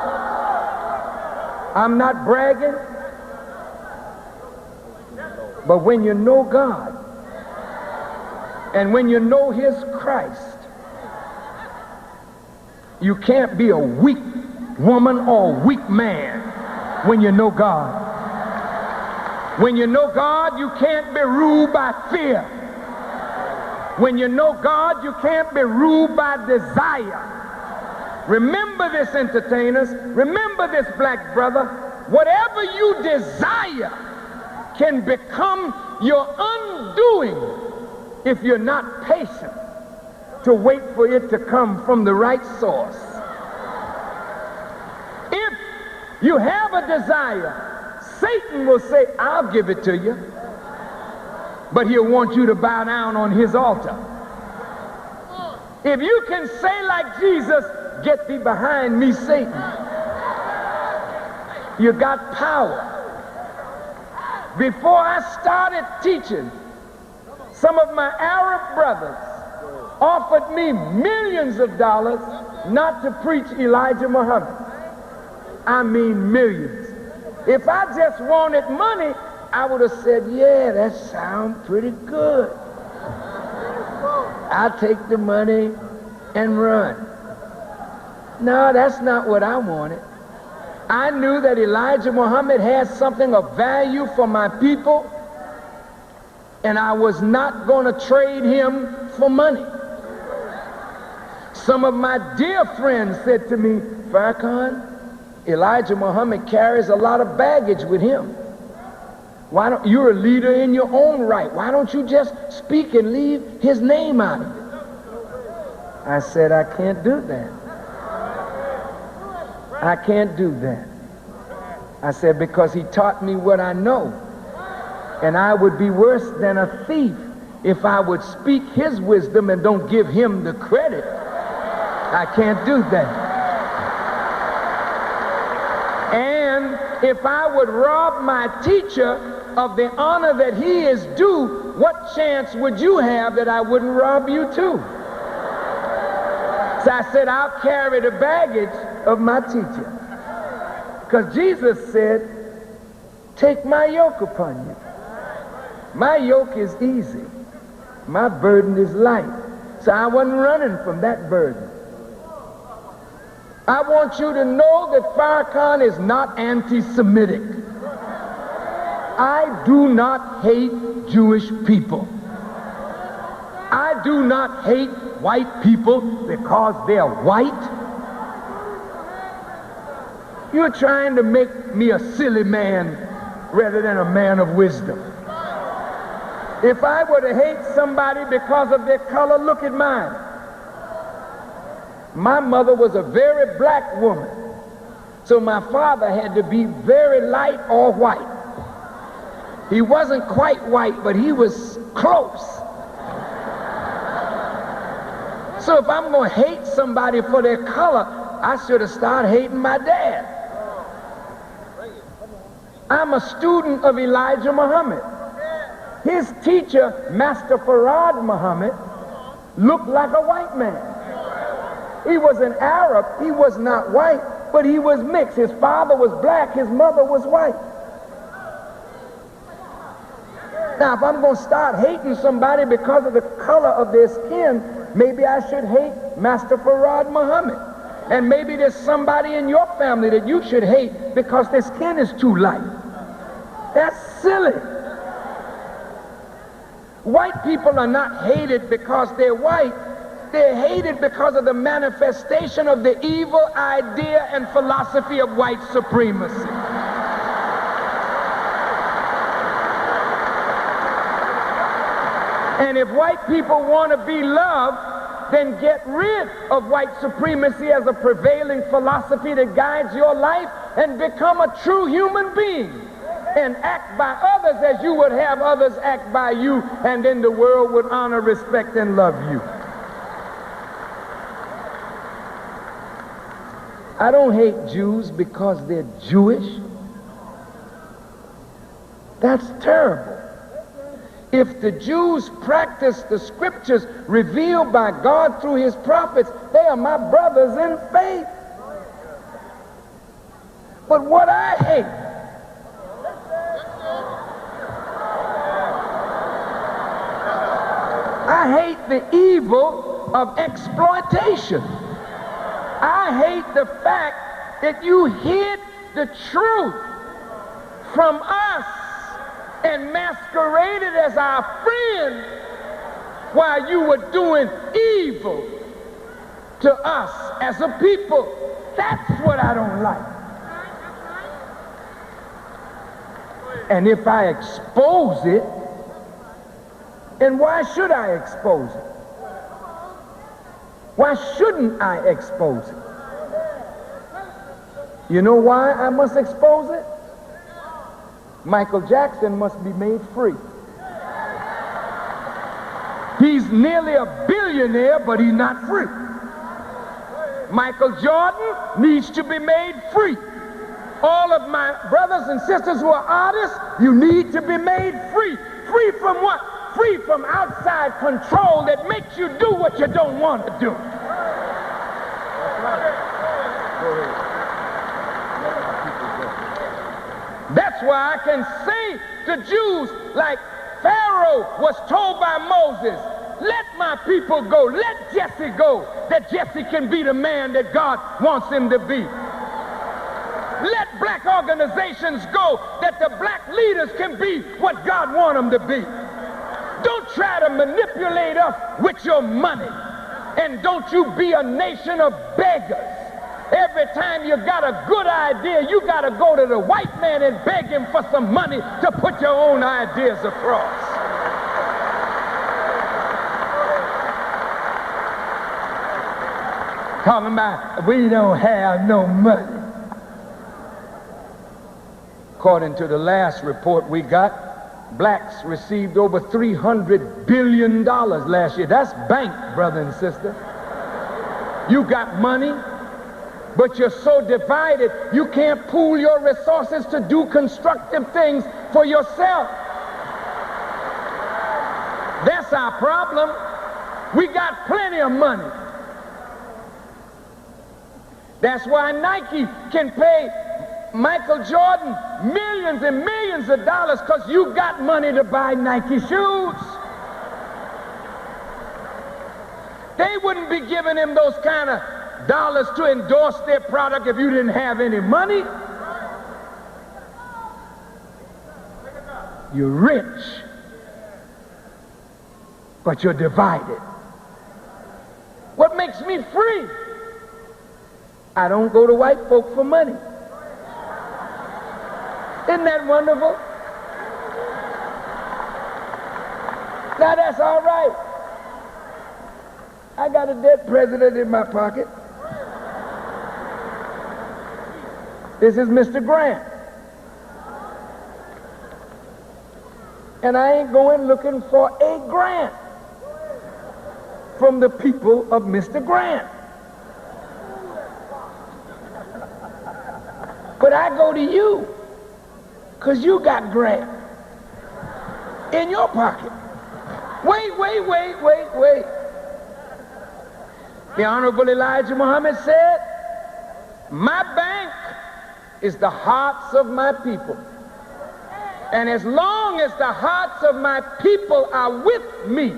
I'm not bragging. But when you know God and when you know His Christ, you can't be a weak woman or a weak man when you know God. When you know God, you can't be ruled by fear. When you know God, you can't be ruled by desire. Remember this, entertainers. Remember this, black brother. Whatever you desire can become your undoing if you're not patient to wait for it to come from the right source. If you have a desire, Satan will say, I'll give it to you, but he'll want you to bow down on his altar. If you can say like Jesus, get thee behind me, Satan, you got power. Before I started teaching, some of my Arab brothers offered me millions of dollars not to preach Elijah Muhammad. I mean millions. If I just wanted money, I would have said, yeah, that sounds pretty good. I'll take the money and run. No, that's not what I wanted. I knew that Elijah Muhammad had something of value for my people, and I was not going to trade him for money. Some of my dear friends said to me, Farrakhan, Elijah Muhammad carries a lot of baggage with him. Why don't you're a leader in your own right? Why don't you just speak and leave his name out of it? I said, I can't do that. I can't do that. I said, because he taught me what I know. And I would be worse than a thief if I would speak his wisdom and don't give him the credit. I can't do that. And if I would rob my teacher of the honor that he is due, what chance would you have that I wouldn't rob you too? So I said, I'll carry the baggage of my teacher. Because Jesus said, take my yoke upon you. My yoke is easy. My burden is light. So I wasn't running from that burden. I want you to know that Farrakhan is not anti-Semitic. I do not hate Jewish people. I do not hate white people because they're white. You're trying to make me a silly man rather than a man of wisdom. If I were to hate somebody because of their color, look at mine. My mother was a very black woman, so my father had to be very light or white. He wasn't quite white, but he was close. So if I'm going to hate somebody for their color, I should have started hating my dad. I'm a student of Elijah Muhammad. His teacher, Master Farad Muhammad, looked like a white man. He was an Arab. He was not white, but he was mixed. His father was black. His mother was white. Now, if I'm going to start hating somebody because of the color of their skin, maybe I should hate Master Farad Muhammad. And maybe there's somebody in your family that you should hate because their skin is too light. That's silly. White people are not hated because they're white. They're hated because of the manifestation of the evil idea and philosophy of white supremacy. And if white people want to be loved, then get rid of white supremacy as a prevailing philosophy that guides your life and become a true human being and act by others as you would have others act by you, and then the world would honor, respect, and love you. I don't hate Jews because they're Jewish. That's terrible. If the Jews practice the scriptures revealed by God through his prophets, they are my brothers in faith. But what I hate, I hate the evil of exploitation. I hate the fact that you hid the truth from us and masqueraded as our friend while you were doing evil to us as a people. That's what I don't like. And if I expose it, then why should I expose it? Why shouldn't I expose it? You know why I must expose it? Michael Jackson must be made free. He's nearly a billionaire, but he's not free. Michael Jordan needs to be made free. All of my brothers and sisters who are artists, you need to be made free. Free from what? Free from outside control that makes you do what you don't want to do. That's why I can say to Jews like Pharaoh was told by Moses, let my people go, let Jesse go, that Jesse can be the man that God wants him to be. Let black organizations go, that the black leaders can be what God wants them to be. Don't try to manipulate us with your money. And don't you be a nation of beggars. Every time you got a good idea, you got to go to the white man and beg him for some money to put your own ideas across. Talking about we don't have no money. According to the last report we got, blacks received over $300 billion last year. That's bank, brother and sister. You got money, but you're so divided, you can't pool your resources to do constructive things for yourself. That's our problem. We got plenty of money. That's why Nike can pay Michael Jordan millions and millions of dollars, because you got money to buy Nike shoes. They wouldn't be giving him those kind of dollars to endorse their product if you didn't have any money. You're rich, but you're divided. What makes me free? I don't go to white folk for money. Isn't that wonderful? Now that's all right. I got a dead president in my pocket. This is Mr. Grant. And I ain't going looking for a grant from the people of Mr. Grant. But I go to you because you got Grant in your pocket. Wait. The Honorable Elijah Muhammad said, my bank is the hearts of my people. And as long as the hearts of my people are with me,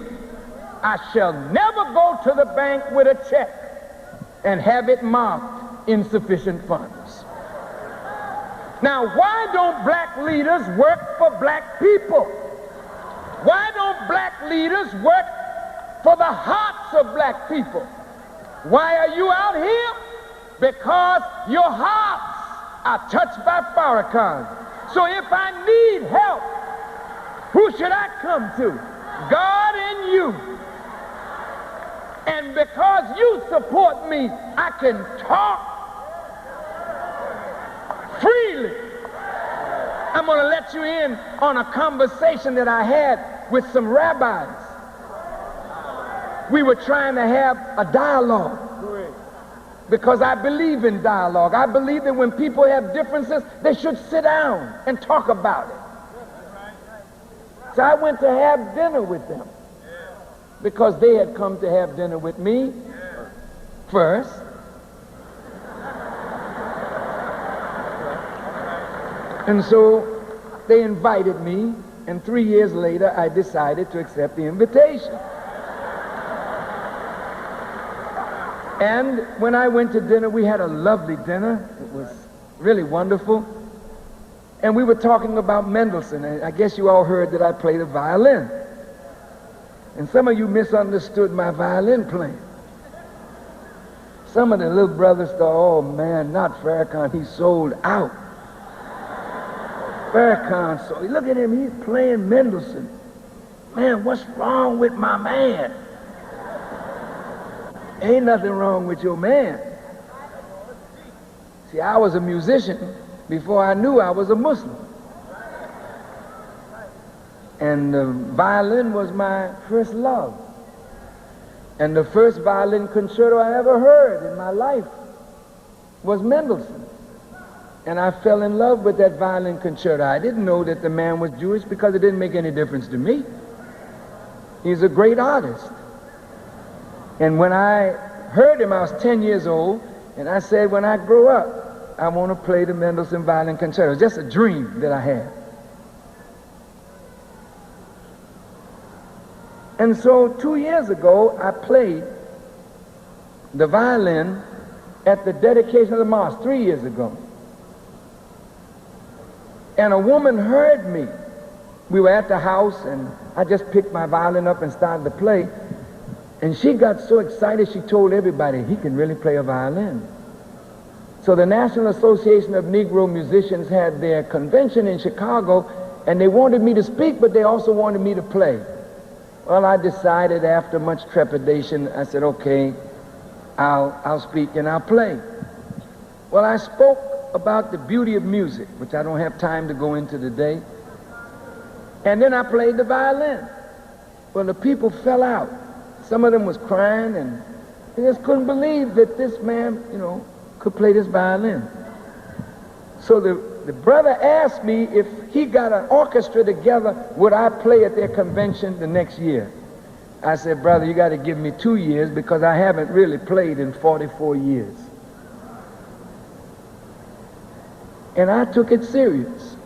I shall never go to the bank with a check. and have it marked insufficient funds. Now, why don't black leaders work for black people? Why don't black leaders work for the hearts of black people? Why are you out here? Because your hearts are touched by Farrakhan. So if I need help, who should I come to? God and you. And because you support me, I can talk freely. I'm going to let you in on a conversation that I had with some rabbis. We were trying to have a dialogue because I believe in dialogue. I believe that when people have differences, they should sit down and talk about it. So I went to have dinner with them because they had come to have dinner with me first. And so they invited me, and 3 years later I decided to accept the invitation. And when I went to dinner, we had a lovely dinner. It was really wonderful. And we were talking about Mendelssohn, and I guess you all heard that I played the violin. And some of you misunderstood my violin playing. Some of the little brothers thought, oh man, not Farrakhan, he sold out. Farrakhan, so look at him, he's playing Mendelssohn. Man, what's wrong with my man? Ain't nothing wrong with your man. See, I was a musician before I knew I was a Muslim. And the violin was my first love. And the first violin concerto I ever heard in my life was Mendelssohn. And I fell in love with that violin concerto. I didn't know that the man was Jewish because it didn't make any difference to me. He's a great artist. And when I heard him, I was 10 years old, and I said, when I grow up, I want to play the Mendelssohn violin concerto. It was just a dream that I had. And so 2 years ago, I played the violin at the dedication of the mosque 3 years ago. And a woman heard me. We were at the house, and I just picked my violin up and started to play. And she got so excited, she told everybody, he can really play a violin. So the National Association of Negro Musicians had their convention in Chicago, and they wanted me to speak, but they also wanted me to play. Well, I decided after much trepidation, I said, okay, I'll speak and I'll play. Well, I spoke about the beauty of music, which I don't have time to go into today. And then I played the violin. Well, the people fell out. Some of them was crying, and they just couldn't believe that this man, could play this violin. So the brother asked me if he got an orchestra together, would I play at their convention the next year? I said, brother, you got to give me 2 years because I haven't really played in 44 years. And I took it serious.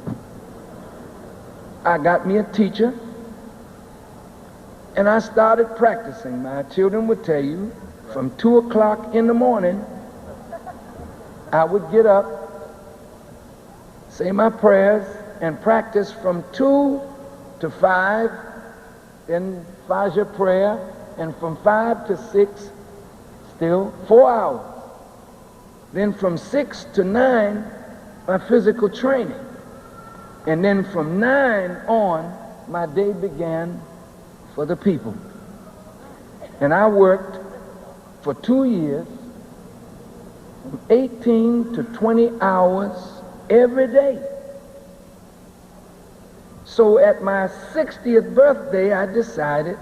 I got me a teacher, and I started practicing. My children would tell you, from 2 o'clock in the morning, I would get up, say my prayers, and practice from 2 to 5, then Fajr prayer, and from 5 to 6, still 4 hours. Then from 6 to 9, my physical training. And then from 9 on, my day began for the people. And I worked for 2 years, from 18 to 20 hours every day. So at my 60th birthday, I decided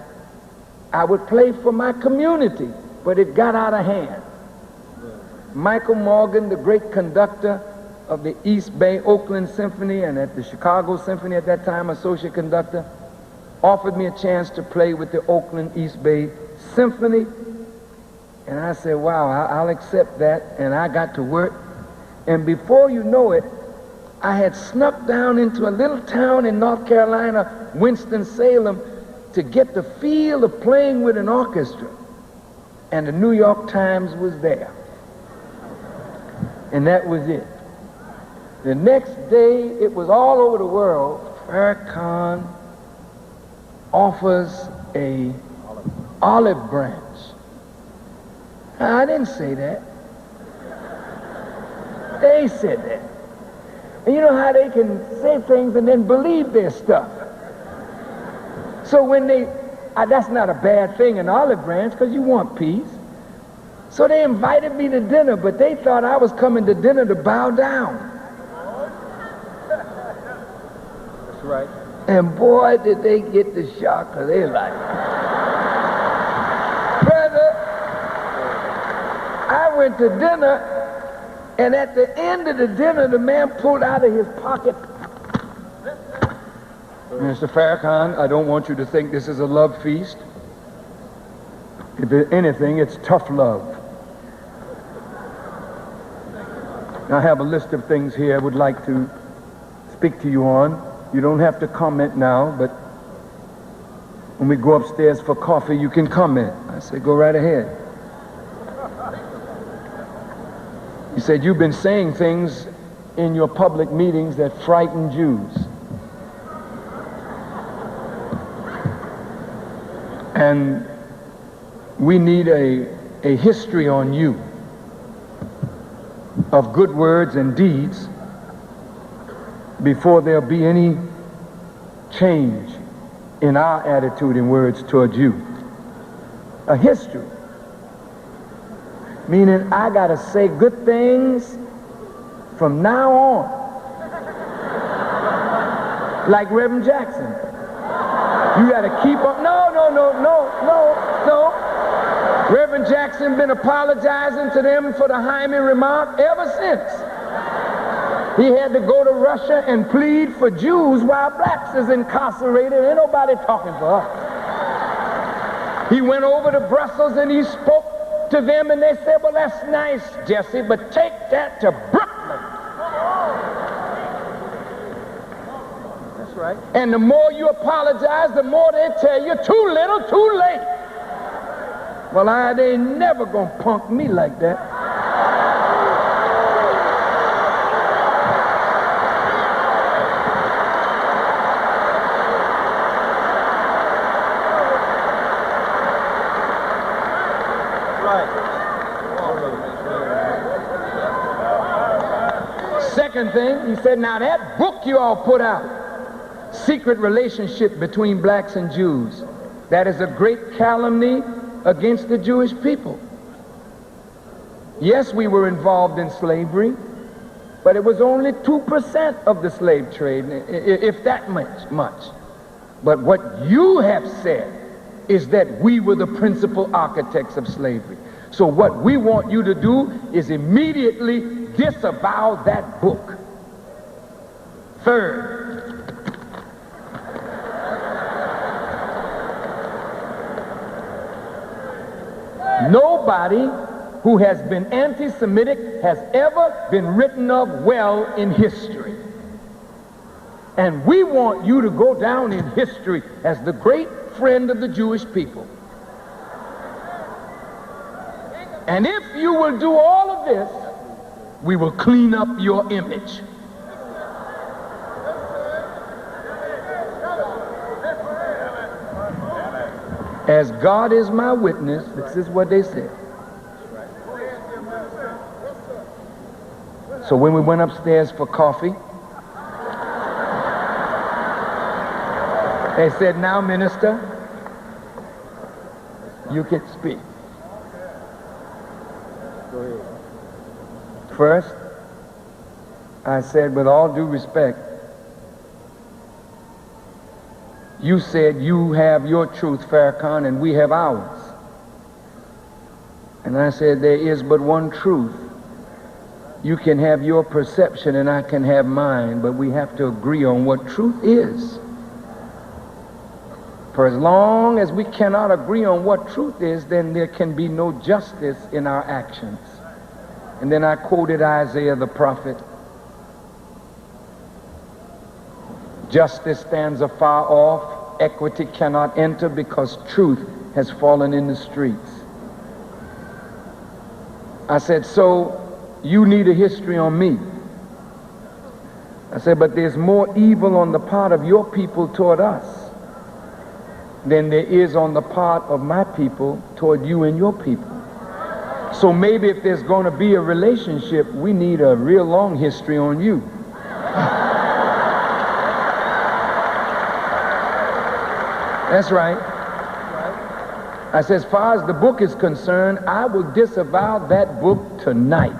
I would play for my community, but it got out of hand. Michael Morgan, the great conductor of the East Bay Oakland Symphony and at the Chicago Symphony at that time, associate conductor, offered me a chance to play with the Oakland East Bay Symphony. And I said, wow, I'll accept that. And I got to work. And before you know it, I had snuck down into a little town in North Carolina, Winston-Salem, to get the feel of playing with an orchestra. And the New York Times was there. And that was it. The next day, it was all over the world. Farrakhan offers a olive branch. I didn't say that. They said that. And you know how they can say things and then believe their stuff. So when that's not a bad thing, an olive branch, because you want peace. So they invited me to dinner, but they thought I was coming to dinner to bow down. That's right. And boy, did they get the shock, because they like, brother, I went to dinner, and at the end of the dinner, the man pulled out of his pocket, Mr. Farrakhan, I don't want you to think this is a love feast. If anything, it's tough love. I have a list of things here I would like to speak to you on. You don't have to comment now, but when we go upstairs for coffee, you can comment. I said, go right ahead. He said, you've been saying things in your public meetings that frighten Jews. And we need a history on you of good words and deeds before there'll be any change in our attitude and words towards you. A history. Meaning I gotta say good things from now on. Like Reverend Jackson. You gotta keep on. No. Reverend Jackson been apologizing to them for the Jaime remark ever since. He had to go to Russia and plead for Jews while blacks is incarcerated. Ain't nobody talking for us. He went over to Brussels and he spoke to them and they said, well, that's nice, Jesse, but take that to Brooklyn. That's right. And the more you apologize, the more they tell you, too little, too late. Well, they ain't never gonna punk me like that. Second thing, he said, now that book you all put out, Secret Relationship Between Blacks and Jews, that is a great calumny against the Jewish people. Yes, we were involved in slavery, but it was only 2% of the slave trade, if that much. But what you have said is that we were the principal architects of slavery. So what we want you to do is immediately disavow that book. Third, nobody who has been anti-Semitic has ever been written of well in history. And we want you to go down in history as the great friend of the Jewish people. And if you will do all of this, we will clean up your image. As God is my witness, this is what they said. So when we went upstairs for coffee, they said, now, minister, you can speak. Go ahead. First, I said, with all due respect, you said you have your truth, Farrakhan, and we have ours. And I said, there is but one truth. You can have your perception and I can have mine, but we have to agree on what truth is. For as long as we cannot agree on what truth is, then there can be no justice in our actions. And then I quoted Isaiah the prophet. Justice stands afar off, equity cannot enter because truth has fallen in the streets. I said, so you need a history on me. I said, but there's more evil on the part of your people toward us than there is on the part of my people toward you and your people. So maybe if there's going to be a relationship, we need a real long history on you. That's right. I said, as far as the book is concerned, I will disavow that book tonight.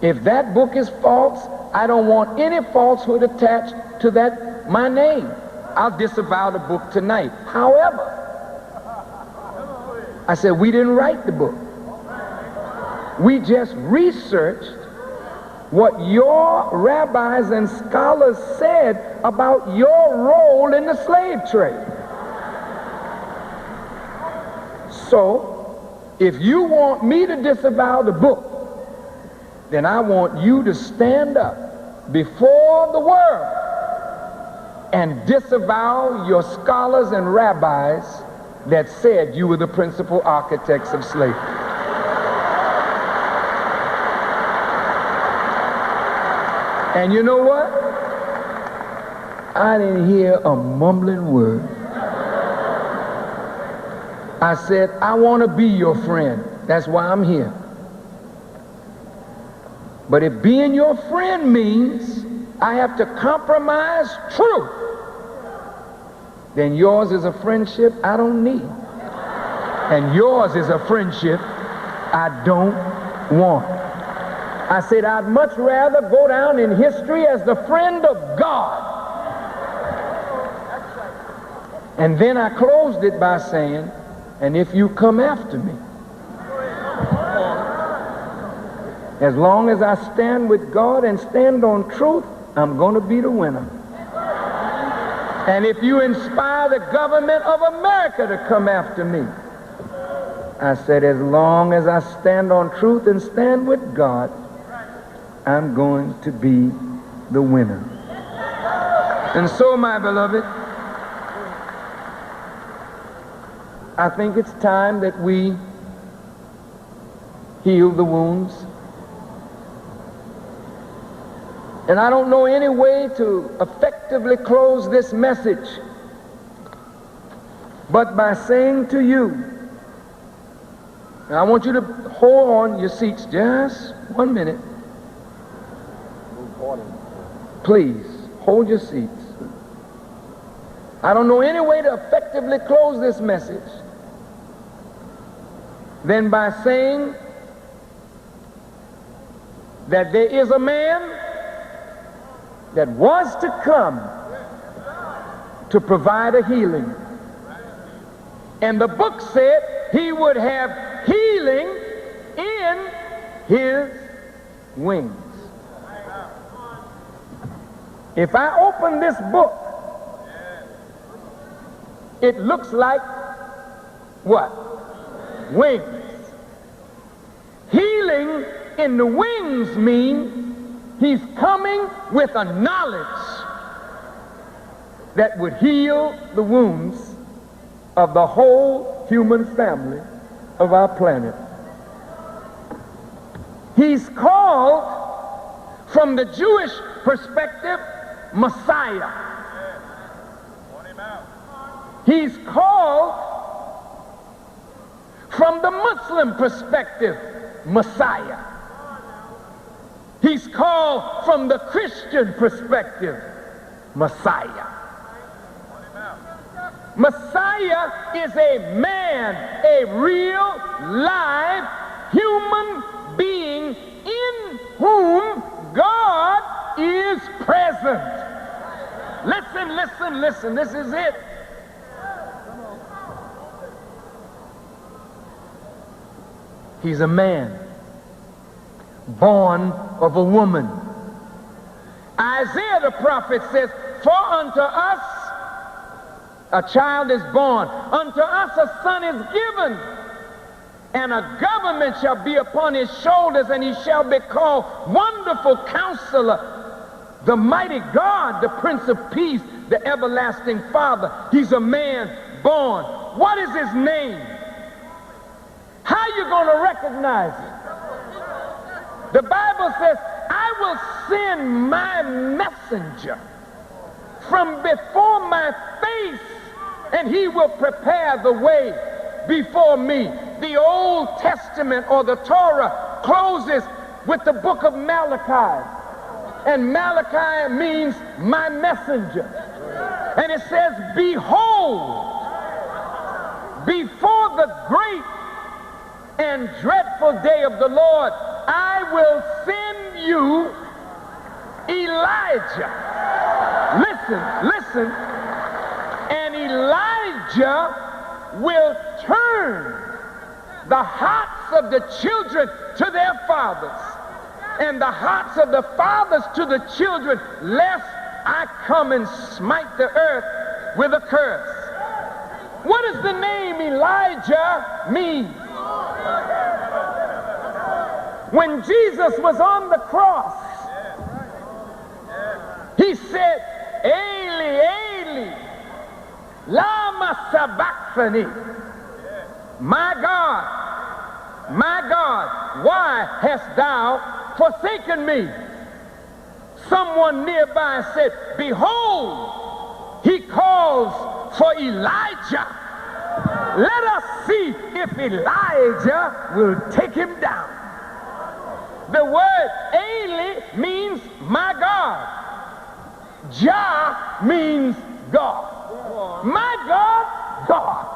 If that book is false, I don't want any falsehood attached to that, my name. I'll disavow the book tonight. However, I said, we didn't write the book. We just researched what your rabbis and scholars said about your role in the slave trade. So, if you want me to disavow the book, then I want you to stand up before the world and disavow your scholars and rabbis that said you were the principal architects of slavery. And you know what? I didn't hear a mumbling word. I said, I want to be your friend. That's why I'm here. But if being your friend means I have to compromise truth, then yours is a friendship I don't need. And yours is a friendship I don't want. I said, I'd much rather go down in history as the friend of God. And then I closed it by saying, and if you come after me, as long as I stand with God and stand on truth, I'm going to be the winner. And if you inspire the government of America to come after me, I said, as long as I stand on truth and stand with God, I'm going to be the winner. And so, my beloved, I think it's time that we heal the wounds. And I don't know any way to effectively close this message but by saying to you, and I want you to hold on your seats just 1 minute. Please, hold your seats. I don't know any way to effectively close this message than by saying that there is a man that was to come to provide a healing. And the book said he would have healing in his wings. If I open this book, it looks like what? Wings. Healing in the wings means he's coming with a knowledge that would heal the wounds of the whole human family of our planet. He's called, from the Jewish perspective, Messiah. He's called, from the Muslim perspective, Messiah. He's called, from the Christian perspective, Messiah. Messiah is a man, a real, live, human being in whom God is present. Listen, listen, listen. This is it. He's a man born of a woman. Isaiah the prophet says, for unto us a child is born, unto us a son is given, and a government shall be upon his shoulders, and he shall be called Wonderful Counselor, the Mighty God, the Prince of Peace, the Everlasting Father. He's a man born. What is his name? How are you going to recognize it? The Bible says, I will send my messenger from before my face, and he will prepare the way before me. The Old Testament, or the Torah, closes with the book of Malachi. And Malachi means my messenger. And it says, behold, before the great and dreadful day of the Lord, I will send you Elijah. Listen. And Elijah will turn the hearts of the children to their fathers, and the hearts of the fathers to the children, lest I come and smite the earth with a curse. What does the name Elijah mean? When Jesus was on the cross, he said, Eli, Eli, lama sabachthani. My God, why hast thou forsaken me? Someone nearby said, behold, he calls for Elijah. Let us see if Elijah will take him down. The word Eli means my God. Jah means God. My God, God.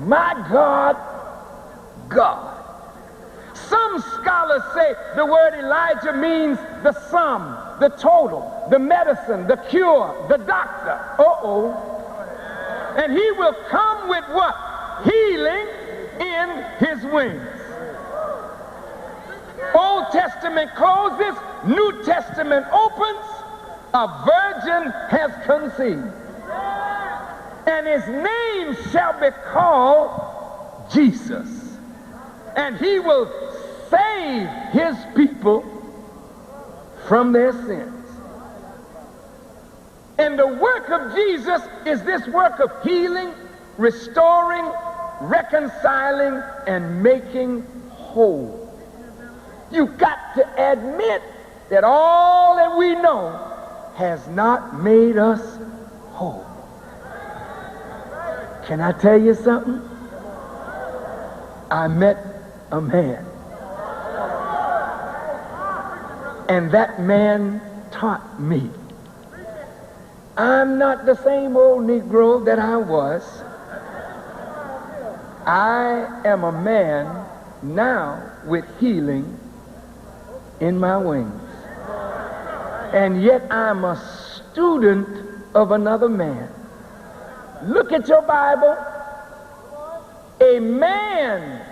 My God, God. Some scholars say the word Elijah means the sum, the total, the medicine, the cure, the doctor. And he will come with what? Healing in his wings. Old Testament closes, New Testament opens. A virgin has conceived, and his name shall be called Jesus, and he will save his people from their sins. And the work of Jesus is this work of healing, restoring, reconciling, and making whole. You've got to admit that all that we know has not made us whole. Can I tell you something? I met a man, and that man taught me. I'm not the same old Negro that I was. I am a man now with healing in my wings. And yet I'm a student of another man. Look at your Bible. A man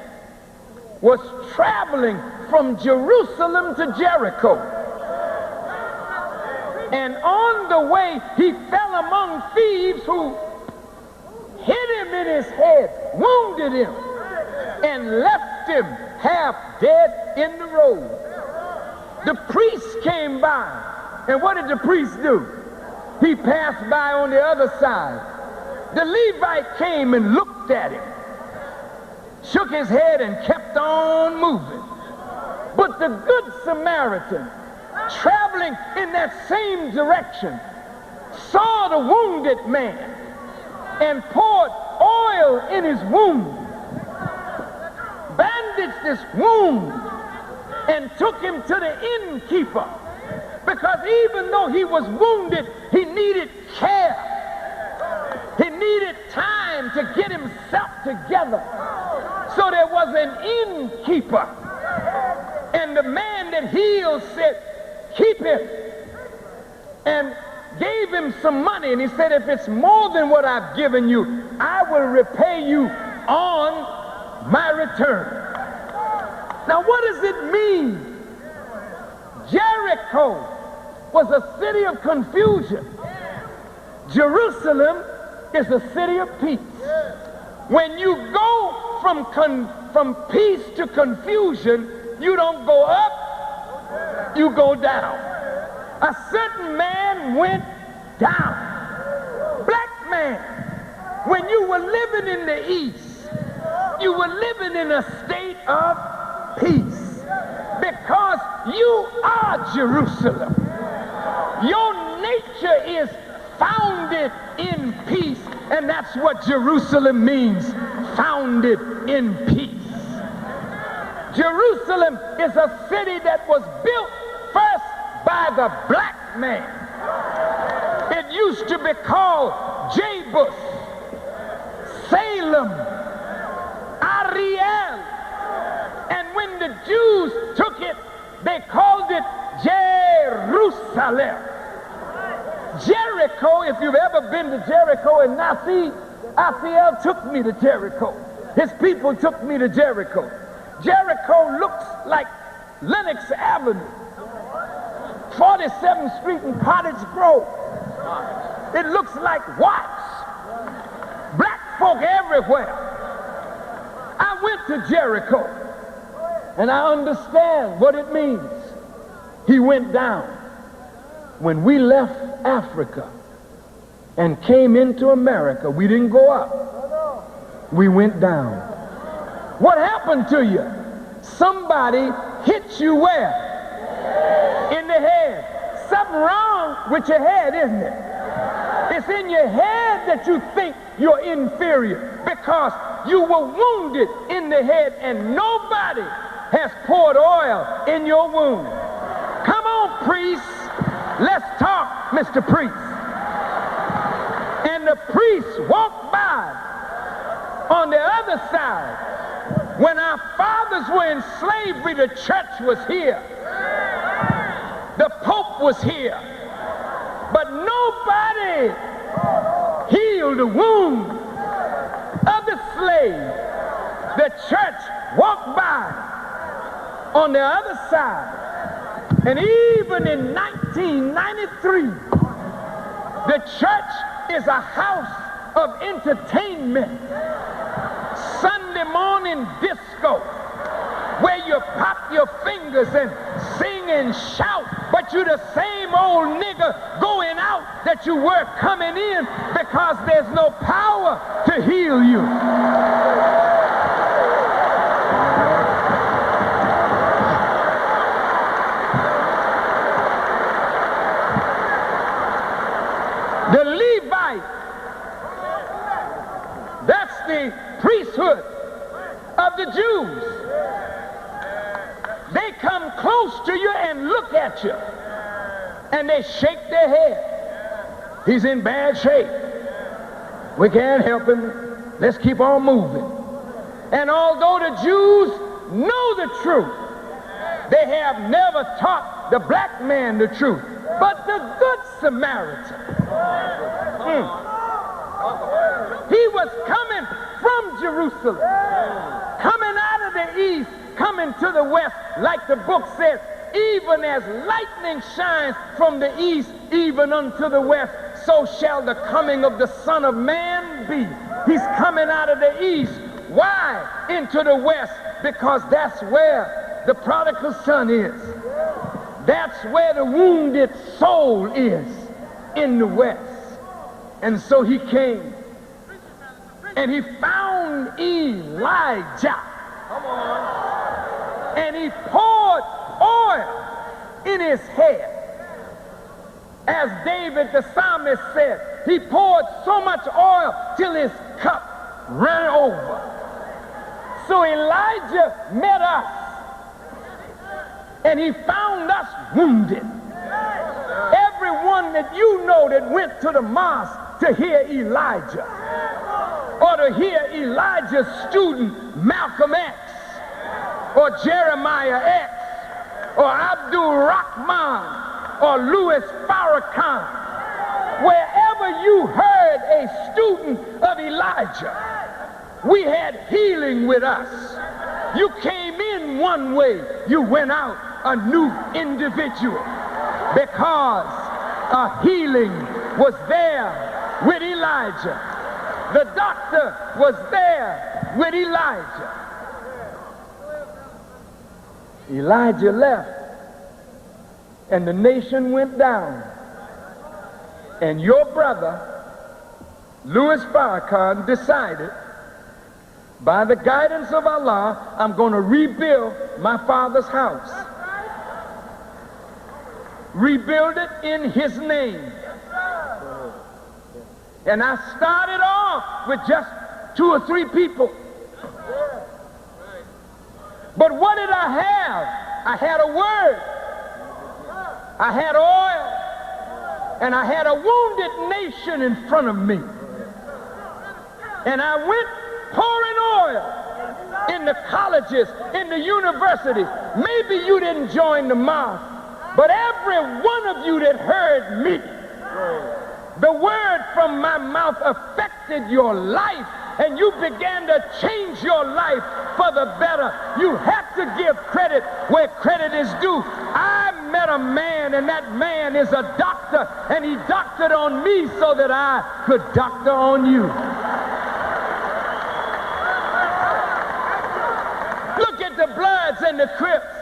was traveling from Jerusalem to Jericho. And on the way, he fell among thieves who hit him in his head, wounded him, and left him half dead in the road. The priest came by. And what did the priest do? He passed by on the other side. The Levite came and looked at him, shook his head, and kept on moving. But the Good Samaritan, traveling in that same direction, saw the wounded man and poured oil in his wound, bandaged his wound, and took him to the innkeeper. Because even though he was wounded, he needed care. He needed time to get himself together. So there was an innkeeper. And the man that healed said, keep him. And gave him some money. And he said, if it's more than what I've given you, I will repay you on my return. Now what does it mean? Jericho was a city of confusion. Jerusalem is a city of peace. When you go from peace to confusion, you don't go up, you go down. A certain man went down. Black man, when you were living in the East, you were living in a state of peace. you are Jerusalem. Your nature is founded in peace, and that's what Jerusalem means, founded in peace. Jerusalem is a city that was built first by the black man. It used to be called Jebus, Salem, Ariel, and when the Jews took it, they called it Jerusalem. Jericho, if you've ever been to Jericho, and Asiel took me to Jericho. His people took me to Jericho. Jericho looks like Lenox Avenue, 47th Street and Cottage Grove. It looks like Watts. Black folk everywhere. I went to Jericho, and I understand what it means. He went down. When we left Africa and came into America, we didn't go up. We went down. What happened to you? Somebody hit you where? In the head. Something wrong with your head, isn't it? It's in your head that you think you're inferior because you were wounded in the head and nobody has poured oil in your wound. Come on, priest. Let's talk, Mr. Priest. And the priest walked by on the other side. When our fathers were in slavery, the church was here. The Pope was here. But nobody healed the wound of the slave. The church walked by on the other side. And even in 1993, the church is a house of entertainment. Sunday morning disco, where you pop your fingers and sing and shout, but you're the same old nigga going out that you were coming in because there's no power to heal you. The Levite, that's the priesthood of the Jews. They come close to you and look at you, and they shake their head. He's in bad shape. We can't help him. Let's keep on moving. And although the Jews know the truth, they have never taught the black man the truth. But the Good Samaritan, he was coming from Jerusalem, coming out of the east, coming to the west, like the book says, even as lightning shines from the east, even unto the west, so shall the coming of the Son of Man be. He's coming out of the east. Why into the west? Because that's where the prodigal son is. That's where the wounded soul is, in the west. And so he came and he found Elijah. Come on. And he poured oil in his head. As David the psalmist said, he poured so much oil till his cup ran over. So Elijah met us. And he found us wounded. Everyone that you know that went to the mosque to hear Elijah, or to hear Elijah's student Malcolm X, or Jeremiah X, or Abdul Rahman, or Louis Farrakhan, wherever you heard a student of Elijah, we had healing with us. You came in one way, you went out a new individual, because a healing was there with Elijah. The doctor was there with Elijah. Elijah left, and the nation went down. And your brother, Louis Farrakhan, decided, by the guidance of Allah, I'm going to rebuild my father's house. rebuild it in his name. And I started off with just 2 or 3 people. But what did I have? I had a word. I had oil. And I had a wounded nation in front of me. And I went pouring oil in the colleges, in the universities. Maybe you didn't join the mosque, but every one of you that heard me, the word from my mouth affected your life, and you began to change your life for the better. You have to give credit where credit is due. I met a man, and that man is a doctor, and he doctored on me so that I could doctor on you. Look at the Bloods and the Crips.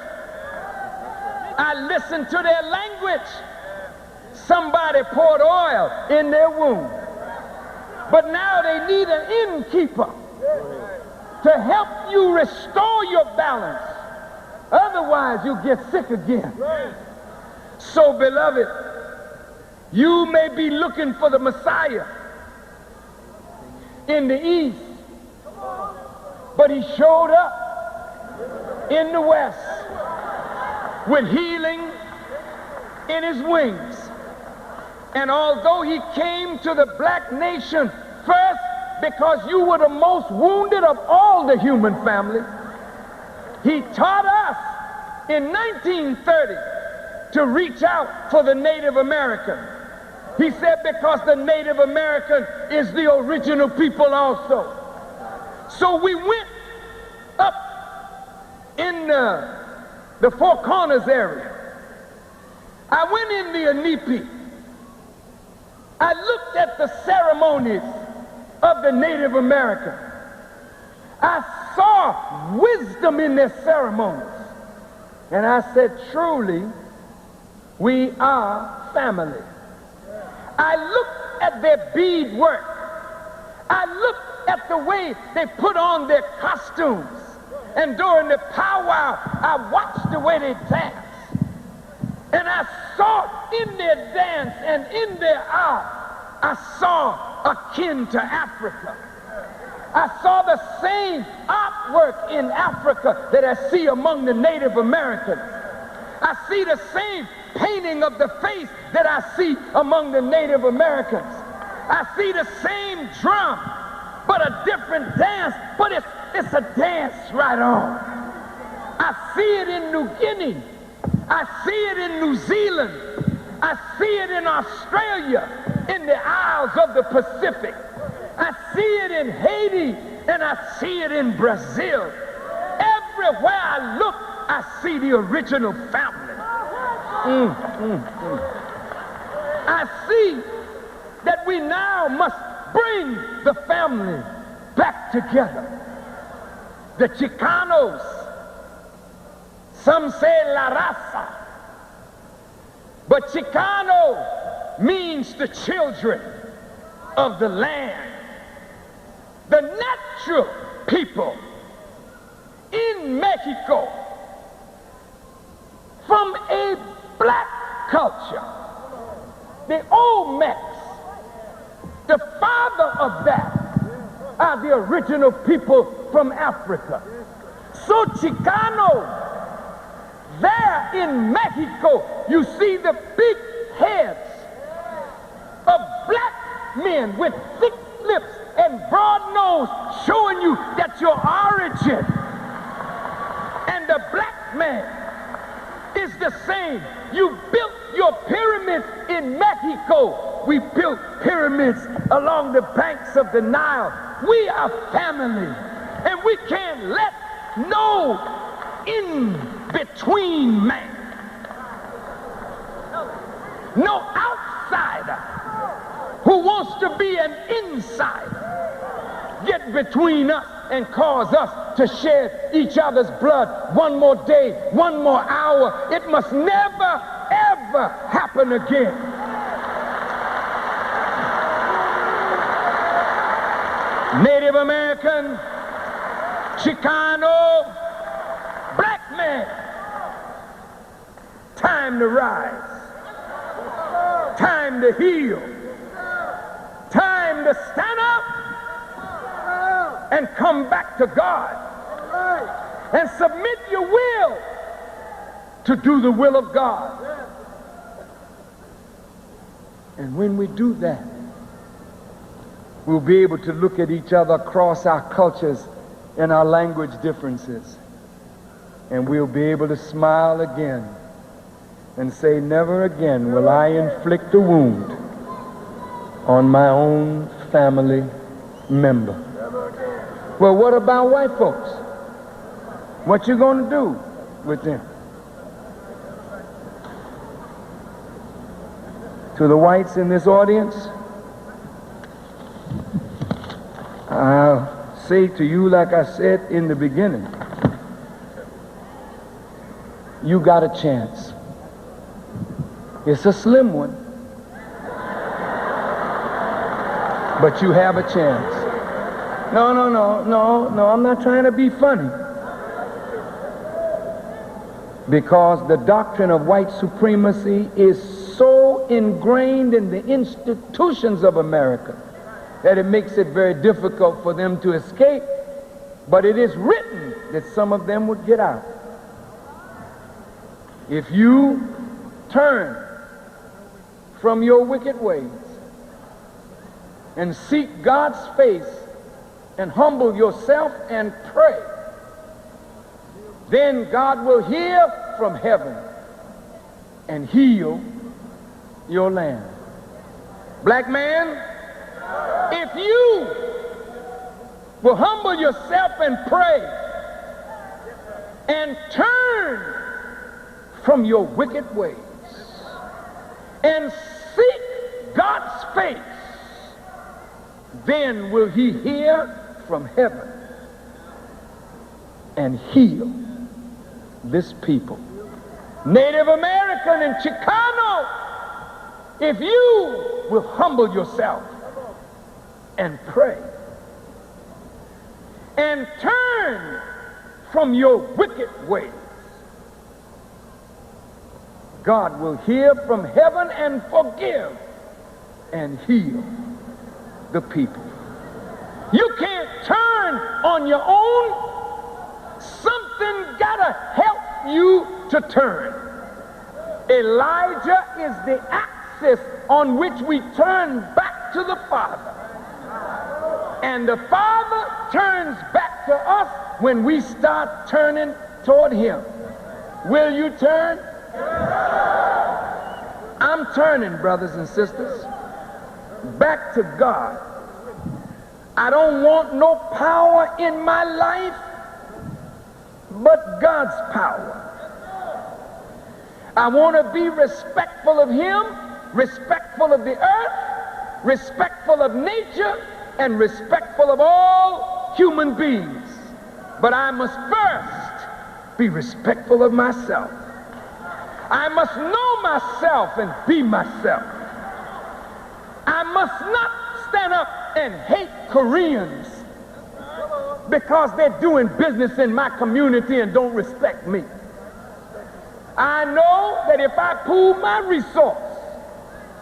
I listened to their language. Somebody poured oil in their wound. But now they need an innkeeper to help you restore your balance. Otherwise, you'll get sick again. So, beloved, you may be looking for the Messiah in the East, but he showed up in the West with healing in his wings. And although he came to the black nation first because you were the most wounded of all the human family, he taught us in 1930 to reach out for the Native American. He said because the Native American is the original people also. So we went up in the Four Corners area. I went in the Anipi. I looked at the ceremonies of the Native American. I saw wisdom in their ceremonies. And I said, truly, we are family. I looked at their bead work. I looked at the way they put on their costumes. And during the powwow, I watched the way they danced. And I saw in their dance and in their art, I saw akin to Africa. I saw the same artwork in Africa that I see among the Native Americans. I see the same painting of the face that I see among the Native Americans. I see the same drum, but a different dance, but it's a dance right on. I see it in New Guinea. I see it in New Zealand. I see it in Australia, in the Isles of the Pacific. I see it in Haiti, and I see it in Brazil. Everywhere I look, I see the original family. I see that we now must bring the family back together. The Chicanos, some say La Raza, but Chicano means the children of the land. The natural people in Mexico from a black culture, the Olmecs, the father of that are the original people from Africa. So Chicano, there in Mexico, you see the big heads of black men with thick lips and broad nose, showing you that your origin. And the black man is the same. You built your pyramids in Mexico. We built pyramids along the banks of the Nile. We are family, and we can't let no in-between man, no outsider who wants to be an insider, get between us and cause us to shed each other's blood one more day, one more hour. It must never, ever happen again. Native American, Chicano, black man, time to rise. time to heal, time to stand up and come back to God and submit your will to do the will of God. And when we do that, we'll be able to look at each other across our cultures and our language differences, and we'll be able to smile again and say, never again will I inflict a wound on my own family member. Well, what about white folks? What you gonna do with them? To the whites in this audience, I'll say to you, like I said in the beginning, you got a chance. It's a slim one, but you have a chance. No, I'm not trying to be funny. Because the doctrine of white supremacy is so ingrained in the institutions of America that it makes it very difficult for them to escape. But it is written that some of them would get out. If you turn from your wicked ways and seek God's face and humble yourself and pray, then God will hear from heaven and heal your land. Black man, if you will humble yourself and pray and turn from your wicked ways and seek God's face, then will he hear from heaven and heal this people. Native American and Chicano, if you will humble yourself and pray and turn from your wicked ways, God will hear from heaven and forgive and heal the people. You can't turn on your own. Something gotta help you to turn. Elijah is the axis on which we turn back to the Father. And the Father turns back to us when we start turning toward him. Will you turn? I'm turning, brothers and sisters, back to God. I don't want no power in my life but God's power. I want to be respectful of him, respectful of the earth, respectful of nature, and respectful of all human beings. But I must first be respectful of myself. I must know myself and be myself. I must not stand up and hate Koreans because they're doing business in my community and don't respect me. I know that if I pool my resource,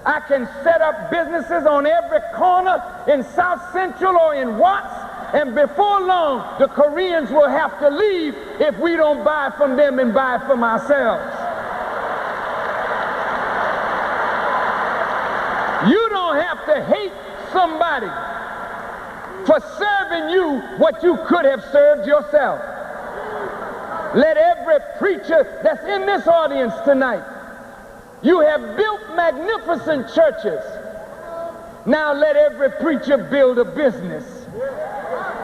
I can set up businesses on every corner in South Central or in Watts, and before long the Koreans will have to leave if we don't buy from them and buy from ourselves. You don't have to hate somebody for serving you what you could have served yourself. Let every preacher that's in this audience tonight, you have built magnificent churches. Now let every preacher build a business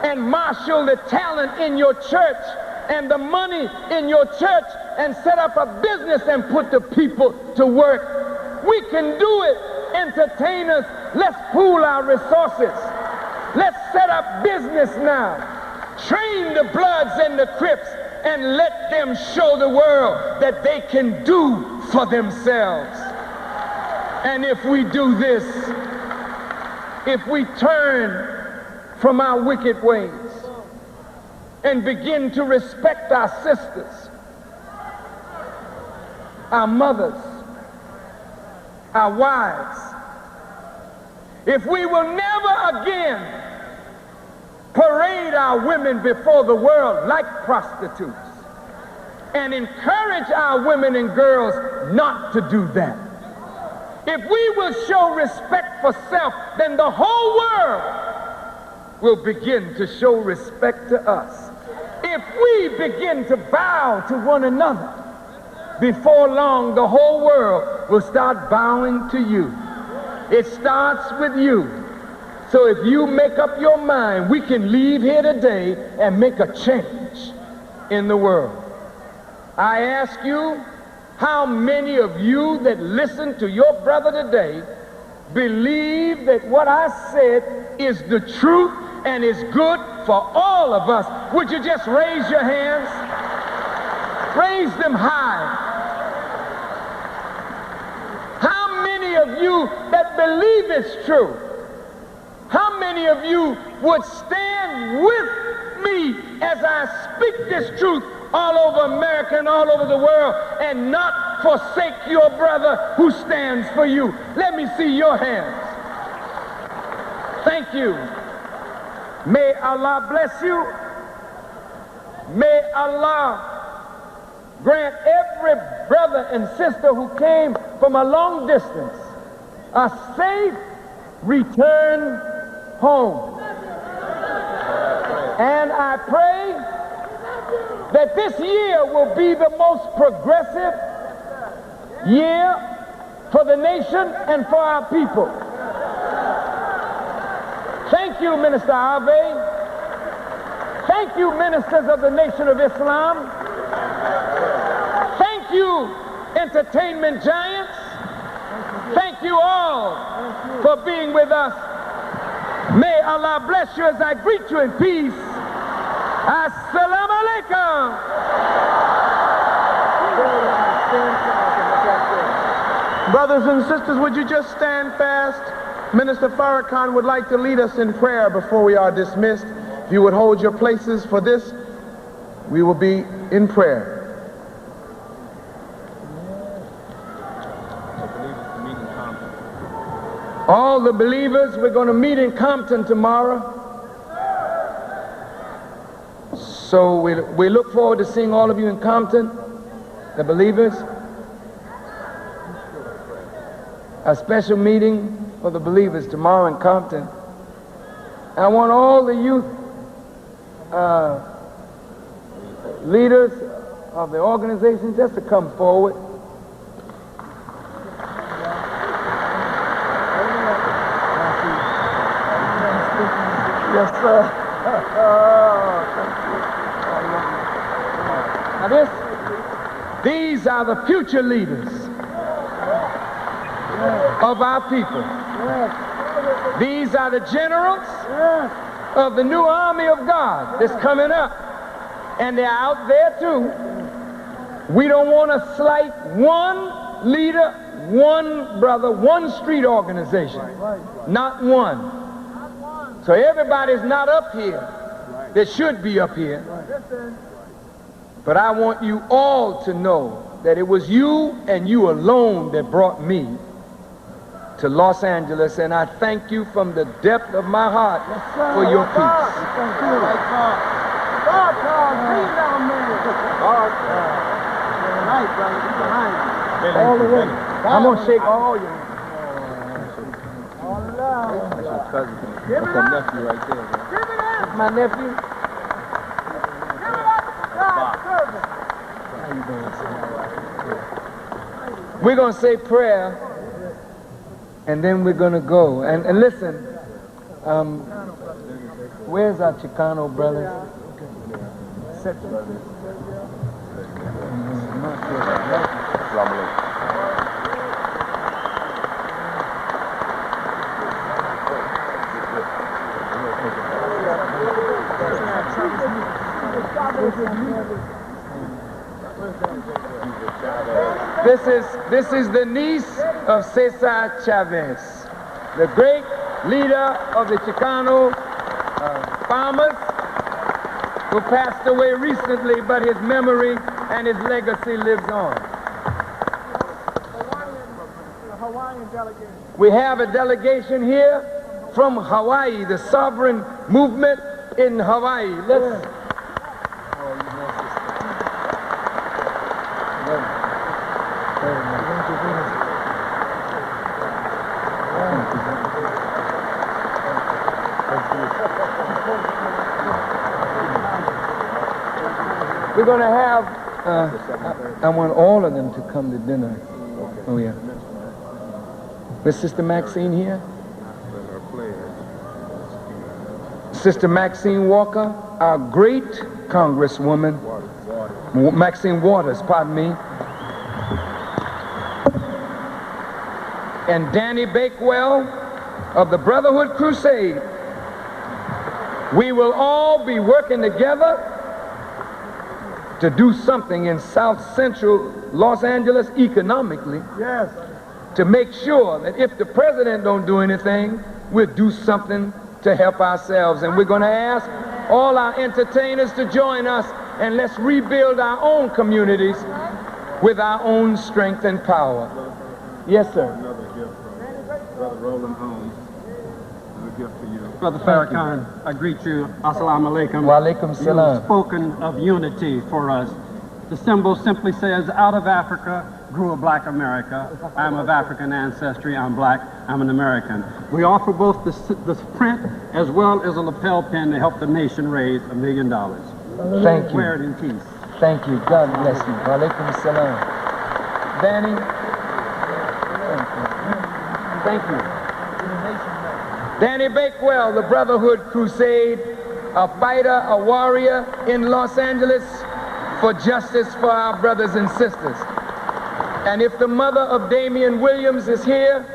and marshal the talent in your church and the money in your church and set up a business and put the people to work. We can do it. Entertainers, let's pool our resources. Let's set up business now. Train the Bloods and the Crips and let them show the world that they can do for themselves. And if we do this, if we turn from our wicked ways and begin to respect our sisters, our mothers, our wives, if we will never again parade our women before the world like prostitutes and encourage our women and girls not to do that, if we will show respect for self, then the whole world will begin to show respect to us. If we begin to bow to one another, before long the whole world will start bowing to you. It starts with you. So if you make up your mind, we can leave here today and make a change in the world. I ask you, how many of you that listen to your brother today believe that what I said is the truth and is good for all of us? Would you just raise your hands? Raise them high. How many of you that believe it's true? How many of you would stand with me as I speak this truth all over America and all over the world and not forsake your brother who stands for you? Let me see your hands. Thank you. May Allah bless you. May Allah grant every brother and sister who came from a long distance a safe return home. And I pray that this year will be the most progressive year for the nation and for our people. Thank you, Minister Harvey. Thank you, ministers of the Nation of Islam. Thank you, entertainment giants. Thank you all for being with us. May Allah bless you as I greet you in peace. Assalamu alaikum. Brothers and sisters, would you just stand fast? Minister Farrakhan would like to lead us in prayer before we are dismissed. If you would hold your places for this, we will be in prayer. All the believers, we're going to meet in Compton tomorrow. So we look forward to seeing all of you in Compton, the believers. A special meeting for the believers tomorrow in Compton. I want all the youth leaders of the organization just to come forward. Yes, sir. Now these are the future leaders of our people. These are the generals of the new army of God that's coming up. And they're out there too. We don't want to slight one leader, one brother, one street organization. Not one. So everybody's not up here that should be up here. But I want you all to know that it was you and you alone that brought me to Los Angeles, and I thank you from the depth of my heart for your peace. All the way. I'm going to shake all you. That's your cousin. That's your nephew right there, bro. That's my nephew. How you doing? We're going to say prayer, and then we're going to go. And listen, where's our Chicano brothers? This is the niece of Cesar Chavez, the great leader of the Chicano farmers who passed away recently, but his memory and his legacy lives on. We have a delegation here from Hawaii, the sovereign movement in Hawaii. Let's. We're going to have, I want all of them to come to dinner. Oh, yeah. Is Sister Maxine here? Sister Maxine Walker, our great Congresswoman, Maxine Waters, pardon me, and Danny Bakewell of the Brotherhood Crusade. We will all be working together to do something in South Central Los Angeles economically. Yes. To make sure that if the president don't do anything, we'll do something to help ourselves. And we're going to ask all our entertainers to join us, and let's rebuild our own communities with our own strength and power. Yes, sir. Another gift from Brother Roland Holmes. Another gift for you. Brother Farrakhan, I greet you. Assalamu alaikum. Wa alaikum salam. You've spoken of unity for us. The symbol simply says, out of Africa grew a black America. I'm of African ancestry. I'm black. I'm an American. We offer both the print as well as a lapel pin to help the nation raise $1 million. Thank you. Wear it in peace. Thank you. God bless you. Wa alaikum salam. Danny. Thank you. Danny Bakewell, the Brotherhood Crusade, a fighter, a warrior in Los Angeles for justice for our brothers and sisters. And if the mother of Damian Williams is here,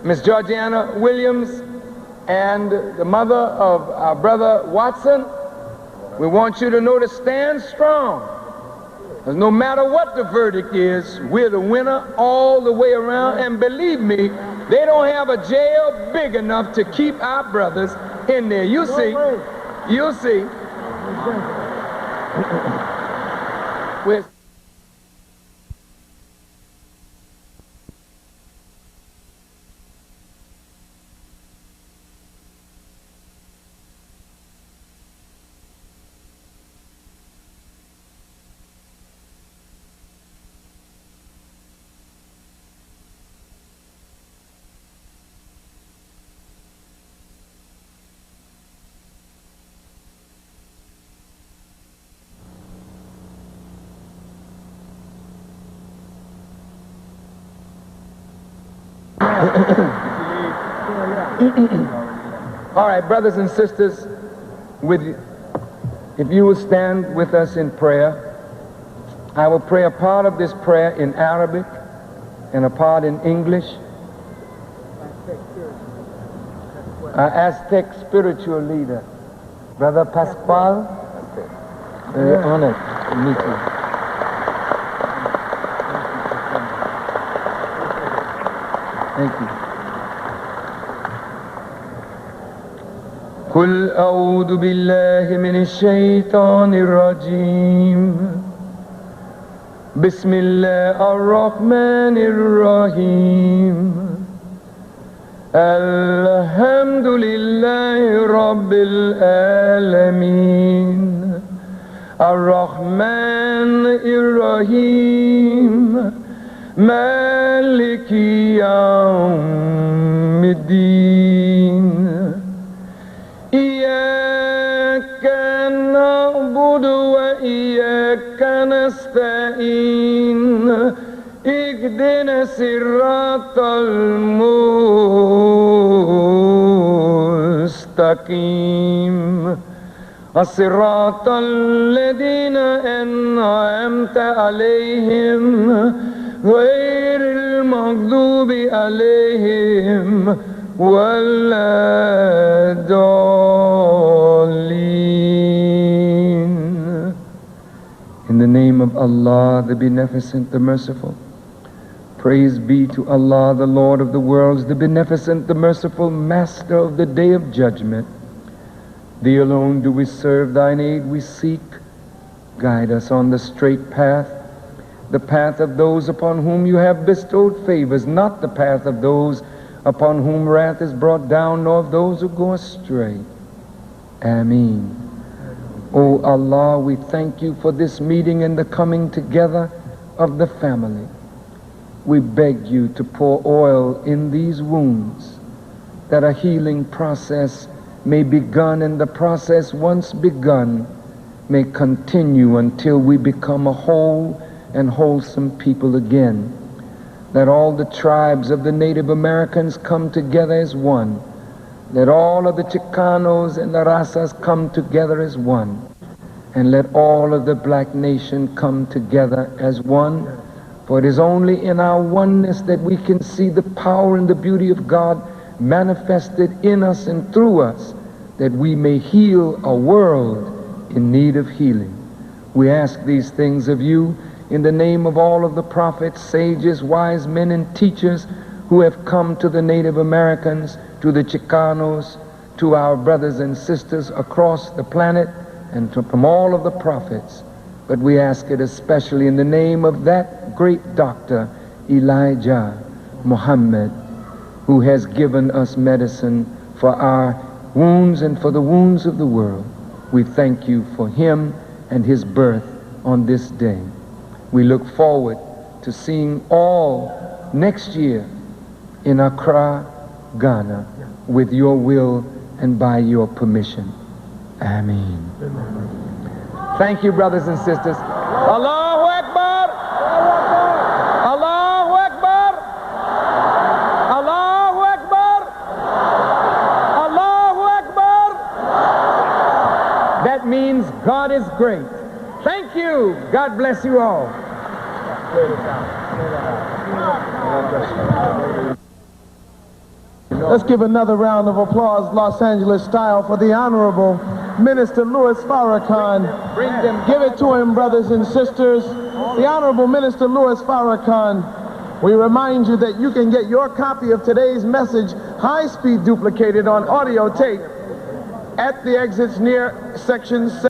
Miss Georgiana Williams, and the mother of our brother Watson, we want you to know to stand strong. Because no matter what the verdict is, we're the winner all the way around. And believe me, they don't have a jail big enough to keep our brothers in there. You see, you'll see. All right, brothers and sisters, if you will stand with us in prayer, I will pray a part of this prayer in Arabic and a part in English. Our Aztec spiritual leader, Brother Pascual, very honored to meet you. Thank you. قل أعوذ بالله من الشيطان الرجيم بسم الله الرحمن الرحيم الحمد لله رب العالمين الرحمن الرحيم مالك يوم الدين إياك نعبد وإياك نستعين اهدنا الصراط المستقيم الصراط الذين أنعمت عليهم غير المغضوب عليهم ولا الضالين. In the name of Allah, the Beneficent, the Merciful. Praise be to Allah, the Lord of the worlds, the Beneficent, the Merciful, Master of the Day of Judgment. Thee alone do we serve, thine aid we seek. Guide us on the straight path. the path of those upon whom you have bestowed favors, not the path of those upon whom wrath is brought down, nor of those who go astray. Ameen. O Allah, we thank you for this meeting and the coming together of the family. We beg you to pour oil in these wounds, that a healing process may begun, and the process once begun may continue until we become a whole and wholesome people again. That all the tribes of the Native Americans come together as one. Let all of the Chicanos and the Razas come together as one. And let all of the black nation come together as one. For it is only in our oneness that we can see the power and the beauty of God manifested in us and through us, that we may heal a world in need of healing. We ask these things of you in the name of all of the prophets, sages, wise men, and teachers who have come to the Native Americans, to the Chicanos, to our brothers and sisters across the planet, and from all of the prophets. But we ask it especially in the name of that great doctor, Elijah Muhammad, who has given us medicine for our wounds and for the wounds of the world. We thank you for him and his birth on this day. We look forward to seeing all next year in Accra, Ghana, with your will and by your permission. Ameen. Thank you, brothers and sisters. Allahu Akbar! Allahu Akbar! Allahu Akbar! Allahu Akbar! That means God is great. Thank you. God bless you all. Let's give another round of applause, Los Angeles style, for the Honorable Minister Louis Farrakhan. Give it to him, brothers and sisters. The Honorable Minister Louis Farrakhan. We remind you that you can get your copy of today's message high-speed duplicated on audio tape at the exits near section 7.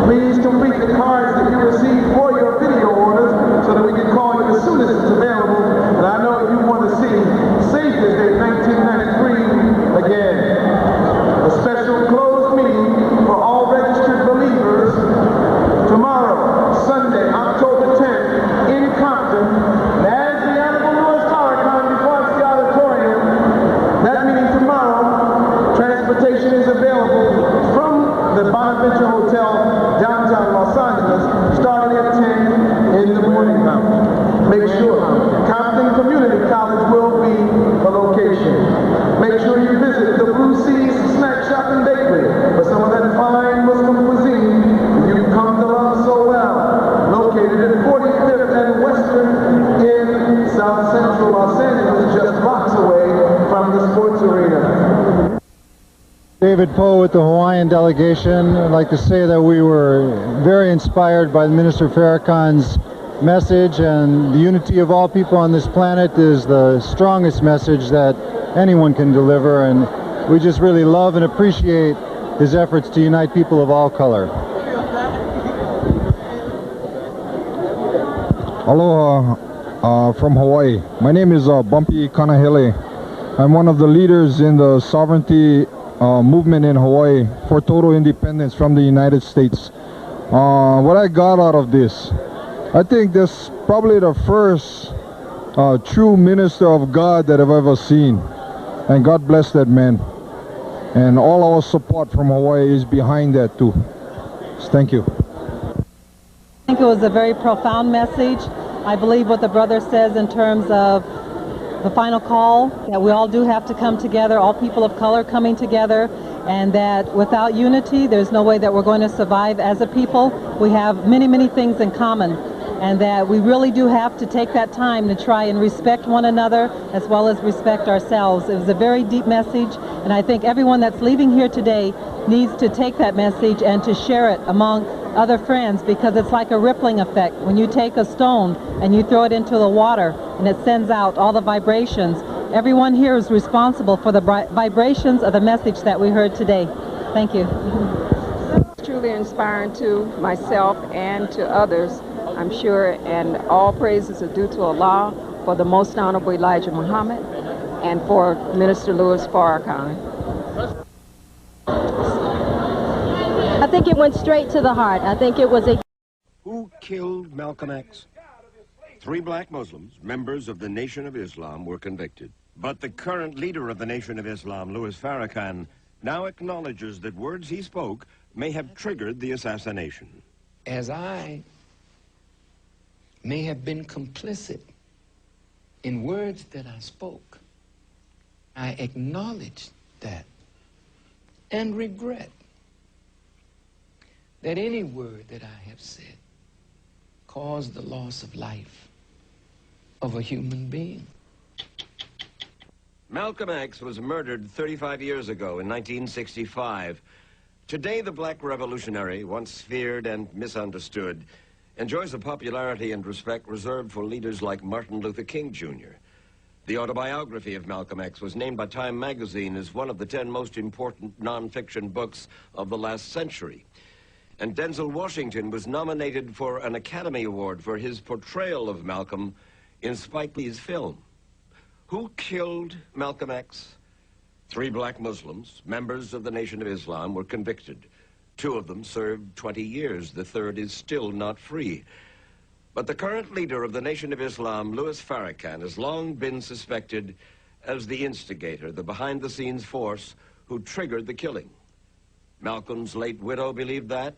Please complete the cards that you received for your video orders so that we can call you as soon as it's available. And I know you want to see Saviour's Day 1993 again. A special closed meeting for all registered believers tomorrow, Sunday, October 10th, in Compton. And as the Honorable Louis Farrakhan departs the auditorium, that meeting tomorrow, transportation is available from the Bonaventure Hotel, downtown Los Angeles, starting at 10 in the morning. Make sure Compton Community College will be the location. Make sure you visit the Blue Seas Snack Shop and Bakery for some of that fine Muslim cuisine you've come to love so well. Located at 45th and Western in South Central Los Angeles, just blocks away from the sports arena. David Poe with the Hawaiian delegation. I'd like to say that we were very inspired by Minister Farrakhan's message, and the unity of all people on this planet is the strongest message that anyone can deliver, and we just really love and appreciate his efforts to unite people of all color. Aloha from Hawaii. My name is Bumpy Kanahele. I'm one of the leaders in the sovereignty movement in Hawaii for total independence from the United States. What I got out of this, I think this probably the first true minister of God that I've ever seen, and God bless that man. And all our support from Hawaii is behind that too. Thank you. I think it was a very profound message. I believe what the brother says in terms of the final call, that we all do have to come together, all people of color coming together, and that without unity, there's no way that we're going to survive as a people. We have many, many things in common, and that we really do have to take that time to try and respect one another as well as respect ourselves. It was a very deep message, and I think everyone that's leaving here today needs to take that message and to share it among other friends, because it's like a rippling effect. When you take a stone and you throw it into the water and it sends out all the vibrations, everyone here is responsible for the vibrations of the message that we heard today. Thank you. It's truly inspiring to myself and to others, I'm sure, and all praises are due to Allah for the Most Honorable Elijah Muhammad and for Minister Louis Farrakhan. I think it went straight to the heart. I think it was a... Who killed Malcolm X? 3 black Muslims, members of the Nation of Islam, were convicted. But the current leader of the Nation of Islam, Louis Farrakhan, now acknowledges that words he spoke may have triggered the assassination. As I may have been complicit in words that I spoke, I acknowledge that and regret that any word that I have said caused the loss of life of a human being. Malcolm X was murdered 35 years ago in 1965. Today, the black revolutionary, once feared and misunderstood, enjoys a popularity and respect reserved for leaders like Martin Luther King, Jr. The autobiography of Malcolm X was named by Time magazine as one of the 10 most important nonfiction books of the last century. And Denzel Washington was nominated for an Academy Award for his portrayal of Malcolm in Spike Lee's film. Who killed Malcolm X? 3 black Muslims, members of the Nation of Islam, were convicted. 2 of them served 20 years. The 3rd is still not free. But the current leader of the Nation of Islam, Louis Farrakhan, has long been suspected as the instigator, the behind-the-scenes force who triggered the killing. Malcolm's late widow believed that,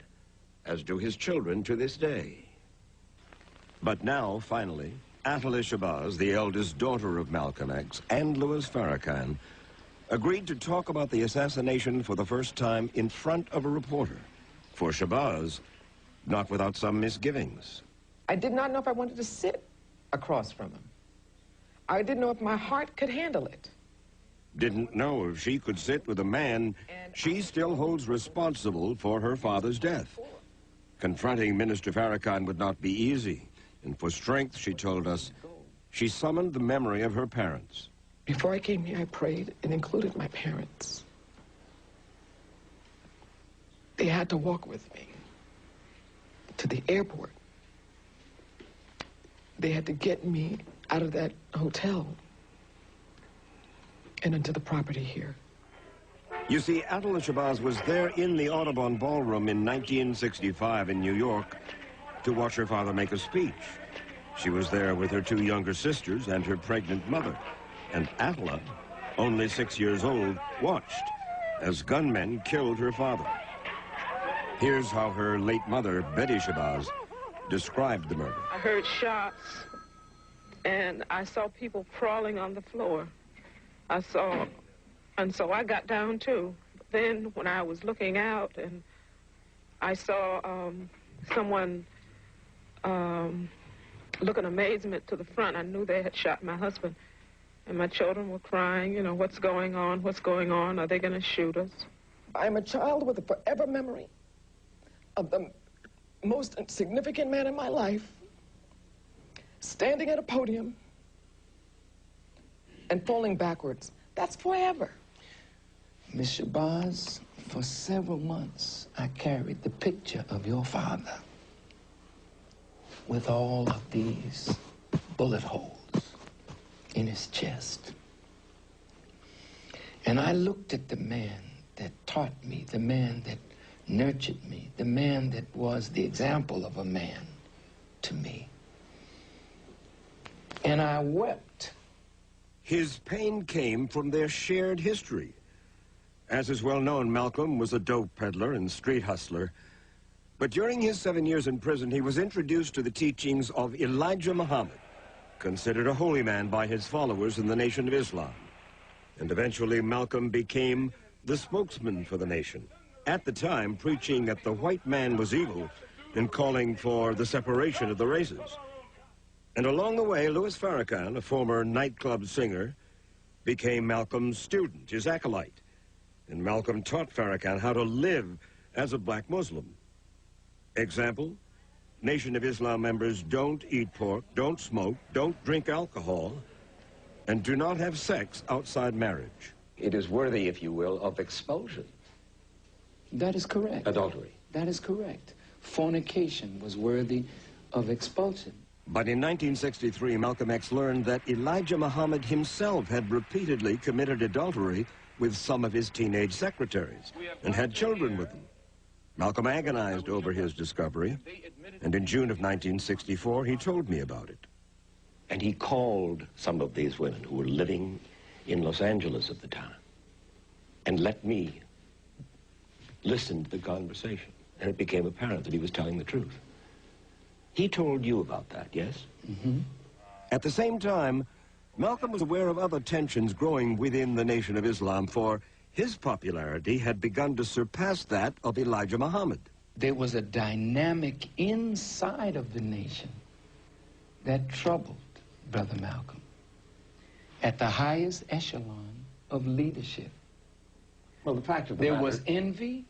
as do his children to this day. But now, finally, Atala Shabazz, the eldest daughter of Malcolm X, and Louis Farrakhan, agreed to talk about the assassination for the first time in front of a reporter. For Shabazz, not without some misgivings. I did not know if I wanted to sit across from him. I didn't know if my heart could handle it. Didn't know if she could sit with a man she still holds responsible for her father's death. Confronting Minister Farrakhan would not be easy, and for strength, she told us, she summoned the memory of her parents. Before I came here, I prayed and included my parents. They had to walk with me to the airport. They had to get me out of that hotel and into the property here. You see, Atala Shabazz was there in the Audubon Ballroom in 1965 in New York to watch her father make a speech. She was there with her 2 younger sisters and her pregnant mother. And Atala, only 6 years old, watched as gunmen killed her father. Here's how her late mother, Betty Shabazz, described the murder. I heard shots, and I saw people crawling on the floor. And so I got down too. Then when I was looking out and I saw someone look in amazement to the front, I knew they had shot my husband. And my children were crying, you know, what's going on? What's going on? Are they going to shoot us? I'm a child with a forever memory of the most significant man in my life standing at a podium and falling backwards. That's forever. Miss Shabazz, for several months, I carried the picture of your father with all of these bullet holes in his chest. And I looked at the man that taught me, the man that nurtured me, the man that was the example of a man to me. And I wept. His pain came from their shared history. As is well known, Malcolm was a dope peddler and street hustler. But during his 7 years in prison, he was introduced to the teachings of Elijah Muhammad, considered a holy man by his followers in the Nation of Islam. And eventually, Malcolm became the spokesman for the nation, at the time preaching that the white man was evil and calling for the separation of the races. And along the way, Louis Farrakhan, a former nightclub singer, became Malcolm's student, his acolyte. And Malcolm taught Farrakhan how to live as a black Muslim. Example, Nation of Islam members don't eat pork, don't smoke, don't drink alcohol, and do not have sex outside marriage. It is worthy, if you will, of expulsion. That is correct. Adultery. That is correct. Fornication was worthy of expulsion. But in 1963, Malcolm X learned that Elijah Muhammad himself had repeatedly committed adultery with some of his teenage secretaries and had children with them. Malcolm agonized over his discovery, and in June of 1964, he told me about it. And he called some of these women who were living in Los Angeles at the time and let me listen to the conversation. And it became apparent that he was telling the truth. He told you about that, yes? Mm-hmm. At the same time, Malcolm was aware of other tensions growing within the Nation of Islam, for his popularity had begun to surpass that of Elijah Muhammad. There was a dynamic inside of the nation that troubled Brother Malcolm at the highest echelon of leadership. Well, the fact of the there matter... was envy.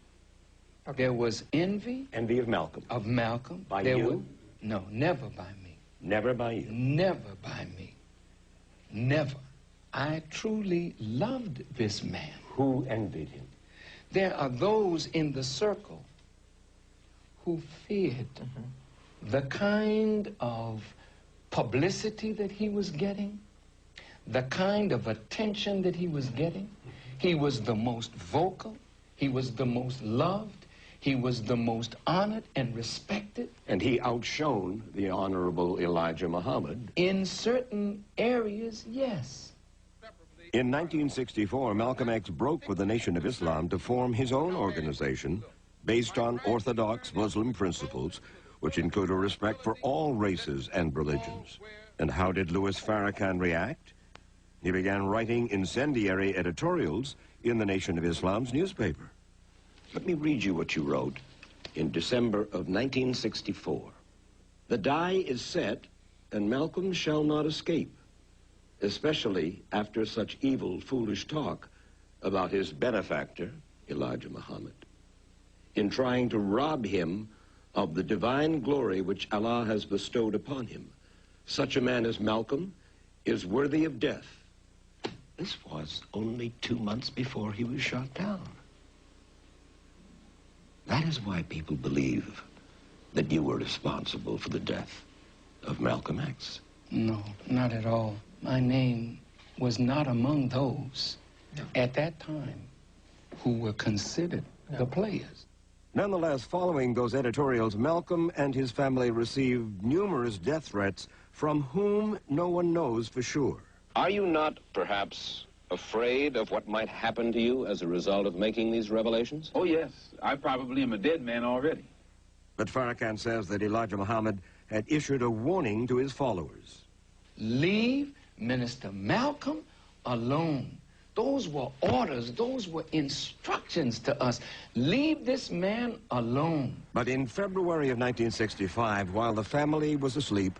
Okay. There was envy. Envy of Malcolm. Of Malcolm. By there you? Was, no, never by me. Never by you? Never by me. Never. I truly loved this man. Who envied him? There are those in the circle who feared the kind of publicity that he was getting, the kind of attention that he was getting. He was the most vocal. He was the most loved. He was the most honored and respected. And he outshone the Honorable Elijah Muhammad. In certain areas, yes. In 1964, Malcolm X broke with the Nation of Islam to form his own organization based on orthodox Muslim principles, which include a respect for all races and religions. And how did Louis Farrakhan react? He began writing incendiary editorials in the Nation of Islam's newspaper. Let me read you what you wrote in December of 1964. The die is set, and Malcolm shall not escape, especially after such evil, foolish talk about his benefactor, Elijah Muhammad, in trying to rob him of the divine glory which Allah has bestowed upon him. Such a man as Malcolm is worthy of death. This was only 2 months before he was shot down. That is why people believe that you were responsible for the death of Malcolm X. No, not at all. My name was not among those at that time who were considered the players. Nonetheless, following those editorials, Malcolm and his family received numerous death threats from whom no one knows for sure. Are you not, perhaps, afraid of what might happen to you as a result of making these revelations? Oh, yes. I probably am a dead man already. But Farrakhan says that Elijah Muhammad had issued a warning to his followers. Leave Minister Malcolm alone. Those were orders. Those were instructions to us. Leave this man alone. But in February of 1965, while the family was asleep,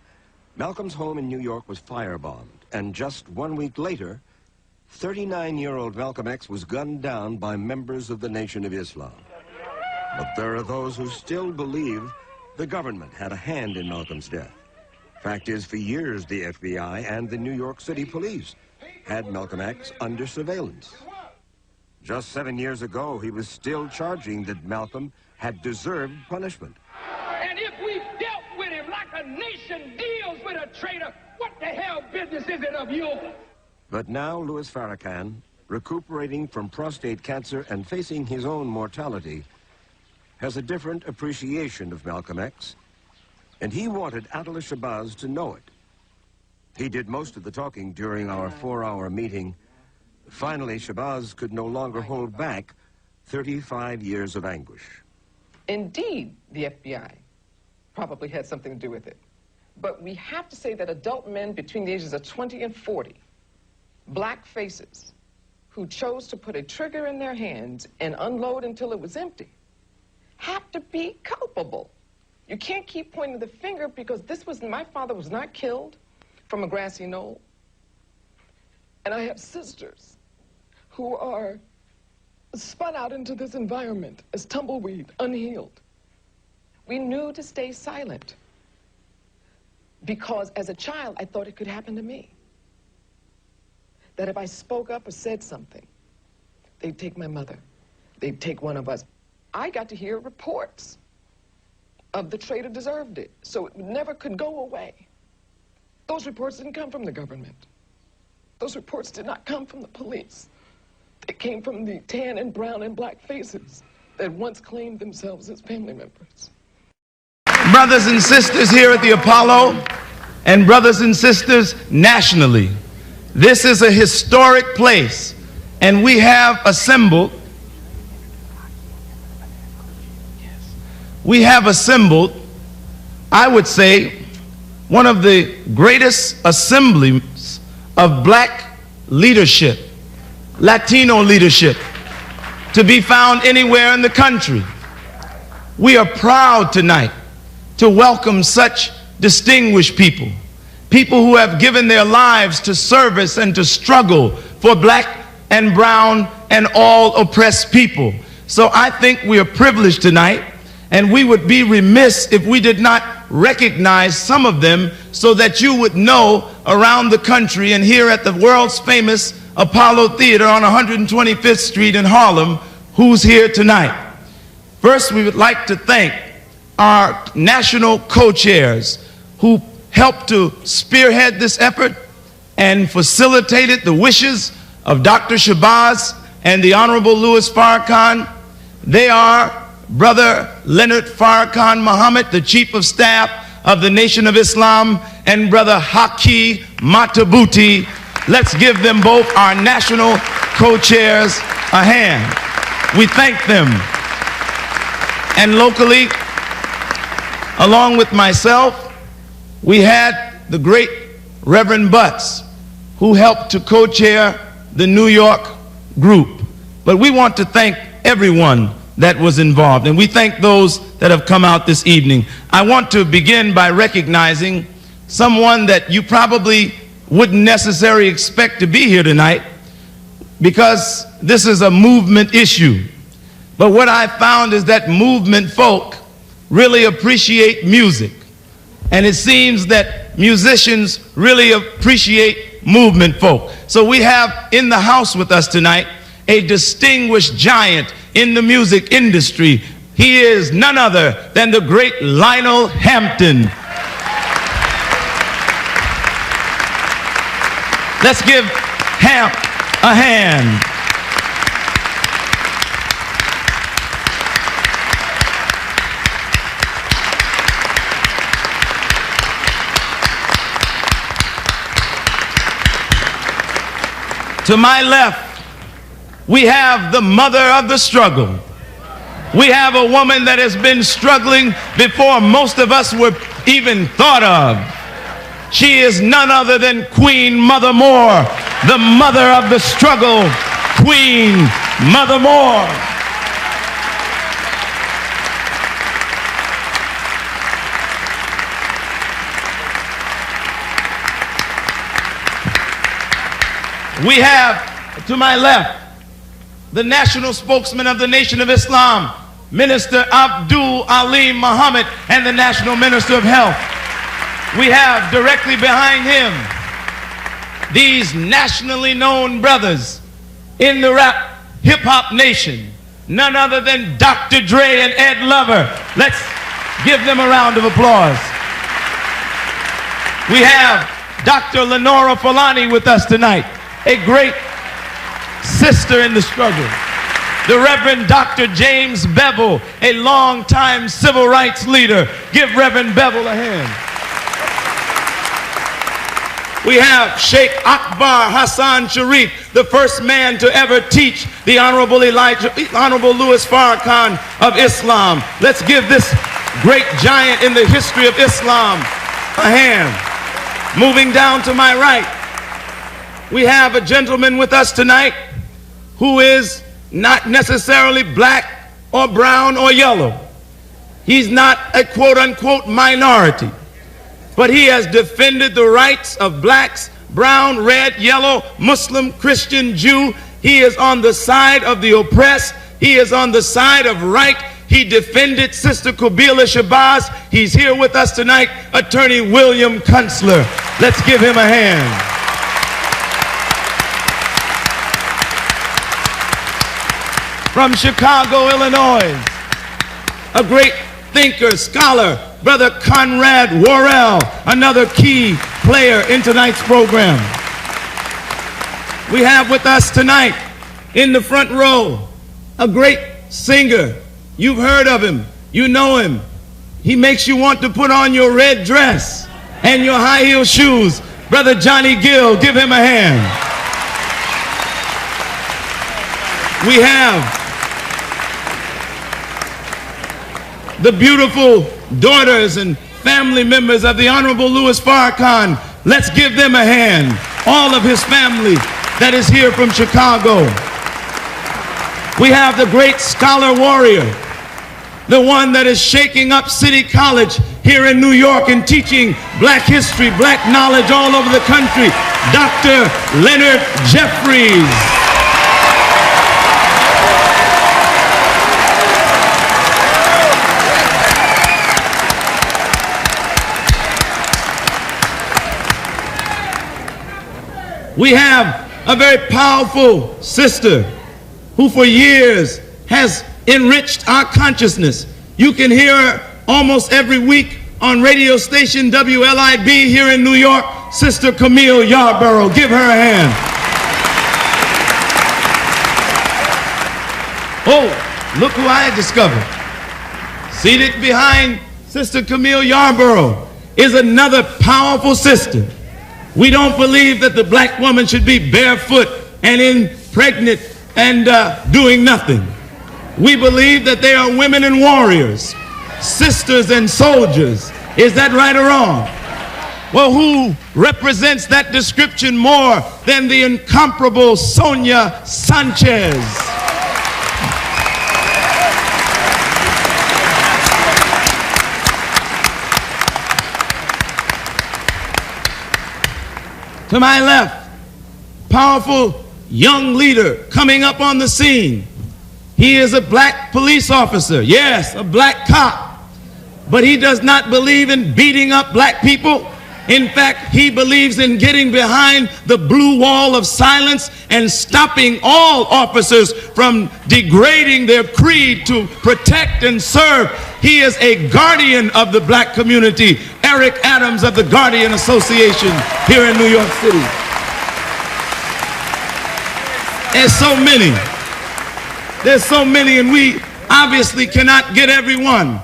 Malcolm's home in New York was firebombed. And just 1 week later, 39-year-old Malcolm X was gunned down by members of the Nation of Islam. But there are those who still believe the government had a hand in Malcolm's death. Fact is, for years, the FBI and the New York City police had Malcolm X under surveillance. Just 7 years ago, he was still charging that Malcolm had deserved punishment. And if we dealt with him like a nation deals with a traitor, what the hell business is it of yours? But now Louis Farrakhan, recuperating from prostate cancer and facing his own mortality, has a different appreciation of Malcolm X, and he wanted Adela Shabazz to know it. He did most of the talking during our 4-hour meeting. Finally, Shabazz could no longer hold back 35 years of anguish. Indeed, the FBI probably had something to do with it. But we have to say that adult men between the ages of 20 and 40, black faces, who chose to put a trigger in their hands and unload until it was empty, have to be culpable. You can't keep pointing the finger because my father was not killed from a grassy knoll. And I have sisters who are spun out into this environment as tumbleweed, unhealed. We knew to stay silent because as a child, I thought it could happen to me. that if I spoke up or said something, they'd take my mother. They'd take one of us. I got to hear reports of the traitor deserved it, so it never could go away. Those reports didn't come from the government. Those reports did not come from the police. They came from the tan and brown and black faces that once claimed themselves as family members. Brothers and sisters here at the Apollo, and brothers and sisters nationally, this is a historic place, and we have assembled, I would say, one of the greatest assemblies of black leadership, Latino leadership, to be found anywhere in the country. We are proud tonight to welcome such distinguished people, people who have given their lives to service and to struggle for black and brown and all oppressed people. So I think we are privileged tonight, and we would be remiss if we did not recognize some of them so that you would know around the country and here at the world's famous Apollo Theater on 125th Street in Harlem who's here tonight. First, we would like to thank our national co-chairs who helped to spearhead this effort and facilitated the wishes of Dr. Shabazz and the Honorable Louis Farrakhan. They are Brother Leonard Farrakhan Muhammad, the Chief of Staff of the Nation of Islam, and Brother Haki Matabuti. Let's give them both, our national co-chairs, a hand. We thank them. And locally, along with myself, we had the great Reverend Butts, who helped to co-chair the New York group. But we want to thank everyone that was involved, and we thank those that have come out this evening. I want to begin by recognizing someone that you probably wouldn't necessarily expect to be here tonight, because this is a movement issue. But what I found is that movement folk really appreciate music, and it seems that musicians really appreciate movement folk. So we have in the house with us tonight a distinguished giant in the music industry. He is none other than the great Lionel Hampton. Let's give Hamp a hand. To my left, we have the mother of the struggle. We have a woman that has been struggling before most of us were even thought of. She is none other than Queen Mother Moore, the mother of the struggle, Queen Mother Moore. We have, to my left, the national spokesman of the Nation of Islam, Minister Abdul Alim Muhammad, and the National Minister of Health. We have directly behind him these nationally known brothers in the rap hip-hop nation, none other than Dr. Dre and Ed Lover. Let's give them a round of applause. We have Dr. Lenora Fulani with us tonight, a great sister in the struggle. The Reverend Dr. James Bevel, a longtime civil rights leader. Give Reverend Bevel a hand. We have Sheikh Akbar Hassan Sharif, the first man to ever teach the Honorable Louis Farrakhan of Islam. Let's give this great giant in the history of Islam a hand. Moving down to my right, we have a gentleman with us tonight who is not necessarily black or brown or yellow. He's not a quote-unquote minority, but he has defended the rights of blacks, brown, red, yellow, Muslim, Christian, Jew. He is on the side of the oppressed. He is on the side of right. He defended Sister Kubila Shabazz. He's here with us tonight, Attorney William Kunstler. Let's give him a hand. from Chicago, Illinois. A great thinker, scholar, Brother Conrad Worrell, another key player in tonight's program. We have with us tonight in the front row a great singer. You've heard of him. You know him. He makes you want to put on your red dress and your high heel shoes. Brother Johnny Gill, give him a hand. We have the beautiful daughters and family members of the Honorable Louis Farrakhan. Let's give them a hand. All of his family that is here from Chicago. We have the great scholar warrior, the one that is shaking up City College here in New York and teaching black history, black knowledge all over the country, Dr. Leonard Jeffries. We have a very powerful sister who for years has enriched our consciousness. You can hear her almost every week on radio station WLIB here in New York, Sister Camille Yarborough. Give her a hand. Oh, look who I discovered. Seated behind Sister Camille Yarborough is another powerful sister. We don't believe that the black woman should be barefoot and impregnant and doing nothing. We believe that they are women and warriors, sisters and soldiers. Is that right or wrong? Well, who represents that description more than the incomparable Sonia Sanchez? To my left, powerful young leader coming up on the scene. He is a black police officer, yes, a black cop, but he does not believe in beating up black people. In fact, he believes in getting behind the blue wall of silence and stopping all officers from degrading their creed to protect and serve. He is a guardian of the black community. Eric Adams of the Guardian Association here in New York City. There's so many, and we obviously cannot get everyone.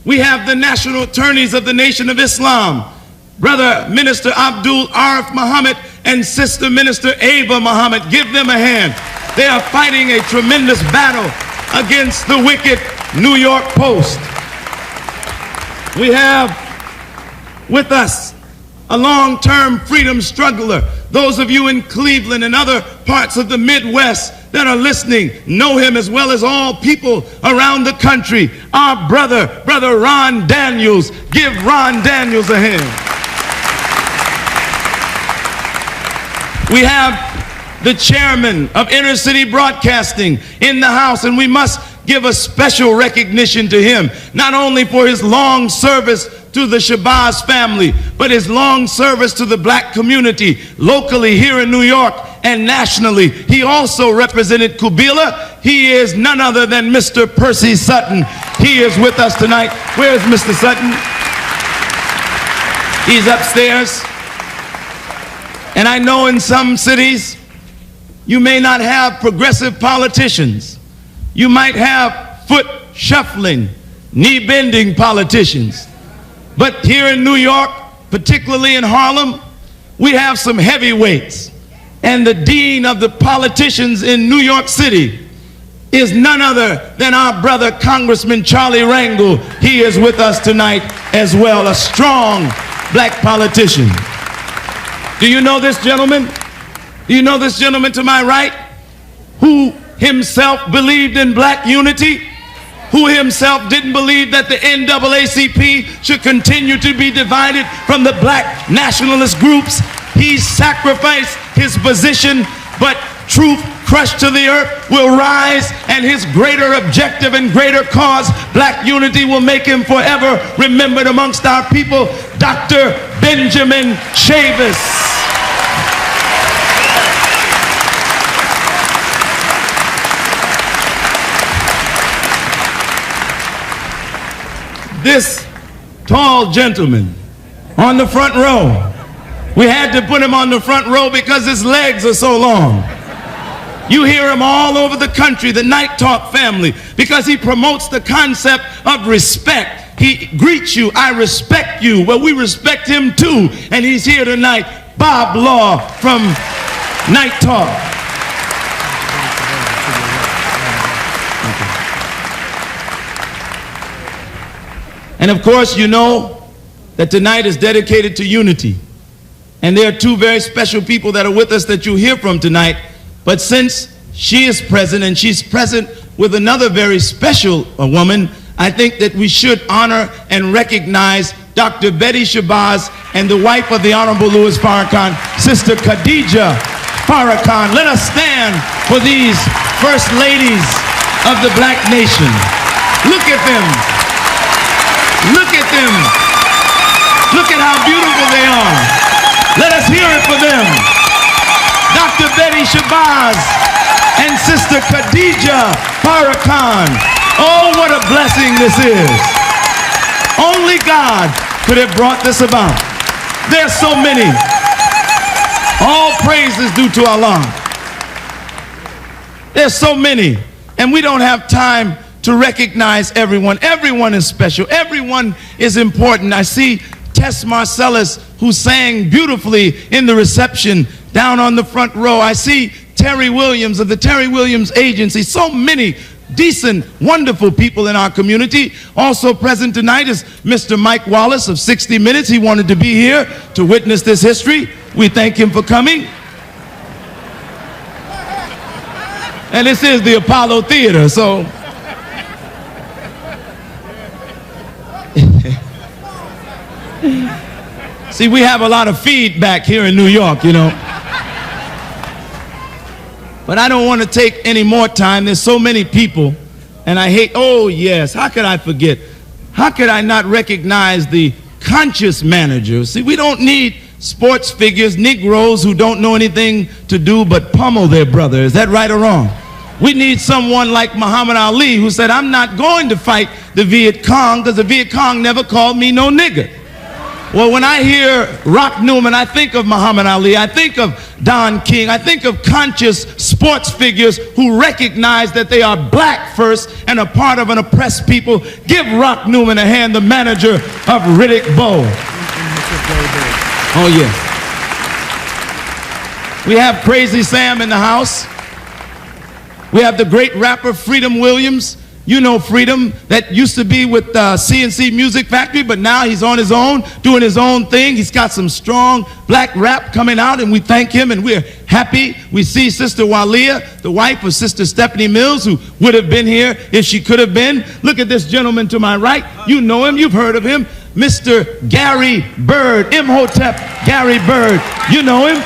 We have the national attorneys of the Nation of Islam, Brother Minister Abdul Arif Muhammad and Sister Minister Ava Muhammad. Give them a hand. They are fighting a tremendous battle against the wicked New York Post. We have with us a long-term freedom struggler. Those of you in Cleveland and other parts of the Midwest that are listening know him as well as all people around the country. Our brother Ron Daniels. Give Ron Daniels a hand. We have the chairman of Inner City Broadcasting in the house, and we must give a special recognition to him, not only for his long service to the Shabazz family, but his long service to the black community locally here in New York and nationally. He also represented Kubila. He is none other than Mr. Percy Sutton. He is with us tonight. Where is Mr. Sutton? He's upstairs. And I know in some cities you may not have progressive politicians. You might have foot shuffling, knee bending politicians. But here in New York, particularly in Harlem, we have some heavyweights. And the dean of the politicians in New York City is none other than our brother Congressman Charlie Rangel. He is with us tonight as well, a strong black politician. Do you know this gentleman? Do you know this gentleman to my right, who himself believed in black unity, who himself didn't believe that the NAACP should continue to be divided from the black nationalist groups? He sacrificed his position, but truth crushed to the earth will rise, and his greater objective and greater cause, black unity, will make him forever remembered amongst our people, Dr. Benjamin Chavis. this tall gentleman on the front row. We had to put him on the front row because his legs are so long. You hear him all over the country, the Night Talk family, because he promotes the concept of respect. He greets you, I respect you. Well, we respect him too, and he's here tonight. Bob Law from Night Talk. And of course, you know that tonight is dedicated to unity. And there are two very special people that are with us that you'll hear from tonight. But since she is present, and she's present with another very special woman, I think that we should honor and recognize Dr. Betty Shabazz and the wife of the Honorable Louis Farrakhan, Sister Khadija Farrakhan. Let us stand for these first ladies of the black nation. Look at them. Look at them. Look at how beautiful they are. Let us hear it for them. Dr. Betty Shabazz and Sister Khadija Farrakhan. Oh, what a blessing this is. Only God could have brought this about. There's so many. All praise is due to Allah. There's so many. And we don't have time to recognize everyone. Everyone is special. Everyone is important. I see Tess Marcellus, who sang beautifully in the reception down on the front row. I see Terry Williams of the Terry Williams Agency. So many decent, wonderful people in our community. Also present tonight is Mr. Mike Wallace of 60 Minutes. He wanted to be here to witness this history. We thank him for coming. And this is the Apollo Theater, so see, we have a lot of feedback here in New York, you know. But I don't want to take any more time. There's so many people, and I hate, oh yes, how could I forget? How could I not recognize the conscious manager? See, we don't need sports figures, Negroes who don't know anything to do but pummel their brother. Is that right or wrong? We need someone like Muhammad Ali, who said, I'm not going to fight the Viet Cong because the Viet Cong never called me no nigger. Well, when I hear Rock Newman, I think of Muhammad Ali, I think of Don King, I think of conscious sports figures who recognize that they are black first and a part of an oppressed people. Give Rock Newman a hand, the manager of Riddick Bowe. Oh, yes. We have Crazy Sam in the house. We have the great rapper Freedom Williams. You know Freedom, that used to be with CNC Music Factory, but now he's on his own, doing his own thing. He's got some strong black rap coming out, and we thank him, and we're happy. We see Sister Walia, the wife of Sister Stephanie Mills, who would have been here if she could have been. Look at this gentleman to my right. You know him. You've heard of him. Mr. Gary Bird, Imhotep Gary Bird. You know him.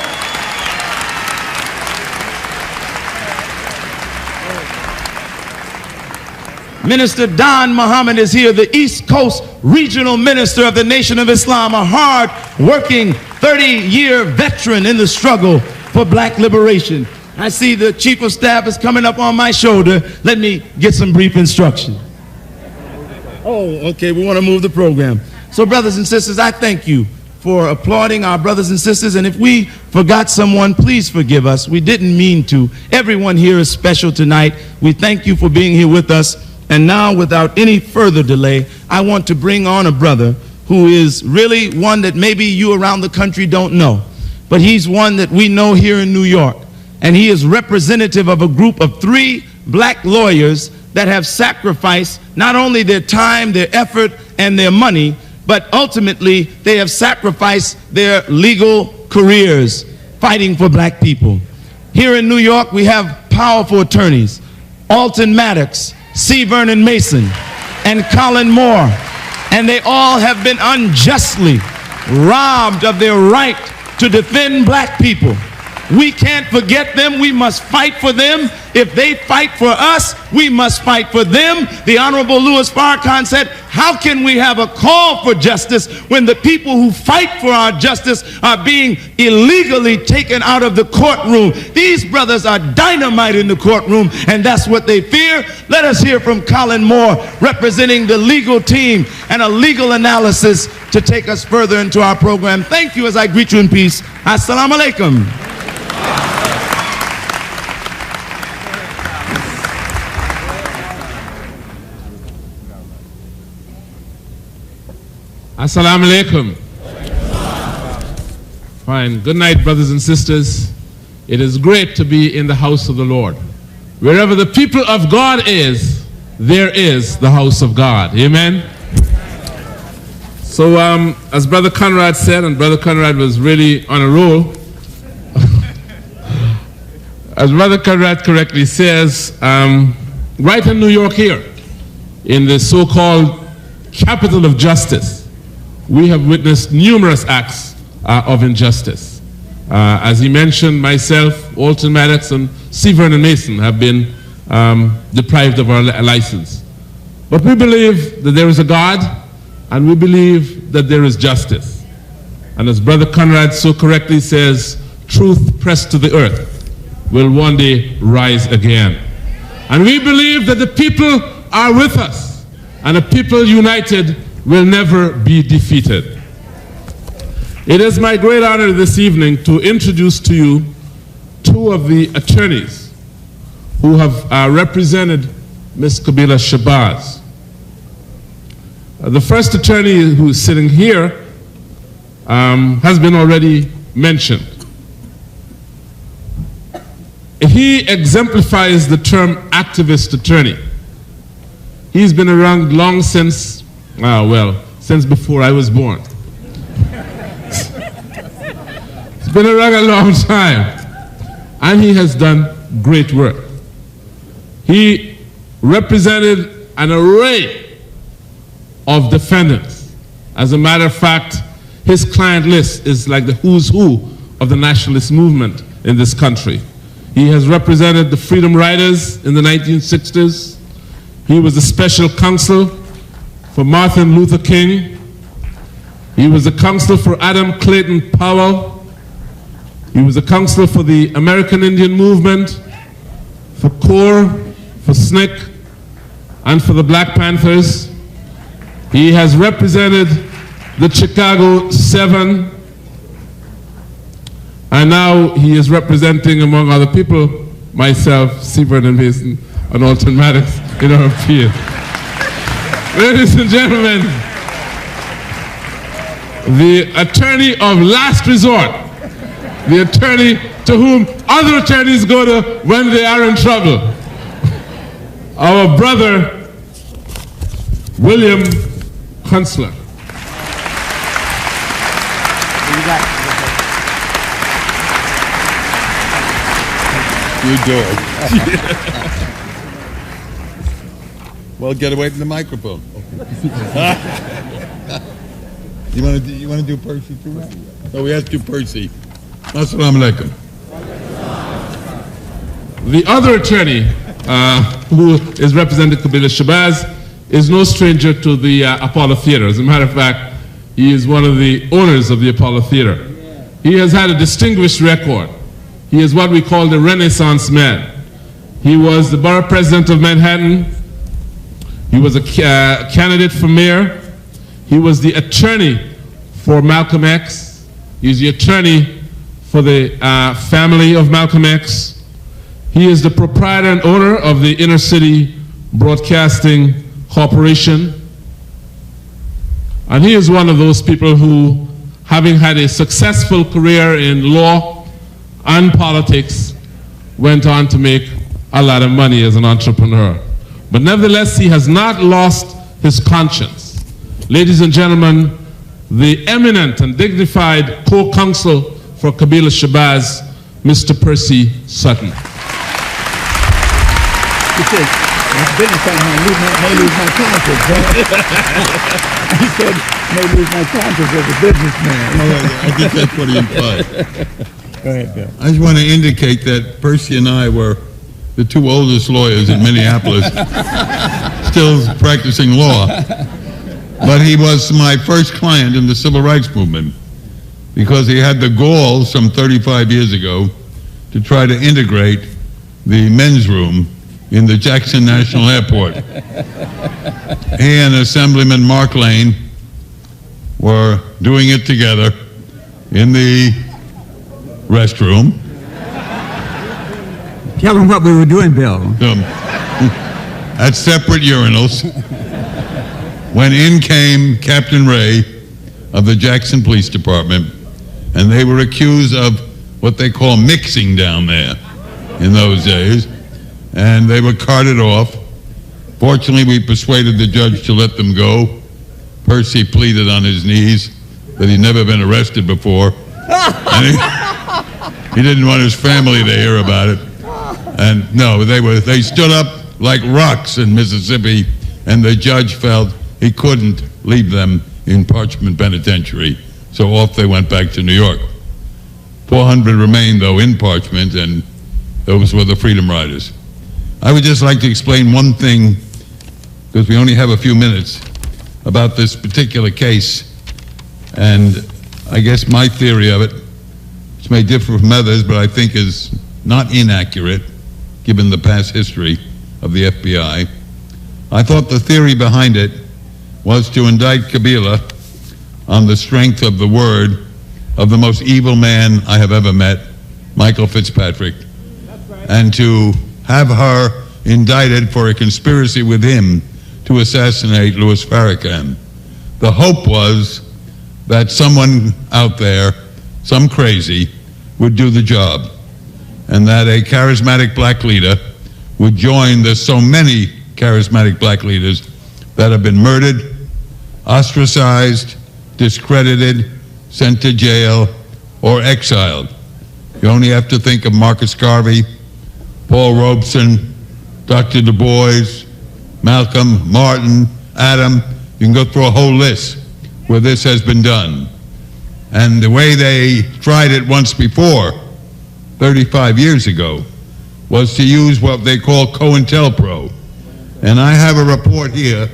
Minister Don Muhammad is here, the East Coast Regional Minister of the Nation of Islam, a hard-working 30-year veteran in the struggle for black liberation. I see the Chief of Staff is coming up on my shoulder. Let me get some brief instruction. Oh, okay, we want to move the program. So, brothers and sisters, I thank you for applauding our brothers and sisters, and if we forgot someone, please forgive us. We didn't mean to. Everyone here is special tonight. We thank you for being here with us. And now, without any further delay, I want to bring on a brother who is really one that maybe you around the country don't know. But he's one that we know here in New York. And he is representative of a group of 3 black lawyers that have sacrificed not only their time, their effort, and their money, but ultimately they have sacrificed their legal careers fighting for black people. Here in New York, we have powerful attorneys, Alton Maddox, C. Vernon Mason, and Colin Moore, and they all have been unjustly robbed of their right to defend black people. We can't forget them. We must fight for them If they fight for us, we must fight for them. The Honorable Louis Farrakhan said, how can we have a call for justice when the people who fight for our justice are being illegally taken out of the courtroom? These brothers are dynamite in the courtroom, and that's what they fear. Let us hear from Colin Moore, representing the legal team and a legal analysis to take us further into our program. Thank you as I greet you in peace. Assalamu alaikum. Assalamu alaikum. Fine. Good night, brothers and sisters. It is great to be in the house of the Lord. Wherever the people of God is, there is the house of God. Amen. So, as Brother Conrad said, and Brother Conrad was really on a roll, as Brother Conrad correctly says, right in New York here, in the so-called capital of justice, we have witnessed numerous acts of injustice. As he mentioned, myself, Alton Maddox, and C. Vernon Mason have been deprived of our license. But we believe that there is a God, and we believe that there is justice. And as Brother Conrad so correctly says, truth pressed to the earth will one day rise again. And we believe that the people are with us, and a people united will never be defeated. It is my great honor this evening to introduce to you two of the attorneys who have represented Ms. Kabila Shabazz. The first attorney who is sitting here has been already mentioned. He exemplifies the term activist attorney. He's been around long since, since before I was born. He's been around a long time, and he has done great work. He represented an array of defendants. As a matter of fact, his client list is like the who's who of the nationalist movement in this country. He has represented the Freedom Riders in the 1960s. He was the special counsel for Martin Luther King. He was the counsel for Adam Clayton Powell. He was the counsel for the American Indian Movement, for CORE, for SNCC, and for the Black Panthers. He has represented the Chicago 7, and now he is representing, among other people, myself, C. Vernon Mason, and Alton Maddox in our appeal. Ladies and gentlemen, the attorney of last resort, the attorney to whom other attorneys go to when they are in trouble, our brother, William Kunstler. You do it. Well, get away from the microphone. You want to do Percy too? No, we have to do Percy. Assalamu alaikum. The other attorney who is representing Kabila Shabazz is no stranger to the Apollo Theater. As a matter of fact, he is one of the owners of the Apollo Theater. He has had a distinguished record. He is what we call the Renaissance man. He was the borough president of Manhattan. He was a candidate for mayor. He was the attorney for Malcolm X. He's the attorney for the family of Malcolm X. He is the proprietor and owner of the Inner City Broadcasting Corporation. And he is one of those people who, having had a successful career in law and politics, went on to make a lot of money as an entrepreneur. But nevertheless, he has not lost his conscience. Ladies and gentlemen, the eminent and dignified co-counsel for Kabila Shabazz, Mr. Percy Sutton. He said, my business may lose my conscience. He said, may lose my conscience as a businessman. I think that's what he implied. Go ahead, Bill. I just want to indicate that Percy and I were the two oldest lawyers in Minneapolis, still practicing law. But he was my first client in the civil rights movement because he had the gall some 35 years ago to try to integrate the men's room in the Jackson National Airport. He and Assemblyman Mark Lane were doing it together in the restroom. Tell them what we were doing, Bill. At separate urinals, when in came Captain Ray of the Jackson Police Department, and they were accused of what they call mixing down there in those days, and they were carted off. Fortunately, we persuaded the judge to let them go. Percy pleaded on his knees that he'd never been arrested before, and he didn't want his family to hear about it. And no, they stood up like rocks in Mississippi, and the judge felt he couldn't leave them in Parchment Penitentiary, so off they went back to New York. 400 remained, though, in Parchment, and those were the Freedom Riders. I would just like to explain one thing, because we only have a few minutes, about this particular case, and I guess my theory of it, which may differ from others, but I think is not inaccurate, given the past history of the FBI. I thought the theory behind it was to indict Kabila on the strength of the word of the most evil man I have ever met, Michael Fitzpatrick, and to have her indicted for a conspiracy with him to assassinate Louis Farrakhan. The hope was that someone out there, some crazy, would do the job, and that a charismatic black leader would join the so many charismatic black leaders that have been murdered, ostracized, discredited, sent to jail, or exiled. You only have to think of Marcus Garvey, Paul Robeson, Dr. Du Bois, Malcolm, Martin, Adam. You can go through a whole list where this has been done. And the way they tried it once before, 35 years ago, was to use what they call COINTELPRO. And I have a report here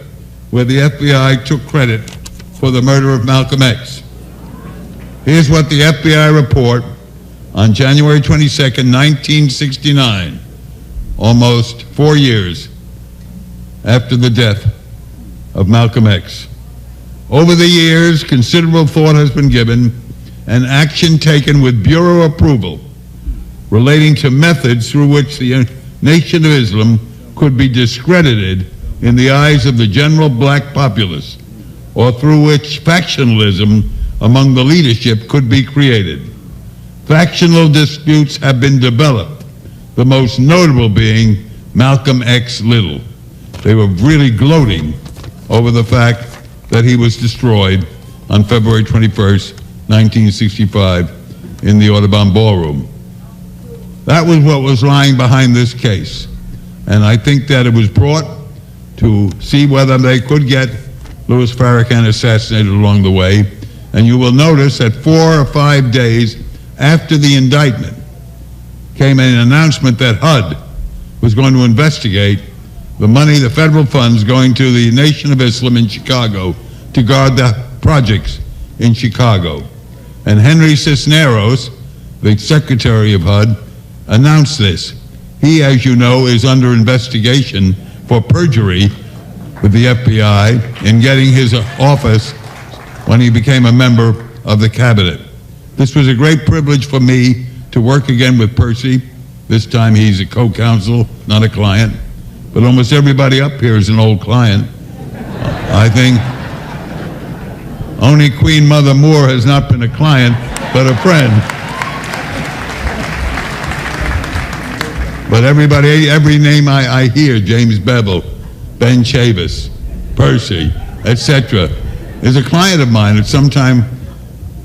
where the FBI took credit for the murder of Malcolm X. Here's what the FBI report on January 22nd, 1969, almost 4 years after the death of Malcolm X. Over the years, considerable thought has been given and action taken with Bureau approval relating to methods through which the Nation of Islam could be discredited in the eyes of the general black populace, or through which factionalism among the leadership could be created. Factional disputes have been developed, the most notable being Malcolm X Little. They were really gloating over the fact that he was destroyed on February 21st, 1965 in the Audubon Ballroom. That was what was lying behind this case. And I think that it was brought to see whether they could get Louis Farrakhan assassinated along the way. And you will notice that 4 or 5 days after the indictment came an announcement that HUD was going to investigate the money, the federal funds going to the Nation of Islam in Chicago to guard the projects in Chicago. And Henry Cisneros, the secretary of HUD, announced this. He, as you know, is under investigation for perjury with the FBI in getting his office when he became a member of the cabinet. This was a great privilege for me to work again with Percy. This time he's a co-counsel, not a client. But almost everybody up here is an old client. I think only Queen Mother Moore has not been a client, but a friend. But everybody, every name I hear, James Bevel, Ben Chavis, Percy, etc., is a client of mine at some time,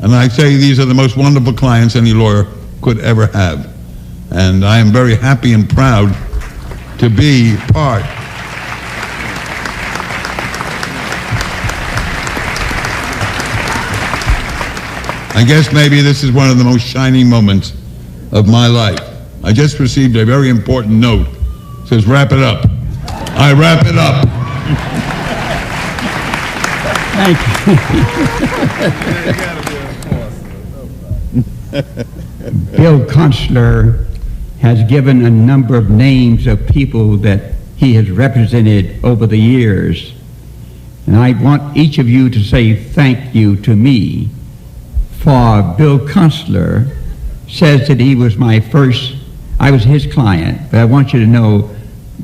and I say these are the most wonderful clients any lawyer could ever have. And I am very happy and proud to be part I guess maybe this is one of the most shining moments of my life. I just received a very important note Says, wrap it up. I wrap it up. Thank you. Bill Kunstler has given a number of names of people that he has represented over the years. And I want each of you to say thank you to me, for Bill Kunstler says that he was I was his client, but I want you to know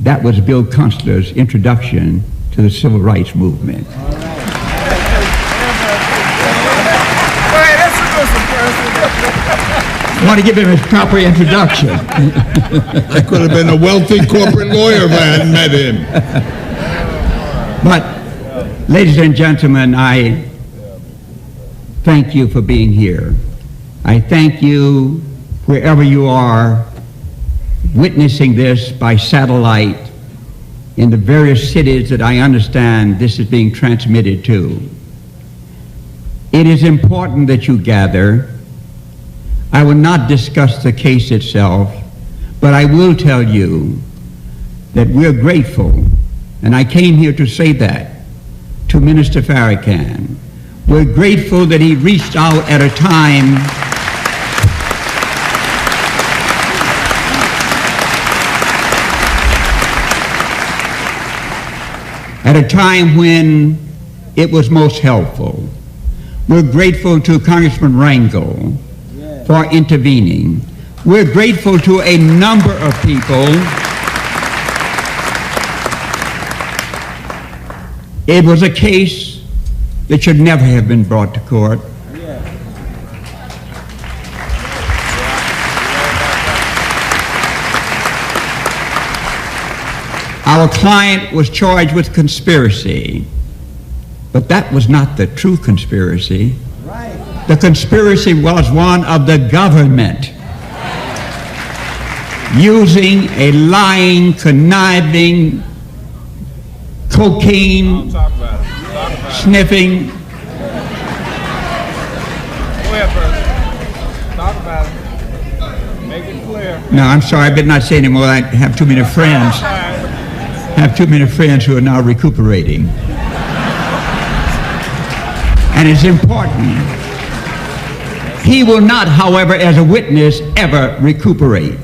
that was Bill Kunstler's introduction to the civil rights movement. I want to give him his proper introduction. I could have been a wealthy corporate lawyer if I hadn't met him. But, ladies and gentlemen, I thank you for being here. I thank you wherever you are witnessing this by satellite in the various cities that I understand this is being transmitted to. It is important that you gather. I will not discuss the case itself, but I will tell you that we're grateful, and I came here to say that to Minister Farrakhan. We're grateful that he reached out at a time when it was most helpful. We're grateful to Congressman Rangel for intervening. We're grateful to a number of people. It was a case that should never have been brought to court. Our client was charged with conspiracy, but that was not the true conspiracy. The conspiracy was one of the government using a lying, conniving, cocaine sniffing. Go ahead, President. Talk about it. Make it clear. No, I'm sorry, I better not say anymore. I have too many friends. Have too many friends who are now recuperating. And it's important. He will not, however, as a witness, ever recuperate.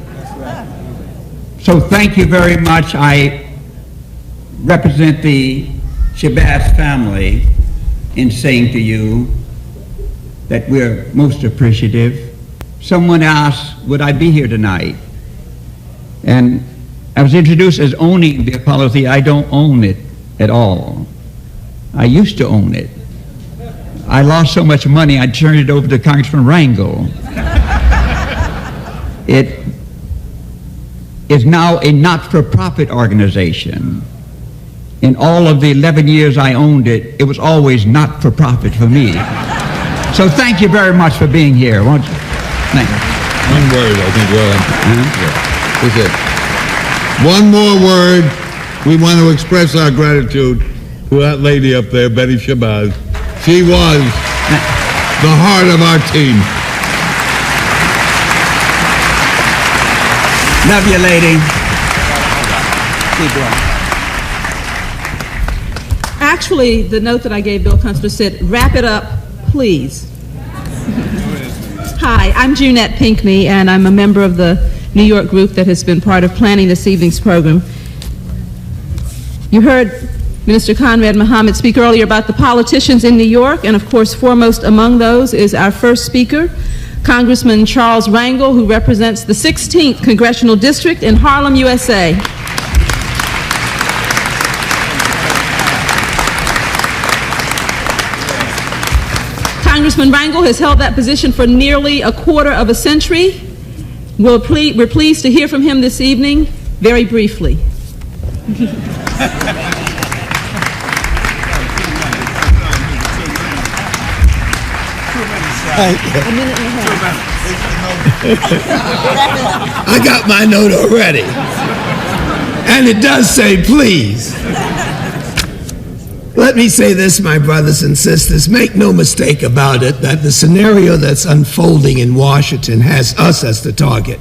So thank you very much. I represent the Shabazz family in saying to you that we're most appreciative. Someone asked, would I be here tonight? And I was introduced as owning the Apollo Theater. I don't own it at all. I used to own it. I lost so much money, I turned it over to Congressman Rangel. It is now a not-for-profit organization. In all of the 11 years I owned it, it was always not-for-profit for me. So thank you very much for being here. Won't you? Thank you. One word, I think, well, that's it. One more word. We want to express our gratitude to that lady up there, Betty Shabazz. She was the heart of our team. Love you, lady. Actually, the note that I gave Bill Kunstler said, wrap it up, please. Hi, I'm Junette Pinckney, and I'm a member of the New York group that has been part of planning this evening's program. You heard Minister Conrad Muhammad speak earlier about the politicians in New York, and of course foremost among those is our first speaker, Congressman Charles Rangel, who represents the 16th Congressional District in Harlem, USA. Congressman Rangel has held that position for nearly a quarter of a century. We're pleased to hear from him this evening, very briefly. A minute and a half. I got my note already. And it does say, please. Let me say this, my brothers and sisters. Make no mistake about it that the scenario that's unfolding in Washington has us as the target.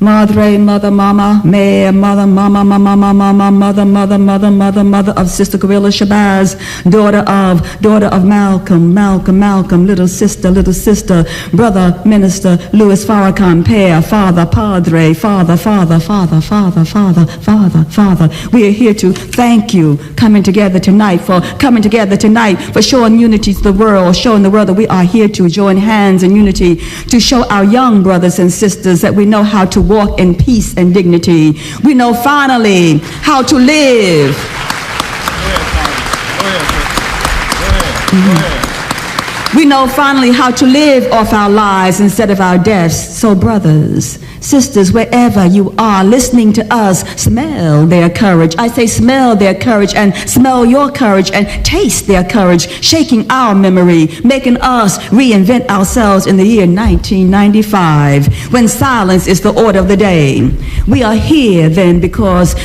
Madre, mother, mama, May, mother, mama, mama, mama, mother, mother, mother, mother, mother of Sister Gorilla Shabazz, daughter of Malcolm, little sister, brother, Minister Louis Farrakhan, pair, father, padre, father. We are here to thank you for coming together tonight, for showing unity to the world, showing the world that we are here to join hands in unity, to show our young brothers and sisters that we know how to walk in peace and dignity. We know finally how to live. We know finally how to live off our lives instead of our deaths. So brothers, sisters, wherever you are listening to us, smell their courage. I say smell their courage, and smell your courage, and taste their courage, shaking our memory, making us reinvent ourselves in the year 1995, when silence is the order of the day. We are here then because,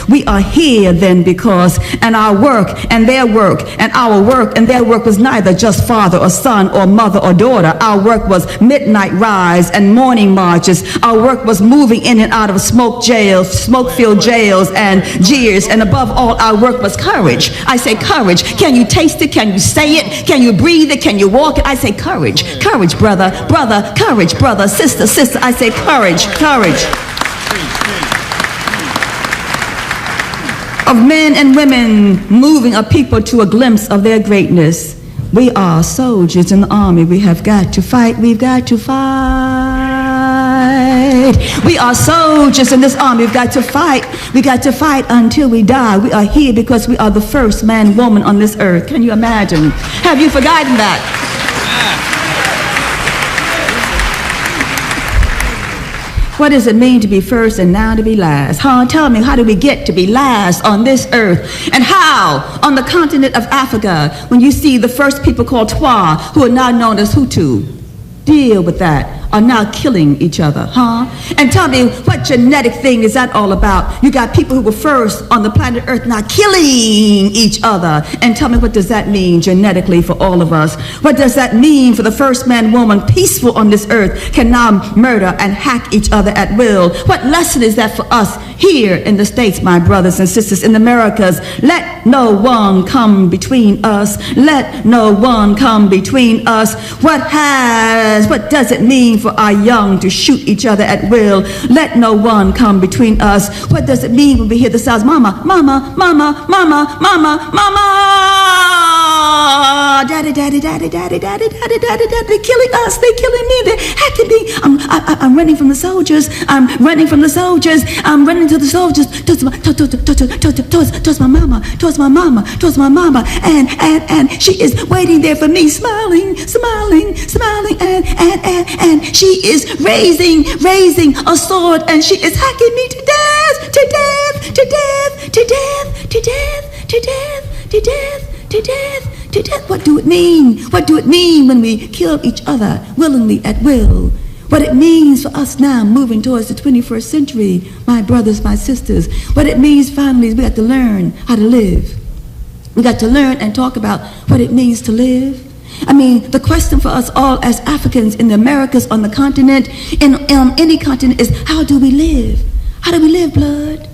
and our work and their work, and our work and their work was neither just father or son or mother or daughter. Our work was midnight rise and morning marches. Our work was moving in and out of smoke-filled jails and jeers, and above all, our work was courage. I say courage. Can you taste it? Can you say it? Can you breathe it? Can you walk it? I say courage. Courage, brother, courage, brother, sister. I say courage. Of men and women moving a people to a glimpse of their greatness. We are soldiers in the army. We have got to fight. We've got to fight. We are soldiers in this army. We've got to fight. We got to fight until we die. We are here because we are the first man, woman on this earth. Can you imagine? Have you forgotten that? What does it mean to be first and now to be last? Tell me, how do we get to be last on this earth? And how, on the continent of Africa, when you see the first people called Twa, who are now known as Hutu, deal with that, are now killing each other, And tell me, what genetic thing is that all about? You got people who were first on the planet Earth now killing each other. And tell me, what does that mean genetically for all of us? What does that mean for the first man, woman, peaceful on this earth, can now murder and hack each other at will? What lesson is that for us here in the States, my brothers and sisters, in the Americas? Let no one come between us. Let no one come between us. What does it mean for our young to shoot each other at will? Let no one come between us. What does it mean when we hear the sounds, mama, mama, mama, mama, mama, mama, daddy, daddy, daddy, daddy, daddy, daddy, daddy, daddy, they're killing us, they're killing me, they're hacking me. I'm running from the soldiers, I'm running to the soldiers, towards my mama, and she is waiting there for me, smiling, and she is raising a sword, and she is hacking me to death. What do it mean? What do it mean when we kill each other willingly at will? What it means for us now moving towards the 21st century, my brothers, my sisters. What it means finally is we got to learn how to live. We got to learn and talk about what it means to live. I mean, the question for us all as Africans in the Americas, on the continent, in any continent, is how do we live? How do we live, blood?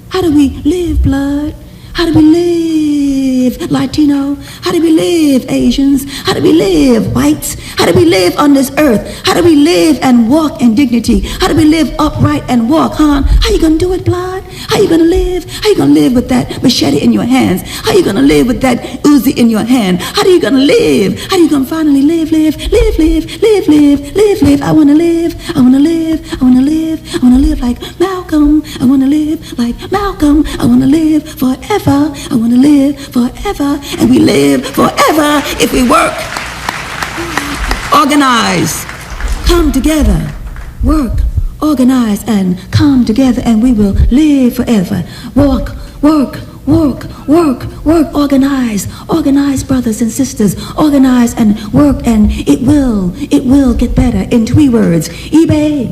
How do we live, blood? How do we live, Latino? How do we live, Asians? How do we live, whites? How do we live on this earth? How do we live and walk in dignity? How do we live upright and walk, How you gonna do it, blood? How you gonna live? How you gonna live with that machete in your hands? How you gonna live with that Uzi in your hand? How are you gonna live? How are you gonna finally live? I wanna live like Malcolm. I wanna live like Malcolm. I wanna live forever. I want to live forever, and we live forever if we work, organize, come together, work, organize, and come together, and we will live forever. Work, organize, brothers and sisters, organize and work, and it will get better in 3 words. eBay,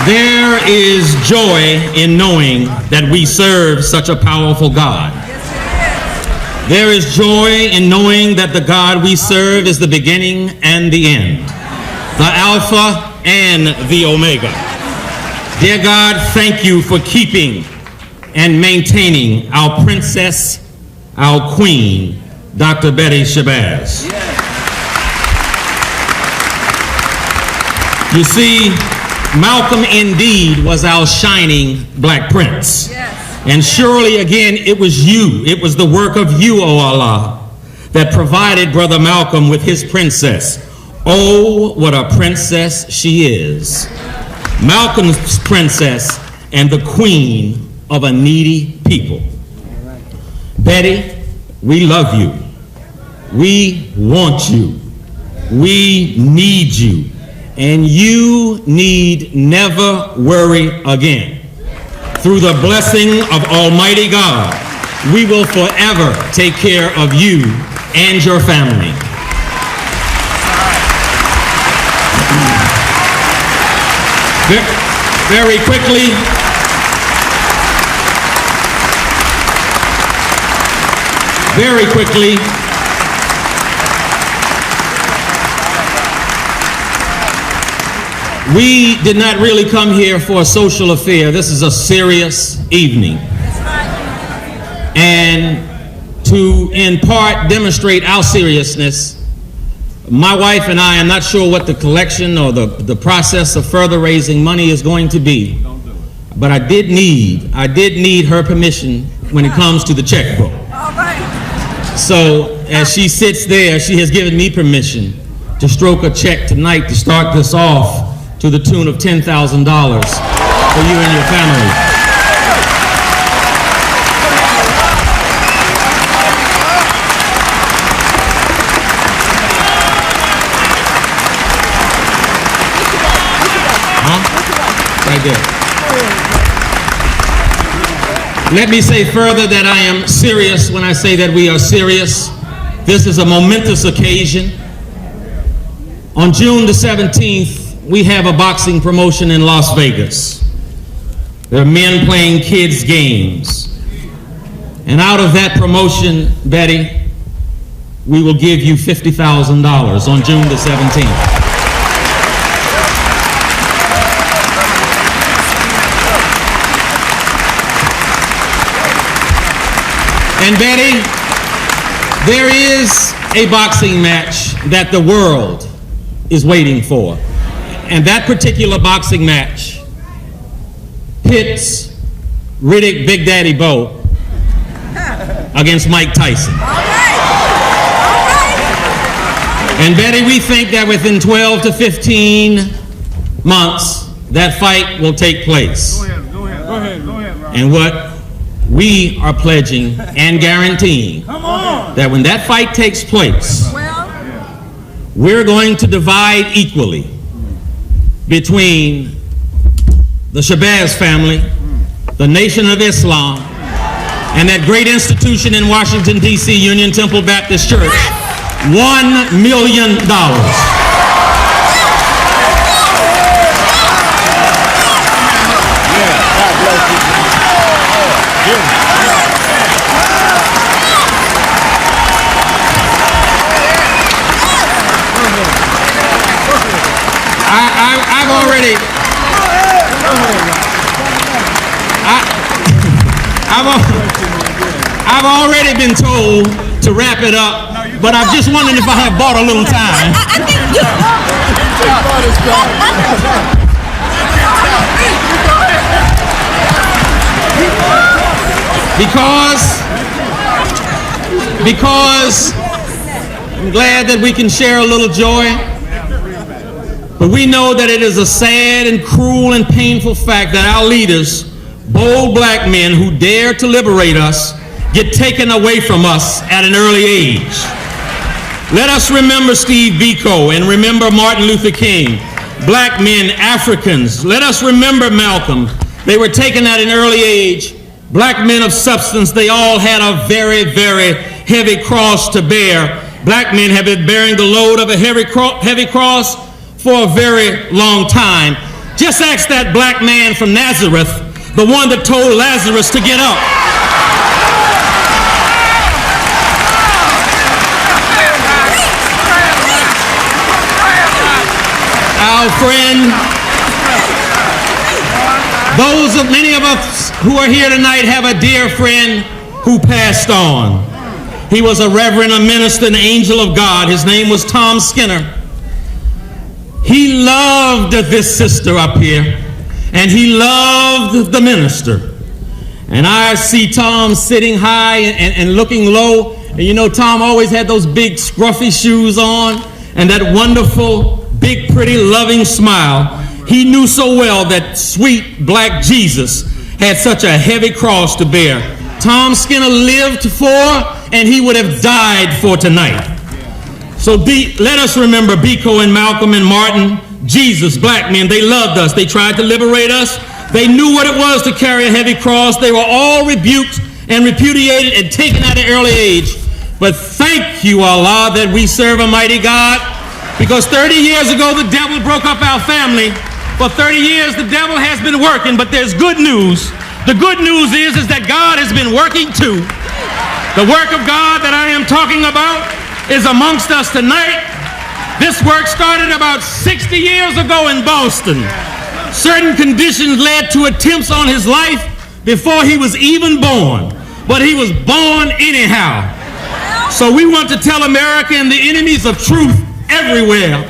There is joy in knowing that we serve such a powerful God. There is joy in knowing that the God we serve is the beginning and the end, the Alpha and the Omega. Dear God, thank you for keeping and maintaining our princess, our queen, Dr. Betty Shabazz. You see, Malcolm indeed was our shining black prince. And surely again, it was you, it was the work of you, O Allah, that provided Brother Malcolm with his princess. Oh, what a princess she is. Malcolm's princess and the queen of a needy people. Betty, we love you. We want you. We need you. And you need never worry again. Through the blessing of Almighty God, we will forever take care of you and your family. Very quickly, we did not really come here for a social affair. This is a serious evening. And to, in part, demonstrate our seriousness, my wife and I am not sure what the collection or the process of further raising money is going to be. But I did need her permission when it comes to the checkbook. So as she sits there, she has given me permission to stroke a check tonight to start this off to the tune of $10,000 for you and your family. Right there. Let me say further that I am serious when I say that we are serious. This is a momentous occasion. On June the 17th, we have a boxing promotion in Las Vegas. There are men playing kids' games. And out of that promotion, Betty, we will give you $50,000 on June the 17th. And Betty, there is a boxing match that the world is waiting for. And that particular boxing match pits Riddick Big Daddy Bo against Mike Tyson. And Betty, we think that within 12 to 15 months, that fight will take place. Go ahead. And what we are pledging and guaranteeing that when that fight takes place, we're going to divide equally between the Shabazz family, the Nation of Islam, and that great institution in Washington, D.C., Union Temple Baptist Church, $1 million. I've already been told to wrap it up, but I just wondered if I had bought a little time. Because I'm glad that we can share a little joy, but we know that it is a sad and cruel and painful fact that our leaders, bold black men who dare to liberate us, get taken away from us at an early age. Let us remember Steve Biko and remember Martin Luther King, black men, Africans. Let us remember Malcolm. They were taken at an early age. Black men of substance, they all had a very, very heavy cross to bear. Black men have been bearing the load of a heavy cross for a very long time. Just ask that black man from Nazareth, the one that told Lazarus to get up. Our friend, many of us who are here tonight have a dear friend who passed on. He was a reverend, a minister, an angel of God. His name was Tom Skinner. He loved this sister up here, and he loved the minister. And I see Tom sitting high and looking low. And you know, Tom always had those big scruffy shoes on and that wonderful, big, pretty, loving smile. He knew so well that sweet black Jesus had such a heavy cross to bear. Tom Skinner lived for, and he would have died for tonight. So let us remember Biko and Malcolm and Martin, Jesus, black men. They loved us. They tried to liberate us. They knew what it was to carry a heavy cross. They were all rebuked and repudiated and taken at an early age. But thank you, Allah, that we serve a mighty God, because 30 years ago the devil broke up our family. For 30 years the devil has been working, but there's good news. The good news is that God has been working too. The work of God that I am talking about is amongst us tonight. This work started about 60 years ago in Boston. Certain conditions led to attempts on his life before he was even born, but he was born anyhow. So we want to tell America and the enemies of truth everywhere,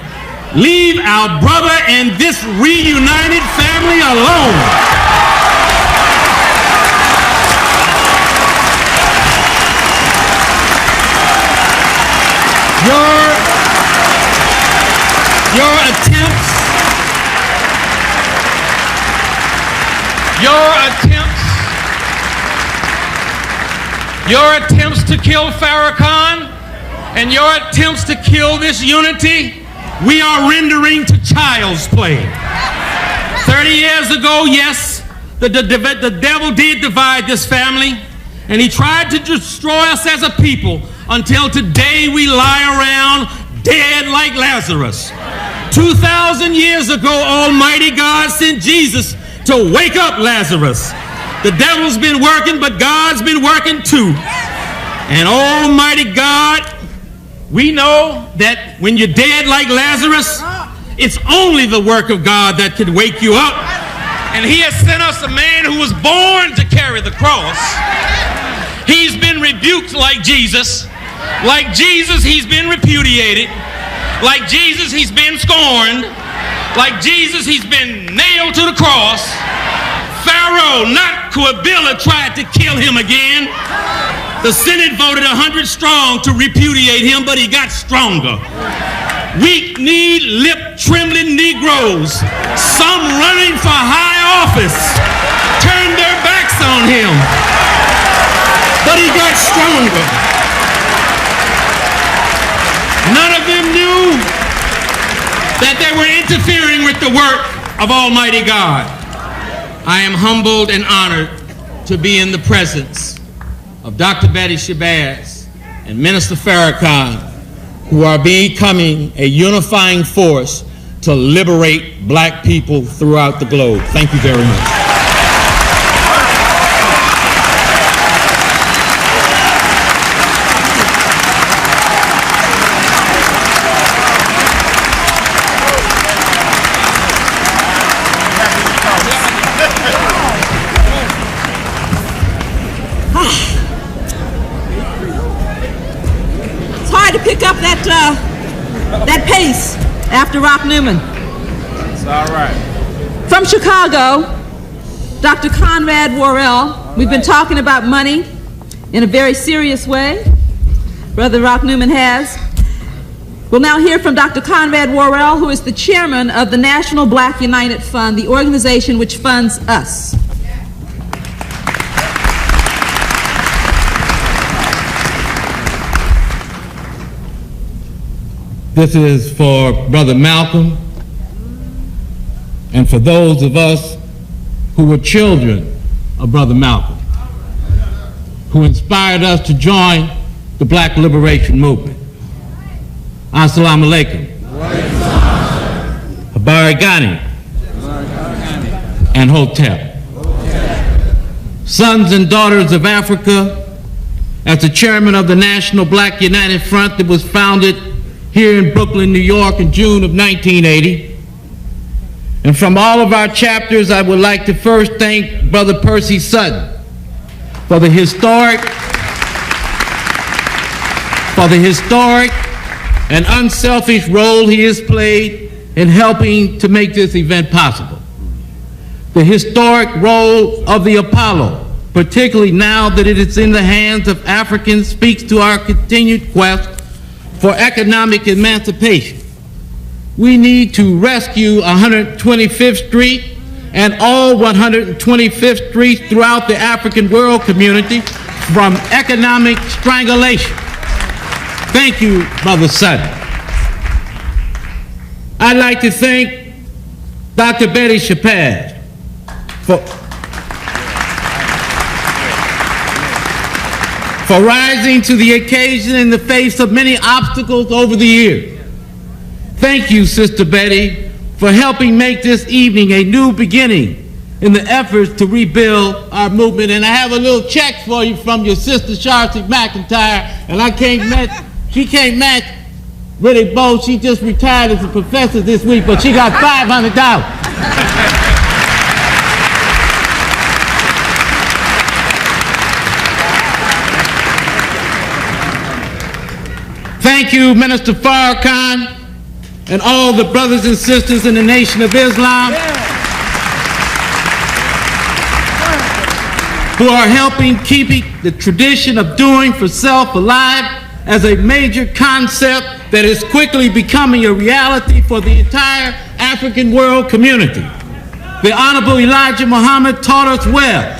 leave our brother and this reunited family alone. Your attempts to kill Farrakhan and your attempts to kill this unity, we are rendering to child's play. 30 years ago, yes, the devil did divide this family, and he tried to destroy us as a people until today we lie around dead like Lazarus. 2,000 years ago, Almighty God sent Jesus to wake up Lazarus. The devil's been working, but God's been working too. And Almighty God, we know that when you're dead like Lazarus, it's only the work of God that could wake you up. And he has sent us a man who was born to carry the cross. He's been rebuked like Jesus. Like Jesus, he's been repudiated. Like Jesus, he's been scorned. Like Jesus, he's been nailed to the cross. Pharaoh, not Kuabila, tried to kill him again. The Senate voted 100 strong to repudiate him, but he got stronger. Weak-kneed, lip-trembling Negroes, some running for high office, turned their backs on him, but he got stronger. None of them knew that they were interfering with the work of Almighty God. I am humbled and honored to be in the presence of Dr. Betty Shabazz and Minister Farrakhan, who are becoming a unifying force to liberate black people throughout the globe. Thank you very much. That pace after Rock Newman. It's all right. From Chicago, Dr. Conrad Worrell. We've been talking about money in a very serious way. Brother Rock Newman has. We'll now hear from Dr. Conrad Worrell, who is the chairman of the National Black United Fund, the organization which funds us. This is for Brother Malcolm and for those of us who were children of Brother Malcolm, who inspired us to join the Black Liberation Movement. Assalamu alaikum. Habarigani. and Hotep. Sons and daughters of Africa, as the chairman of the National Black United Front that was founded here in Brooklyn, New York in June of 1980. And from all of our chapters, I would like to first thank Brother Percy Sutton for the historic and unselfish role he has played in helping to make this event possible. The historic role of the Apollo, particularly now that it is in the hands of Africans, speaks to our continued quest for economic emancipation. We need to rescue 125th Street and all 125th Streets throughout the African world community from economic strangulation. Thank you, Brother Sutton. I'd like to thank Dr. Betty Shabazz for rising to the occasion in the face of many obstacles over the years. Thank you, Sister Betty, for helping make this evening a new beginning in the efforts to rebuild our movement. And I have a little check for you from your sister, Sharcy McIntyre, and she can't match Riddick Bowe. She just retired as a professor this week, but she got $500. Thank you, Minister Farrakhan, and all the brothers and sisters in the Nation of Islam who are helping keep the tradition of doing for self alive as a major concept that is quickly becoming a reality for the entire African world community. The Honorable Elijah Muhammad taught us well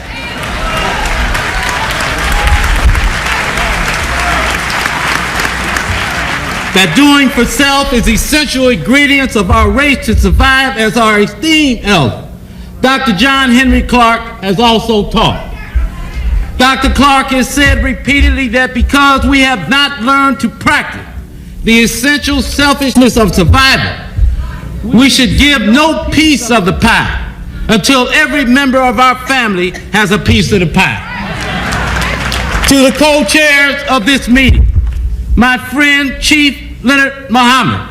that doing for self is essential ingredients of our race to survive, as our esteemed elder, Dr. John Henry Clark, has also taught. Dr. Clark has said repeatedly that because we have not learned to practice the essential selfishness of survival, we should give no piece of the pie until every member of our family has a piece of the pie. To the co-chairs of this meeting, my friend Chief Leonard Muhammad,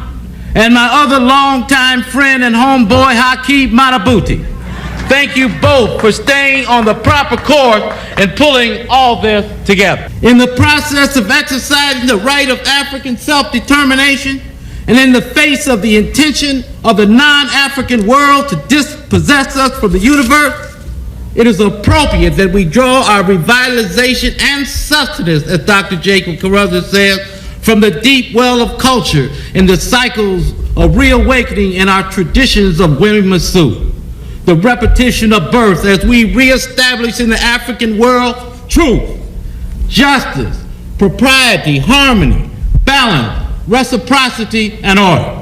and my other longtime friend and homeboy Hakeem Matabuti, thank you both for staying on the proper course and pulling all this together. In the process of exercising the right of African self-determination, and in the face of the intention of the non-African world to dispossess us from the universe, it is appropriate that we draw our revitalization and sustenance, as Dr. Jacob Carruthers says, from the deep well of culture and the cycles of reawakening in our traditions of Winnie Masu. The repetition of birth as we reestablish in the African world truth, justice, propriety, harmony, balance, reciprocity, and order.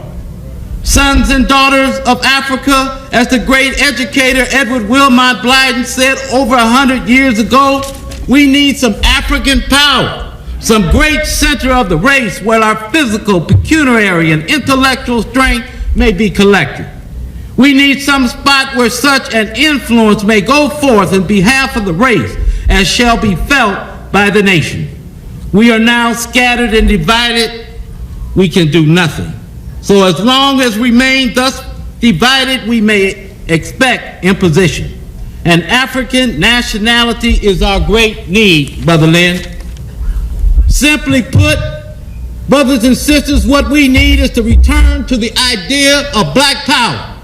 Sons and daughters of Africa, as the great educator Edward Wilmot Blyden said over 100 years ago, we need some African power, some great center of the race where our physical, pecuniary, and intellectual strength may be collected. We need some spot where such an influence may go forth in behalf of the race as shall be felt by the nation. We are now scattered and divided. We can do nothing. So as long as we remain thus divided, we may expect imposition. And African nationality is our great need, Brother Lynn. Simply put, brothers and sisters, what we need is to return to the idea of black power.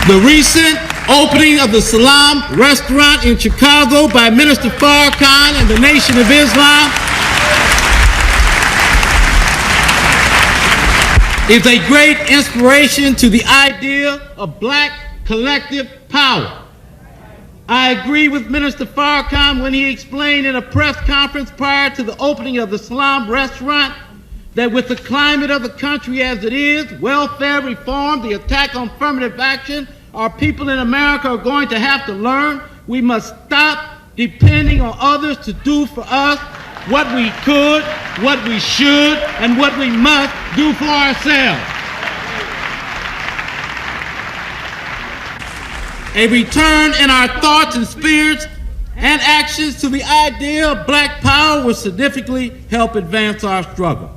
The recent opening of the Salam restaurant in Chicago by Minister Farrakhan and the Nation of Islam is a great inspiration to the idea of black collective power. I agree with Minister Farrakhan when he explained in a press conference prior to the opening of the Salam restaurant that with the climate of the country as it is, welfare reform, the attack on affirmative action, our people in America are going to have to learn we must stop depending on others to do for us what we could, what we should, and what we must do for ourselves. a return in our thoughts and spirits and actions to the idea of black power will significantly help advance our struggle.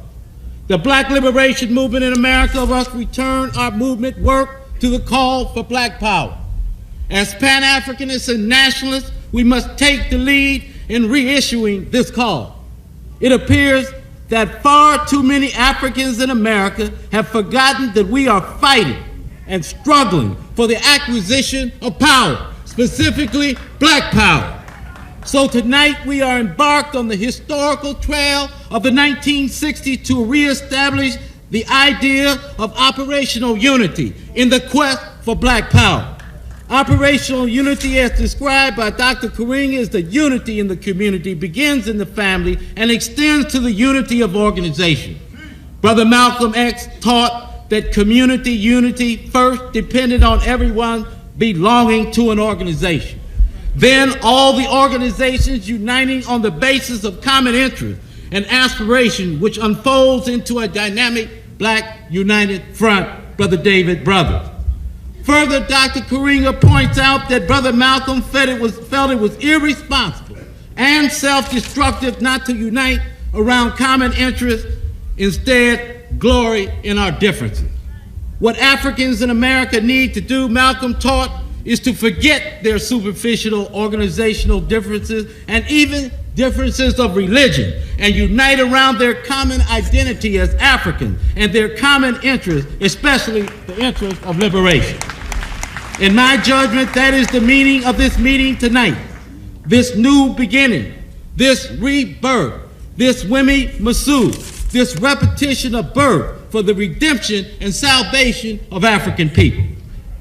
The black liberation movement in America must return our movement work to the call for black power. As Pan-Africanists and nationalists, we must take the lead in reissuing this call. It appears that far too many Africans in America have forgotten that we are fighting and struggling for the acquisition of power, specifically black power. So tonight we are embarked on the historical trail of the 1960s to reestablish the idea of operational unity in the quest for black power. Operational unity, as described by Dr. Karing, is the unity in the community, begins in the family, and extends to the unity of organization. Brother Malcolm X taught that community unity first depended on everyone belonging to an organization. Then all the organizations uniting on the basis of common interest and aspiration, which unfolds into a dynamic black united front, Brother David Brothers. Further, Dr. Karinga points out that Brother Malcolm felt it was irresponsible and self-destructive not to unite around common interests, instead glory in our differences. What Africans in America need to do, Malcolm taught, is to forget their superficial organizational differences and even differences of religion and unite around their common identity as African and their common interest, especially the interest of liberation. In my judgment, that is the meaning of this meeting tonight. This new beginning, this rebirth, this Wemi Masu, this repetition of birth for the redemption and salvation of African people.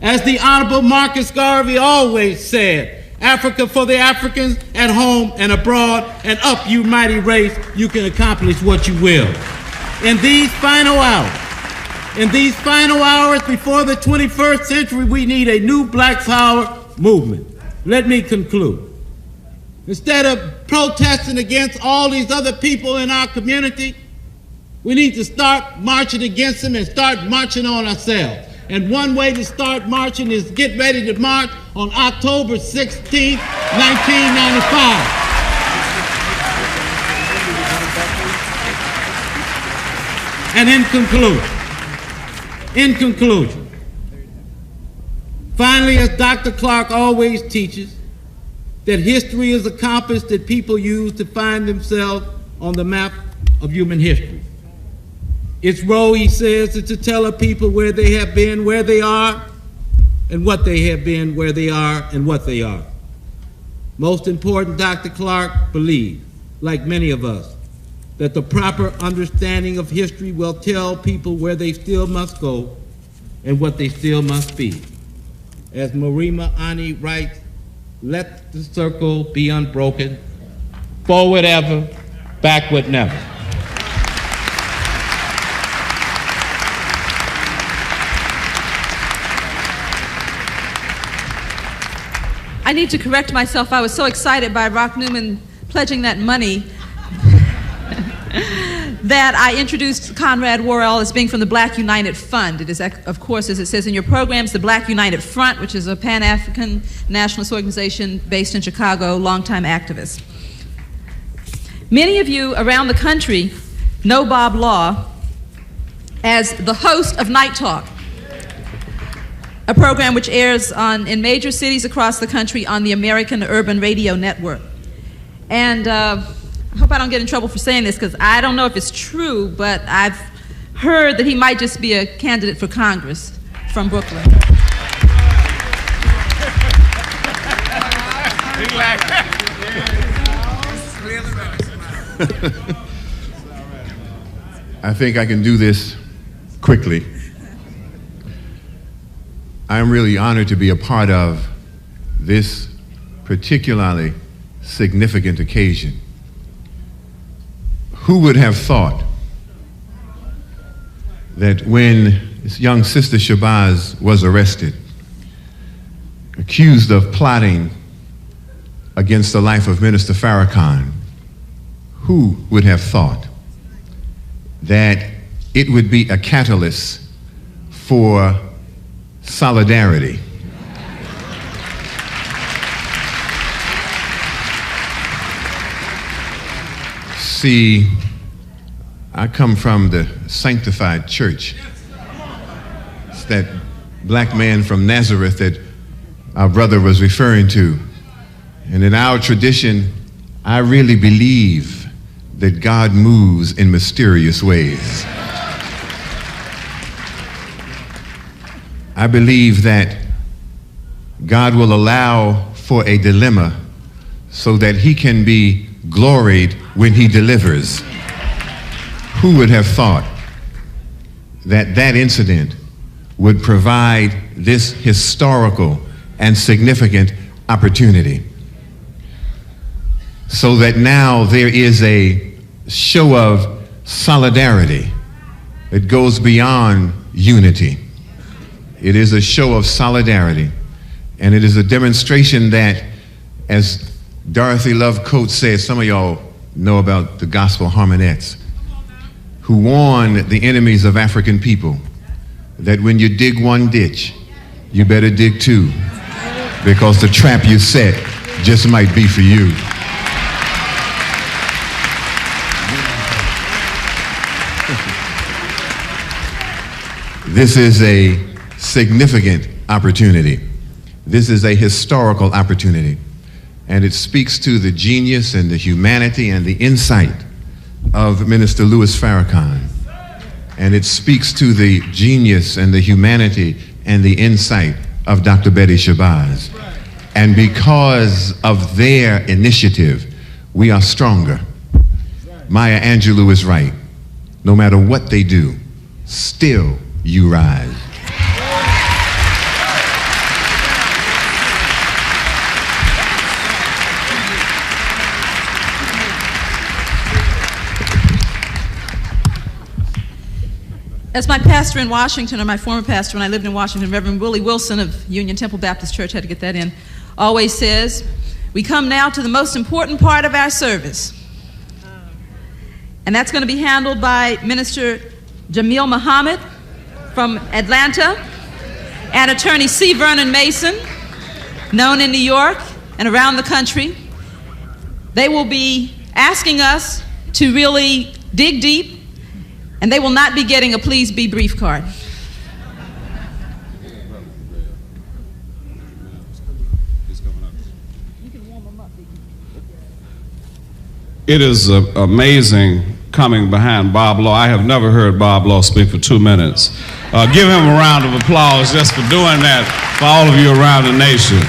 As the Honorable Marcus Garvey always said, Africa for the Africans at home and abroad, and up you mighty race, you can accomplish what you will. In these final hours before the 21st century, we need a new black power movement. Let me conclude. Instead of protesting against all these other people in our community, we need to start marching against them and start marching on ourselves. And one way to start marching is get ready to march on October 16th, 1995. And in conclusion, finally, as Dr. Clark always teaches, that history is a compass that people use to find themselves on the map of human history. Its role, he says, is to tell a people where they have been, where they are, and what they have been, where they are, and what they are. Most important, Dr. Clark believed, like many of us, that the proper understanding of history will tell people where they still must go and what they still must be. As Marima Ani writes, let the circle be unbroken, forward ever, backward never. I need to correct myself. I was so excited by Rock Newman pledging that money that I introduced Conrad Worrell as being from the Black United Fund. It is, of course, as it says in your programs, the Black United Front, which is a Pan-African nationalist organization based in Chicago, longtime activist. Many of you around the country know Bob Law as the host of Night Talk, a program which airs in major cities across the country on the American Urban Radio Network. And I hope I don't get in trouble for saying this because I don't know if it's true, but I've heard that he might just be a candidate for Congress from Brooklyn. I think I can do this quickly. I'm really honored to be a part of this particularly significant occasion. Who would have thought that when this young sister Shabazz was arrested, accused of plotting against the life of Minister Farrakhan, who would have thought that it would be a catalyst for solidarity? See, I come from the sanctified church. It's that black man from Nazareth that our brother was referring to. And in our tradition, I really believe that God moves in mysterious ways. I believe that God will allow for a dilemma so that he can be gloried when he delivers. Who would have thought that that incident would provide this historical and significant opportunity? So that now there is a show of solidarity that goes beyond unity. It is a show of solidarity, and it is a demonstration that, as Dorothy Love Coates said, some of y'all know about the gospel harmonettes, who warned the enemies of African people that when you dig one ditch, you better dig two, because the trap you set just might be for you. This is a significant opportunity. This is a historical opportunity. And it speaks to the genius and the humanity and the insight of Minister Louis Farrakhan. And it speaks to the genius and the humanity and the insight of Dr. Betty Shabazz. And because of their initiative, we are stronger. Maya Angelou is right. No matter what they do, still you rise. As my pastor in Washington, or my former pastor when I lived in Washington, Reverend Willie Wilson of Union Temple Baptist Church, had to get that in, always says, we come now to the most important part of our service. And that's going to be handled by Minister Jamil Muhammad from Atlanta and Attorney C. Vernon Mason, known in New York and around the country. They will be asking us to really dig deep, and they will not be getting a please be brief card. It is amazing coming behind Bob Law. I have never heard Bob Law speak for 2 minutes. Give him a round of applause just for doing that for all of you around the nation.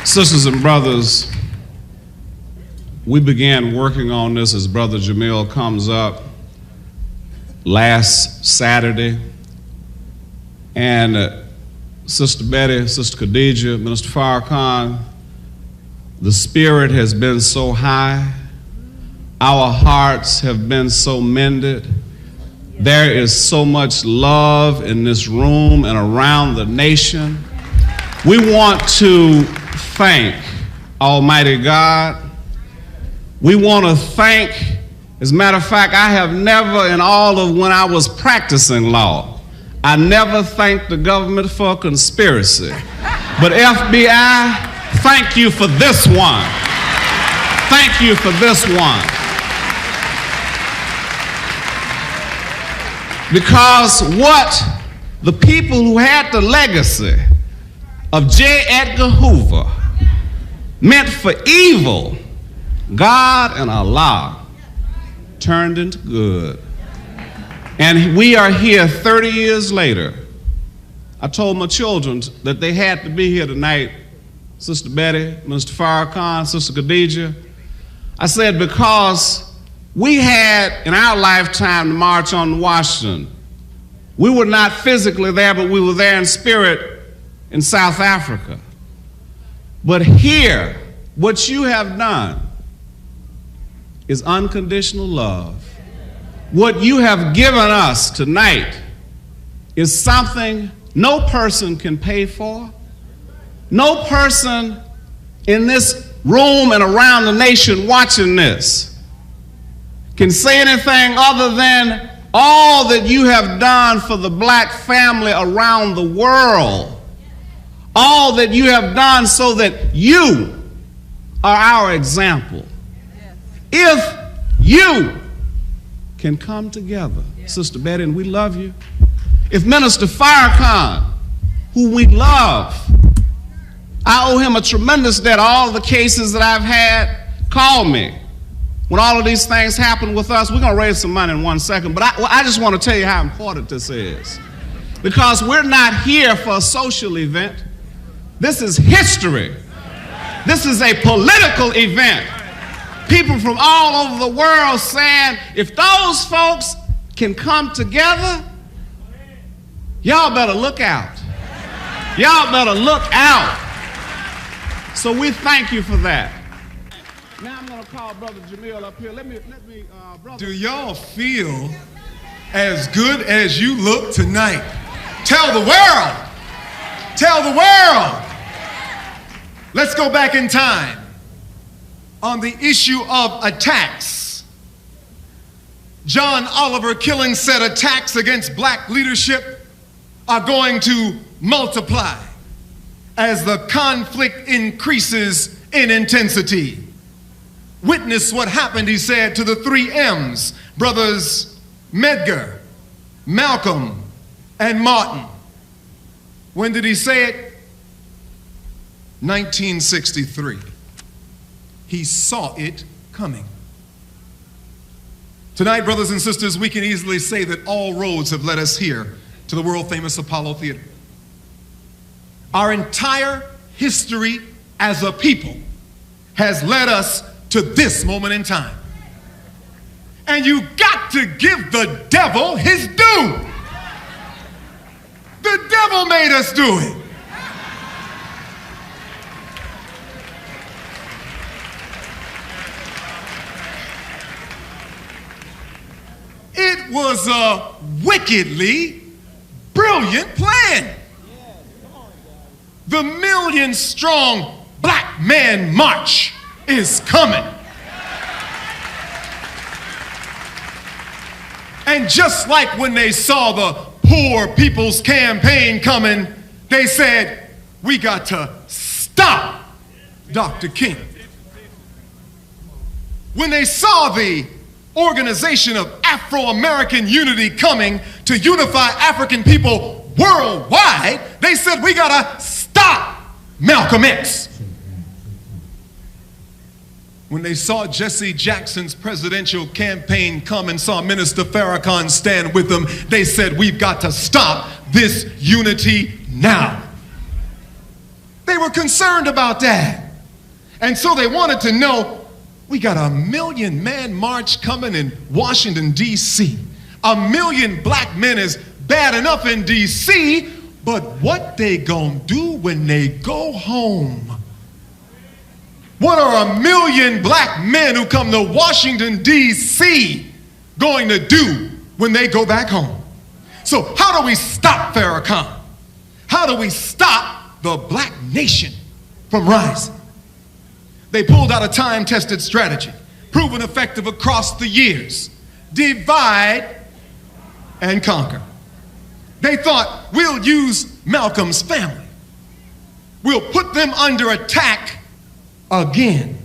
Sisters and brothers, we began working on this as Brother Jamil comes up last Saturday. And Sister Betty, Sister Khadijah, Minister Farrakhan, the spirit has been so high. Our hearts have been so mended. There is so much love in this room and around the nation. We want to thank Almighty God. We want to thank, as a matter of fact, I have never in all of when I was practicing law, I never thanked the government for a conspiracy. But FBI, thank you for this one. Thank you for this one. Because what the people who had the legacy of J. Edgar Hoover meant for evil, God and Allah turned into good. And we are here 30 years later. I told my children that they had to be here tonight, Sister Betty, Minister Farrakhan, Sister Khadijah. I said because we had in our lifetime the March on Washington. We were not physically there, but we were there in spirit in South Africa. But here, what you have done is unconditional love. What you have given us tonight is something no person can pay for. No person in this room and around the nation watching this can say anything other than all that you have done for the black family around the world. All that you have done so that you are our example. If you can come together, Sister Betty, and we love you. If Minister Farrakhan, who we love, I owe him a tremendous debt. All the cases that I've had, call me. When all of these things happen with us, we're going to raise some money in 1 second, but I just want to tell you how important this is. Because we're not here for a social event. This is history. This is a political event. People from all over the world saying, if those folks can come together, y'all better look out. Y'all better look out. So we thank you for that. Now I'm going to call Brother Jamil up here. Brother. Do y'all feel as good as you look tonight? Tell the world. Tell the world. Let's go back in time on the issue of attacks. John Oliver Killing said attacks against black leadership are going to multiply as the conflict increases in intensity. Witness what happened, he said, to the 3 M's, brothers Medgar, Malcolm, and Martin. When did he say it? 1963. He saw it coming. Tonight, brothers and sisters, we can easily say that all roads have led us here to the world-famous Apollo Theater. Our entire history as a people has led us to this moment in time. And you got to give the devil his due. The devil made us do it. It was a wickedly brilliant plan. The 1 million strong Black Man March is coming. And just like when they saw the Poor People's Campaign coming, they said, we got to stop Dr. King. When they saw the Organization of Afro-American Unity coming to unify African people worldwide, they said, we gotta stop Malcolm X. When they saw Jesse Jackson's presidential campaign come and saw Minister Farrakhan stand with them, they said, we've got to stop this unity now. They were concerned about that. And so they wanted to know, we got a 1 million man march coming in Washington, D.C. 1 million black men is bad enough in D.C., but what they gonna do when they go home? What are 1 million black men who come to Washington, D.C. going to do when they go back home? So how do we stop Farrakhan? How do we stop the black nation from rising? They pulled out a time-tested strategy, proven effective across the years. Divide and conquer. They thought, we'll use Malcolm's family. We'll put them under attack again.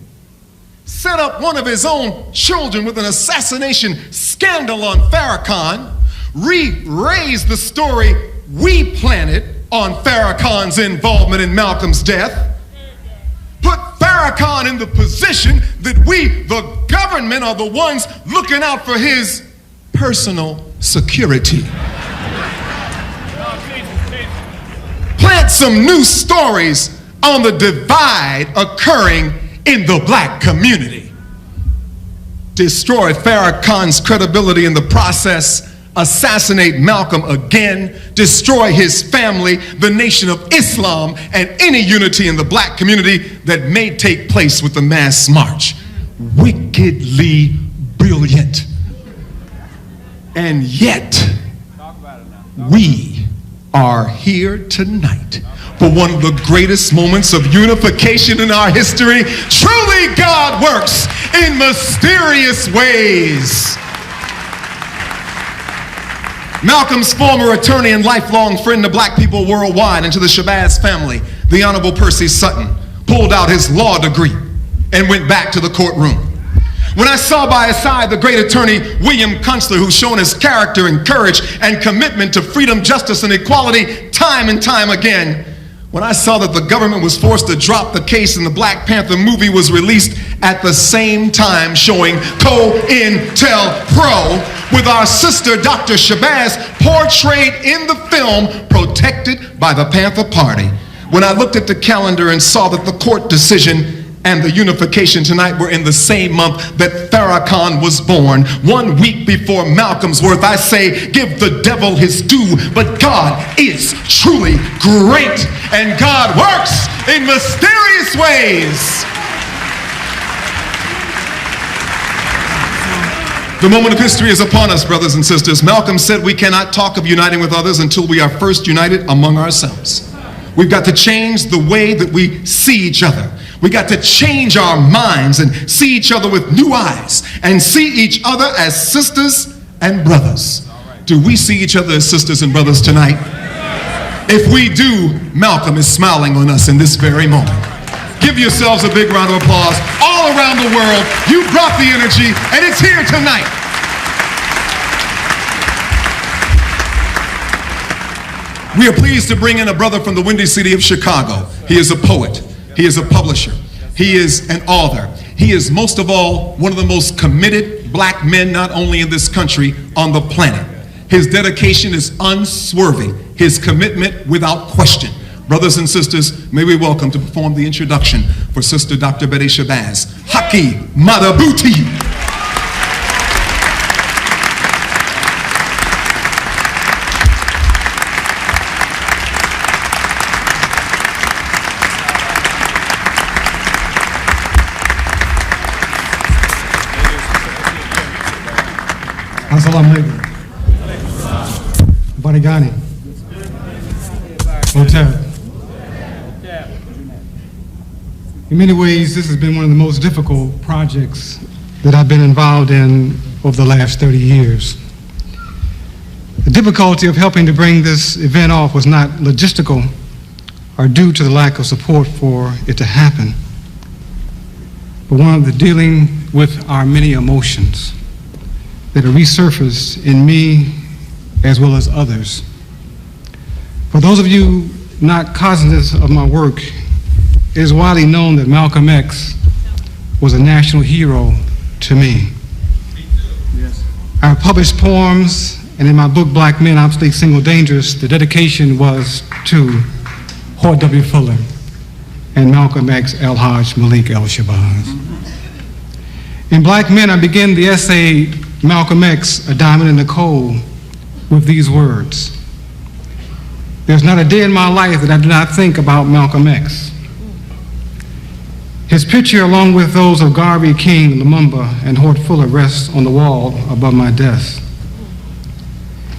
Set up one of his own children with an assassination scandal on Farrakhan. Re-raise the story we planted on Farrakhan's involvement in Malcolm's death. Put Farrakhan in the position that we, the government, are the ones looking out for his personal security. Plant some new stories on the divide occurring in the black community. Destroy Farrakhan's credibility in the process. Assassinate Malcolm again, destroy his family, the Nation of Islam, and any unity in the black community that may take place with the mass march. Wickedly brilliant. And yet, we are here tonight for one of the greatest moments of unification in our history. Truly, God works in mysterious ways. Malcolm's former attorney and lifelong friend to black people worldwide and to the Shabazz family, the Honorable Percy Sutton, pulled out his law degree and went back to the courtroom. When I saw by his side the great attorney William Kunstler, who's shown his character and courage and commitment to freedom, justice, and equality time and time again, when I saw that the government was forced to drop the case and the Black Panther movie was released at the same time showing COINTELPRO with our sister Dr. Shabazz portrayed in the film Protected by the Panther Party. When I looked at the calendar and saw that the court decision and the unification tonight were in the same month that Farrakhan was born, 1 week before Malcolm's birth, I say, give the devil his due, but God is truly great, and God works in mysterious ways. The moment of history is upon us, brothers and sisters. Malcolm said we cannot talk of uniting with others until we are first united among ourselves. We've got to change the way that we see each other. We got to change our minds and see each other with new eyes and see each other as sisters and brothers. Do we see each other as sisters and brothers tonight? If we do, Malcolm is smiling on us in this very moment. Give yourselves a big round of applause. All around the world, you brought the energy, and it's here tonight. We are pleased to bring in a brother from the Windy City of Chicago. He is a poet. He is a publisher. He is an author. He is most of all one of the most committed black men, not only in this country, on the planet. His dedication is unswerving. His commitment without question. Brothers and sisters, may we welcome to perform the introduction for Sister Dr. Betty Shabazz, Haki Madabuti. Assalamu alaikum. Barigani. Hotel. In many ways, this has been one of the most difficult projects that I've been involved in over the last 30 years. The difficulty of helping to bring this event off was not logistical or due to the lack of support for it to happen, but one of the dealing with our many emotions that are resurfaced in me as well as others. For those of you not cognizant of my work, it is widely known that Malcolm X was a national hero to me. Yes. I have published poems, and in my book, Black Men, Obsolete, Single, Dangerous, the dedication was to Horace W. Fuller and Malcolm X, El Hajj Malik El Shabazz. In Black Men, I begin the essay Malcolm X, A Diamond in the Coal, with these words. There's not a day in my life that I do not think about Malcolm X. His picture, along with those of Garvey, King, Lumumba, and Hort Fuller, rests on the wall above my desk.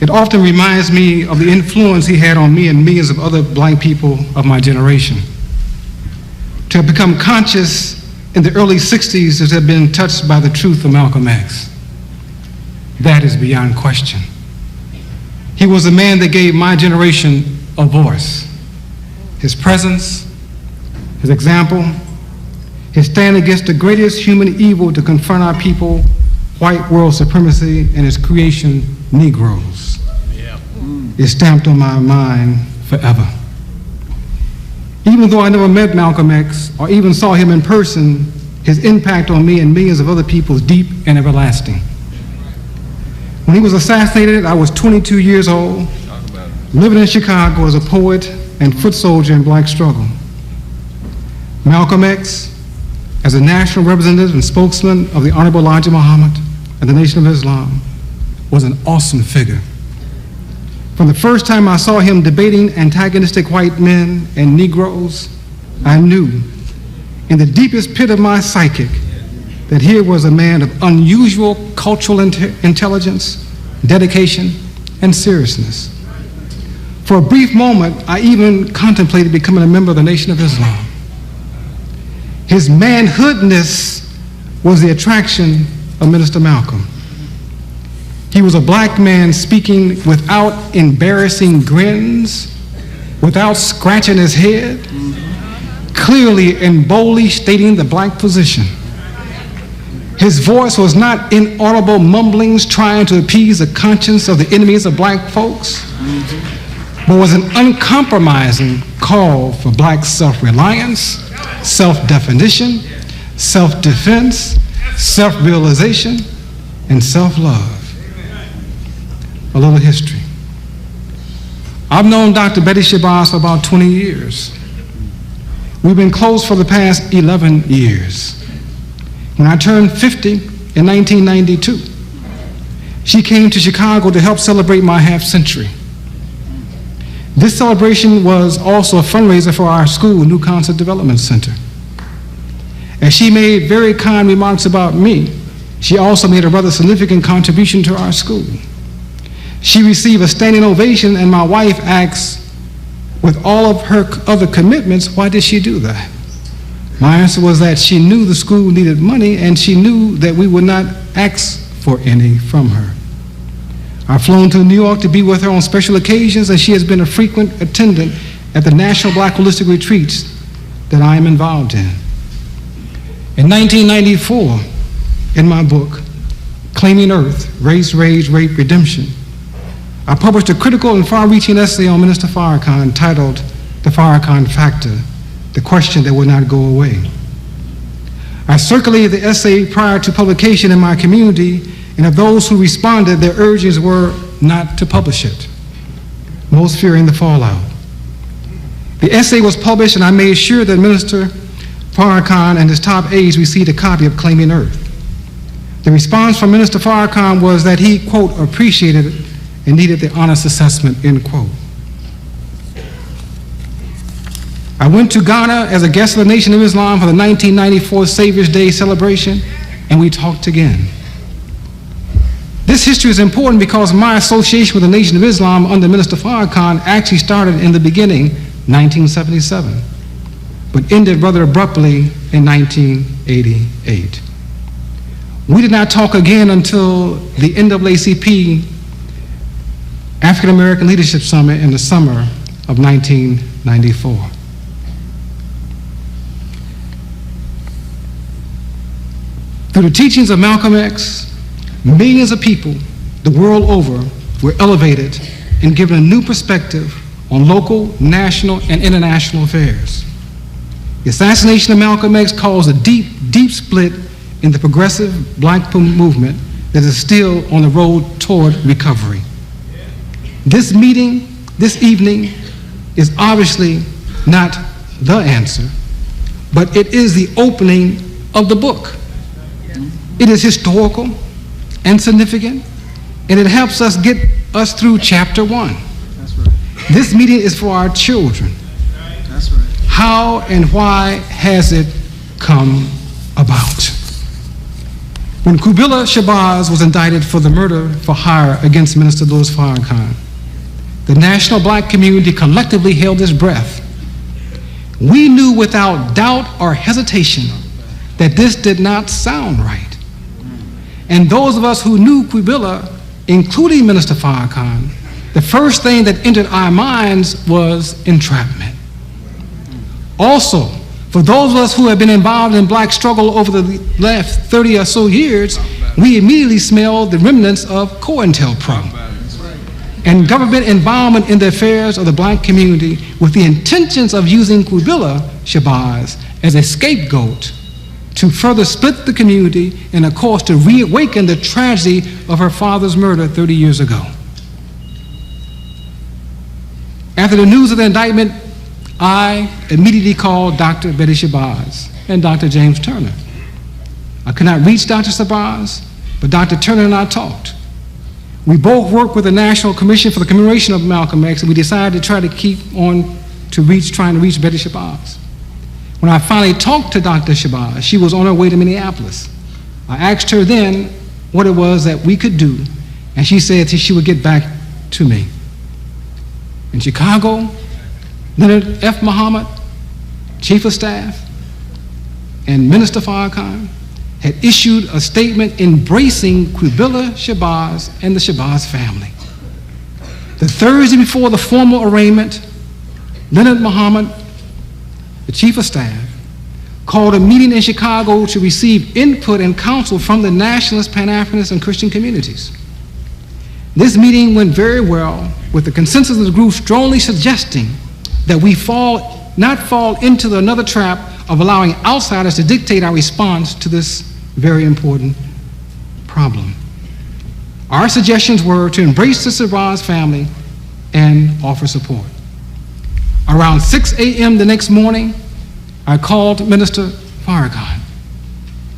It often reminds me of the influence he had on me and millions of other black people of my generation. To have become conscious in the early 60s is to have been touched by the truth of Malcolm X. That is beyond question. He was the man that gave my generation a voice. His presence, his example, his stand against the greatest human evil to confront our people, white world supremacy, and his creation, Negroes, is stamped on my mind forever. Even though I never met Malcolm X or even saw him in person, his impact on me and millions of other people is deep and everlasting. When he was assassinated, I was 22 years old, living in Chicago as a poet and foot soldier in black struggle. Malcolm X, as a national representative and spokesman of the Honorable Elijah Muhammad and the Nation of Islam, was an awesome figure. From the first time I saw him debating antagonistic white men and Negroes, I knew in the deepest pit of my psychic that here was a man of unusual cultural intelligence, dedication, and seriousness. For a brief moment, I even contemplated becoming a member of the Nation of Islam. His manhoodness was the attraction of Minister Malcolm. He was a black man speaking without embarrassing grins, without scratching his head, clearly and boldly stating the black position. His voice was not inaudible mumblings trying to appease the conscience of the enemies of black folks, but was an uncompromising call for black self-reliance, self-definition, self-defense, self-realization, and self-love. A little history. I've known Dr. Betty Shabazz for about 20 years. We've been close for the past 11 years. When I turned 50 in 1992, she came to Chicago to help celebrate my half century. This celebration was also a fundraiser for our school, New Concept Development Center. As she made very kind remarks about me, she also made a rather significant contribution to our school. She received a standing ovation, and my wife asked, with all of her other commitments, why did she do that? My answer was that she knew the school needed money, and she knew that we would not ask for any from her. I've flown to New York to be with her on special occasions, and she has been a frequent attendant at the National Black Holistic Retreats that I am involved in. In 1994, in my book, Claiming Earth, Race, Rage, Rape, Redemption, I published a critical and far-reaching essay on Minister Farrakhan titled The Farrakhan Factor, the question that will not go away. I circulated the essay prior to publication in my community, and of those who responded, their urgings were not to publish it, most fearing the fallout. The essay was published, and I made sure that Minister Farrakhan and his top aides received a copy of Claiming Earth. The response from Minister Farrakhan was that he, quote, appreciated it and needed the honest assessment, end quote. I went to Ghana as a guest of the Nation of Islam for the 1994 Saviour's Day celebration, and we talked again. This history is important because my association with the Nation of Islam under Minister Farrakhan actually started in the beginning, 1977, but ended rather abruptly in 1988. We did not talk again until the NAACP African American Leadership Summit in the summer of 1994. Through the teachings of Malcolm X, millions of people the world over were elevated and given a new perspective on local, national, and international affairs. The assassination of Malcolm X caused a deep, deep split in the progressive black movement that is still on the road toward recovery. This meeting, this evening, is obviously not the answer, but it is the opening of the book. It is historical and significant, and it helps us get us through chapter 1. That's right. This meeting is for our children. That's right. How and why has it come about? When Qubilah Shabazz was indicted for the murder for hire against Minister Louis Farrakhan, the national black community collectively held its breath. We knew without doubt or hesitation that this did not sound right. And those of us who knew Qubilah, including Minister Farrakhan, the first thing that entered our minds was entrapment. Also, for those of us who have been involved in black struggle over the last 30 or so years, we immediately smelled the remnants of COINTELPRO and government involvement in the affairs of the black community with the intentions of using Qubilah Shabazz as a scapegoat to further split the community and, of course, to reawaken the tragedy of her father's murder 30 years ago. After the news of the indictment, I immediately called Dr. Betty Shabazz and Dr. James Turner. I could not reach Dr. Shabazz, but Dr. Turner and I talked. We both worked with the National Commission for the Commemoration of Malcolm X, and we decided to try to keep on trying to reach Betty Shabazz. When I finally talked to Dr. Shabazz, she was on her way to Minneapolis. I asked her then what it was that we could do, and she said that she would get back to me. In Chicago, Leonard F. Muhammad, Chief of Staff, and Minister Farrakhan had issued a statement embracing Qubilah Shabazz and the Shabazz family. The Thursday before the formal arraignment, Leonard Muhammad the Chief of Staff, called a meeting in Chicago to receive input and counsel from the nationalist, Pan-Africanist, and Christian communities. This meeting went very well, with the consensus of the group strongly suggesting that we not fall into another trap of allowing outsiders to dictate our response to this very important problem. Our suggestions were to embrace the Shabazz family and offer support. Around 6 a.m. the next morning, I called Minister Farrakhan,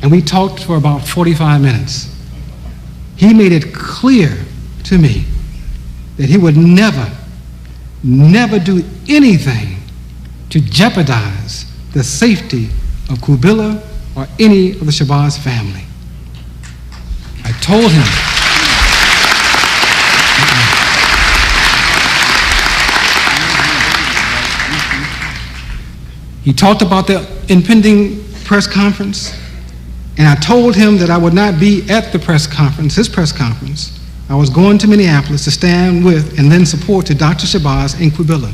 and we talked for about 45 minutes. He made it clear to me that he would never do anything to jeopardize the safety of Kubila or any of the Shabazz family. I told him he talked about the impending press conference, and I told him that I would not be at the press conference, his press conference. I was going to Minneapolis to stand with and lend support to Dr. Shabazz and Kubila.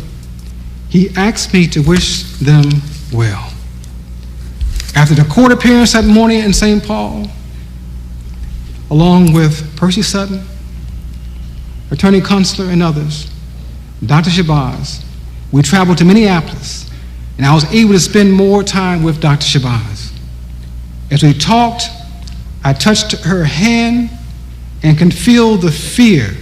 He asked me to wish them well. After the court appearance that morning in St. Paul, along with Percy Sutton, Attorney Kunstler, and others, Dr. Shabazz, we traveled to Minneapolis, and I was able to spend more time with Dr. Shabazz. As we talked, I touched her hand and can feel the fear,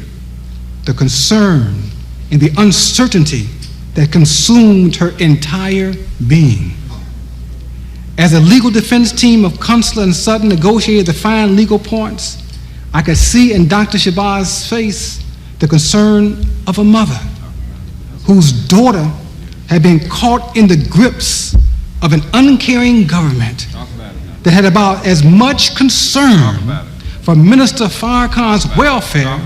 the concern, and the uncertainty that consumed her entire being. As the legal defense team of Kunstler and Sutton negotiated the fine legal points, I could see in Dr. Shabazz's face the concern of a mother whose daughter had been caught in the grips of an uncaring government that had about as much concern for Minister Farrakhan's welfare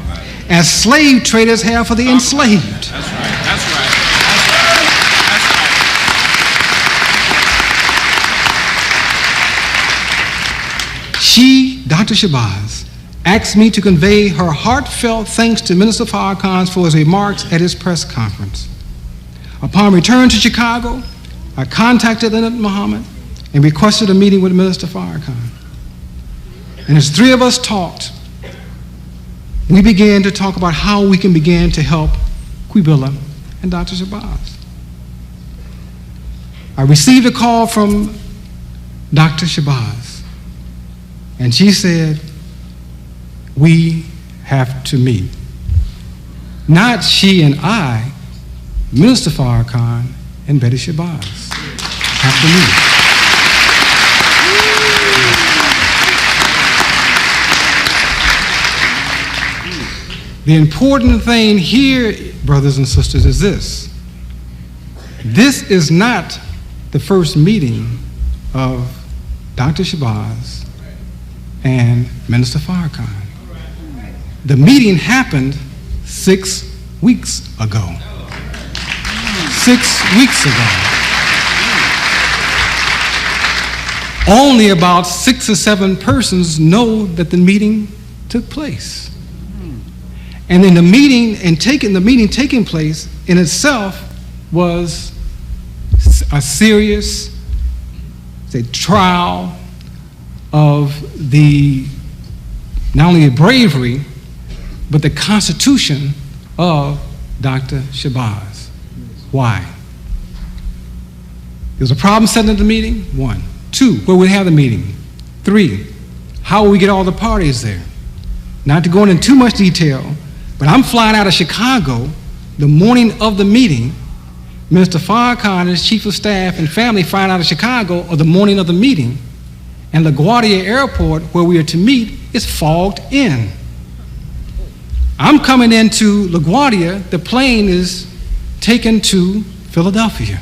as slave traders have for the enslaved. That's right. That's right. She, Dr. Shabazz, asked me to convey her heartfelt thanks to Minister Farrakhan for his remarks at his press conference. Upon return to Chicago, I contacted Leonard Muhammad and requested a meeting with Minister Farrakhan. And as three of us talked, we began to talk about how we can begin to help Kubila and Dr. Shabazz. I received a call from Dr. Shabazz, and she said, we have to meet. Not she and I, Minister Farrakhan and Betty Shabazz have to meet. The important thing here, brothers and sisters, is this. This is not the first meeting of Dr. Shabazz and Minister Farrakhan. The meeting happened 6 weeks ago. 6 weeks ago. Only about 6 or 7 persons know that the meeting took place. And then the meeting taking place in itself was a serious trial of not only the bravery, but the constitution of Dr. Shabazz. Why? There was a problem setting up the meeting, 1. 2, where we have the meeting. 3, how will we get all the parties there? Not to go into too much detail, but I'm flying out of Chicago the morning of the meeting. Minister Farrakhan and his chief of staff and family flying out of Chicago on the morning of the meeting, and LaGuardia Airport, where we are to meet, is fogged in. I'm coming into LaGuardia, the plane is taken to Philadelphia.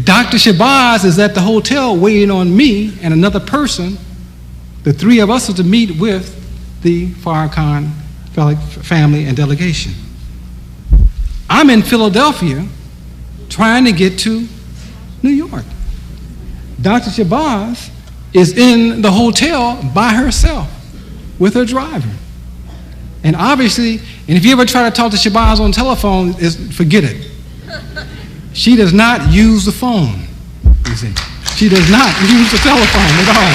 Dr. Shabazz is at the hotel waiting on me and another person. The 3 of us are to meet with the Farrakhan family and delegation. I'm in Philadelphia trying to get to New York. Dr. Shabazz is in the hotel by herself with her driver. And obviously, and if you ever try to talk to Shabazz on telephone, forget it. she does not use the phone, you see. She does not use the telephone at all.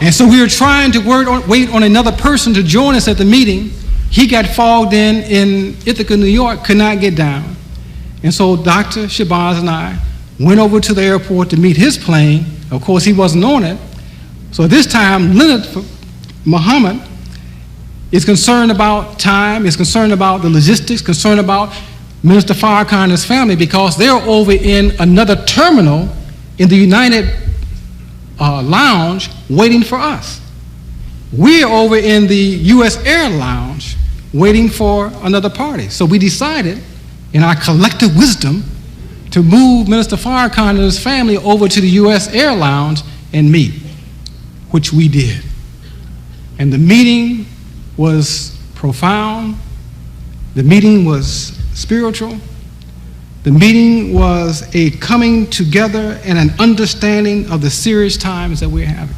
And so we were trying to wait on another person to join us at the meeting. He got fogged in Ithaca, New York, could not get down. And so Dr. Shabazz and I went over to the airport to meet his plane. Of course, he wasn't on it. So this time, Leonard Muhammad is concerned about time, is concerned about the logistics, concerned about Minister Farrakhan and his family, because they're over in another terminal in the United Lounge waiting for us. We're over in the U.S. Air Lounge waiting for another party. So we decided, in our collective wisdom, to move Minister Farrakhan and his family over to the U.S. Air Lounge and meet, which we did. And the meeting was profound. The meeting was spiritual. The meeting was a coming together and an understanding of the serious times that we're having.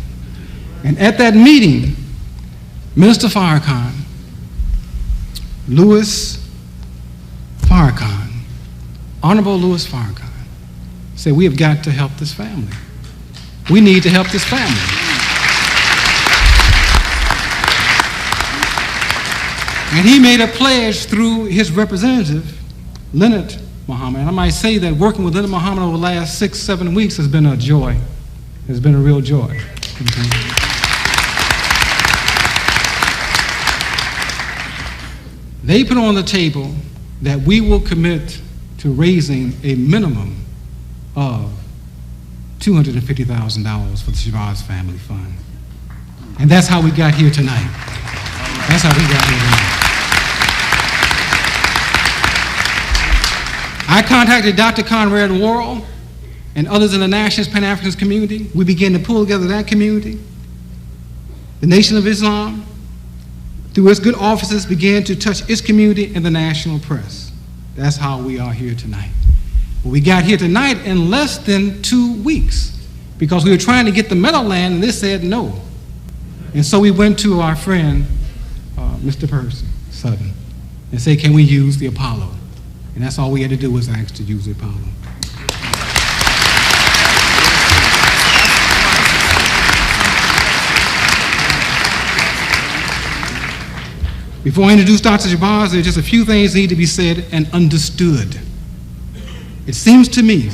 And at that meeting, Minister Farrakhan, Louis Farrakhan, Honorable Louis Farrakhan, said, we have got to help this family. We need to help this family. And he made a pledge through his representative, Leonard Muhammad. And I might say that working with Leonard Muhammad over the last 6-7 weeks has been a joy. It's been a real joy. They put on the table that we will commit to raising a minimum of $250,000 for the Shabazz Family Fund. And that's how we got here tonight. That's how we got here tonight. I contacted Dr. Conrad Worrell and others in the Nationalist Pan-Africanist community. We began to pull together that community. The Nation of Islam, through its good offices, began to touch its community and the national press. That's how we are here tonight. Well, we got here tonight in less than 2 weeks because we were trying to get the Meadowland and they said no. And so we went to our friend, Mr. Percy Sutton, and said, can we use the Apollo? And that's all we had to do was ask to use the Apollo. Before I introduce Dr. Shabazz, there are just a few things that need to be said and understood. It seems to me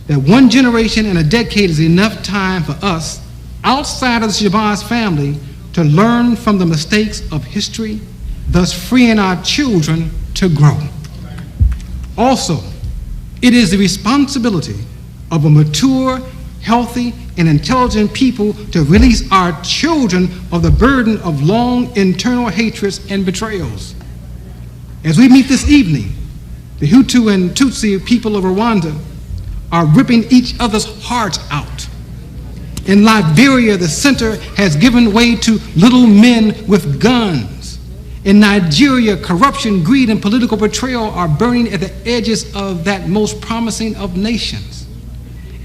that 1 generation and a decade is enough time for us, outside of the Shabazz family, to learn from the mistakes of history, thus freeing our children to grow. Also, it is the responsibility of a mature, healthy, and intelligent people to release our children of the burden of long internal hatreds and betrayals. As we meet this evening, the Hutu and Tutsi people of Rwanda are ripping each other's hearts out. In Liberia, the center has given way to little men with guns. In Nigeria, corruption, greed, and political betrayal are burning at the edges of that most promising of nations.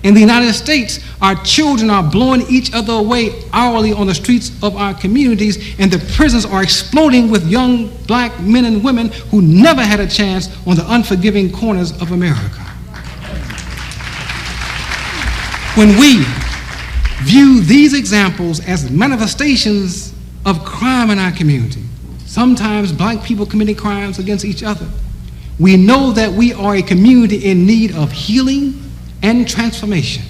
In the United States, our children are blowing each other away hourly on the streets of our communities, and the prisons are exploding with young black men and women who never had a chance on the unforgiving corners of America. When we view these examples as manifestations of crime in our community, sometimes black people committing crimes against each other, we know that we are a community in need of healing and transformation.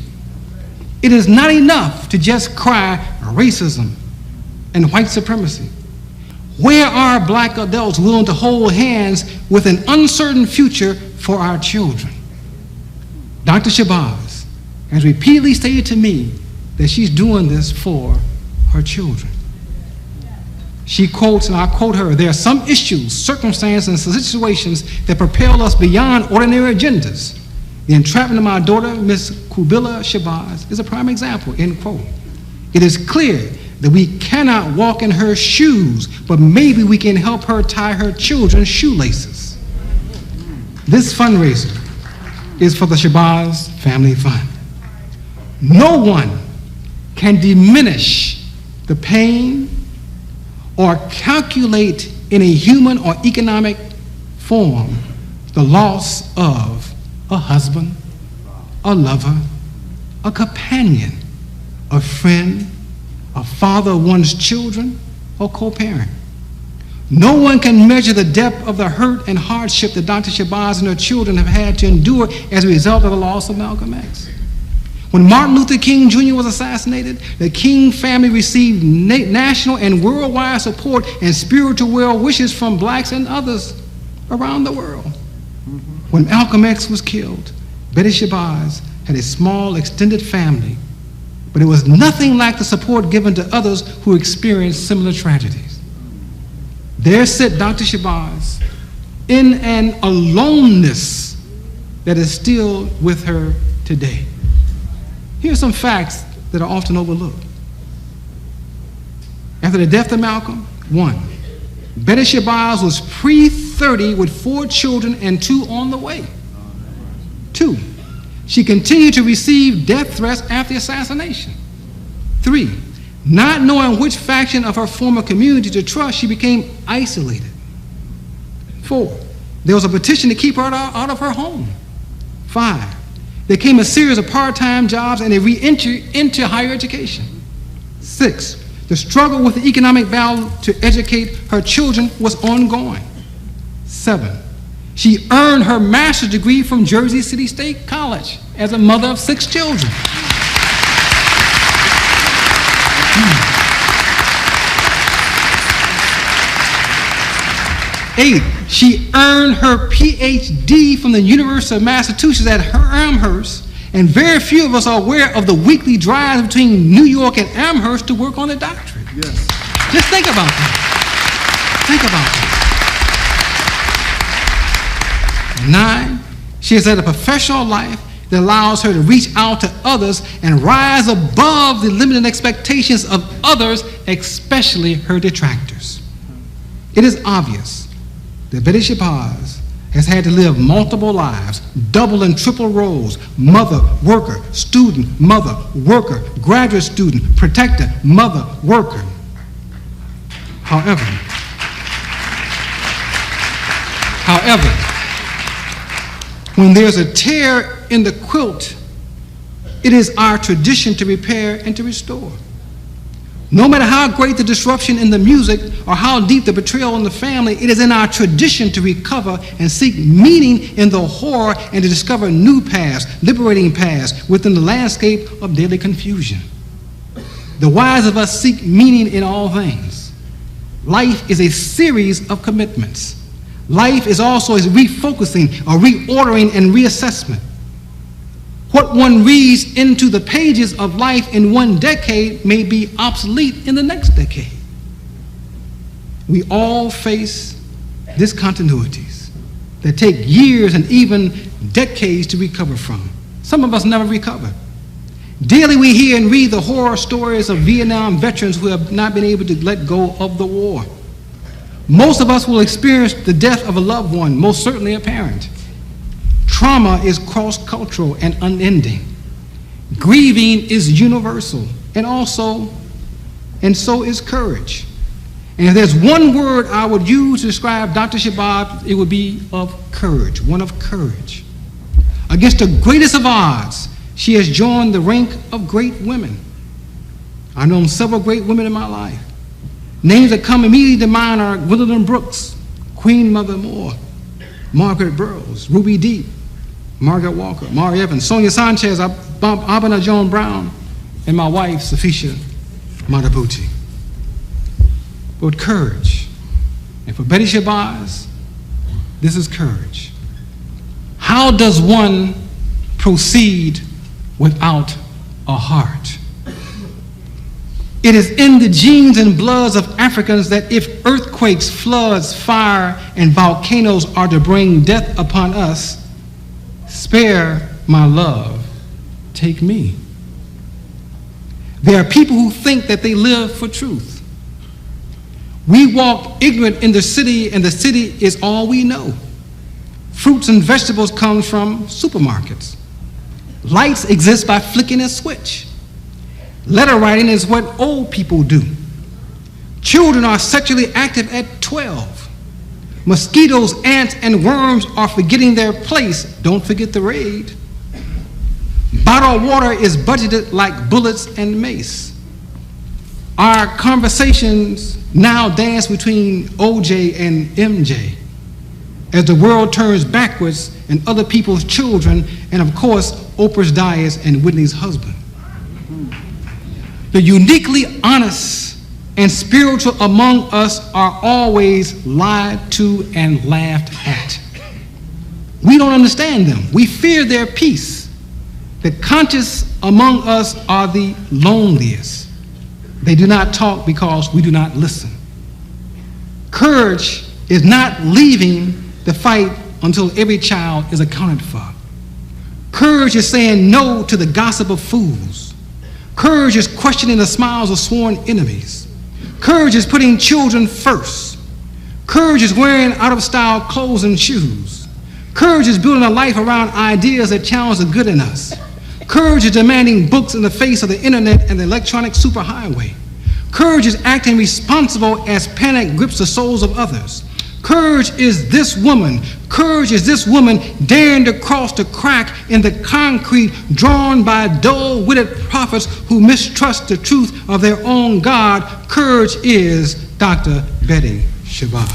It is not enough to just cry racism and white supremacy. Where are black adults willing to hold hands with an uncertain future for our children? Dr. Shabazz has repeatedly stated to me that she's doing this for her children. She quotes, and I quote her, there are some issues, circumstances, and situations that propel us beyond ordinary agendas. The entrapment of my daughter, Miss Kubila Shabazz, is a prime example, end quote. It is clear that we cannot walk in her shoes, but maybe we can help her tie her children's shoelaces. This fundraiser is for the Shabazz Family Fund. No one can diminish the pain or calculate in a human or economic form the loss of a husband, a lover, a companion, a friend, a father of one's children, or co-parent. No one can measure the depth of the hurt and hardship that Dr. Shabazz and her children have had to endure as a result of the loss of Malcolm X. When Martin Luther King Jr. was assassinated, the King family received national and worldwide support and spiritual well wishes from blacks and others around the world. When Malcolm X was killed, Betty Shabazz had a small extended family, but it was nothing like the support given to others who experienced similar tragedies. There sat Dr. Shabazz in an aloneness that is still with her today. Here are some facts that are often overlooked. After the death of Malcolm, 1, Betty Shabazz was pre-30 with 4 children and 2 on the way. 2, she continued to receive death threats after the assassination. 3, not knowing which faction of her former community to trust, she became isolated. 4, there was a petition to keep her out of her home. 5, there came a series of part-time jobs and a re-entry into higher education. 6, the struggle with the economic battle to educate her children was ongoing. 7, she earned her master's degree from Jersey City State College as a mother of 6 children. 8, she earned her PhD from the University of Massachusetts at Amherst, and very few of us are aware of the weekly drives between New York and Amherst to work on a doctorate. Yes. Just think about that. Think about that. 9, she has had a professional life that allows her to reach out to others and rise above the limited expectations of others, especially her detractors. It is obvious that Betty Shabazz has had to live multiple lives, double and triple roles: mother, worker, student, mother, worker, graduate student, protector, mother, worker. However, when there's a tear in the quilt, it is our tradition to repair and to restore. No matter how great the disruption in the music or how deep the betrayal in the family, it is in our tradition to recover and seek meaning in the horror and to discover new paths, liberating paths within the landscape of daily confusion. The wise of us seek meaning in all things. Life is a series of commitments. Life is also a refocusing, a reordering, and reassessment. What one reads into the pages of life in one decade may be obsolete in the next decade. We all face discontinuities that take years and even decades to recover from. Some of us never recover. Daily we hear and read the horror stories of Vietnam veterans who have not been able to let go of the war. Most of us will experience the death of a loved one, most certainly a parent. Trauma is cross-cultural and unending. Grieving is universal, and so is courage. And if there's one word I would use to describe Dr. Shabazz, it would be of courage, one of courage. Against the greatest of odds, she has joined the rank of great women. I've known several great women in my life. Names that come immediately to mind are Gwendolyn Brooks, Queen Mother Moore, Margaret Burroughs, Ruby Deep, Margaret Walker, Mari Evans, Sonia Sanchez, Abena Joan Brown, and my wife, Safisha Matabuti. But courage, and for Betty Shabazz, this is courage. How does one proceed without a heart? It is in the genes and bloods of Africans that if earthquakes, floods, fire, and volcanoes are to bring death upon us, spare my love, take me. There are people who think that they live for truth. We walk ignorant in the city, and the city is all we know. Fruits and vegetables come from supermarkets. Lights exist by flicking a switch. Letter writing is what old people do. Children are sexually active at 12. Mosquitoes, ants, and worms are forgetting their place. Don't forget the raid. Bottled water is budgeted like bullets and mace. Our conversations now dance between OJ and MJ as the world turns backwards and other people's children, and of course, Oprah's Dias and Whitney's husband. The uniquely honest and spiritual among us are always lied to and laughed at. We don't understand them. We fear their peace. The conscious among us are the loneliest. They do not talk because we do not listen. Courage is not leaving the fight until every child is accounted for. Courage is saying no to the gossip of fools. Courage is questioning the smiles of sworn enemies. Courage is putting children first. Courage is wearing out-of-style clothes and shoes. Courage is building a life around ideas that challenge the good in us. Courage is demanding books in the face of the internet and the electronic superhighway. Courage is acting responsible as panic grips the souls of others. Courage is this woman. Courage is this woman daring to cross the crack in the concrete drawn by dull-witted prophets who mistrust the truth of their own God. Courage is Dr. Betty Shabazz.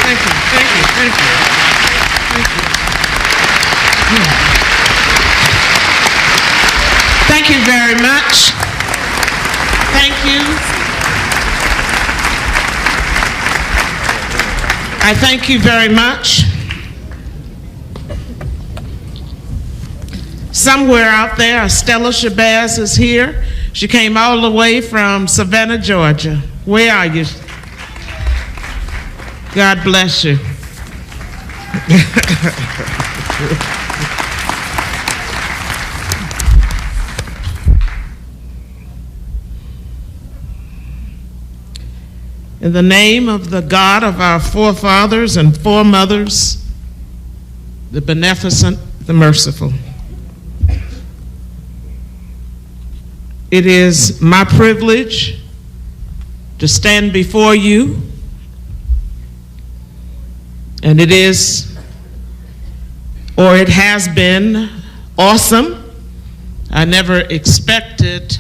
Thank you, thank you, thank you. Thank you. Thank you very much. Thank you. I thank you very much. Somewhere out there, Stella Shabazz is here. She came all the way from Savannah, Georgia. Where are you? God bless you. In the name of the God of our forefathers and foremothers, the beneficent, the merciful, it is my privilege to stand before you, and it is, or it has been, awesome. I never expected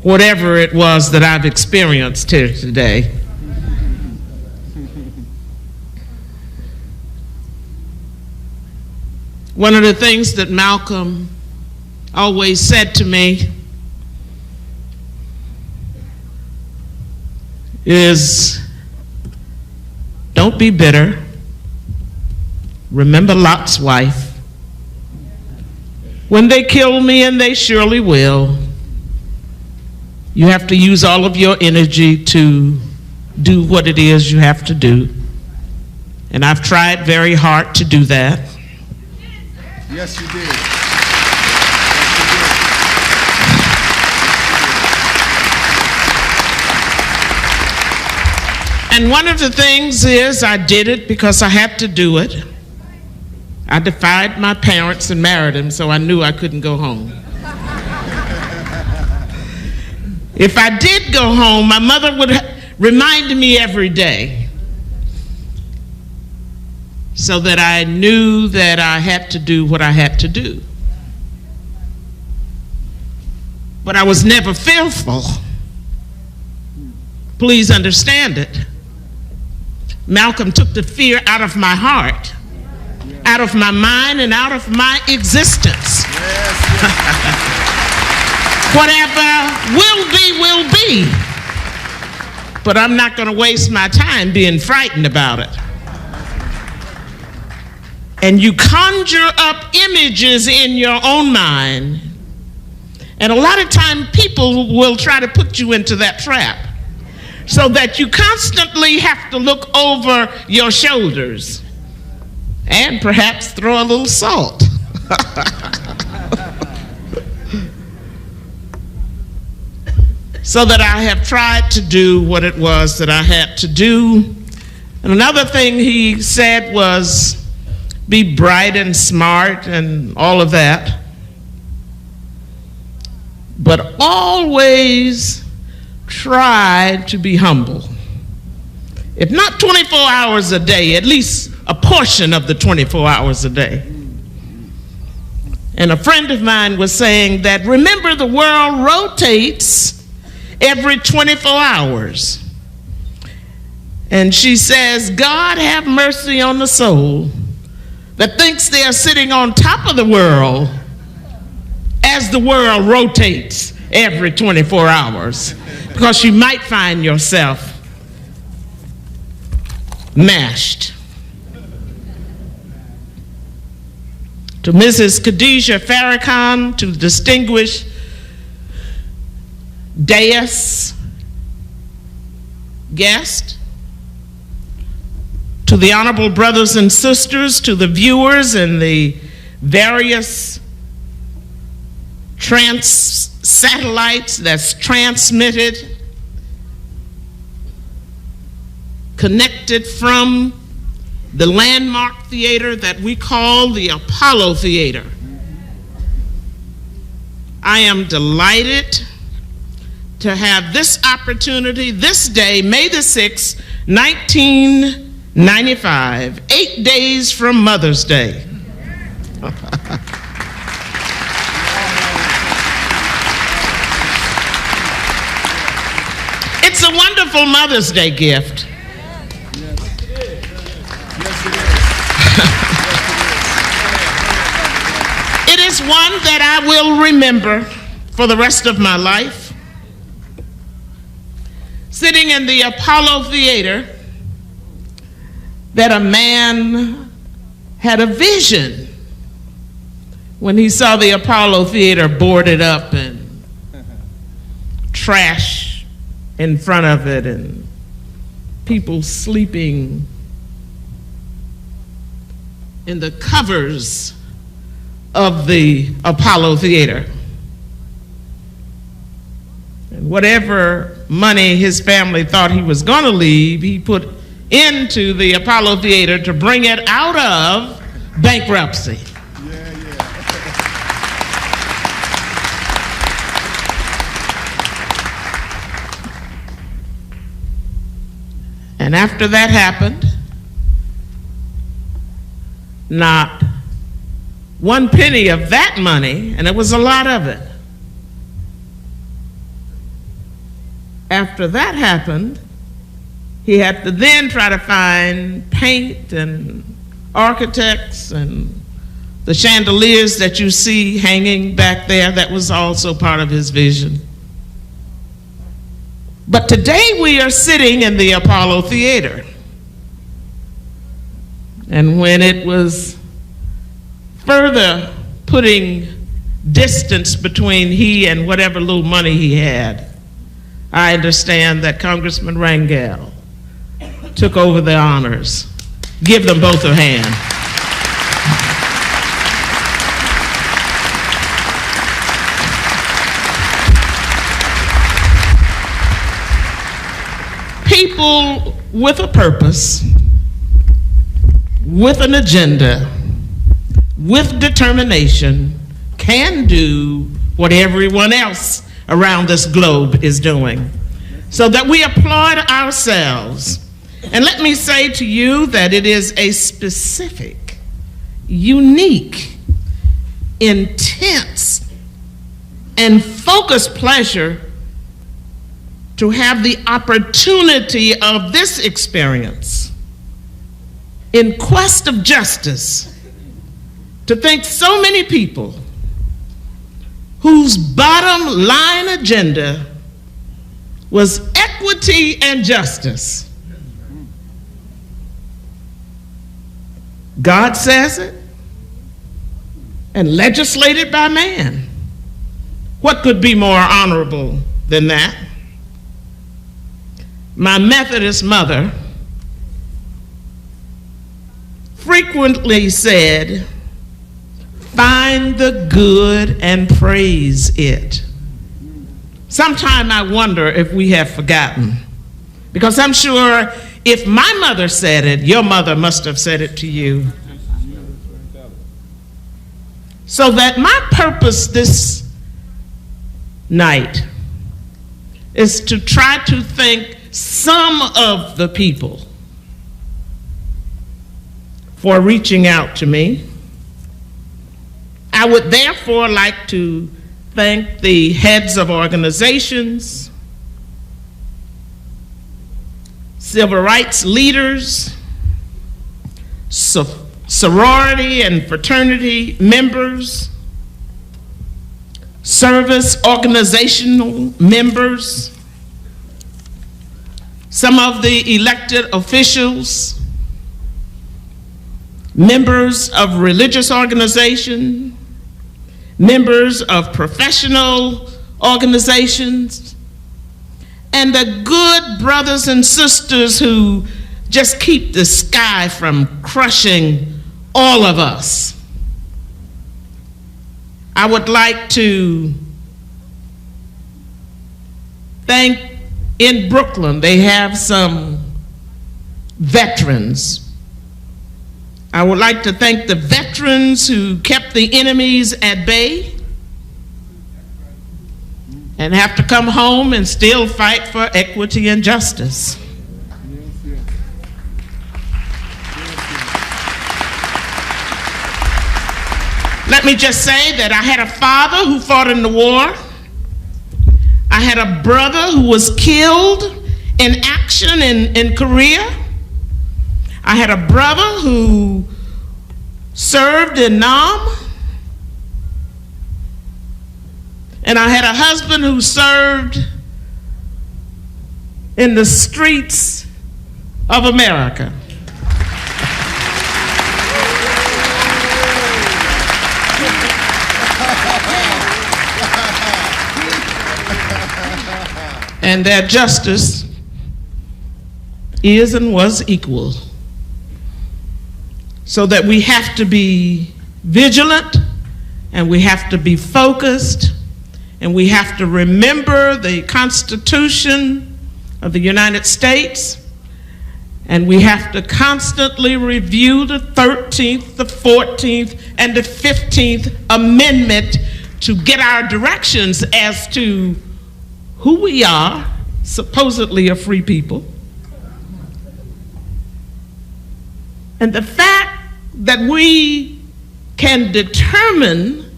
whatever it was that I've experienced here today. One of the things that Malcolm always said to me is, don't be bitter. Remember Lot's wife. When they kill me, and they surely will, you have to use all of your energy to do what it is you have to do. And I've tried very hard to do that. Yes, you did. And one of the things is I did it because I had to do it. I defied my parents and married them, so I knew I couldn't go home. If I did go home, my mother would remind me every day, so that I knew that I had to do what I had to do. But I was never fearful. Please understand it. Malcolm took the fear out of my heart, out of my mind, and out of my existence. Whatever will be. But I'm not going to waste my time being frightened about it. And you conjure up images in your own mind. And a lot of times people will try to put you into that trap, so that you constantly have to look over your shoulders and perhaps throw a little salt. So that I have tried to do what it was that I had to do. And another thing he said was, be bright and smart and all of that, but always try to be humble. If not 24 hours a day, at least a portion of the 24 hours a day. And a friend of mine was saying that, remember, the world rotates every 24 hours. And she says, God have mercy on the soul that thinks they are sitting on top of the world as the world rotates every 24 hours, because you might find yourself mashed. To Mrs. Khadijah Farrakhan, to distinguished dais guest, to the honorable brothers and sisters, to the viewers and the various satellites that's transmitted, connected from the landmark theater that we call the Apollo Theater. I am delighted to have this opportunity this day, May the 6th, 1995, 8 days from Mother's Day. It's a wonderful Mother's Day gift. It is one that I will remember for the rest of my life. Sitting in the Apollo Theater, that a man had a vision when he saw the Apollo Theater boarded up and trash in front of it and people sleeping in the covers of the Apollo Theater. And whatever money his family thought he was going to leave, he put into the Apollo Theater to bring it out of bankruptcy. And after that happened, not one penny of that money, and it was a lot of it. After that happened, he had to then try to find paint and architects and the chandeliers that you see hanging back there. That was also part of his vision. But today we are sitting in the Apollo Theater. And when it was further putting distance between he and whatever little money he had, I understand that Congressman Rangel took over the honors. Give them both a hand. People with a purpose, with an agenda, with determination, can do what everyone else around this globe is doing. So that we applaud ourselves. And let me say to you that it is a specific, unique, intense, and focused pleasure to have the opportunity of this experience in quest of justice, to think so many people whose bottom line agenda was equity and justice. God says it, and legislated by man. What could be more honorable than that? My Methodist mother frequently said, "Find the good and praise it." Sometime I wonder if we have forgotten, because I'm sure if my mother said it, your mother must have said it to you. So that my purpose this night is to try to thank some of the people for reaching out to me. I would therefore like to thank the heads of organizations, civil rights leaders, sorority and fraternity members, service organizational members, some of the elected officials, members of religious organizations, members of professional organizations, and the good brothers and sisters who just keep the sky from crushing all of us. I would like to thank, in Brooklyn, they have some veterans. I would like to thank the veterans who kept the enemies at bay and have to come home and still fight for equity and justice. Let me just say that I had a father who fought in the war. I had a brother who was killed in action in Korea. I had a brother who served in Nam. And I had a husband who served in the streets of America. And their justice is and was equal. So that we have to be vigilant, and we have to be focused, and we have to remember the Constitution of the United States, and we have to constantly review the 13th, the 14th, and the 15th Amendment to get our directions as to who we are, supposedly a free people, and the fact that we can determine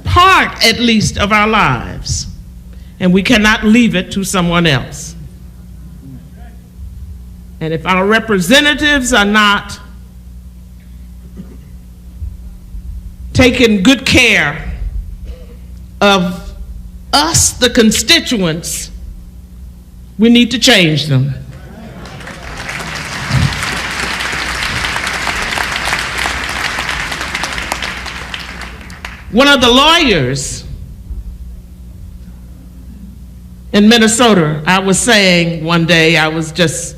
part, at least, of our lives, and we cannot leave it to someone else. And if our representatives are not taking good care of us, the constituents, we need to change them. One of the lawyers in Minnesota, I was saying one day, I was just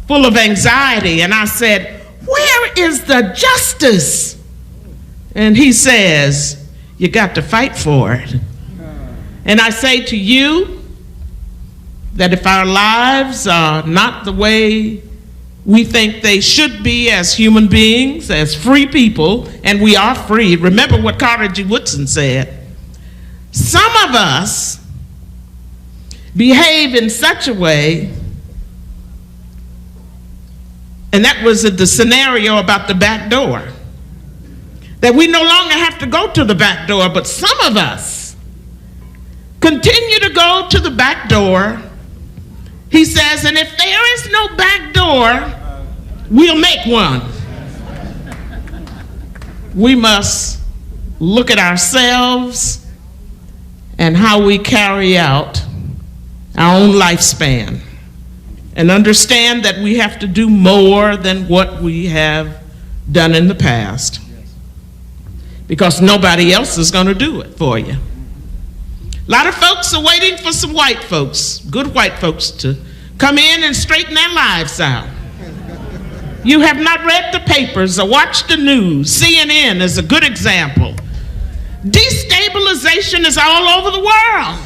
full of anxiety, and I said, "Where is the justice?" And he says, "You got to fight for it." And I say to you that if our lives are not the way we think they should be as human beings, as free people, and we are free. Remember what Carter G. Woodson said. Some of us behave in such a way, and that was the scenario about the back door, that we no longer have to go to the back door, but some of us continue to go to the back door. He says, and if there is no back door, we'll make one. We must look at ourselves and how we carry out our own lifespan and understand that we have to do more than what we have done in the past, because nobody else is going to do it for you. A lot of folks are waiting for some white folks, good white folks, to come in and straighten their lives out. You have not read the papers or watched the news. CNN is a good example. Destabilization is all over the world.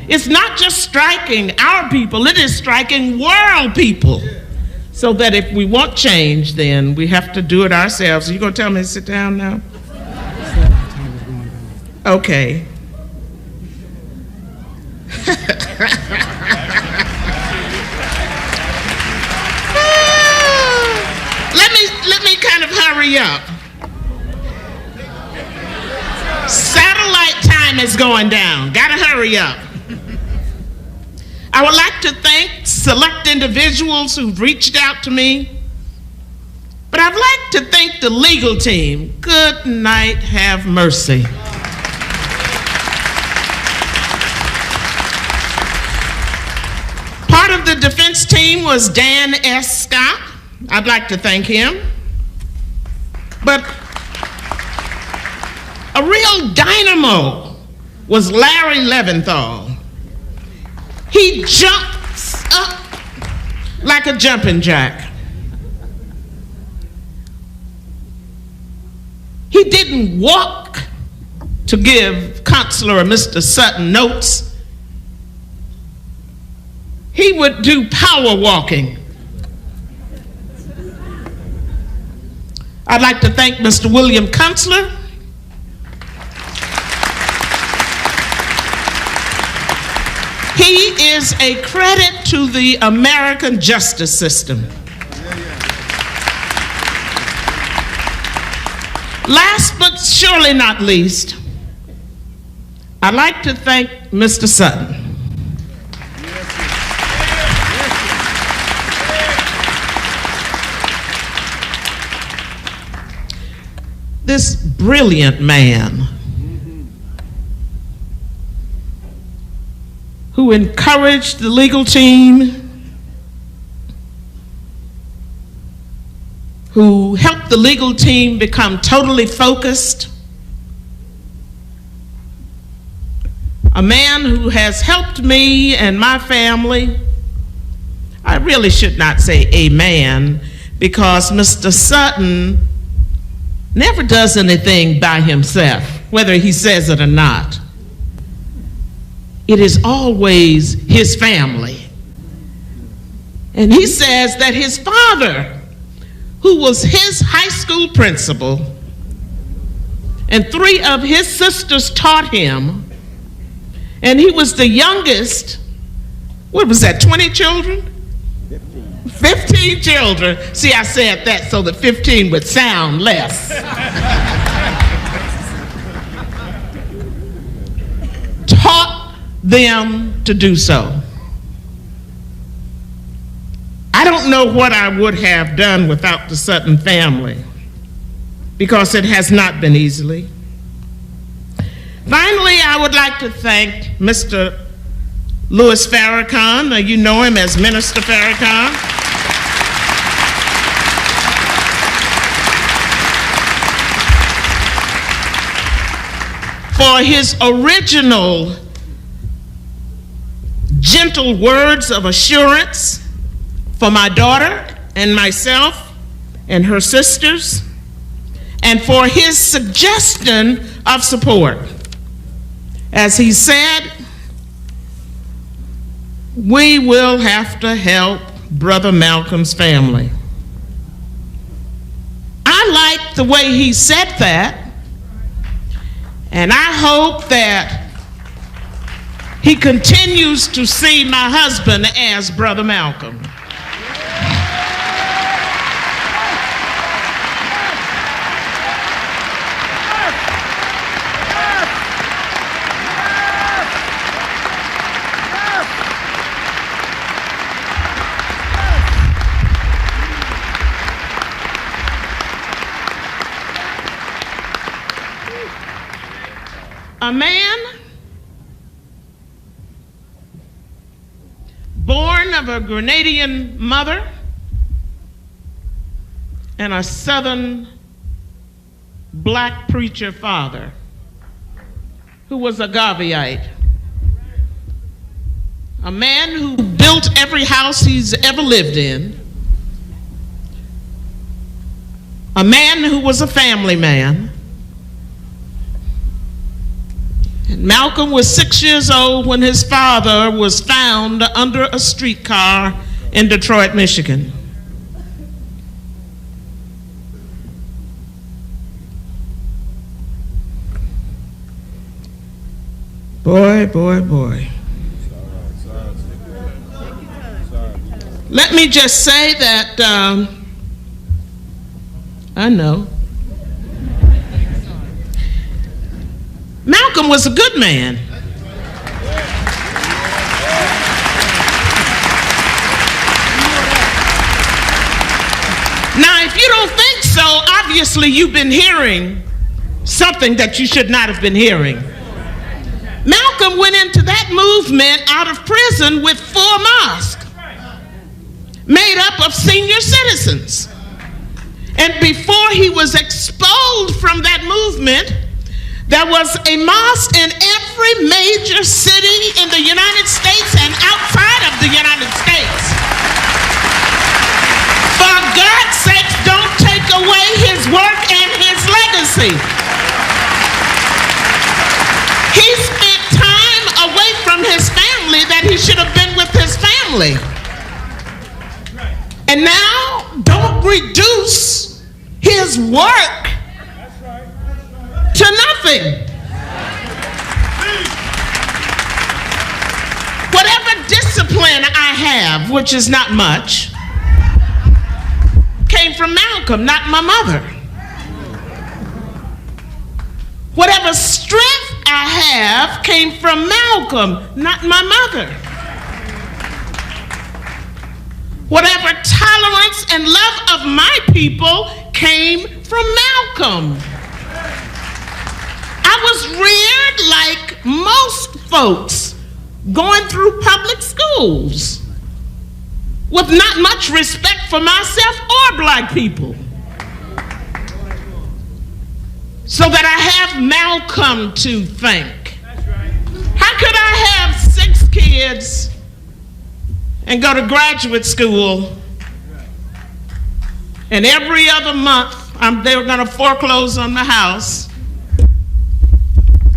It's not just striking our people, it is striking world people. So that if we want change, then we have to do it ourselves. Are you going to tell me to sit down now? Okay. Let me kind of hurry up. Satellite time is going down. Gotta hurry up. I would like to thank select individuals who've reached out to me, but I'd like to thank the legal team. Good night, have mercy. Part of the defense team was Dan S. Scott. I'd like to thank him. But a real dynamo was Larry Leventhal. He jumps up like a jumping jack. He didn't walk to give Counselor Mr. Sutton notes. He would do power walking. I'd like to thank Mr. William Kunstler. He is a credit to the American justice system. Last but surely not least, I'd like to thank Mr. Sutton. This brilliant man who encouraged the legal team, who helped the legal team become totally focused, a man who has helped me and my family. I really should not say a man, because Mr. Sutton never does anything by himself, whether he says it or not. It is always his family. And he says that his father, who was his high school principal, and 3 of his sisters taught him, and he was the youngest, what was that, 20 children? 15 children. See, I said that so that 15 would sound less. Taught them to do so. I don't know what I would have done without the Sutton family, because it has not been easily. Finally, I would like to thank Mr. Louis Farrakhan. You know him as Minister Farrakhan. For his original gentle words of assurance for my daughter and myself and her sisters, and for his suggestion of support. As he said, we will have to help Brother Malcolm's family. I like the way he said that, and I hope that he continues to see my husband as Brother Malcolm. A man born of a Grenadian mother and a Southern black preacher father who was a Garveyite. A man who built every house he's ever lived in. A man who was a family man. Malcolm was 6 years old when his father was found under a streetcar in Detroit, Michigan. Boy, boy, boy. Let me just say that I know. Malcolm was a good man. Now, if you don't think so, obviously you've been hearing something that you should not have been hearing. Malcolm went into that movement out of prison with 4 mosques made up of senior citizens. And before he was expelled from that movement, there was a mosque in every major city in the United States and outside of the United States. For God's sake, don't take away his work and his legacy. He spent time away from his family that he should have been with his family. And now, don't reduce his work to nothing. Whatever discipline I have, which is not much, came from Malcolm, not my mother. Whatever strength I have came from Malcolm, not my mother. Whatever tolerance and love of my people came from Malcolm. I was reared like most folks going through public schools with not much respect for myself or black people. So that I have Malcolm to thank. How could I have 6 kids and go to graduate school and every other month they were going to foreclose on the house,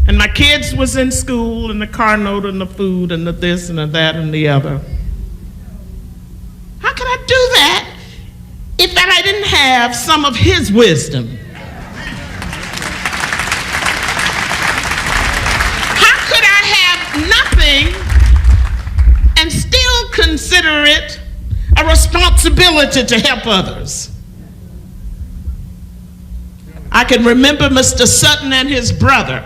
and my kids was in school and the car note and the food and the this and the that and the other? How could I do that if I didn't have some of his wisdom? How could I have nothing and still consider it a responsibility to help others? I can remember Mr. Sutton and his brother,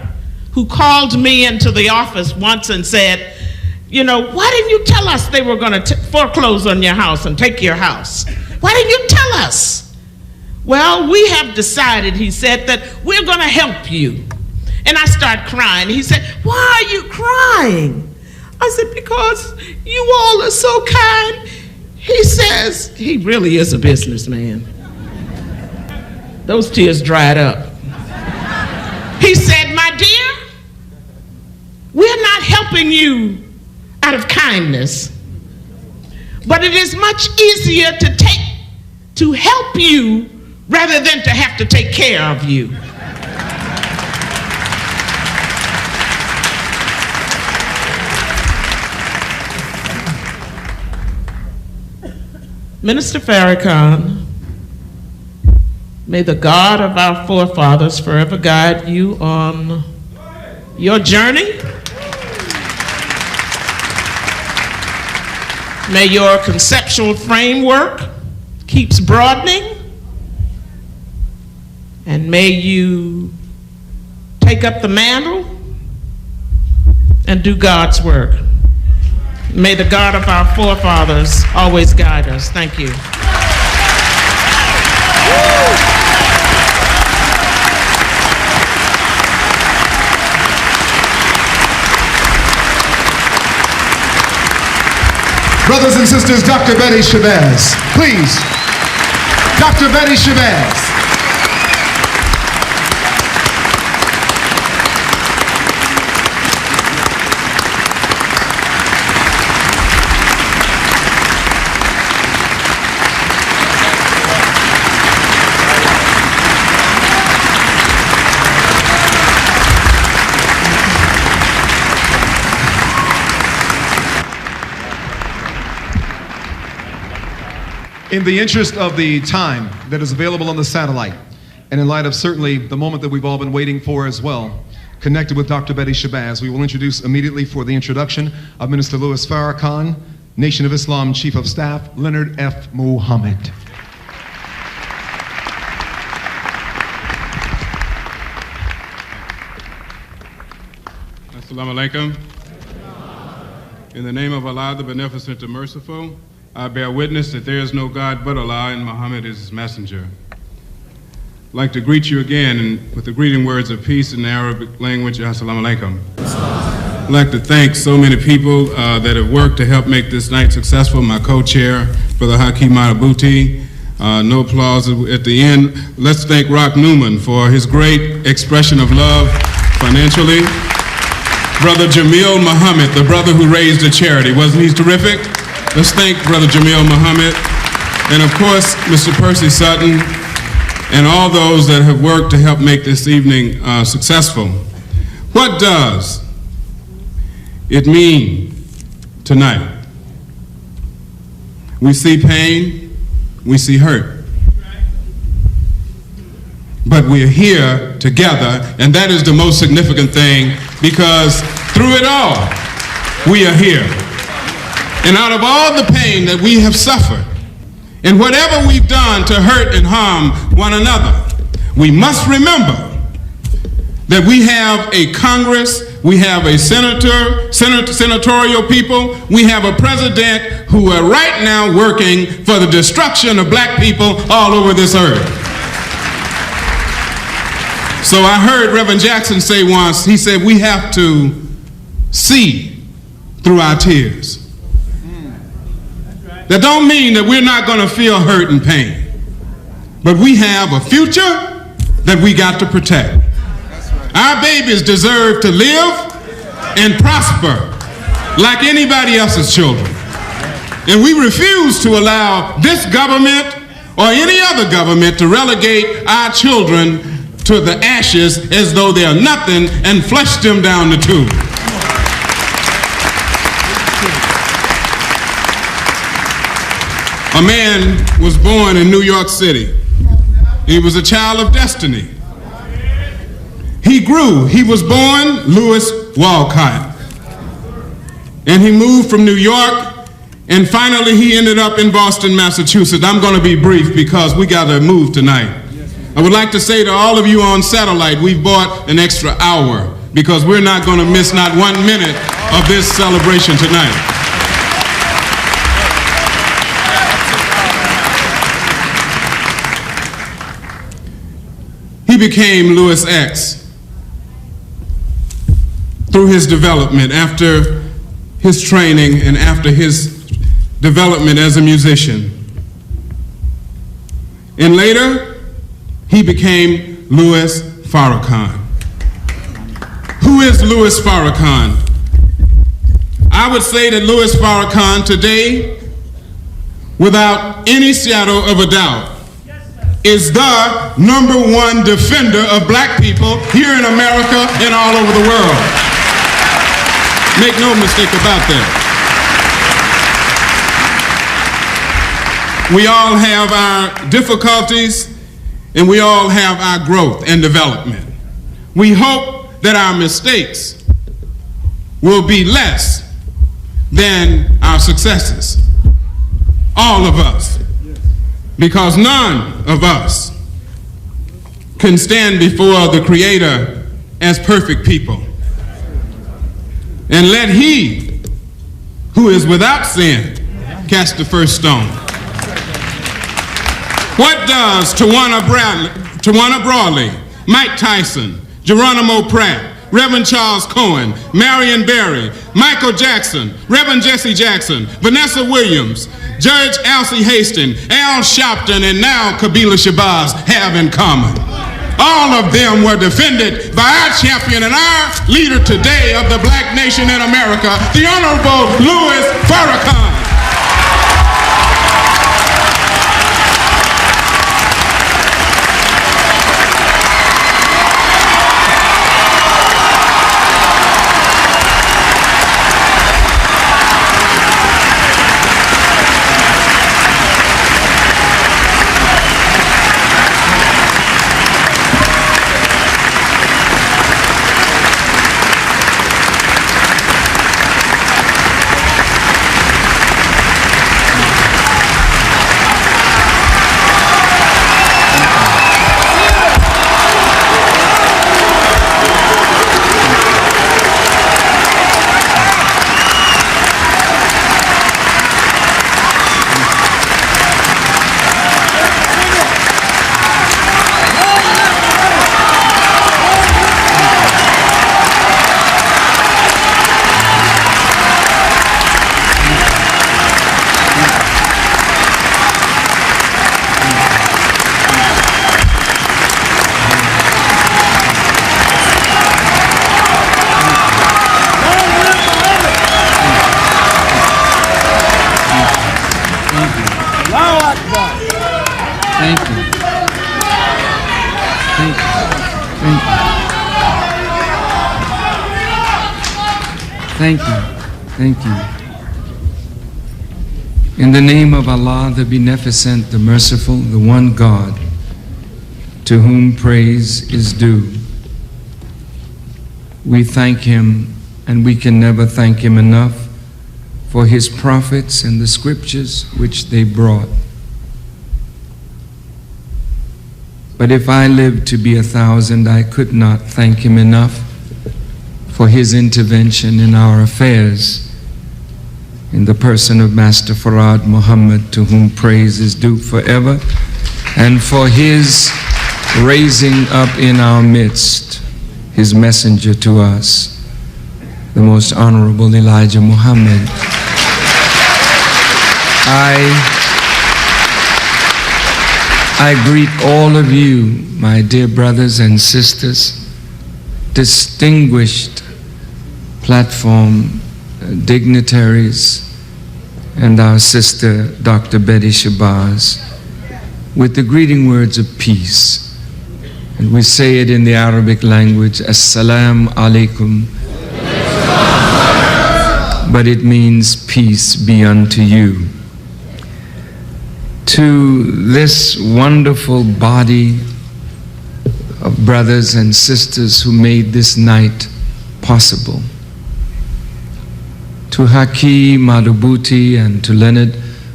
who called me into the office once and said, you know, why didn't you tell us they were going to foreclose on your house and take your house? Why didn't you tell us? Well, we have decided, he said, that we're going to help you. And I started crying. He said, why are you crying? I said, because you all are so kind. He says, he really is a businessman. Those tears dried up. He said, my dear, we're not helping you out of kindness, but it is much easier to help you rather than to have to take care of you. Minister Farrakhan, may the God of our forefathers forever guide you on your journey. May your conceptual framework keeps broadening, and may you take up the mantle and do God's work. May the God of our forefathers always guide us. Thank you. Brothers and sisters, Dr. Betty Shabazz, please. Dr. Betty Shabazz. In the interest of the time that is available on the satellite, and in light of certainly the moment that we've all been waiting for as well, connected with Dr. Betty Shabazz. We will introduce immediately for the introduction of Minister Louis Farrakhan, Nation of Islam Chief of Staff, Leonard F. Muhammad. Assalamu alaikum. In the name of Allah, the Beneficent and Merciful, I bear witness that there is no God but Allah and Muhammad is his messenger. I'd like to greet you again with the greeting words of peace in the Arabic language, Assalamu alaikum. I'd like to thank so many people that have worked to help make this night successful. My co-chair, Brother Hakeem Marabuti. No applause at the end. Let's thank Rock Newman for his great expression of love financially. Brother Jamil Muhammad, the brother who raised the charity. Wasn't he terrific? Let's thank Brother Jamil Muhammad. And of course, Mr. Percy Sutton, and all those that have worked to help make this evening successful. What does it mean tonight? We see pain, we see hurt. But we're here together, and that is the most significant thing, because through it all, we are here. And out of all the pain that we have suffered, and whatever we've done to hurt and harm one another, we must remember that we have a Congress, we have a senatorial people, we have a president who are right now working for the destruction of black people all over this earth. So I heard Reverend Jackson say once, he said, we have to see through our tears. That don't mean that we're not going to feel hurt and pain, but we have a future that we got to protect. Our babies deserve to live and prosper like anybody else's children. And we refuse to allow this government or any other government to relegate our children to the ashes as though they are nothing and flush them down the tube. A man was born in New York City. He was a child of destiny. He grew. He was born Louis Walcott. And he moved from New York, and finally he ended up in Boston, Massachusetts. I'm going to be brief because we got to move tonight. I would like to say to all of you on satellite, we've bought an extra hour because we're not going to miss not 1 minute of this celebration tonight. He became Louis X through his development, after his training and after his development as a musician. And later, he became Louis Farrakhan. Who is Louis Farrakhan? I would say that Louis Farrakhan today, without any shadow of a doubt, is the #1 defender of black people here in America and all over the world. Make no mistake about that. We all have our difficulties and we all have our growth and development. We hope that our mistakes will be less than our successes. All of us. Because none of us can stand before the Creator as perfect people. And let he who is without sin cast the first stone. What does Tawana Brawley, Mike Tyson, Geronimo Pratt, Reverend Charles Cohen, Marion Barry, Michael Jackson, Reverend Jesse Jackson, Vanessa Williams, Judge Alcee Hastings, Al Sharpton, and now Kabila Shabazz have in common? All of them were defended by our champion and our leader today of the black nation in America, the Honorable Louis Farrakhan. Thank you. Thank you. In the name of Allah, the Beneficent, the Merciful, the one God, to whom praise is due, we thank Him, and we can never thank Him enough for His prophets and the scriptures which they brought. But if I lived to be 1,000, I could not thank Him enough for His intervention in our affairs, in the person of Master Farad Muhammad, to whom praise is due forever, and for His raising up in our midst His messenger to us, the Most Honorable Elijah Muhammad. I greet all of you, my dear brothers and sisters, distinguished platform dignitaries, and our sister, Dr. Betty Shabazz, with the greeting words of peace. And we say it in the Arabic language, Assalamu alaikum. But it means peace be unto you. To this wonderful body of brothers and sisters who made this night possible, to Haki Madhubuti and to Leonard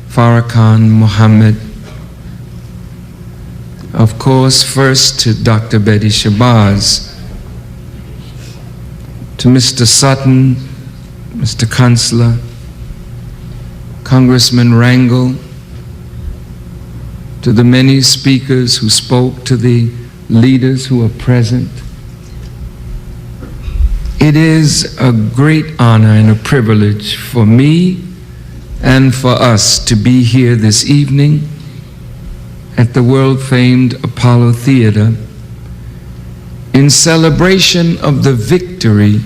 Farrakhan Muhammad, of course, first to Dr. Betty Shabazz, to Mr. Sutton, Mr. Consular, Congressman Rangel, to the many speakers who spoke, to the leaders who are present. It is a great honor and a privilege for me and for us to be here this evening at the world-famed Apollo Theater in celebration of the victory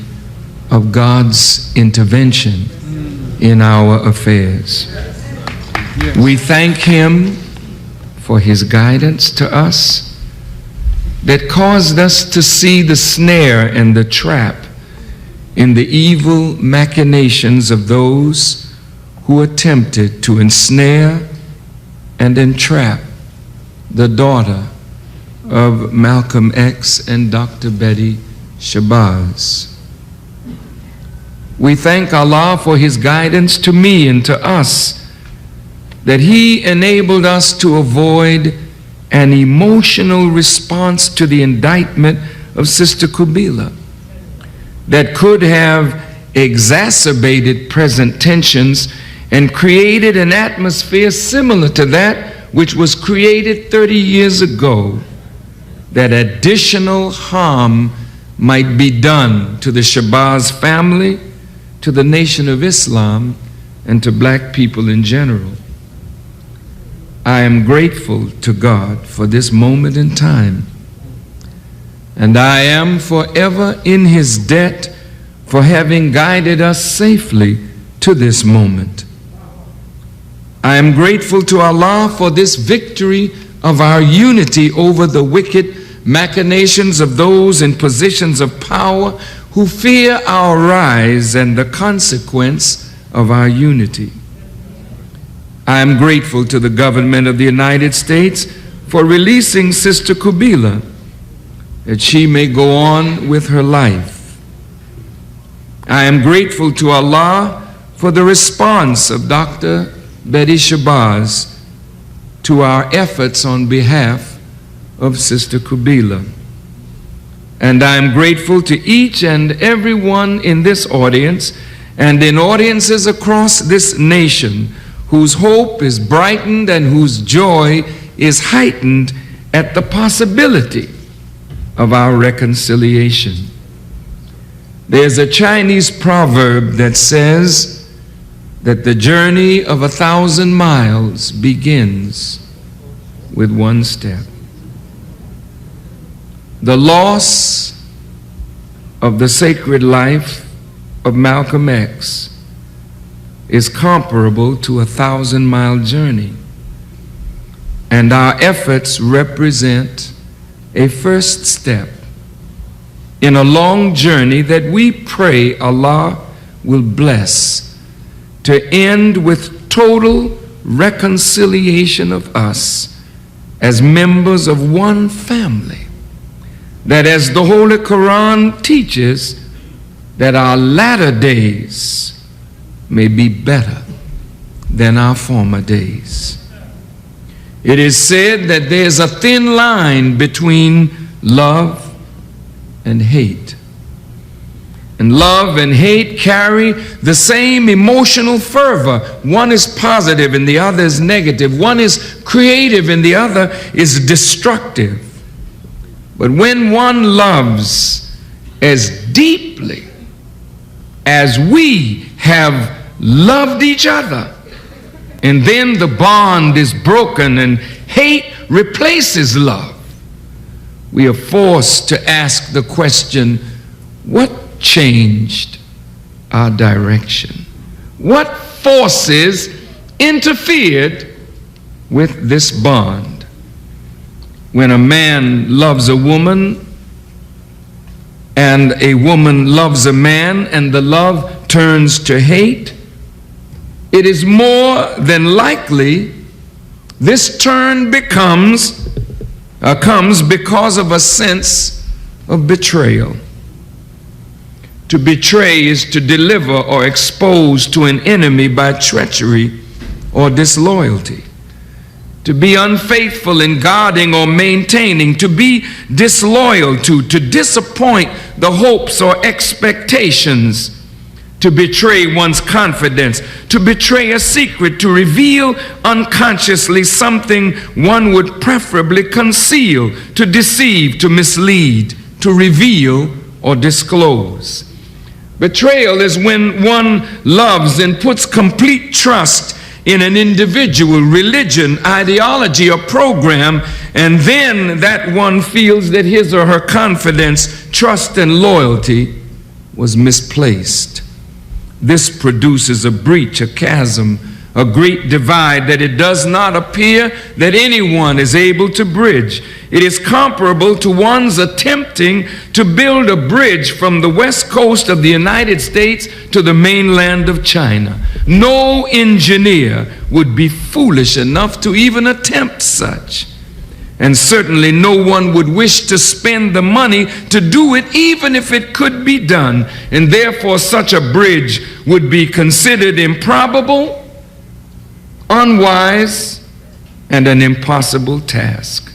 of God's intervention in our affairs. We thank Him for His guidance to us that caused us to see the snare and the trap in the evil machinations of those who attempted to ensnare and entrap the daughter of Malcolm X and Dr. Betty Shabazz. We thank Allah for His guidance to me and to us, that He enabled us to avoid an emotional response to the indictment of Sister Kubila that could have exacerbated present tensions and created an atmosphere similar to that which was created 30 years ago, that additional harm might be done to the Shabazz family, to the Nation of Islam, and to black people in general. I am grateful to God for this moment in time, and I am forever in His debt for having guided us safely to this moment. I am grateful to Allah for this victory of our unity over the wicked machinations of those in positions of power who fear our rise and the consequence of our unity. I am grateful to the government of the United States for releasing Sister Kubila, that she may go on with her life. I am grateful to Allah for the response of Dr. Betty Shabazz to our efforts on behalf of Sister Kubila. And I am grateful to each and every one in this audience and in audiences across this nation whose hope is brightened and whose joy is heightened at the possibility of our reconciliation. There's a Chinese proverb that says that the journey of 1,000 miles begins with one step. The loss of the sacred life of Malcolm X is comparable to a 1,000-mile journey, and our efforts represent a first step in a long journey that we pray Allah will bless, to end with total reconciliation of us as members of one family, that as the Holy Quran teaches, that our latter days may be better than our former days. It is said that there's a thin line between love and hate. And love and hate carry the same emotional fervor. One is positive and the other is negative. One is creative and the other is destructive. But when one loves as deeply as we have loved each other, and then the bond is broken and hate replaces love, we are forced to ask the question, what changed our direction? What forces interfered with this bond? When a man loves a woman and a woman loves a man and the love turns to hate, it is more than likely this turn comes because of a sense of betrayal. To betray is to deliver or expose to an enemy by treachery or disloyalty. To be unfaithful in guarding or maintaining, to be disloyal to disappoint the hopes or expectations, to betray one's confidence, to betray a secret, to reveal unconsciously something one would preferably conceal, to deceive, to mislead, to reveal or disclose. Betrayal is when one loves and puts complete trust in an individual, religion, ideology, or program, and then that one feels that his or her confidence, trust, and loyalty was misplaced. This produces a breach, a chasm, a great divide that it does not appear that anyone is able to bridge. It is comparable to one's attempting to build a bridge from the west coast of the United States to the mainland of China. No engineer would be foolish enough to even attempt such. And certainly no one would wish to spend the money to do it, even if it could be done. And therefore such a bridge would be considered improbable, unwise, and an impossible task.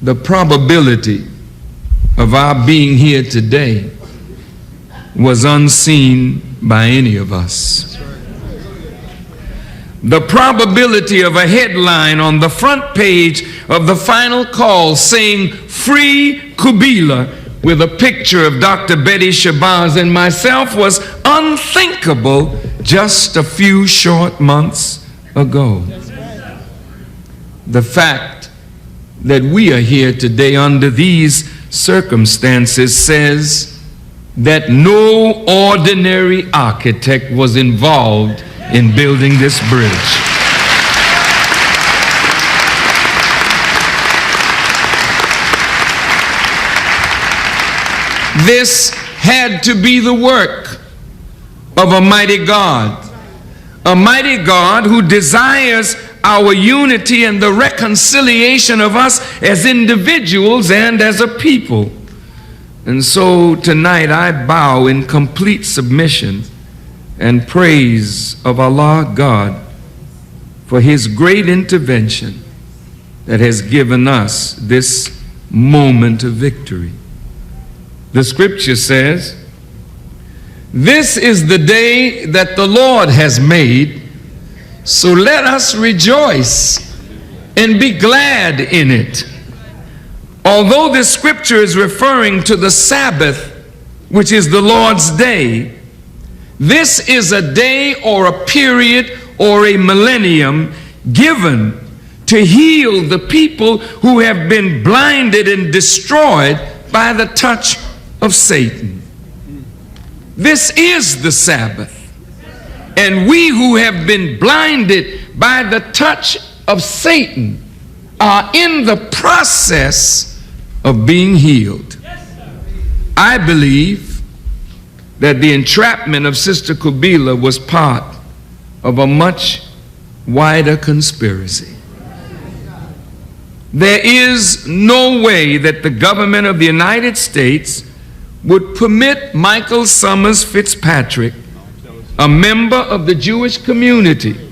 The probability of our being here today was unseen by any of us. The probability of a headline on the front page of the Final Call saying "Free Kubila" with a picture of Dr. Betty Shabazz and myself was unthinkable just a few short months ago. The fact that we are here today under these circumstances says that no ordinary architect was involved in building this bridge. This had to be the work of a mighty God who desires our unity and the reconciliation of us as individuals and as a people. And so tonight I bow in complete submission and praise of Allah God for His great intervention that has given us this moment of victory. The scripture says, "This is the day that the Lord has made, so let us rejoice and be glad in it." Although this scripture is referring to the Sabbath, which is the Lord's day, this is a day or a period or a millennium given to heal the people who have been blinded and destroyed by the touch of Satan. This is the Sabbath. And we who have been blinded by the touch of Satan are in the process of being healed. I believe that the entrapment of Sister Kubila was part of a much wider conspiracy. There is no way that the government of the United States would permit Michael Summers Fitzpatrick, a member of the Jewish community,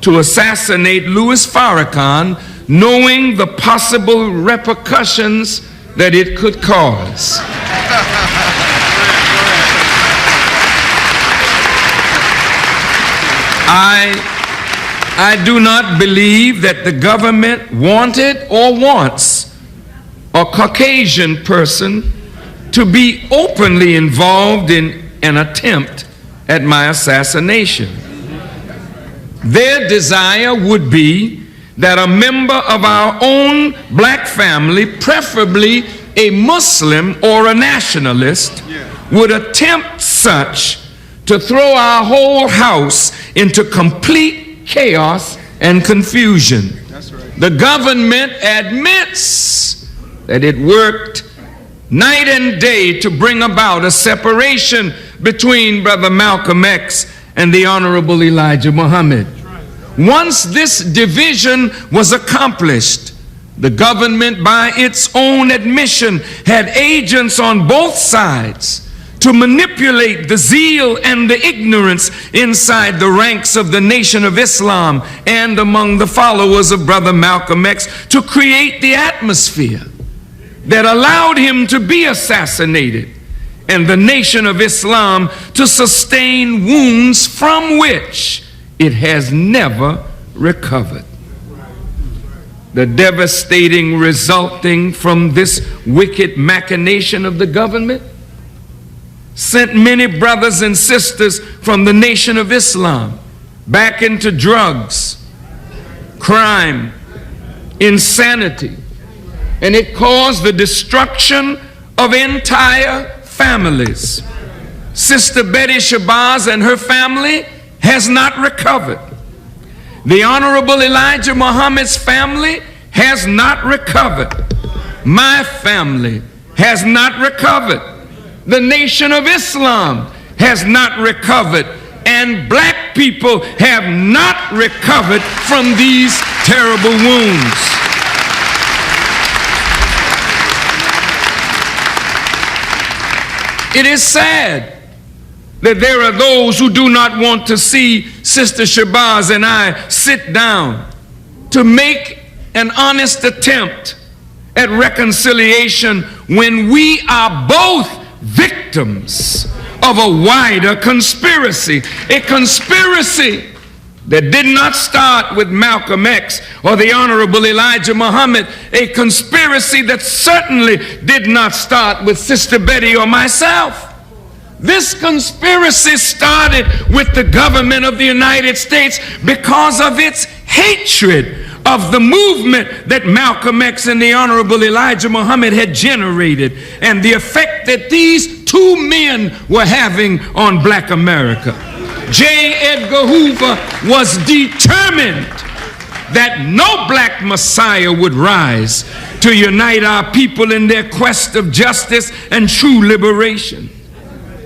to assassinate Louis Farrakhan, knowing the possible repercussions that it could cause. I do not believe that the government wanted or wants a Caucasian person to be openly involved in an attempt at my assassination. Their desire would be that a member of our own black family, preferably a Muslim or a nationalist, would attempt such to throw our whole house into complete chaos and confusion. The government admits that it worked night and day to bring about a separation between Brother Malcolm X and the Honorable Elijah Muhammad. Once this division was accomplished, the government, by its own admission, had agents on both sides to manipulate the zeal and the ignorance inside the ranks of the Nation of Islam and among the followers of Brother Malcolm X to create the atmosphere that allowed him to be assassinated and the Nation of Islam to sustain wounds from which it has never recovered. The devastating resulting from this wicked machination of the government sent many brothers and sisters from the Nation of Islam back into drugs, crime, insanity, and it caused the destruction of entire families. Sister Betty Shabazz and her family has not recovered. The Honorable Elijah Muhammad's family has not recovered. My family has not recovered. The Nation of Islam has not recovered, and black people have not recovered from these terrible wounds. It is sad that there are those who do not want to see Sister Shabazz and I sit down to make an honest attempt at reconciliation when we are both victims of a wider conspiracy, a conspiracy that did not start with Malcolm X or the Honorable Elijah Muhammad, a conspiracy that certainly did not start with Sister Betty or myself. This conspiracy started with the government of the United States because of its hatred of the movement that Malcolm X and the Honorable Elijah Muhammad had generated and the effect that these two men were having on black America. J. Edgar Hoover was determined that no black Messiah would rise to unite our people in their quest of justice and true liberation.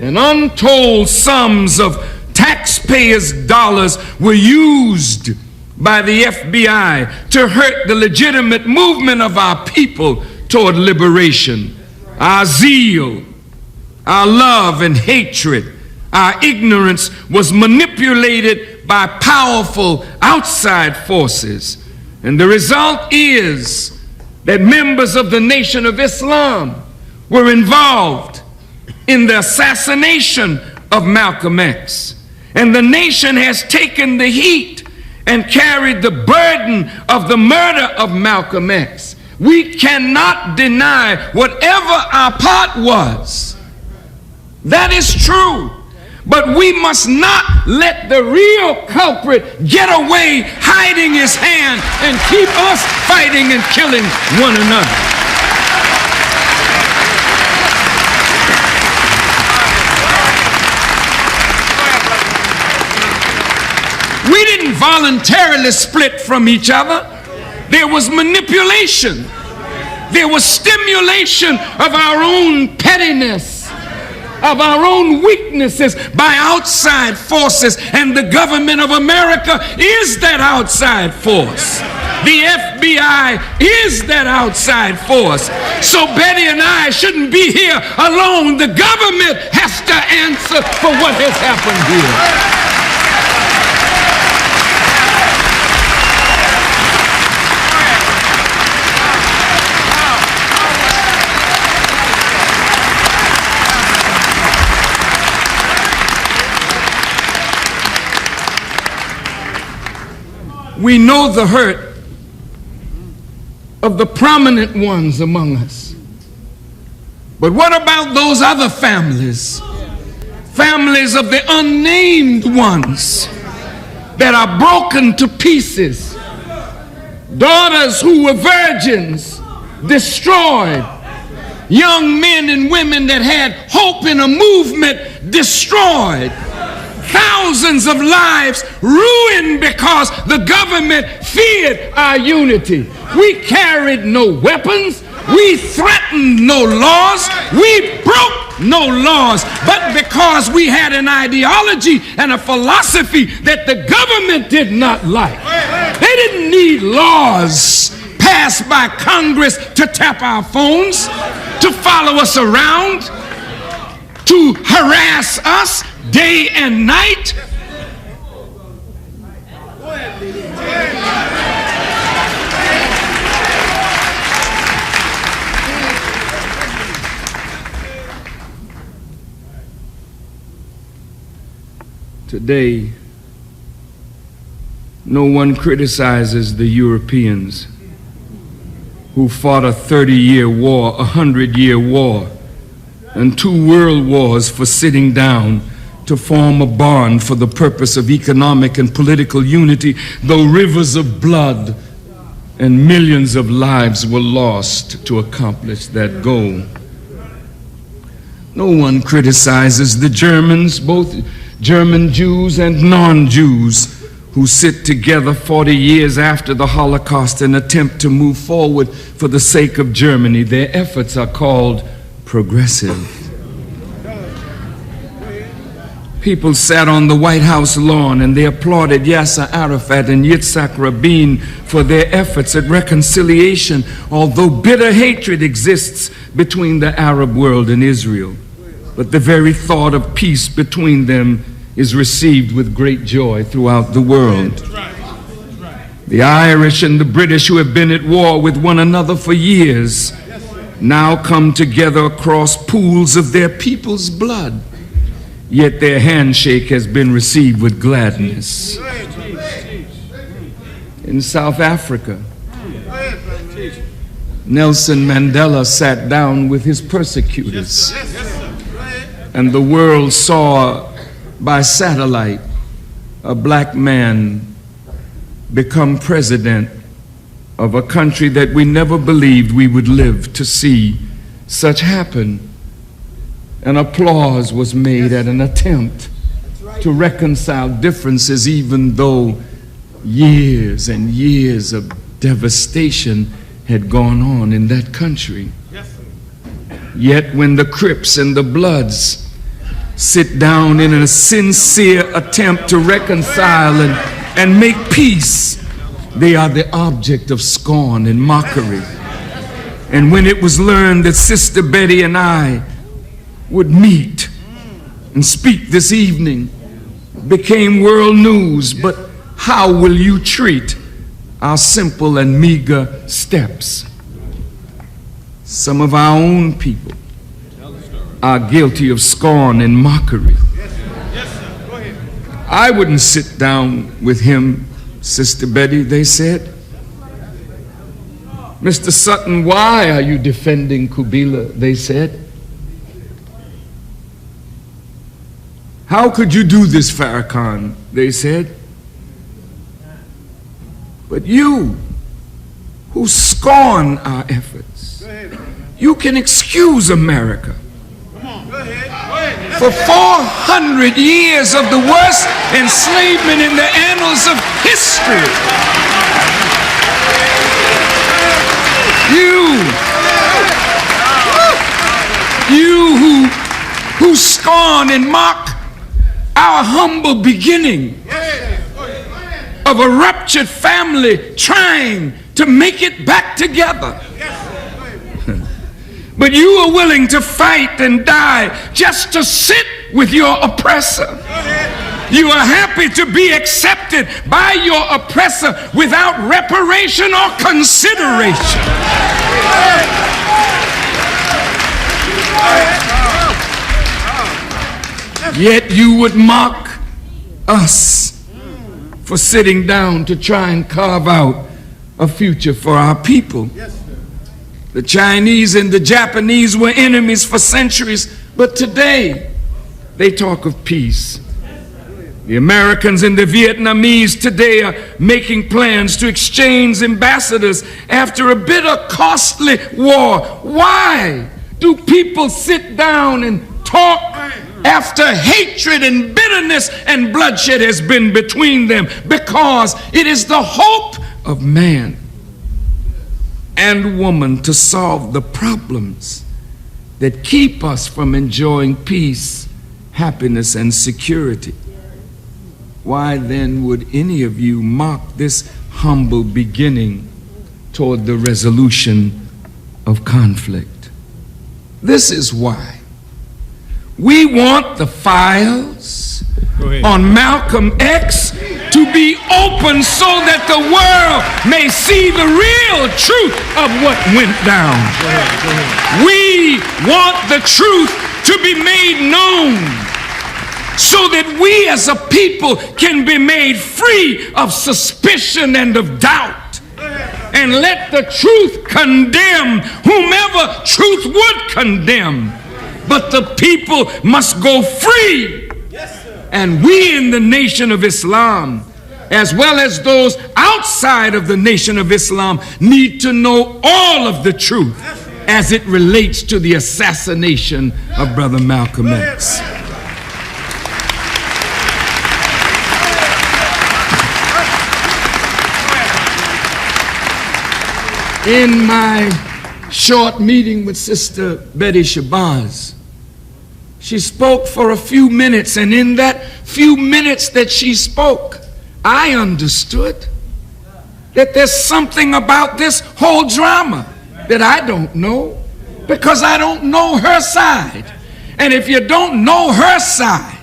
And untold sums of taxpayers' dollars were used by the FBI to hurt the legitimate movement of our people toward liberation. Our zeal, our love and hatred, our ignorance was manipulated by powerful outside forces. And the result is that members of the Nation of Islam were involved in the assassination of Malcolm X. And the nation has taken the heat and carried the burden of the murder of Malcolm X. We cannot deny whatever our part was. That is true. But we must not let the real culprit get away hiding his hand and keep us fighting and killing one another. We didn't voluntarily split from each other. There was manipulation. There was stimulation of our own pettiness, of our own weaknesses by outside forces, and the government of America is that outside force. The FBI is that outside force. So Betty and I shouldn't be here alone. The government has to answer for what has happened here. We know the hurt of the prominent ones among us. But what about those other families? Families of the unnamed ones that are broken to pieces. Daughters who were virgins, destroyed. Young men and women that had hope in a movement, destroyed. Thousands of lives ruined because the government feared our unity. We carried no weapons. We threatened no laws. We broke no laws. But because we had an ideology and a philosophy that the government did not like, they didn't need laws passed by Congress to tap our phones, to follow us around, to harass us day and night. Today, no one criticizes the Europeans who fought a 30-year war, a 100-year war, and 2 world wars for sitting down to form a bond for the purpose of economic and political unity, though rivers of blood and millions of lives were lost to accomplish that goal. No one criticizes the Germans, both German Jews and non-Jews, who sit together 40 years after the Holocaust and attempt to move forward for the sake of Germany. Their efforts are called progressive. People sat on the White House lawn and they applauded Yasser Arafat and Yitzhak Rabin for their efforts at reconciliation, although bitter hatred exists between the Arab world and Israel. But the very thought of peace between them is received with great joy throughout the world. The Irish and the British, who have been at war with one another for years, now come together across pools of their people's blood. Yet their handshake has been received with gladness. In South Africa, Nelson Mandela sat down with his persecutors, and the world saw by satellite a black man become president of a country that we never believed we would live to see such happen. And applause was made at an attempt to reconcile differences, even though years and years of devastation had gone on in that country. Yet when the Crips and the Bloods sit down in a sincere attempt to reconcile and make peace, they are the object of scorn and mockery. And when it was learned that Sister Betty and I would meet and speak this evening, became world news. But how will you treat our simple and meager steps? Some of our own people are guilty of scorn and mockery. I wouldn't sit down with him, Sister Betty, they said. Mr. Sutton, why are you defending Kubila, they said. How could you do this, Farrakhan, they said. But you, who scorn our efforts, you can excuse America for 400 years of the worst enslavement in the annals of history. You who scorn and mock our humble beginning of a ruptured family trying to make it back together. But you are willing to fight and die just to sit with your oppressor. You are happy to be accepted by your oppressor without reparation or consideration. Yet you would mock us for sitting down to try and carve out a future for our people. The Chinese and the Japanese were enemies for centuries, but today they talk of peace. The Americans and the Vietnamese today are making plans to exchange ambassadors after a bitter, costly war. Why do people sit down and talk after hatred and bitterness and bloodshed has been between them? Because it is the hope of man and woman to solve the problems that keep us from enjoying peace, happiness, and security. Why then would any of you mock this humble beginning toward the resolution of conflict? This is why we want the files on Malcolm X to be open so that the world may see the real truth of what went down. We want the truth to be made known so that we as a people can be made free of suspicion and of doubt. And let the truth condemn whomever truth would condemn. But the people must go free. And we in the Nation of Islam, as well as those outside of the Nation of Islam, need to know all of the truth as it relates to the assassination of Brother Malcolm X. In my short meeting with Sister Betty Shabazz, she spoke for a few minutes, and in that few minutes that she spoke, I understood that there's something about this whole drama that I don't know, because I don't know her side. And if you don't know her side,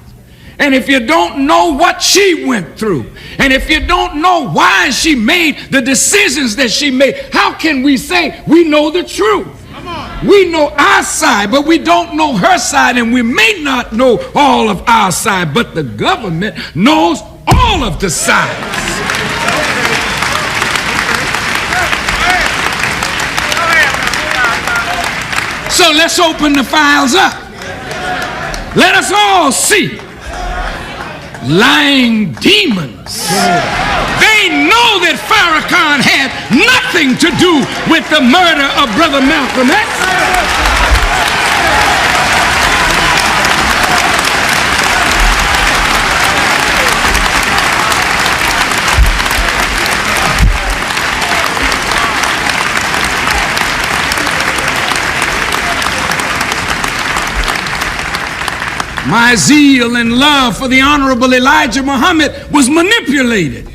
and if you don't know what she went through, and if you don't know why she made the decisions that she made, how can we say we know the truth? We know our side, but we don't know her side, and we may not know all of our side, but the government knows all of the sides. So let's open the files up. Let us all see. Lying demons. They know that Farrakhan had nothing to do with the murder of Brother Malcolm X. My zeal and love for the Honorable Elijah Muhammad was manipulated.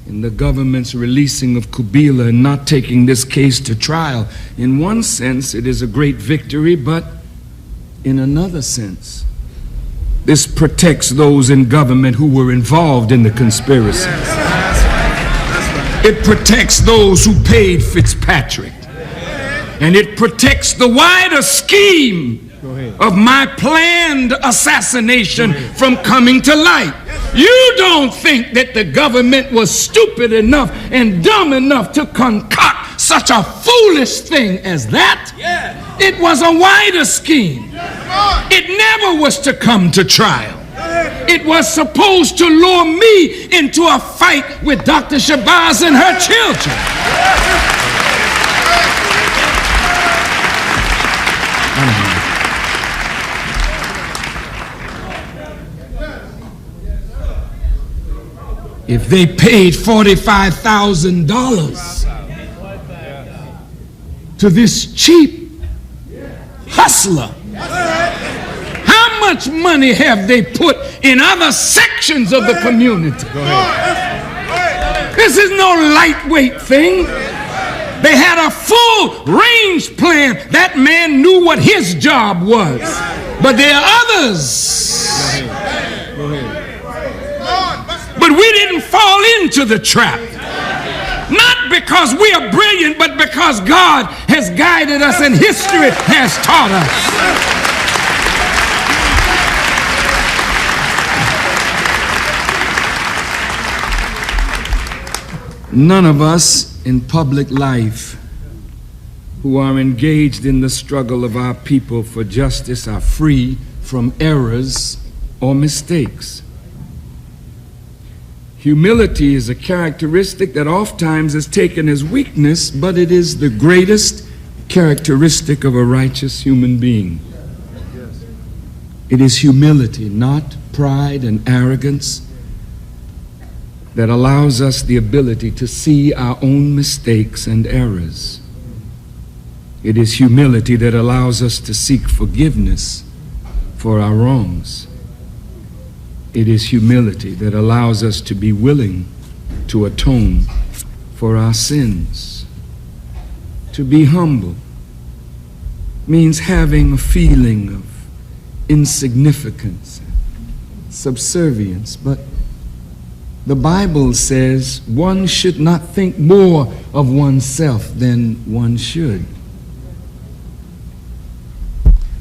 In the government's releasing of Kubila and not taking this case to trial, in one sense it is a great victory, but in another sense, this protects those in government who were involved in the conspiracy. It protects those who paid Fitzpatrick. And it protects the wider scheme of my planned assassination from coming to light. You don't think that the government was stupid enough and dumb enough to concoct such a foolish thing as that? It was a wider scheme. It never was to come to trial. It was supposed to lure me into a fight with Dr. Shabazz and her children. If they paid $45,000 to this cheap hustler? How much money have they put in other sections of the community? This is no lightweight thing. They had a full range plan. That man knew what his job was. But there are others. But we didn't fall into the trap. Not because we are brilliant, but because God has guided us and history has taught us. None of us in public life who are engaged in the struggle of our people for justice are free from errors or mistakes. Humility is a characteristic that oftentimes is taken as weakness, but it is the greatest characteristic of a righteous human being. It is humility, not pride and arrogance, that allows us the ability to see our own mistakes and errors. It is humility that allows us to seek forgiveness for our wrongs. It is humility that allows us to be willing to atone for our sins. To be humble means having a feeling of insignificance, subservience, but the Bible says one should not think more of oneself than one should.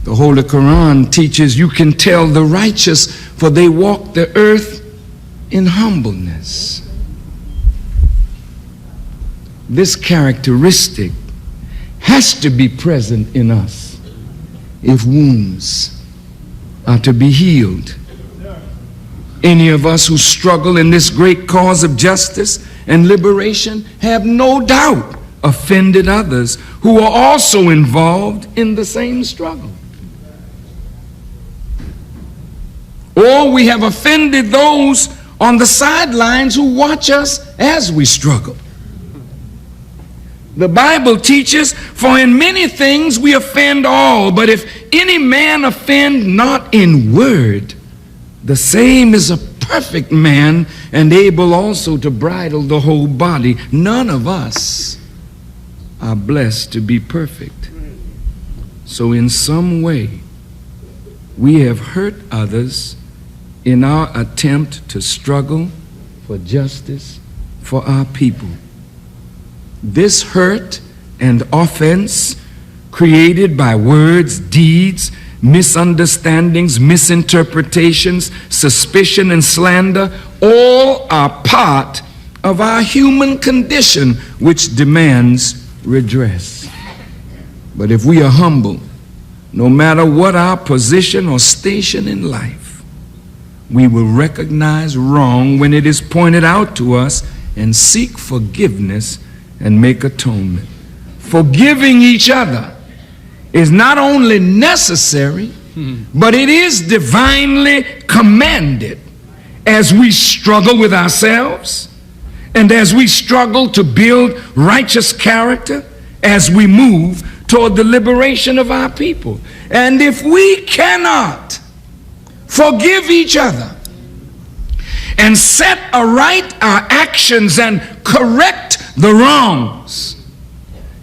The Holy Quran teaches you can tell the righteous, for they walk the earth in humbleness. This characteristic has to be present in us if wounds are to be healed. Any of us who struggle in this great cause of justice and liberation have no doubt offended others who are also involved in the same struggle. Or we have offended those on the sidelines who watch us as we struggle. The Bible teaches, for in many things we offend all, but if any man offend not in word, the same is a perfect man and able also to bridle the whole body. None of us are blessed to be perfect. So in some way, we have hurt others in our attempt to struggle for justice for our people. This hurt and offense created by words, deeds, misunderstandings, misinterpretations, suspicion, and slander, all are part of our human condition which demands redress. But if we are humble, no matter what our position or station in life, we will recognize wrong when it is pointed out to us and seek forgiveness and make atonement. Forgiving each other is not only necessary, but it is divinely commanded as we struggle with ourselves and as we struggle to build righteous character as we move toward the liberation of our people. And if we cannot forgive each other and set aright our actions and correct the wrongs,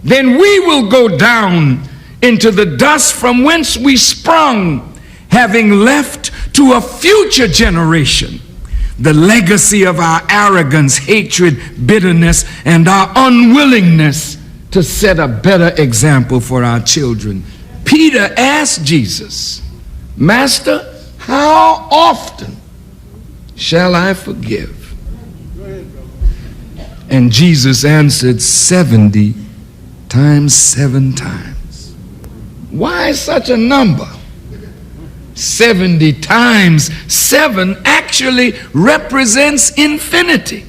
then we will go down into the dust from whence we sprung, having left to a future generation the legacy of our arrogance, hatred, bitterness, and our unwillingness to set a better example for our children. Peter asked Jesus, "Master, how often shall I forgive?" And Jesus answered, 70 times 7 times. Why such a number? 70 times 7 actually represents infinity.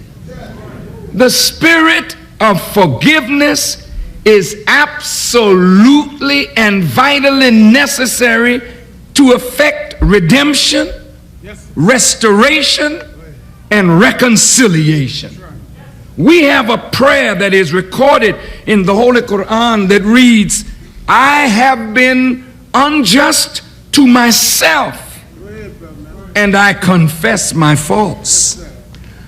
The spirit of forgiveness is absolutely and vitally necessary to effect redemption, restoration, and reconciliation. We have a prayer that is recorded in the Holy Quran that reads, I have been unjust to myself, and I confess my faults.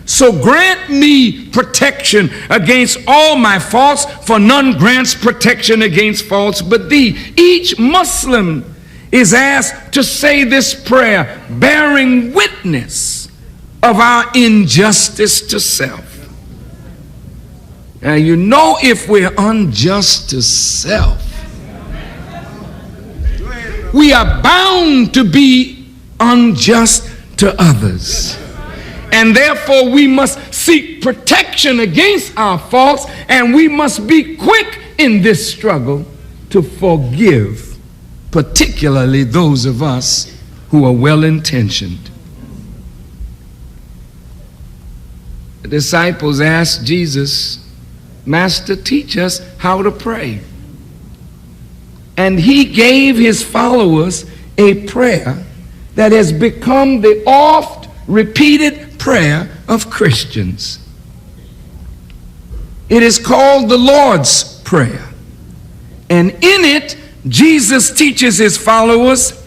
So grant me protection against all my faults, for none grants protection against faults but thee. Each Muslim is asked to say this prayer, bearing witness of our injustice to self. Now, you know, if we're unjust to self, we are bound to be unjust to others. And therefore, we must seek protection against our faults, and we must be quick in this struggle to forgive, particularly those of us who are well-intentioned. The disciples asked Jesus, Master, teach us how to pray. And he gave his followers a prayer that has become the oft-repeated prayer of Christians. It is called the Lord's Prayer. And in it, Jesus teaches his followers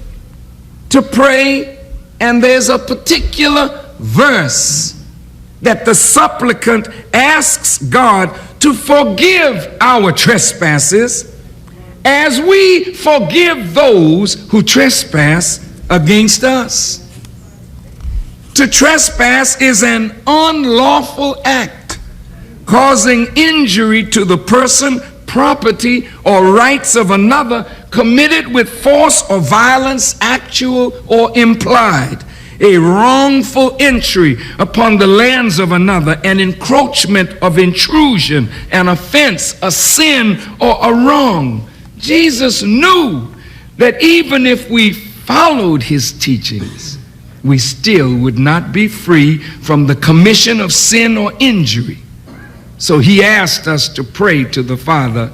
to pray, and there's a particular verse that the supplicant asks God to forgive our trespasses as we forgive those who trespass against us. To trespass is an unlawful act causing injury to the person, property, or rights of another, committed with force or violence, actual or implied. A wrongful entry upon the lands of another, an encroachment of intrusion, an offense, a sin, or a wrong. Jesus knew that even if we followed his teachings, we still would not be free from the commission of sin or injury. So he asked us to pray to the Father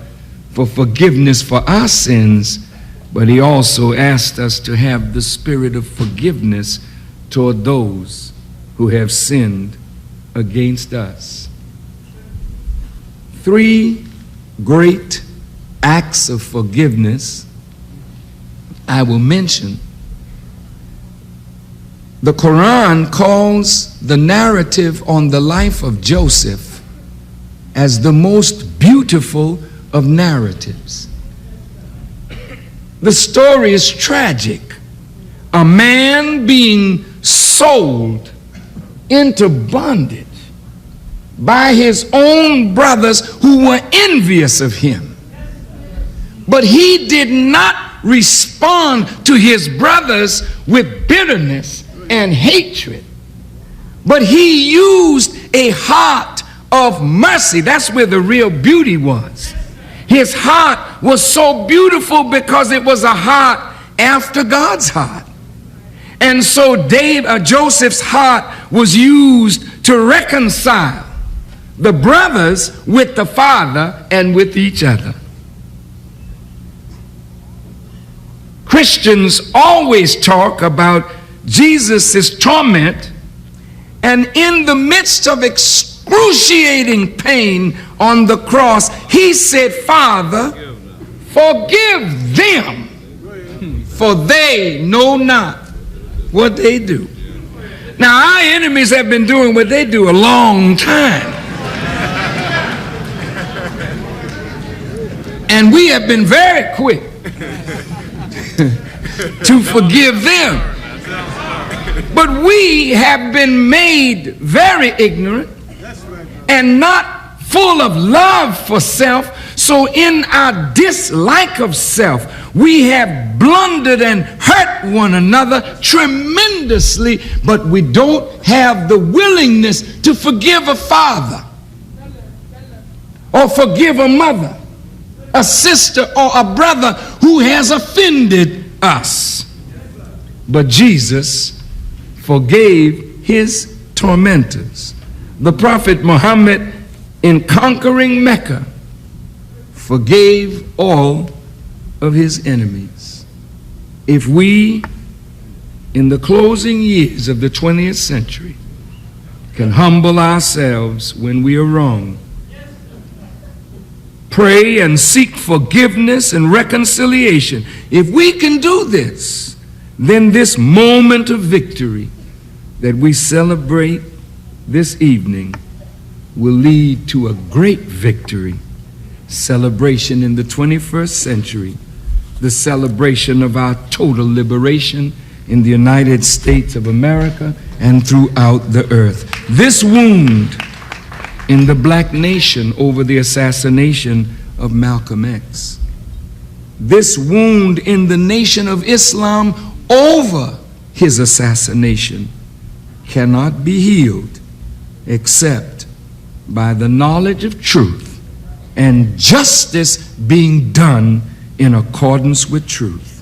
for forgiveness for our sins, but he also asked us to have the spirit of forgiveness toward those who have sinned against us. 3 great acts of forgiveness I will mention. The Quran calls the narrative on the life of Joseph as the most beautiful of narratives. The story is tragic. A man being sold into bondage by his own brothers who were envious of him. But he did not respond to his brothers with bitterness and hatred, but he used a heart of mercy. That's where the real beauty was. His heart was so beautiful because it was a heart after God's heart. And so Joseph's heart was used to reconcile the brothers with the father and with each other. Christians always talk about Jesus' torment, and in the midst of excruciating pain on the cross, he said, Father, forgive them, for they know not what they do. Now, our enemies have been doing what they do a long time. And we have been very quick to forgive them. But we have been made very ignorant and not full of love for self. So in our dislike of self, we have blundered and hurt one another tremendously, but we don't have the willingness to forgive a father or forgive a mother, a sister or a brother who has offended us. But Jesus forgave his tormentors. The Prophet Muhammad, in conquering Mecca, forgave all of his enemies. If we, in the closing years of the 20th century, can humble ourselves when we are wrong, pray and seek forgiveness and reconciliation. If we can do this, then this moment of victory that we celebrate this evening will lead to a great victory celebration in the 21st century, the celebration of our total liberation in the United States of America and throughout the earth. This wound in the black nation over the assassination of Malcolm X, this wound in the nation of Islam over his assassination cannot be healed except by the knowledge of truth and justice being done in accordance with truth.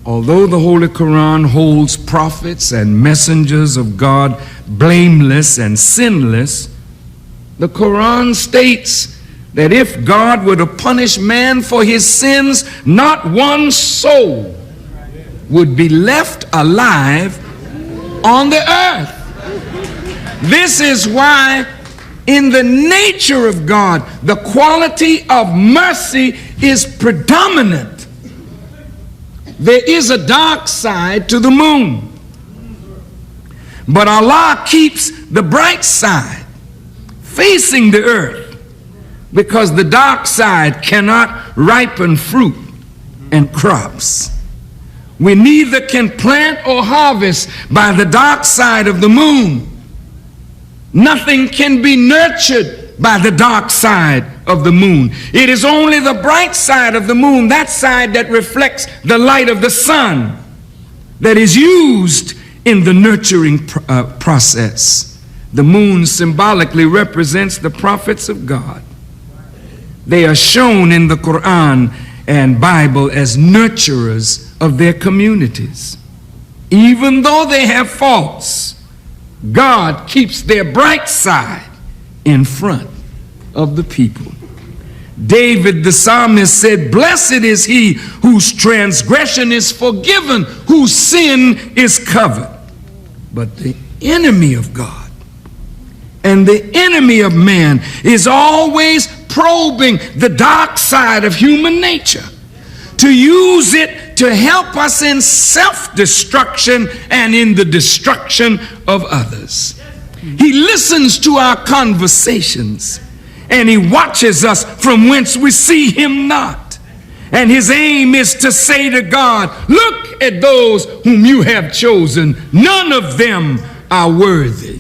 Although the Holy Quran holds prophets and messengers of God blameless and sinless, the Quran states that if God were to punish man for his sins, not one soul would be left alive on the earth. This is why in the nature of God, the quality of mercy is predominant. There is a dark side to the moon, but Allah keeps the bright side facing the earth because the dark side cannot ripen fruit and crops. We neither can plant or harvest by the dark side of the moon. Nothing can be nurtured by the dark side of the moon. It is only the bright side of the moon, that side that reflects the light of the sun, that is used in the nurturing process. The moon symbolically represents the prophets of God. They are shown in the Quran and Bible as nurturers of their communities. Even though they have faults, God keeps their bright side in front of the people. David the psalmist said, "Blessed is he whose transgression is forgiven, whose sin is covered." But the enemy of God and the enemy of man is always probing the dark side of human nature to use it to help us in self-destruction and in the destruction of others. He listens to our conversations and he watches us from whence we see him not. And his aim is to say to God, "Look at those whom you have chosen. None of them are worthy."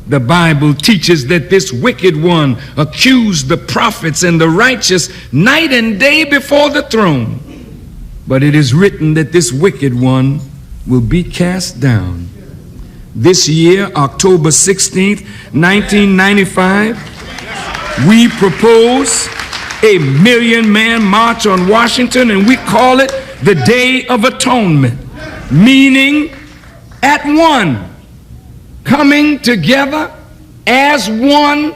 The Bible teaches that this wicked one accused the prophets and the righteous night and day before the throne. But it is written that this wicked one will be cast down. This year, October 16th, 1995, we propose a million-man march on Washington, and we call it the Day of Atonement, meaning at one, coming together as one,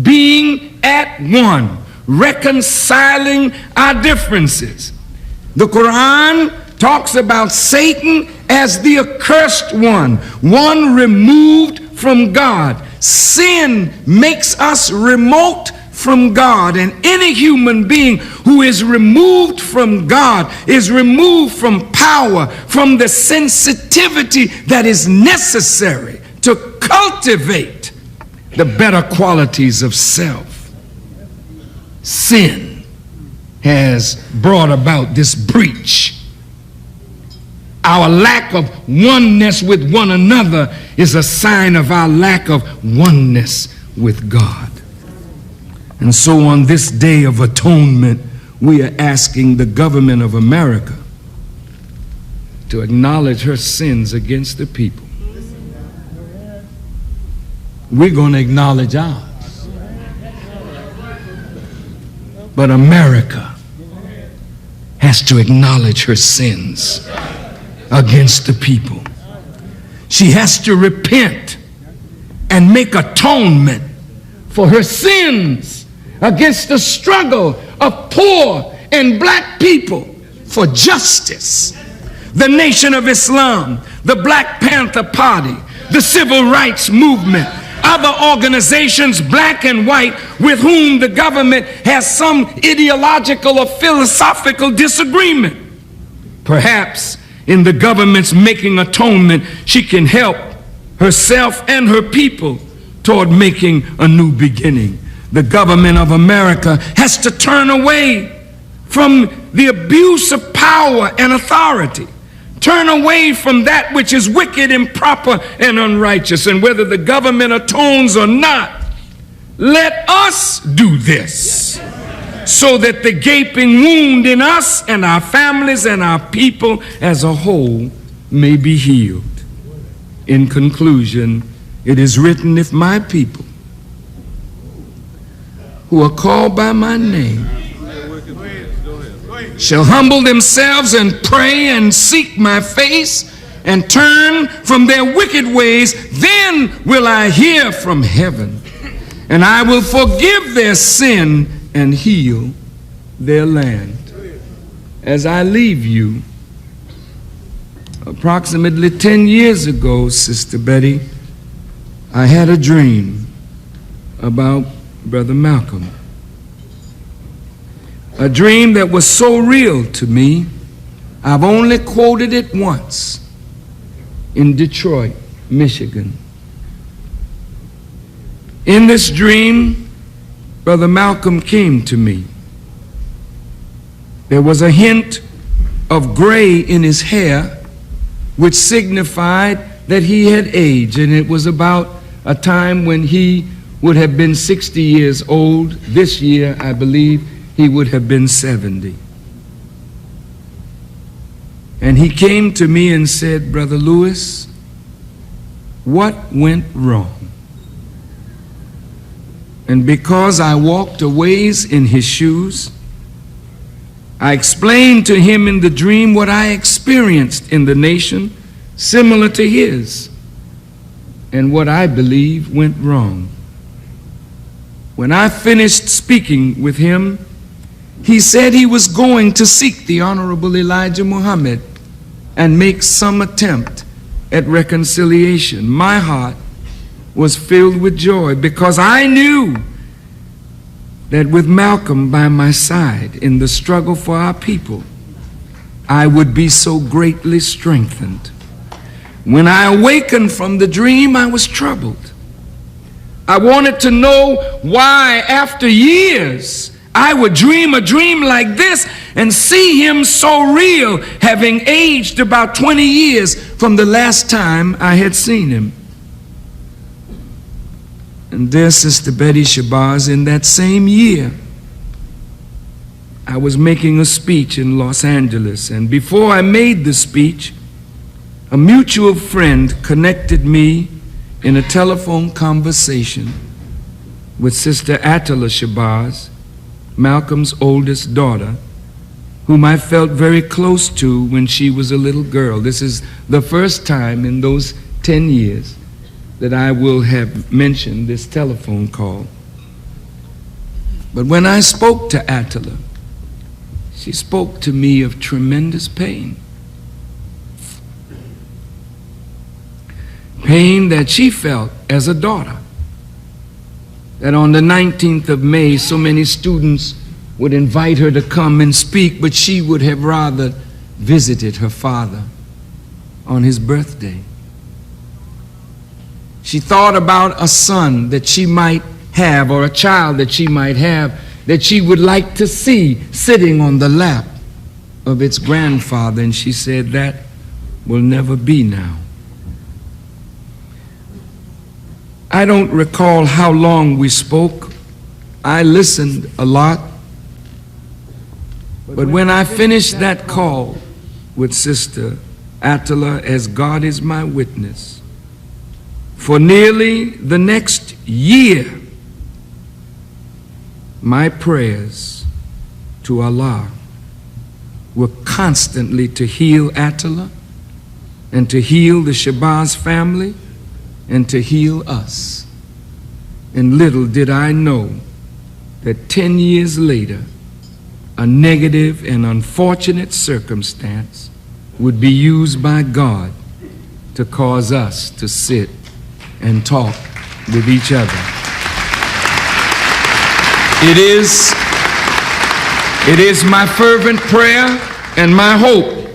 being at one, reconciling our differences. The Quran talks about Satan as the accursed one removed from God. Sin makes us remote from God, and any human being who is removed from God is removed from power, from the sensitivity that is necessary to cultivate the better qualities of self. Sin has brought about this breach. Our lack of oneness with one another is a sign of our lack of oneness with God. And so on this Day of Atonement, we are asking the government of America to acknowledge her sins against the people. We're going to acknowledge ours. But America has to acknowledge her sins against the people. She has to repent and make atonement for her sins against the struggle of poor and black people for justice. The Nation of Islam, the Black Panther Party, the Civil Rights Movement other organizations, black and white, with whom the government has some ideological or philosophical disagreement. Perhaps in the government's making atonement, she can help herself and her people toward making a new beginning. The government of America has to turn away from the abuse of power and authority. Turn away from that which is wicked, improper, and unrighteous. And whether the government atones or not, let us do this so that the gaping wound in us and our families and our people as a whole may be healed. In conclusion, it is written, if my people who are called by my name shall humble themselves and pray and seek my face and turn from their wicked ways, then will I hear from heaven, and I will forgive their sin and heal their land. As I leave you, approximately 10 years ago, Sister Betty, I had a dream about Brother Malcolm. A dream that was so real to me, I've only quoted it once in Detroit, Michigan. In this dream, Brother Malcolm came to me. There was a hint of gray in his hair, which signified that he had aged, and it was about a time when he would have been 60 years old. This year, I believe, he would have been 70. And he came to me and said, Brother Louis, what went wrong? And because I walked a ways in his shoes, I explained to him in the dream what I experienced in the nation, similar to his, and what I believe went wrong. When I finished speaking with him, he said he was going to seek the Honorable Elijah Muhammad and make some attempt at reconciliation. My heart was filled with joy because I knew that with Malcolm by my side in the struggle for our people, I would be so greatly strengthened. When I awakened from the dream, I was troubled. I wanted to know why, after years, I would dream a dream like this and see him so real, having aged about 20 years from the last time I had seen him. And there, Sister Betty Shabazz, in that same year, I was making a speech in Los Angeles, and before I made the speech, a mutual friend connected me in a telephone conversation with Sister Attila Shabazz, Malcolm's oldest daughter, whom I felt very close to when she was a little girl. This is the first time in those 10 years that I will have mentioned this telephone call. But when I spoke to Attila, she spoke to me of tremendous pain. Pain that she felt as a daughter. That on the 19th of May, so many students would invite her to come and speak, but she would have rather visited her father on his birthday. She thought about a son that she might have, or a child that she might have, that she would like to see sitting on the lap of its grandfather, and she said, that will never be now. I don't recall how long we spoke. I listened a lot. But when I finished that call with Sister Attila, as God is my witness, for nearly the next year, my prayers to Allah were constantly to heal Attila and to heal the Shabazz family and to heal us. And little did I know that 10 years later, a negative and unfortunate circumstance would be used by God to cause us to sit and talk with each other. It is my fervent prayer and my hope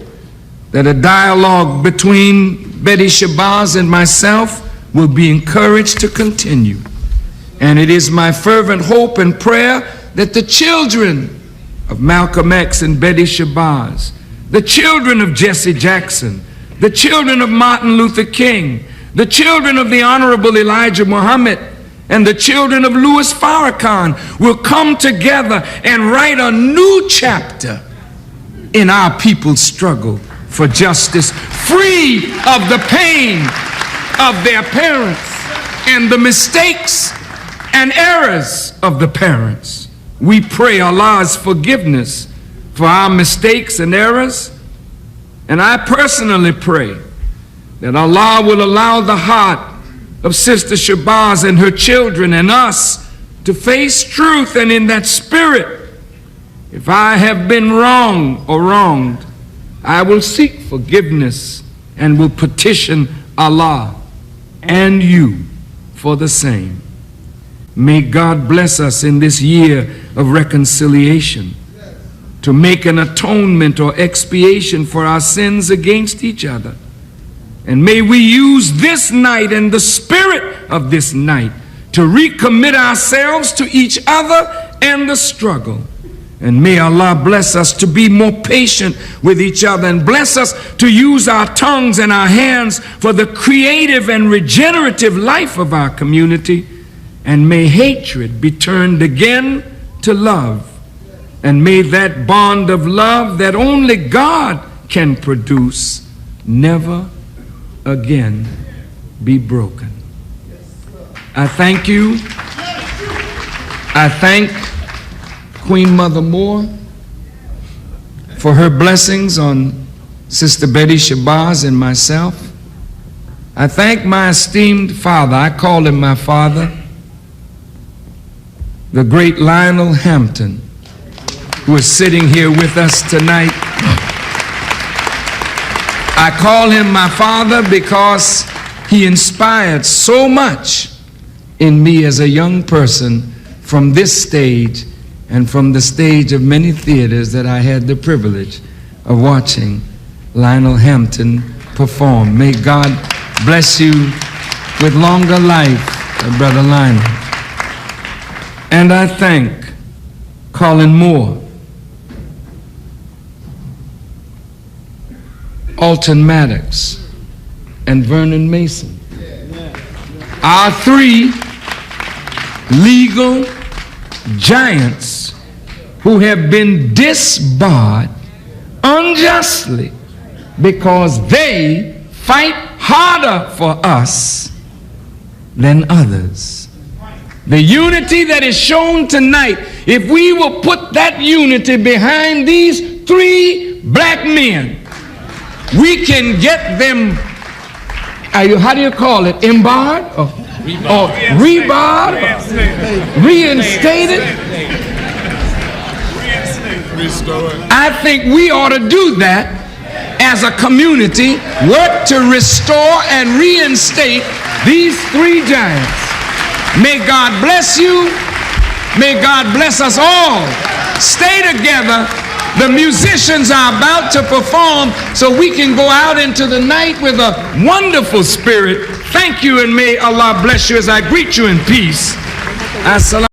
that a dialogue between Betty Shabazz and myself will be encouraged to continue. And it is my fervent hope and prayer that the children of Malcolm X and Betty Shabazz, the children of Jesse Jackson, the children of Martin Luther King, the children of the Honorable Elijah Muhammad, and the children of Louis Farrakhan will come together and write a new chapter in our people's struggle for justice, free of the pain of their parents and the mistakes and errors of the parents. We pray Allah's forgiveness for our mistakes and errors, and I personally pray that Allah will allow the heart of Sister Shabazz and her children and us to face truth, and in that spirit, if I have been wrong or wronged, I will seek forgiveness and will petition Allah and you for the same. May God bless us in this year of reconciliation to make an atonement or expiation for our sins against each other. And may we use this night and the spirit of this night to recommit ourselves to each other and the struggle. And may Allah bless us to be more patient with each other, and bless us to use our tongues and our hands for the creative and regenerative life of our community. And may hatred be turned again to love. And may that bond of love that only God can produce never again be broken. I thank you. I thank Queen Mother Moore for her blessings on Sister Betty Shabazz and myself. I thank my esteemed father, I call him my father, the great Lionel Hampton, who is sitting here with us tonight. I call him my father because he inspired so much in me as a young person from this stage and from the stage of many theaters that I had the privilege of watching Lionel Hampton perform. May God bless you with longer life, Brother Lionel. And I thank Colin Moore, Alton Maddox, and Vernon Mason, our three legal giants who have been disbarred unjustly because they fight harder for us than others. The unity that is shown tonight, if we will put that unity behind these three black men, we can get them, how do you call it, embarred? Or rebarred? Reinstated? I think we ought to do that as a community, work to restore and reinstate these three giants. May God bless you. May God bless us all. Stay together. The musicians are about to perform so we can go out into the night with a wonderful spirit. Thank you, and may Allah bless you as I greet you in peace. As-salamu